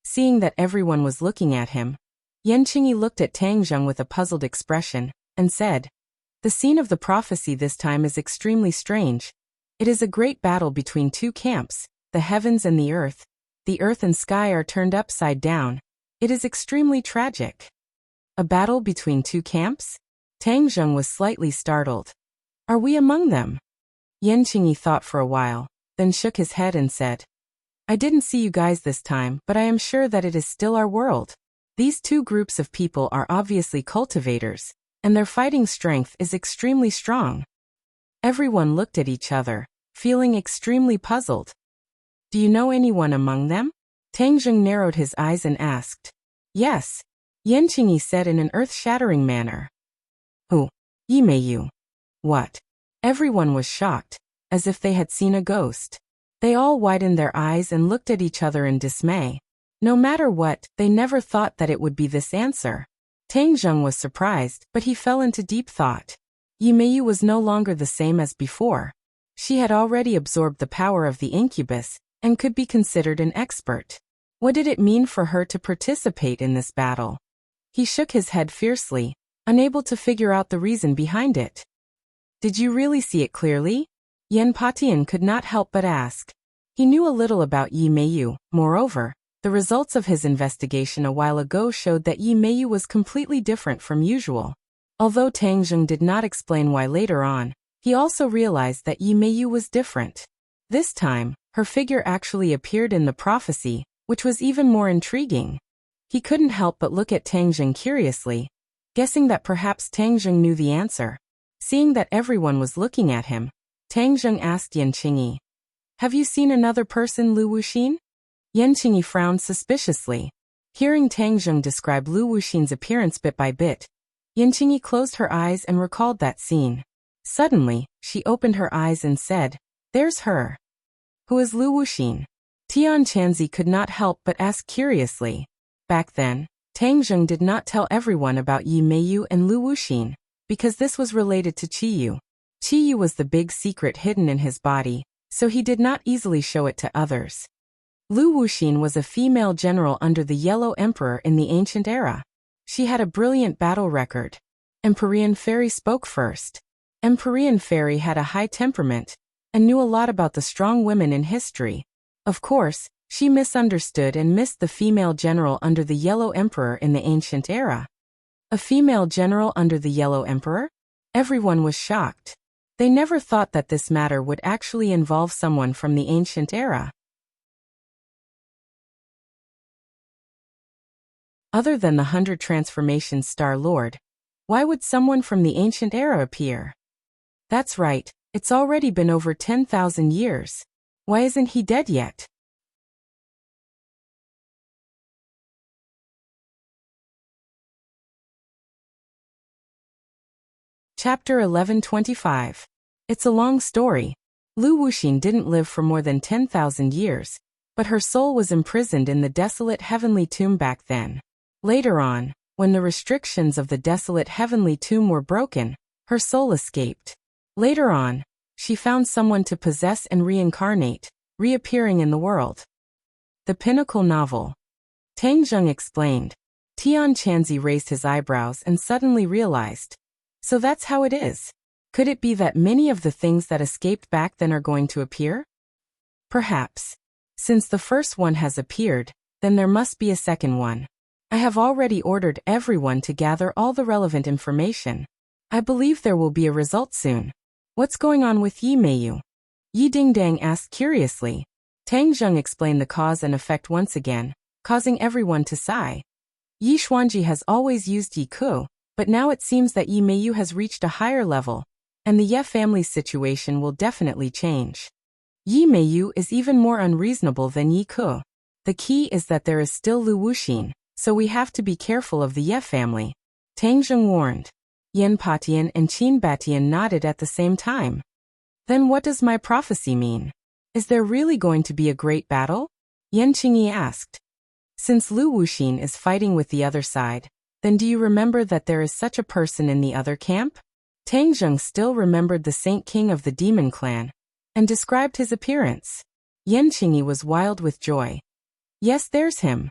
Seeing that everyone was looking at him, Yan Qingyi looked at Tang Zheng with a puzzled expression, and said, The scene of the prophecy this time is extremely strange. It is a great battle between two camps, the heavens and the earth. The earth and sky are turned upside down. It is extremely tragic. A battle between two camps? Tang Zheng was slightly startled. Are we among them? Yan Qingyi thought for a while, then shook his head and said, I didn't see you guys this time, but I am sure that it is still our world. These two groups of people are obviously cultivators, and their fighting strength is extremely strong. Everyone looked at each other, feeling extremely puzzled. Do you know anyone among them? Tang Zheng narrowed his eyes and asked. Yes, Yan Qingyi said in an earth-shattering manner. Who? Yimeyu. What? Everyone was shocked, as if they had seen a ghost. They all widened their eyes and looked at each other in dismay. No matter what, they never thought that it would be this answer. Tang Zheng was surprised, but he fell into deep thought. Yimeyu was no longer the same as before. She had already absorbed the power of the incubus, and could be considered an expert. What did it mean for her to participate in this battle? He shook his head fiercely, unable to figure out the reason behind it. Did you really see it clearly? Yan Patian could not help but ask. He knew a little about Yimeyu. Moreover, the results of his investigation a while ago showed that Yimeyu was completely different from usual. Although Tang Zheng did not explain why later on, he also realized that Yimeyu was different. This time, her figure actually appeared in the prophecy, which was even more intriguing. He couldn't help but look at Tang Zheng curiously, guessing that perhaps Tang Zheng knew the answer. Seeing that everyone was looking at him, Tang Zheng asked Yan Qingyi, Have you seen another person, Lu Wuxin? Yan Qingyi frowned suspiciously. Hearing Tang Zheng describe Lu Wuxin's appearance bit by bit, Yan Qingyi closed her eyes and recalled that scene. Suddenly, she opened her eyes and said, There's her. Who is Lu Wuxin? Tian Chanzi could not help but ask curiously. Back then, Tang Zheng did not tell everyone about Yimeyu and Lu Wuxin, because this was related to Qiyu. Qiyu was the big secret hidden in his body, so he did not easily show it to others. Lu Wuxin was a female general under the Yellow Emperor in the ancient era. She had a brilliant battle record. Empyrean Fairy spoke first. Empyrean Fairy had a high temperament, and knew a lot about the strong women in history. Of course, she misunderstood and missed the female general under the Yellow Emperor in the ancient era. A female general under the Yellow Emperor? Everyone was shocked. They never thought that this matter would actually involve someone from the ancient era. Other than the 100 Transformations Star Lord, why would someone from the ancient era appear? That's right, it's already been over 10,000 years. Why isn't he dead yet? Chapter 1125. It's a long story. Lu Wuxin didn't live for more than 10,000 years, but her soul was imprisoned in the desolate heavenly tomb back then. Later on, when the restrictions of the desolate heavenly tomb were broken, her soul escaped. Later on, she found someone to possess and reincarnate, reappearing in the world. The Pinnacle Novel. Tang Zheng explained. Tian Chanzi raised his eyebrows and suddenly realized. So that's how it is. Could it be that many of the things that escaped back then are going to appear? Perhaps. Since the first one has appeared, then there must be a second one. I have already ordered everyone to gather all the relevant information. I believe there will be a result soon. What's going on with Yimeyu? Yi Dingdang asked curiously. Tang Zheng explained the cause and effect once again, causing everyone to sigh. Yi Xuanji has always used Yi Ku, but now it seems that Yimeyu has reached a higher level, and the Ye family's situation will definitely change. Yi Meiyu is even more unreasonable than Yi Ke. The key is that there is still Lu Wuxin, so we have to be careful of the Ye family. Tang Zheng warned. Yan Patian and Qin Batian nodded at the same time. Then what does my prophecy mean? Is there really going to be a great battle? Yan Qingyi asked. Since Lu Wuxin is fighting with the other side, then do you remember that there is such a person in the other camp? Tang Zheng still remembered the Saint King of the Demon Clan, and described his appearance. Yan Qingyi was wild with joy. Yes, there's him.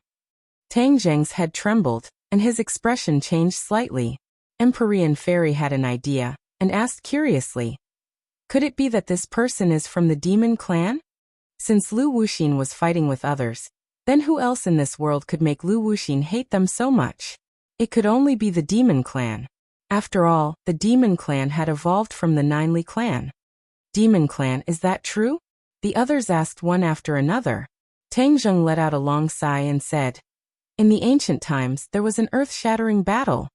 Tang Zheng's head trembled, and his expression changed slightly. Empyrean Fairy had an idea, and asked curiously. Could it be that this person is from the Demon Clan? Since Lu Wuxin was fighting with others, then who else in this world could make Lu Wuxin hate them so much? It could only be the Demon Clan. After all, the Demon Clan had evolved from the Ninely Clan. Demon Clan, is that true? The others asked one after another. Tang Zheng let out a long sigh and said, in the ancient times there was an earth-shattering battle.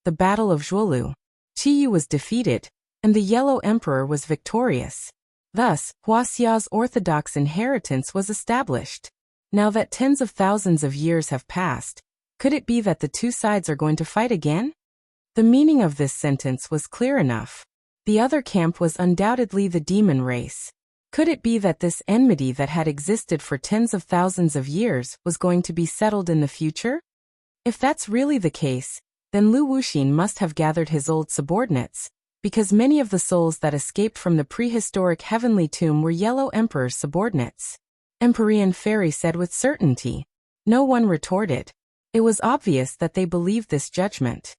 The Battle of Zhuolu. Qiyu was defeated, and the Yellow Emperor was victorious. Thus, Wuxia's orthodox inheritance was established. Now that tens of thousands of years have passed, could it be that the two sides are going to fight again? The meaning of this sentence was clear enough. The other camp was undoubtedly the demon race. Could it be that this enmity that had existed for tens of thousands of years was going to be settled in the future? If that's really the case, then Lu Wuxin must have gathered his old subordinates, because many of the souls that escaped from the prehistoric heavenly tomb were Yellow Emperor's subordinates. Empyrean Fairy said with certainty. No one retorted. It was obvious that they believed this judgment.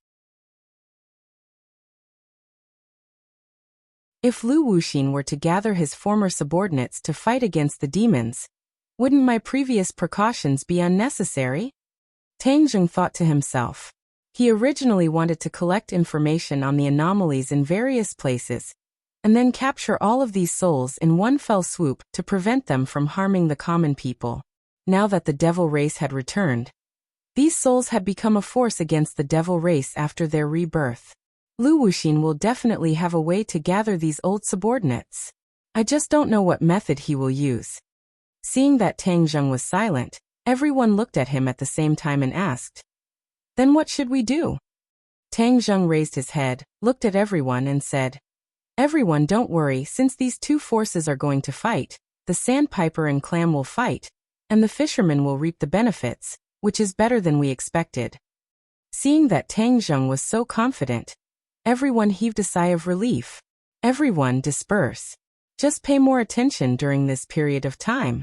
If Lu Wuxin were to gather his former subordinates to fight against the demons, wouldn't my previous precautions be unnecessary? Tang Zheng thought to himself. He originally wanted to collect information on the anomalies in various places, and then capture all of these souls in one fell swoop to prevent them from harming the common people. Now that the devil race had returned, these souls had become a force against the devil race after their rebirth. Lu Wuxin will definitely have a way to gather these old subordinates. I just don't know what method he will use. Seeing that Tang Zheng was silent, everyone looked at him at the same time and asked, then what should we do? Tang Zheng raised his head, looked at everyone and said, everyone, don't worry, since these two forces are going to fight, the Sandpiper and Clam will fight, and the fishermen will reap the benefits, which is better than we expected. Seeing that Tang Zheng was so confident, everyone heaved a sigh of relief. Everyone disperse. Just pay more attention during this period of time.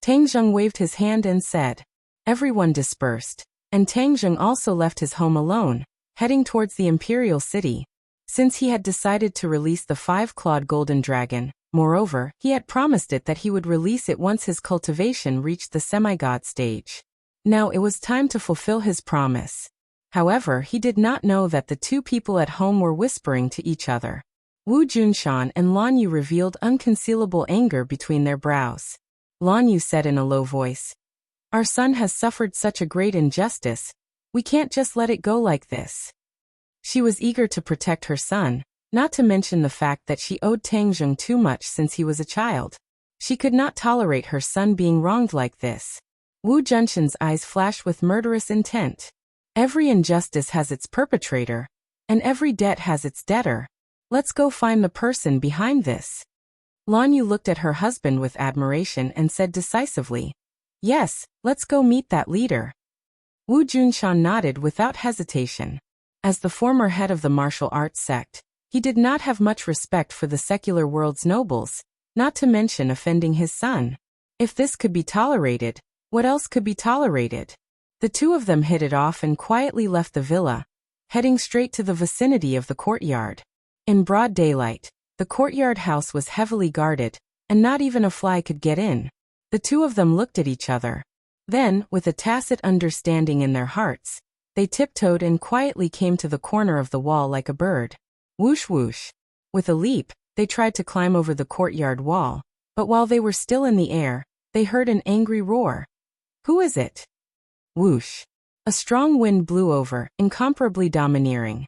Tang Zheng waved his hand and said, everyone dispersed. And Tang Zheng also left his home alone, heading towards the imperial city. Since he had decided to release the 5-clawed golden dragon, moreover, he had promised it that he would release it once his cultivation reached the semi-god stage. Now it was time to fulfill his promise. However, he did not know that the two people at home were whispering to each other. Wu Junshan and Lan Yu revealed unconcealable anger between their brows. Lan Yu said in a low voice, our son has suffered such a great injustice, we can't just let it go like this. She was eager to protect her son, not to mention the fact that she owed Tang Zheng too much since he was a child. She could not tolerate her son being wronged like this. Wu Junshan's eyes flashed with murderous intent. Every injustice has its perpetrator, and every debt has its debtor. Let's go find the person behind this. Lan Yu looked at her husband with admiration and said decisively, yes, let's go meet that leader. Wu Junshan nodded without hesitation. As the former head of the martial arts sect, he did not have much respect for the secular world's nobles, not to mention offending his son. If this could be tolerated, what else could be tolerated? The two of them hit it off and quietly left the villa, heading straight to the vicinity of the courtyard. In broad daylight, the courtyard house was heavily guarded, and not even a fly could get in. The two of them looked at each other. Then, with a tacit understanding in their hearts, they tiptoed and quietly came to the corner of the wall like a bird. Whoosh whoosh. With a leap, they tried to climb over the courtyard wall, but while they were still in the air, they heard an angry roar. Who is it? Whoosh. A strong wind blew over, incomparably domineering.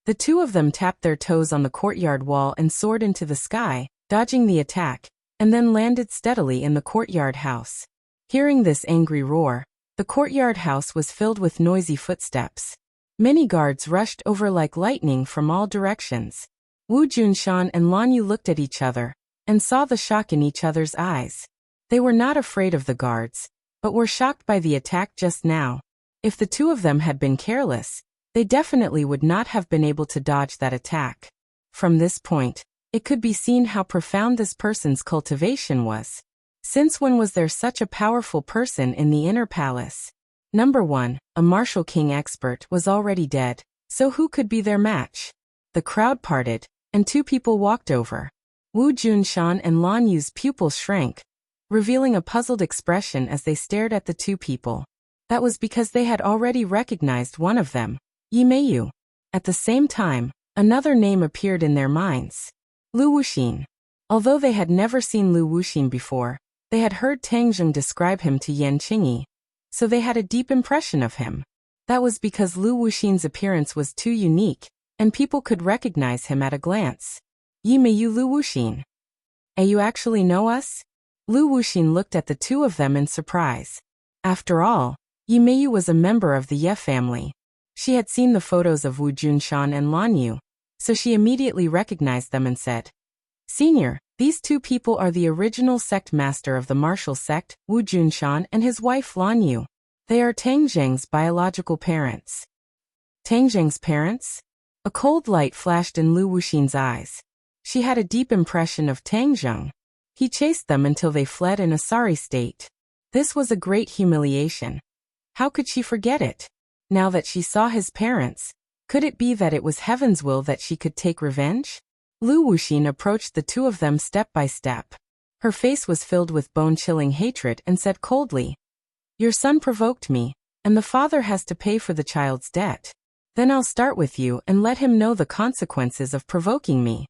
The two of them tapped their toes on the courtyard wall and soared into the sky, dodging the attack, and then landed steadily in the courtyard house. Hearing this angry roar, the courtyard house was filled with noisy footsteps. Many guards rushed over like lightning from all directions. Wu Junshan and Lan Yu looked at each other and saw the shock in each other's eyes. They were not afraid of the guards, but were shocked by the attack just now. If the two of them had been careless, they definitely would not have been able to dodge that attack. From this point, it could be seen how profound this person's cultivation was. Since when was there such a powerful person in the inner palace? Number 1, a martial king expert, was already dead, so who could be their match? The crowd parted, and two people walked over. Wu Junshan and Lan Yu's pupils shrank, revealing a puzzled expression as they stared at the two people. That was because they had already recognized one of them, Yi Meiyu. At the same time, another name appeared in their minds. Lu Wuxin. Although they had never seen Lu Wuxin before, they had heard Tang Zheng describe him to Yan Qingyi, so they had a deep impression of him. That was because Lu Wuxin's appearance was too unique, and people could recognize him at a glance. Yi Meiyu, Lu Wuxin. You actually know us? Lu Wuxin looked at the two of them in surprise. After all, Yi Meiyu was a member of the Ye family. She had seen the photos of Wu Junshan and Lan Yu, so she immediately recognized them and said, "Senior, these two people are the original sect master of the martial sect, Wu Junshan, and his wife Lan Yu. They are Tang Zheng's biological parents." Tang Zheng's parents? A cold light flashed in Lu Wuxin's eyes. She had a deep impression of Tang Zheng. He chased them until they fled in a sorry state. This was a great humiliation. How could she forget it? Now that she saw his parents, could it be that it was heaven's will that she could take revenge? Lu Wuxin approached the two of them step by step. Her face was filled with bone-chilling hatred and said coldly, "Your son provoked me, and the father has to pay for the child's debt. Then I'll start with you and let him know the consequences of provoking me."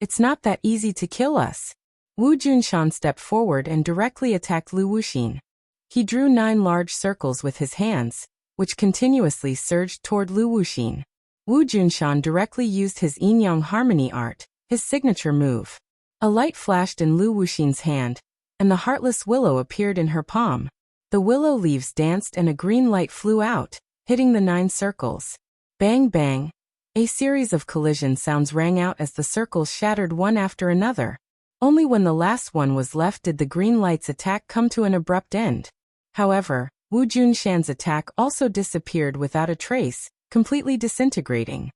It's not that easy to kill us. Wu Junshan stepped forward and directly attacked Lu Wuxin. He drew 9 large circles with his hands, which continuously surged toward Lu Wuxin. Wu Junshan directly used his yin-yang harmony art, his signature move. A light flashed in Lu Wuxin's hand, and the heartless willow appeared in her palm. The willow leaves danced and a green light flew out, hitting the 9 circles. Bang bang. A series of collision sounds rang out as the circles shattered one after another. Only when the last one was left did the green light's attack come to an abrupt end. However, Wu Junshan's attack also disappeared without a trace, completely disintegrating.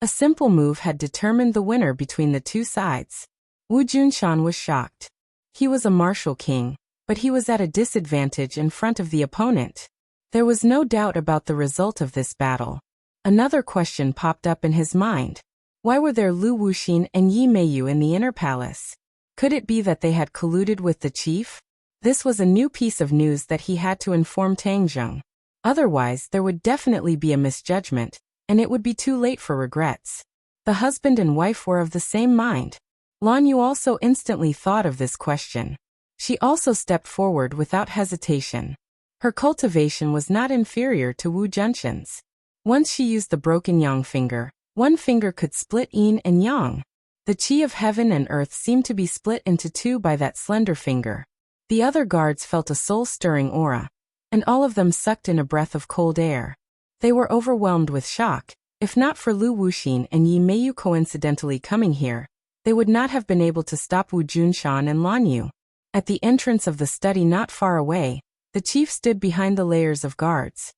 A simple move had determined the winner between the two sides. Wu Junshan was shocked. He was a martial king, but he was at a disadvantage in front of the opponent. There was no doubt about the result of this battle. Another question popped up in his mind. Why were there Lu Wuxin and Yi Meiyu in the inner palace? Could it be that they had colluded with the chief? This was a new piece of news that he had to inform Tang Zheng. Otherwise, there would definitely be a misjudgment, and it would be too late for regrets. The husband and wife were of the same mind. Lan Yu also instantly thought of this question. She also stepped forward without hesitation. Her cultivation was not inferior to Wu Junshan's. Once she used the broken yang finger, one finger could split yin and yang. The qi of heaven and earth seemed to be split into 2 by that slender finger. The other guards felt a soul-stirring aura, and all of them sucked in a breath of cold air. They were overwhelmed with shock. If not for Lu Wuxin and Yi Meiyu coincidentally coming here, they would not have been able to stop Wu Junshan and Lan Yu. At the entrance of the study not far away, the chief stood behind the layers of guards.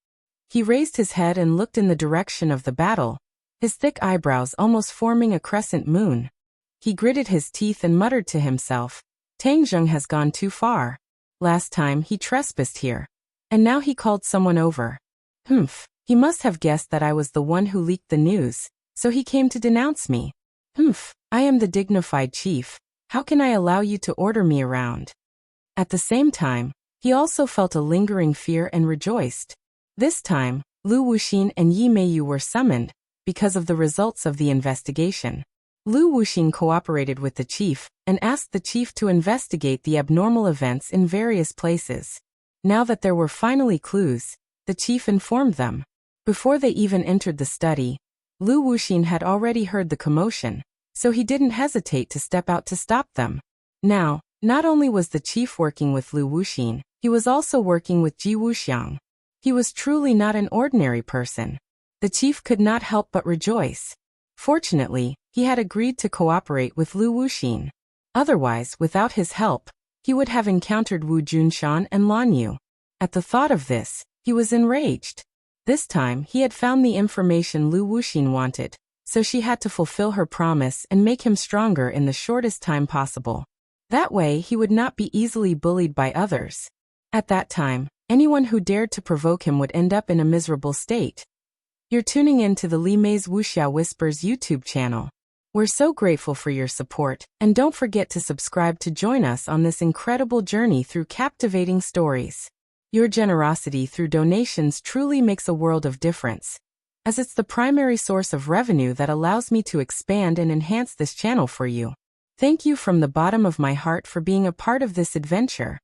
He raised his head and looked in the direction of the battle, his thick eyebrows almost forming a crescent moon. He gritted his teeth and muttered to himself, "Tang Zheng has gone too far. Last time he trespassed here, and now he called someone over. He must have guessed that I was the one who leaked the news, so he came to denounce me. I am the dignified chief. How can I allow you to order me around?" At the same time, he also felt a lingering fear and rejoiced. This time, Lu Wuxin and Yi Meiyu were summoned, because of the results of the investigation. Lu Wuxin cooperated with the chief, and asked the chief to investigate the abnormal events in various places. Now that there were finally clues, the chief informed them. Before they even entered the study, Lu Wuxin had already heard the commotion, so he didn't hesitate to step out to stop them. Now, not only was the chief working with Lu Wuxin, he was also working with Ji Wuxiang. He was truly not an ordinary person. The chief could not help but rejoice. Fortunately, he had agreed to cooperate with Lu Wuxin. Otherwise, without his help, he would have encountered Wu Junshan and Lan Yu. At the thought of this, he was enraged. This time, he had found the information Lu Wuxin wanted, so she had to fulfill her promise and make him stronger in the shortest time possible. That way, he would not be easily bullied by others. At that time, anyone who dared to provoke him would end up in a miserable state. You're tuning in to the Li Mei's Wuxia Whispers YouTube channel. We're so grateful for your support, and don't forget to subscribe to join us on this incredible journey through captivating stories. Your generosity through donations truly makes a world of difference, as it's the primary source of revenue that allows me to expand and enhance this channel for you. Thank you from the bottom of my heart for being a part of this adventure.